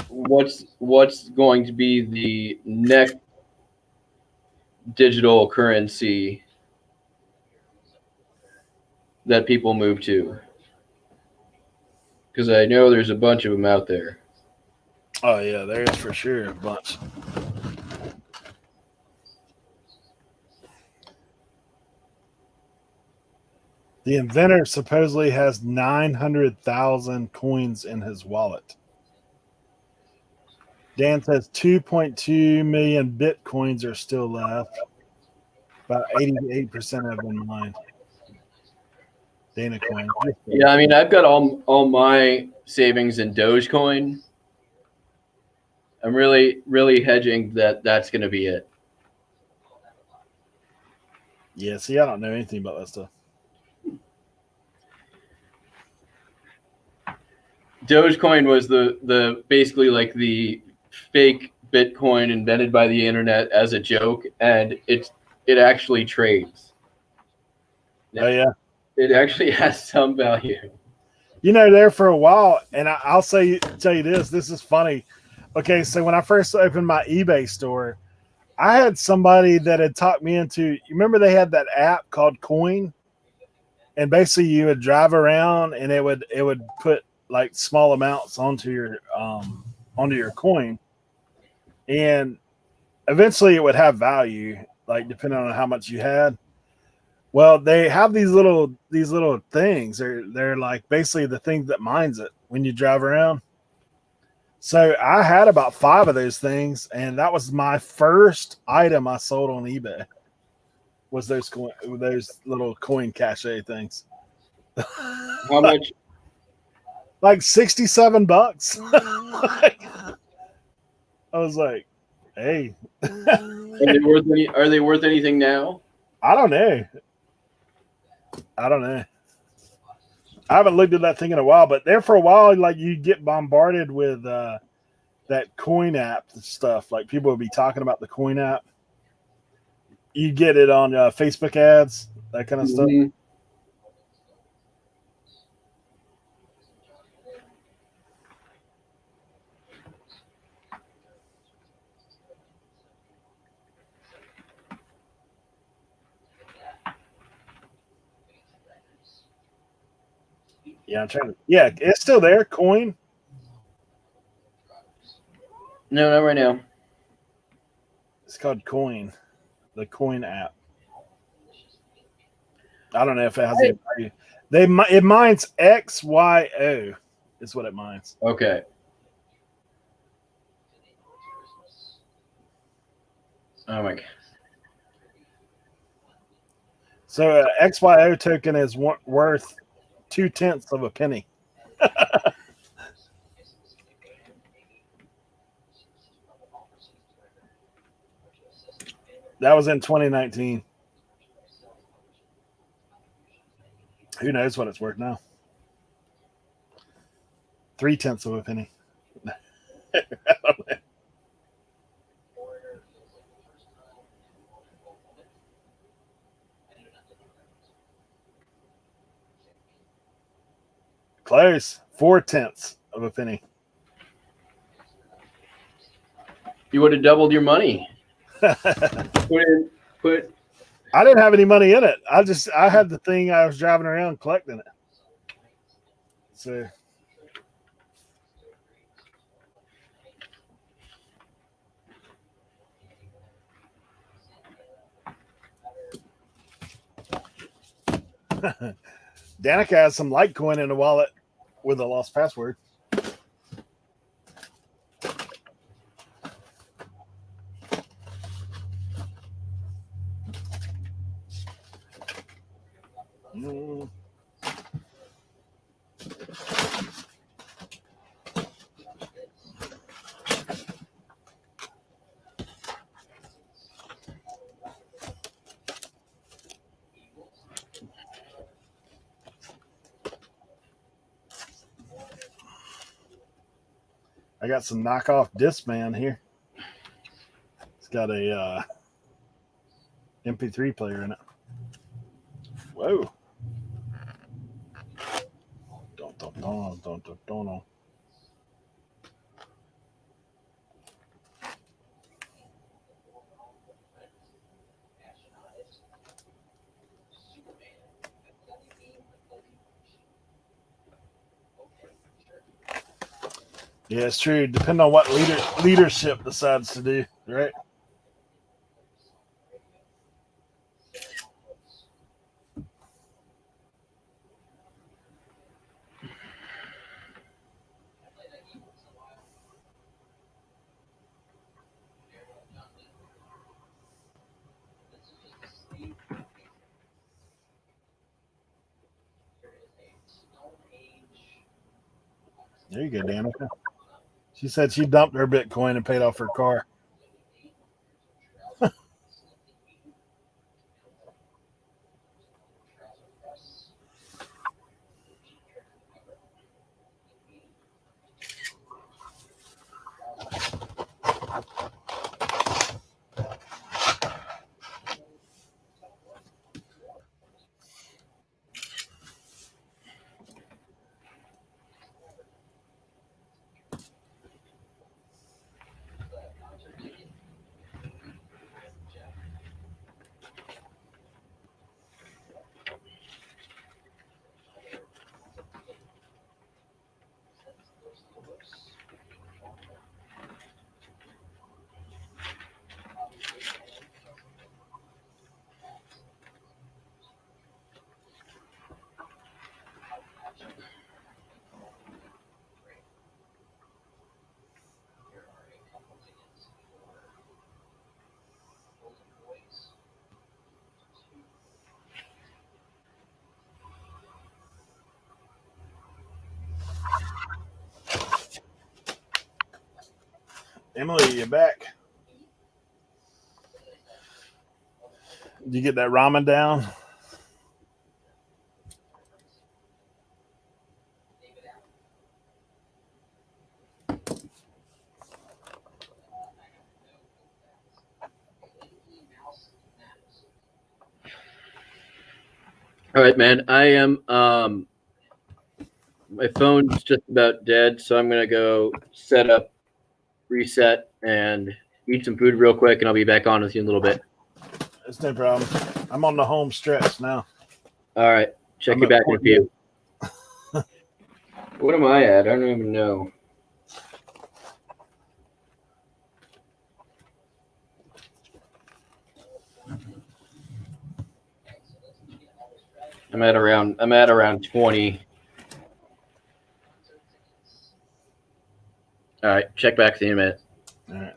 What's going to be the next digital currency that people move to? Because I know there's a bunch of them out there. Oh, yeah, there is for sure a bunch. The inventor supposedly has 900,000 coins in his wallet. Dan says 2.2 million bitcoins are still left. About 88% have been mined. Dana coin. Yeah, I mean, I've got all my savings in Dogecoin. I'm really hedging that that's going to be it. Yeah, see, I don't know anything about that stuff. Dogecoin was the basically like the fake Bitcoin invented by the internet as a joke, and it actually trades. Oh, yeah. It actually has some value. You know, there for a while, and I'll tell you this is funny. Okay, so when I first opened my eBay store, I had somebody that had talked me into. You remember they had that app called Coin, and basically you would drive around and it would put like small amounts onto your coin, and eventually it would have value, like depending on how much you had. Well, they have these little things. They're like basically the thing that mines it when you drive around. So I had about 5 of those things, and that was my first item I sold on eBay. Was those little coin cache things? How much? Like $67. I was like, hey, Are they worth anything now? I don't know. I haven't looked at that thing in a while, but there for a while, like you get bombarded with that coin app stuff. Like people would be talking about the coin app. You get it on Facebook ads, that kind of stuff. Yeah, I'm trying to. Yeah, it's still there. Coin. No, not right now. It's called Coin, the Coin app. I don't know if it has any value. It mines XYO. Is what it mines. Okay. Oh my god. So XYO token is worth 0.2 of a penny. That was in 2019. Who knows what it's worth now? 0.3 of a penny. Close. 0.4 of a penny. You would have doubled your money. Put. I didn't have any money in it. I had the thing. I was driving around collecting it. So Danica has some Litecoin in the wallet with a lost password. Mm. I got some knockoff Discman here. It's got a MP3 player in it. Whoa. Don't. Yeah, it's true. Depending on what leadership decides to do, right? There you go, Danica. She said she dumped her Bitcoin and paid off her car. Emily, you back? Did you get that ramen down? All right, man. I am. My phone's just about dead, so I'm gonna go set up, reset, and eat some food real quick, and I'll be back on with you in a little bit. It's no problem. I'm on the home stretch now. All right. Check you back in a few. What am I at? I don't even know. I'm at around 20. All right. Check back in a minute. All right.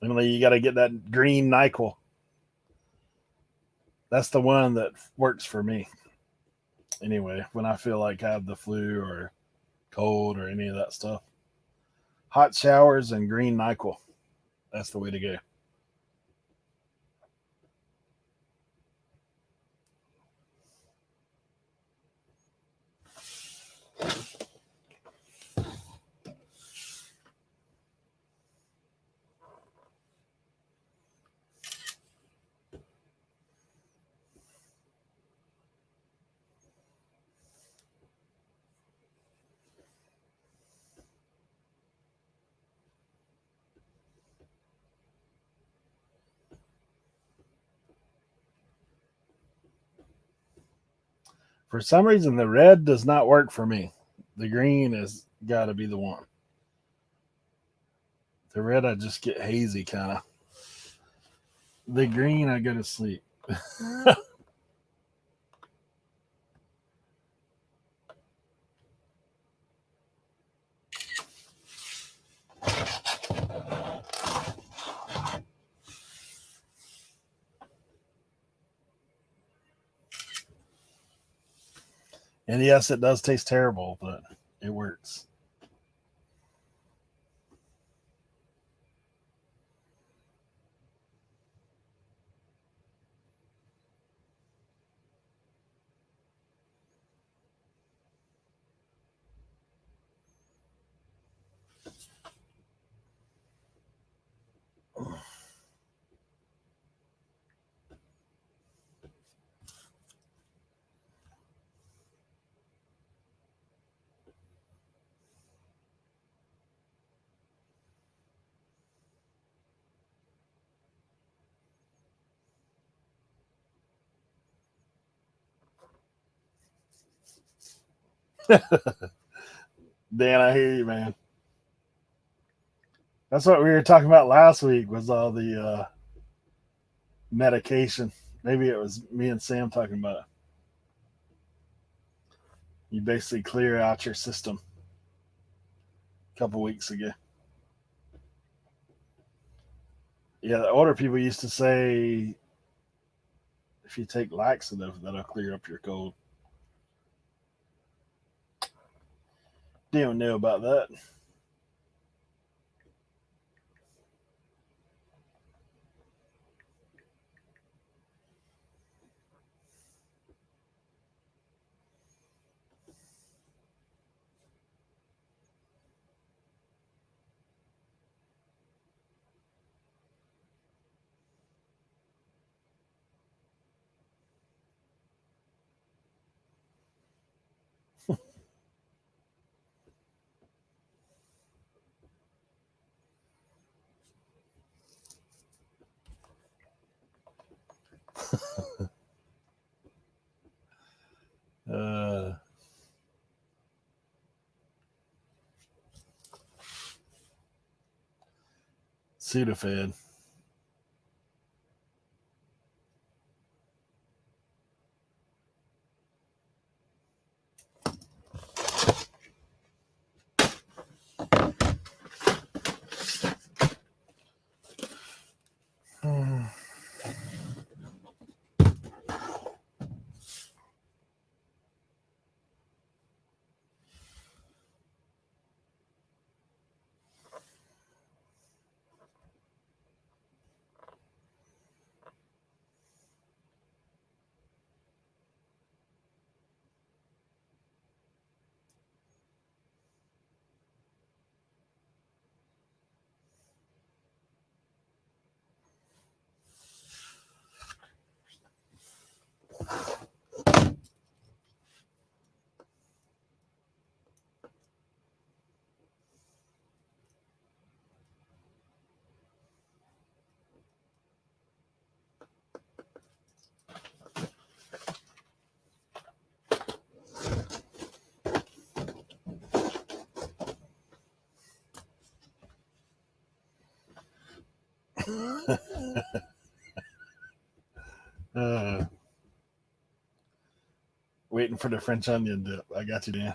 Emily, you got to get that green NyQuil. That's the one that works for me. Anyway, when I feel like I have the flu or cold or any of that stuff. Hot showers and green NyQuil. That's the way to go. For some reason, the red does not work for me. The green has got to be the one. The red, I just get hazy kind of. The green, I go to sleep. And yes, it does taste terrible, but it works. Dan, I hear you, man. That's what we were talking about last week was all the medication. Maybe it was me and Sam talking about it. You basically clear out your system a couple weeks ago. Yeah, the older people used to say if you take laxative, that'll clear up your cold. Didn't know about that. Uh, Sudafed. uh, Waiting for the French onion dip. I got you, Dan.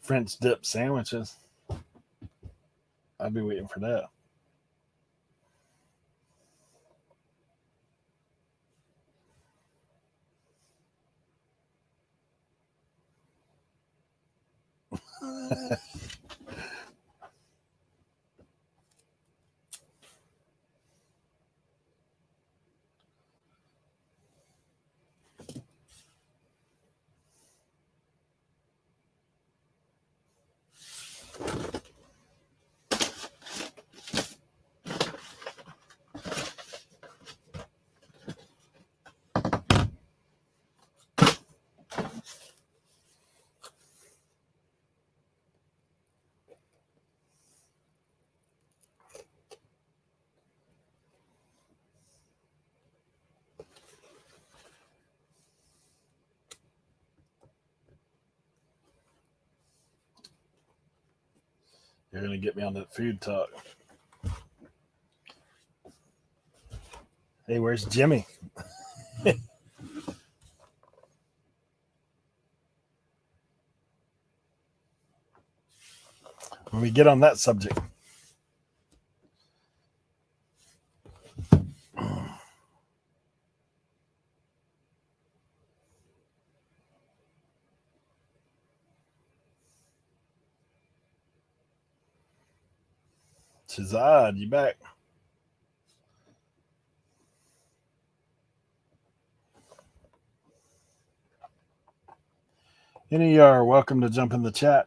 French dip sandwiches. I'll be waiting for that. You're gonna get me on that food talk. Hey, where's Jimmy? When we get on that subject. Shazad, you back? Any of you are welcome to jump in the chat.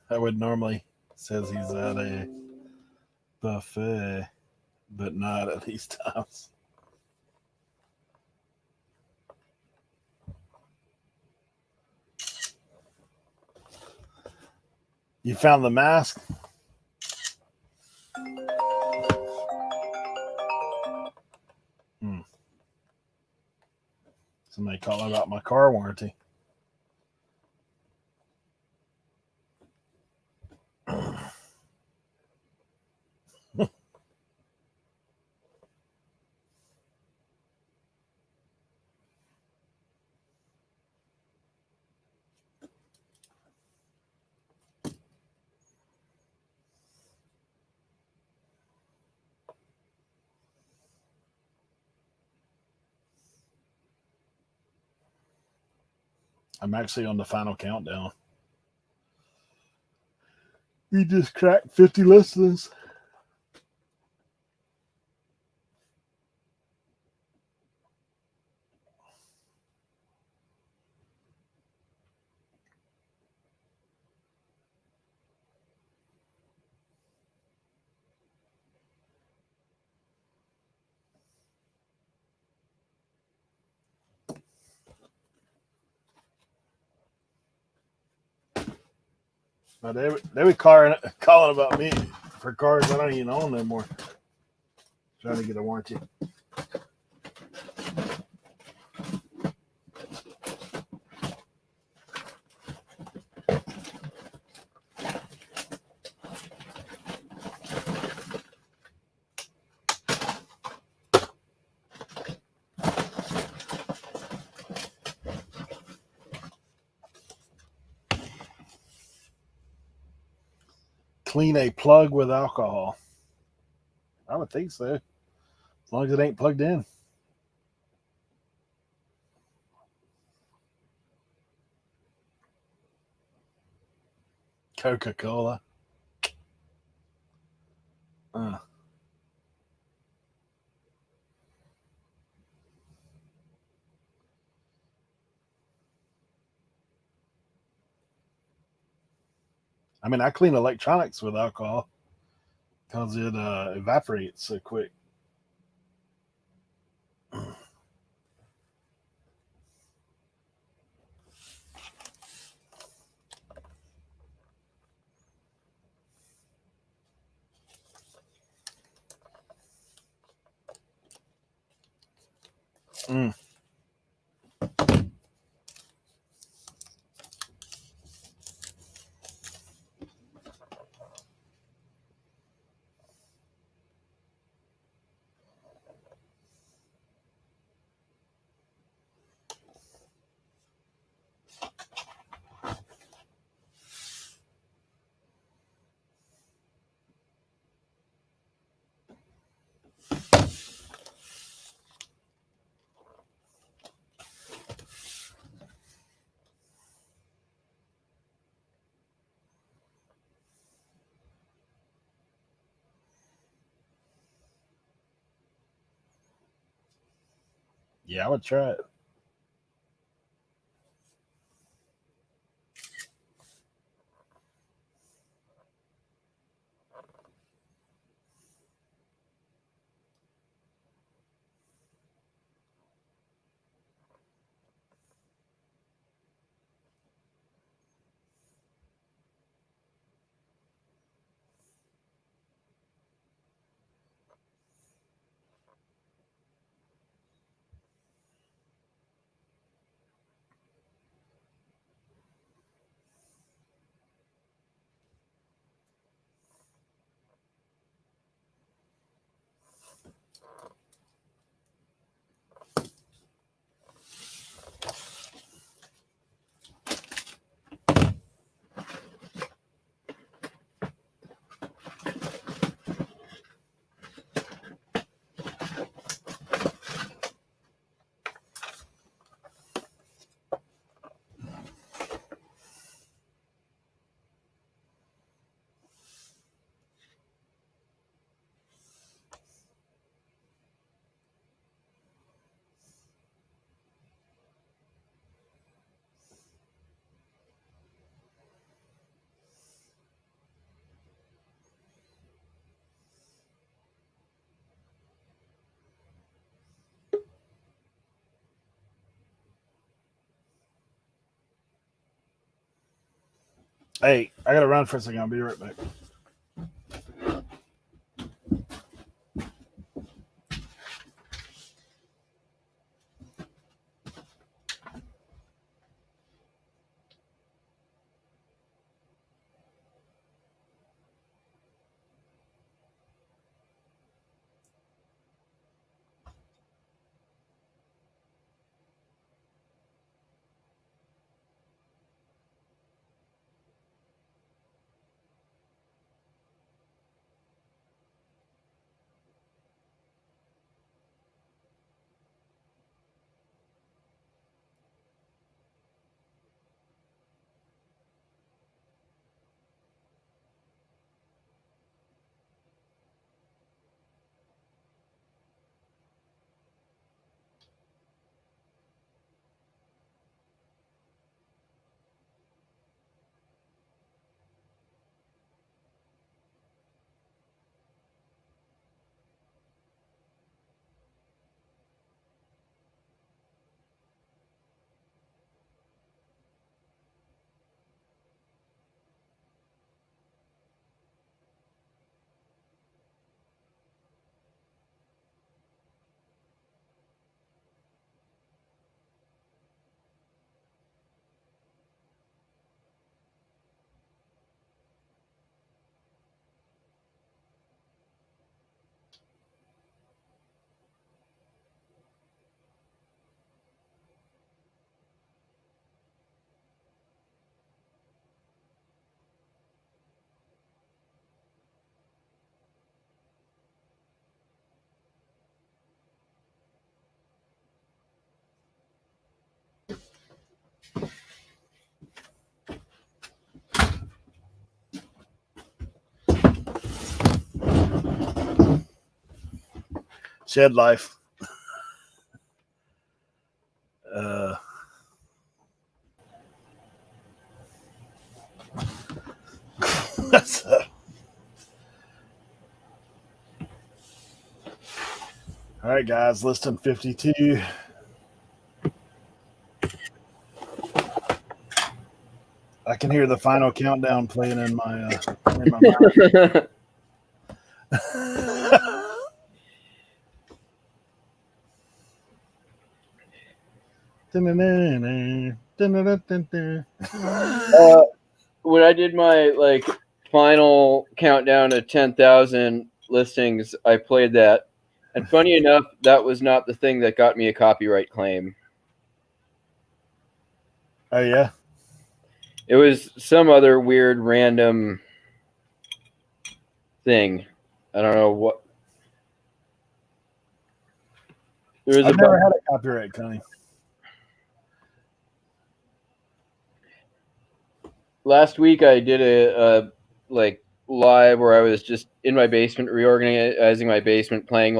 I would normally says he's at a buffet, but not at these times. You found the mask? Somebody calling about my car warranty. I'm actually on the final countdown. We just cracked 50 listens. But they were calling about me for cars I don't even own no more. Trying to get a warranty. Clean a plug with alcohol. I would think so. As long as it ain't plugged in. Coca-Cola. I mean, I clean electronics with alcohol because it evaporates so quick. Mm. Yeah, I would try it. Hey, I gotta run for a second. I'll be right back. Shed life. That's all right, guys. Listing 52. I can hear the final countdown playing in my mind. When I did my final countdown to 10,000 listings, I played that, and funny enough, that was not the thing that got me a copyright claim. Oh yeah, it was some other weird random thing. I don't know what. I've never had a copyright claim. Last week I did a live where I was just in my basement reorganizing my basement, playing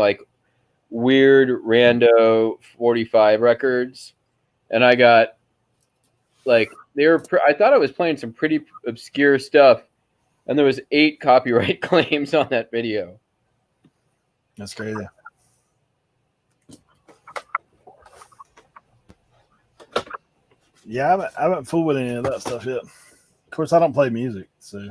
weird rando 45 records, and I got I thought I was playing some pretty obscure stuff, and there was 8 copyright claims on that video. That's crazy. Yeah, I haven't fooled with any of that stuff yet. Of course, I don't play music, so.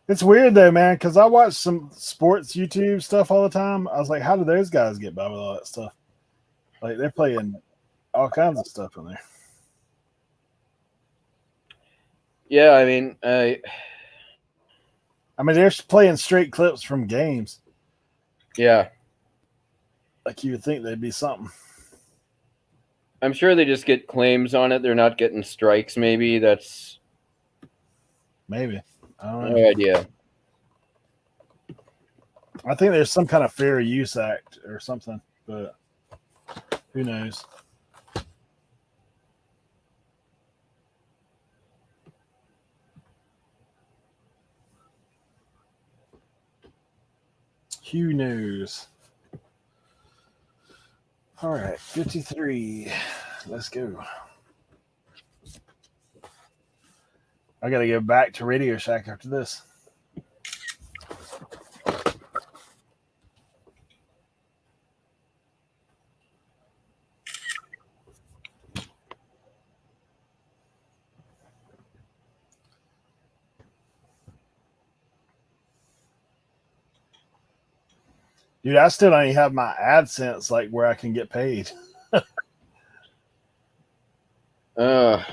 It's weird though, man, because I watch some sports YouTube stuff all the time. I was like, how do those guys get by with all that stuff? Like, they're playing all kinds of stuff in there. Yeah, I mean, they're playing straight clips from games. Yeah. Like, you would think they'd be something. I'm sure they just get claims on it. They're not getting strikes, maybe. That's... Maybe. I don't know. No idea. I think there's some kind of fair use act or something, but who knows? Who knows? All right, 53. Let's go. I got to go back to Radio Shack after this. Dude, I still don't even have my AdSense like where I can get paid. Yeah,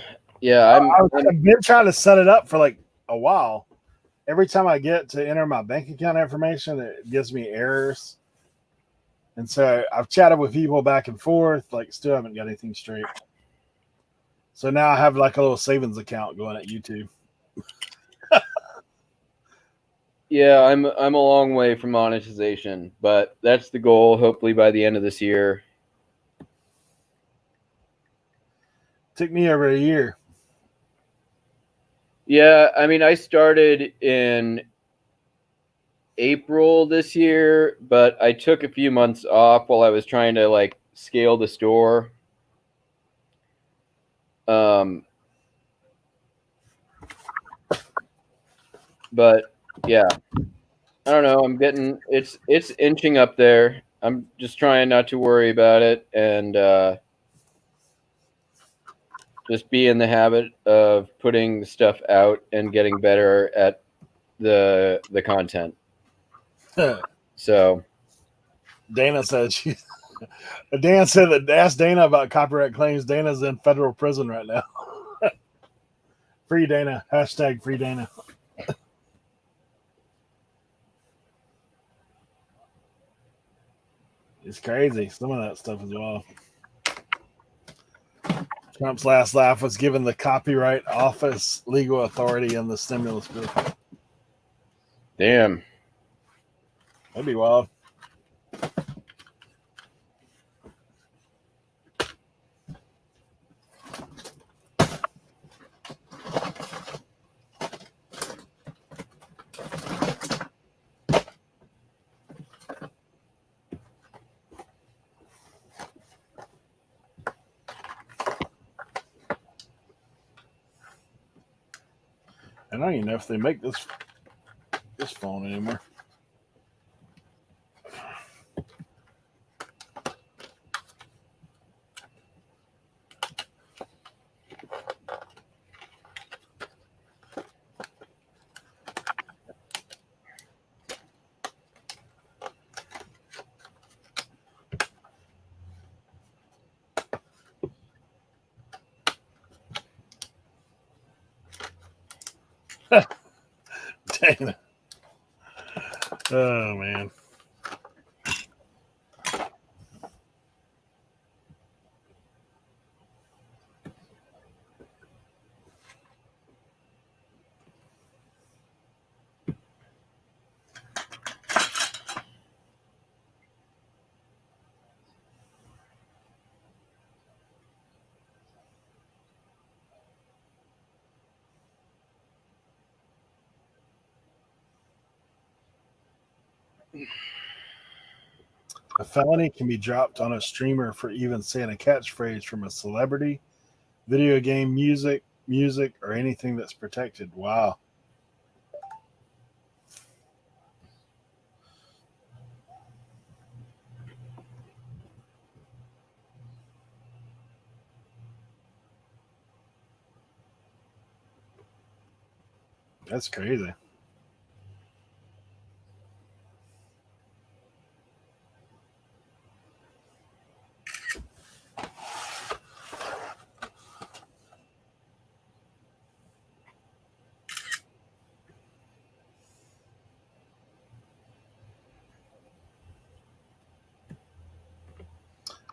I've been trying to set it up for like a while. Every time I get to enter my bank account information, it gives me errors. And so I've chatted with people back and forth, like still haven't got anything straight. So now I have like a little savings account going at YouTube. yeah, I'm a long way from monetization, but that's the goal. Hopefully by the end of this year. Took me over a year. Yeah, I mean, I started in April this year, but I took a few months off while I was trying to like scale the store. But yeah, I don't know. I'm getting it's inching up there. I'm just trying not to worry about it and just be in the habit of putting stuff out and getting better at the content. So Dana said she. Dan said that ask Dana about copyright claims. Dana's in federal prison right now. Free Dana. Hashtag free Dana. It's crazy. Some of that stuff as well. Trump's last laugh was given the Copyright Office legal authority in the stimulus bill. damn. That'd be wild. I don't even know if they make this phone anymore. Dana. Oh man. A felony can be dropped on a streamer for even saying a catchphrase from a celebrity, video game, music, or anything that's protected. Wow. That's crazy.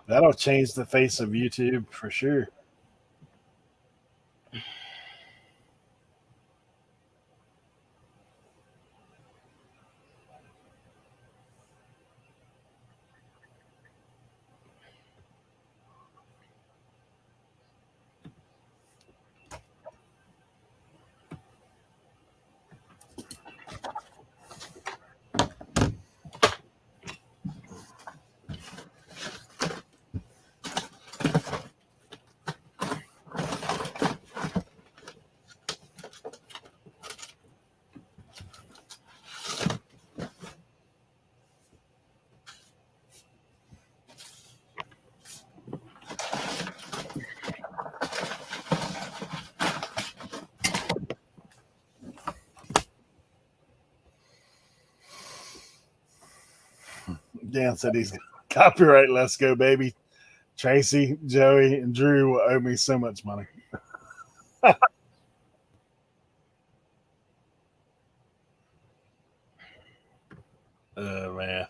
That'll change the face of YouTube for sure. Dan said he's copyright. Let's go, baby. Tracy, Joey, and Drew will owe me so much money. Oh, man.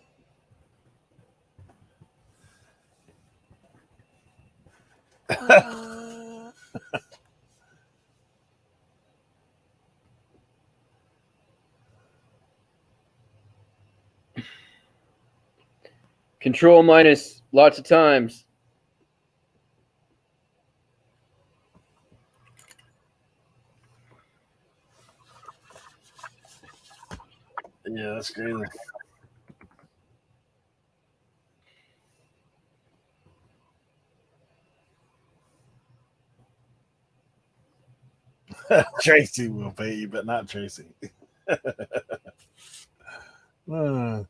Control minus lots of times. Yeah, that's crazy. Tracy will pay you, but not Tracy. Uh,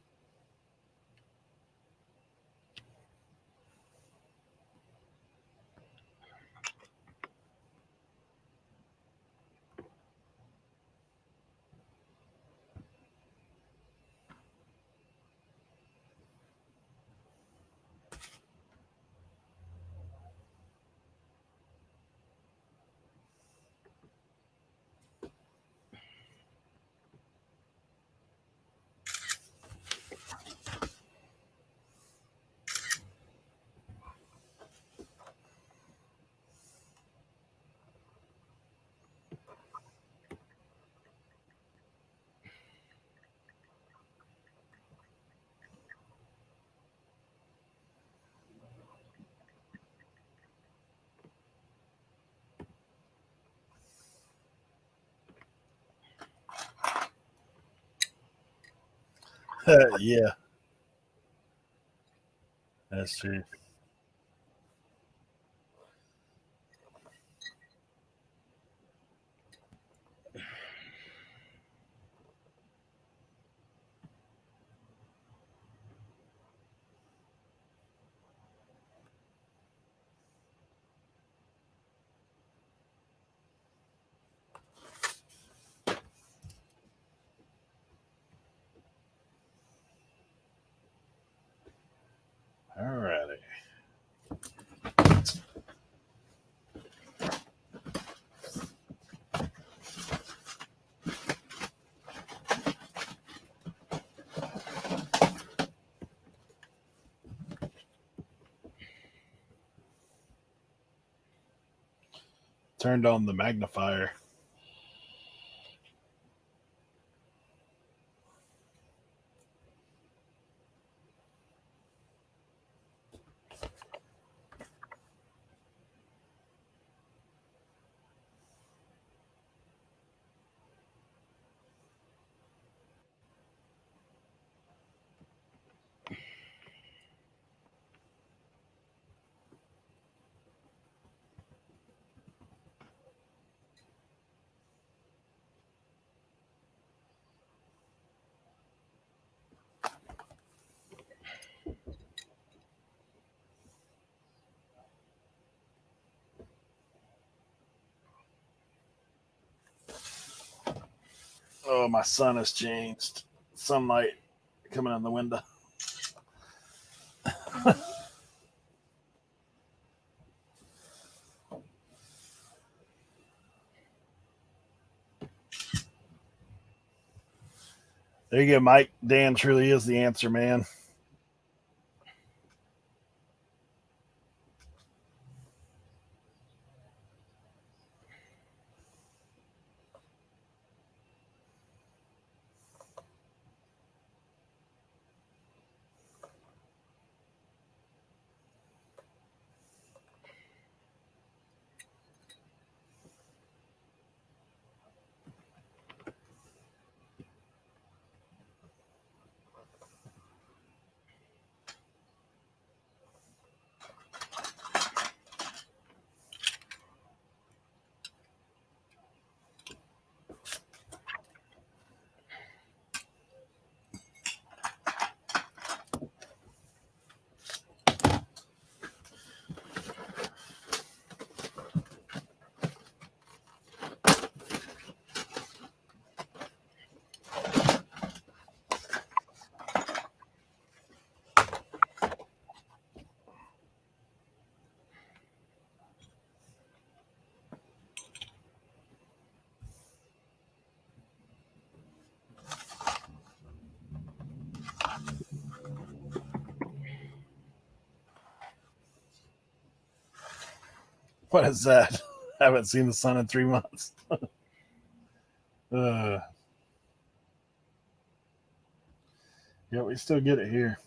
yeah, that's true. All righty. Turned on the magnifier. Oh, my sun has changed. Sunlight coming in the window. There you go, Mike. Dan truly is the answer, man. What is that? I haven't seen the sun in 3 months. Yeah, we still get it here.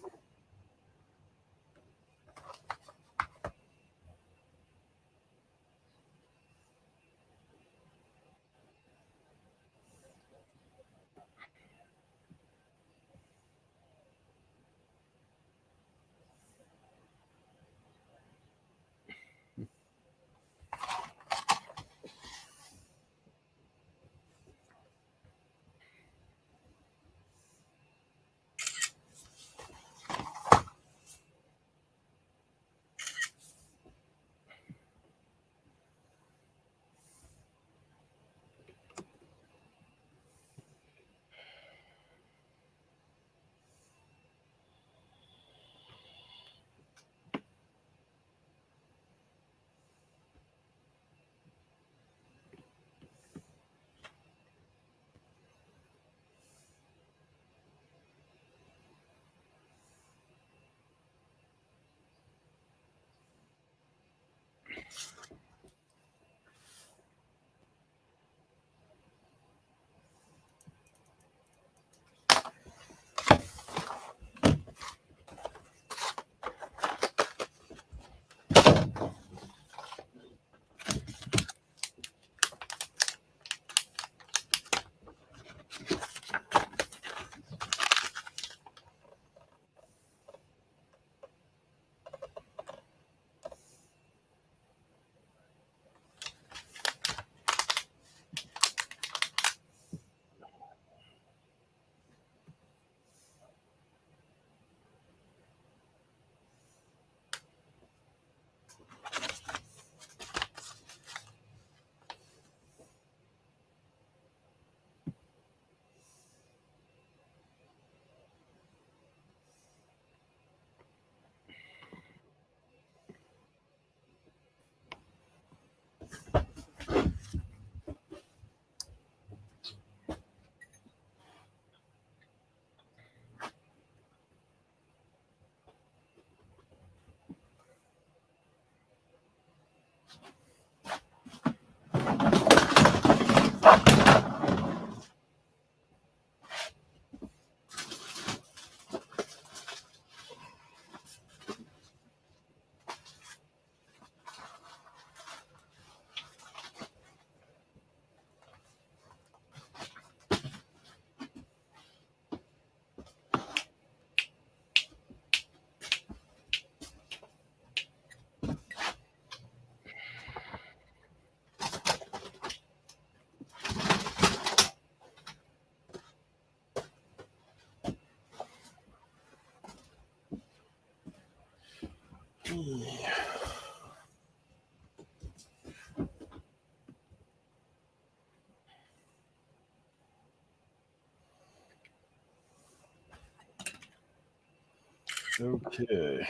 Okay.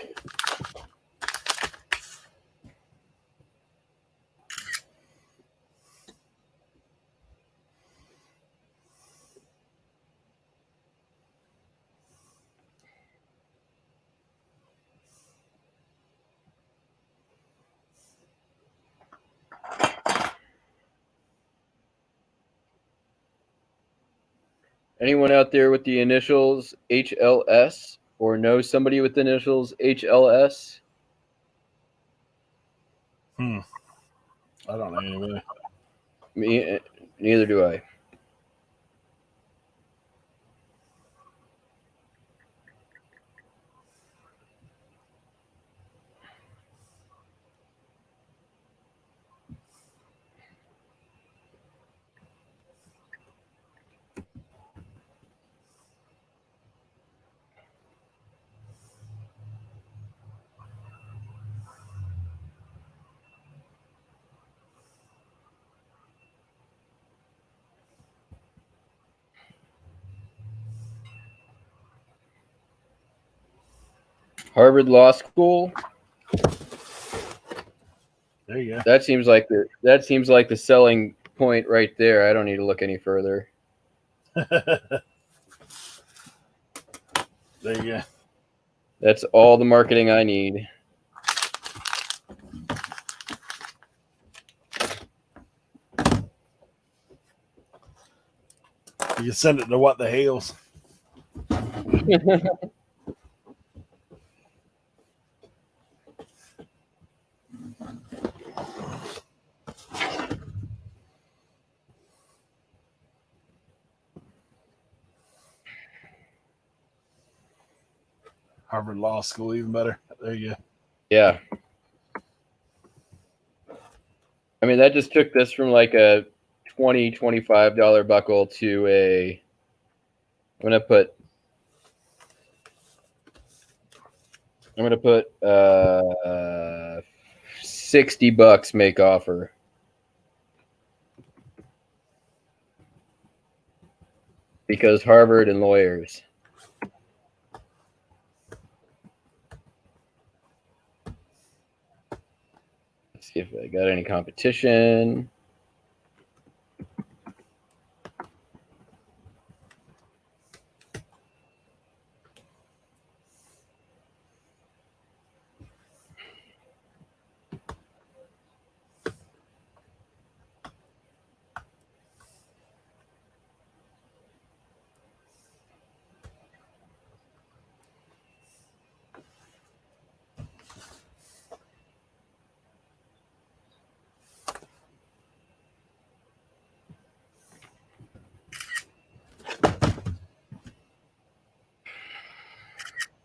Anyone out there with the initials HLS or knows somebody with the initials HLS? I don't know anybody. Me, neither do I. Harvard Law School. There you go. That seems like the selling point right there. I don't need to look any further. There you go. That's all the marketing I need. You can send it to What the Hills. Harvard Law School, even better. There you go. Yeah. I mean, that just took this from like a $20-$25 buckle to a. I'm gonna put $60 make offer. Because Harvard and lawyers. Let's see if I got any competition.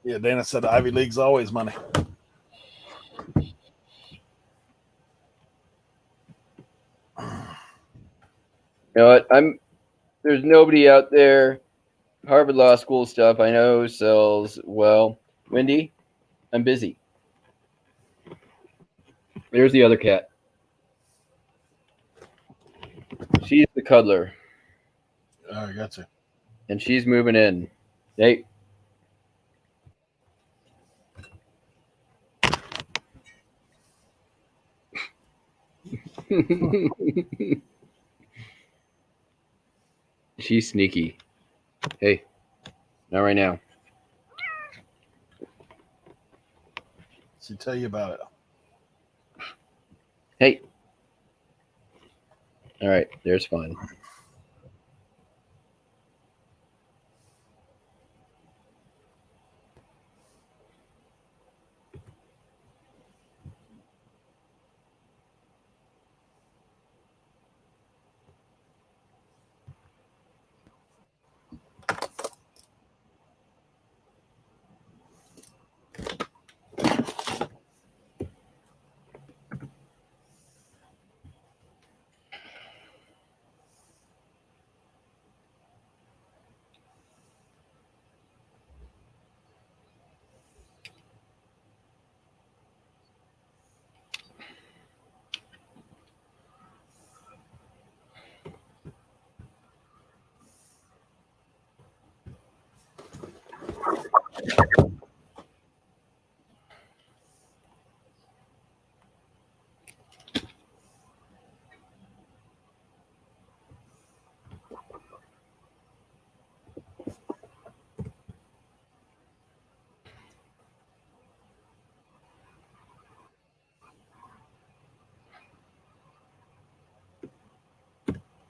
Yeah, Dana said the Ivy League's always money. You know what? There's nobody out there. Harvard Law School stuff I know sells well. Wendy, I'm busy. There's the other cat. She's the cuddler. Oh, I got you. And she's moving in. Hey. She's sneaky. Hey, not right now. She'll tell you about it. Hey. All right, there's fun.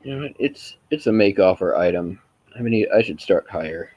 You know what? It's a make offer item. I should start higher.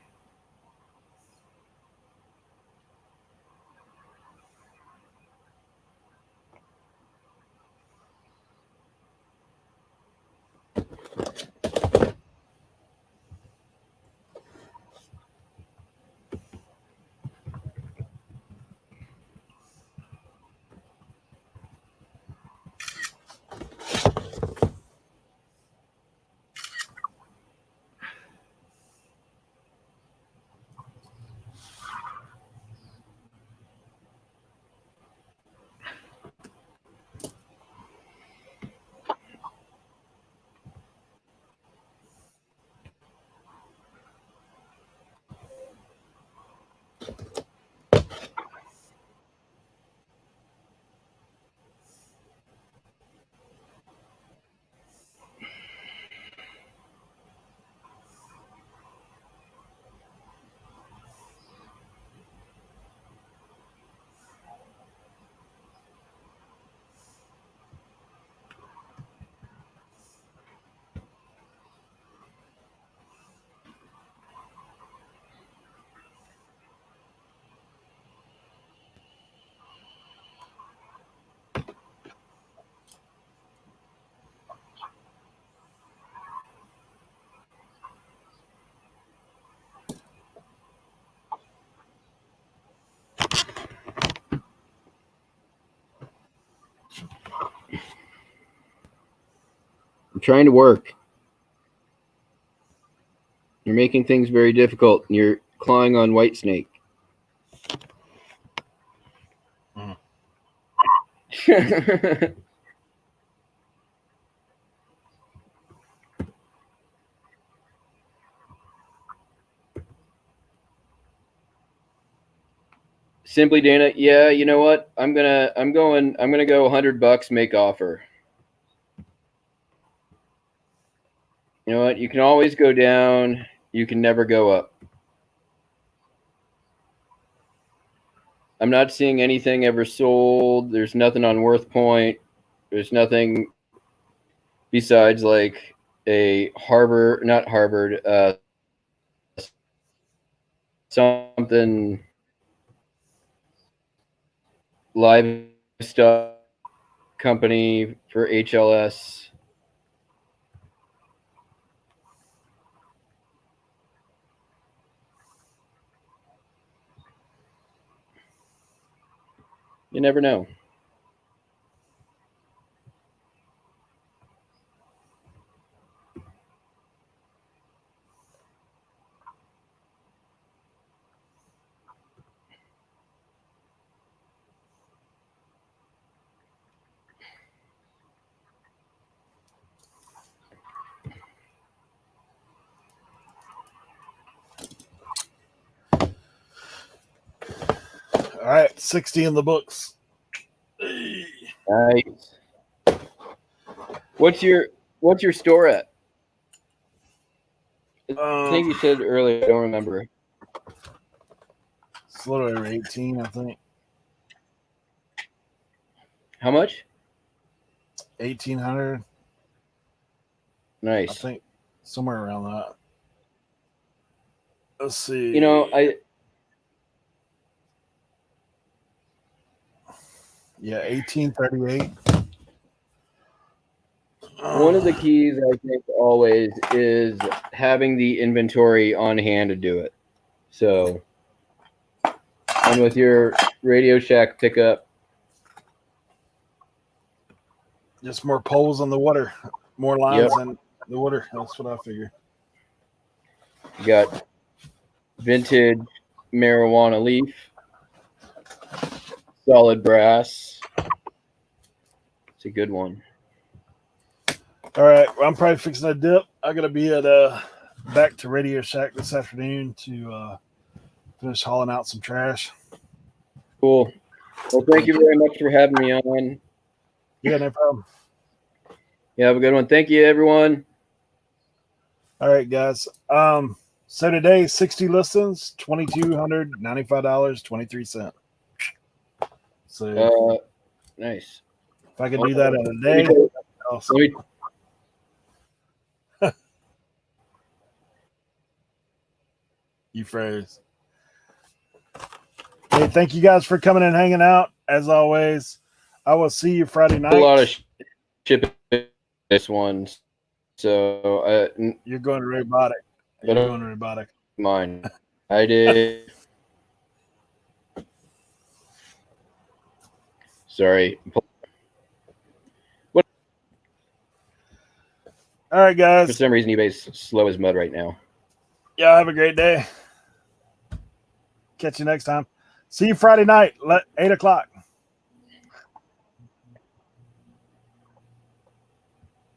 I'm trying to work. You're making things very difficult, and you're clawing on White Snake. Simply Dana, yeah, you know what? I'm gonna go $100, make offer. You know what? You can always go down. You can never go up. I'm not seeing anything ever sold. There's nothing on Worth Point. There's nothing besides like a not Harvard, something livestock company for HLS. You never know. All right, 60 in the books. Nice. What's your store at? I think you said earlier. I don't remember. It's a little over 18, I think. How much? 1,800. Nice. I think somewhere around that. Let's see. You know, Yeah, 1838. one of the keys I think always is having the inventory on hand to do it. So, and with your Radio Shack pickup, Just more poles on the water, more lines in the water. That's what I figure. you got vintage marijuana leaf, solid brass. It's a good one. All right, well, I'm probably fixing a dip. I gotta be at back to Radio Shack this afternoon to finish hauling out some trash. Cool. Well, thank you very much for having me on. Yeah, no problem. You have a good one. Thank you, everyone. All right, guys. So today, 60 listens, $2,295.23. So Nice. if I could do that in a day, awesome. You froze. Hey, thank you guys for coming and hanging out. As always, I will see you Friday night. A lot of shipping this one, so you're going to robotic. You're going to robotic. Mine. I did. Sorry. All right, guys. For some reason, eBay's slow as mud right now. Yeah, have a great day. Catch you next time. See you Friday night, 8 o'clock.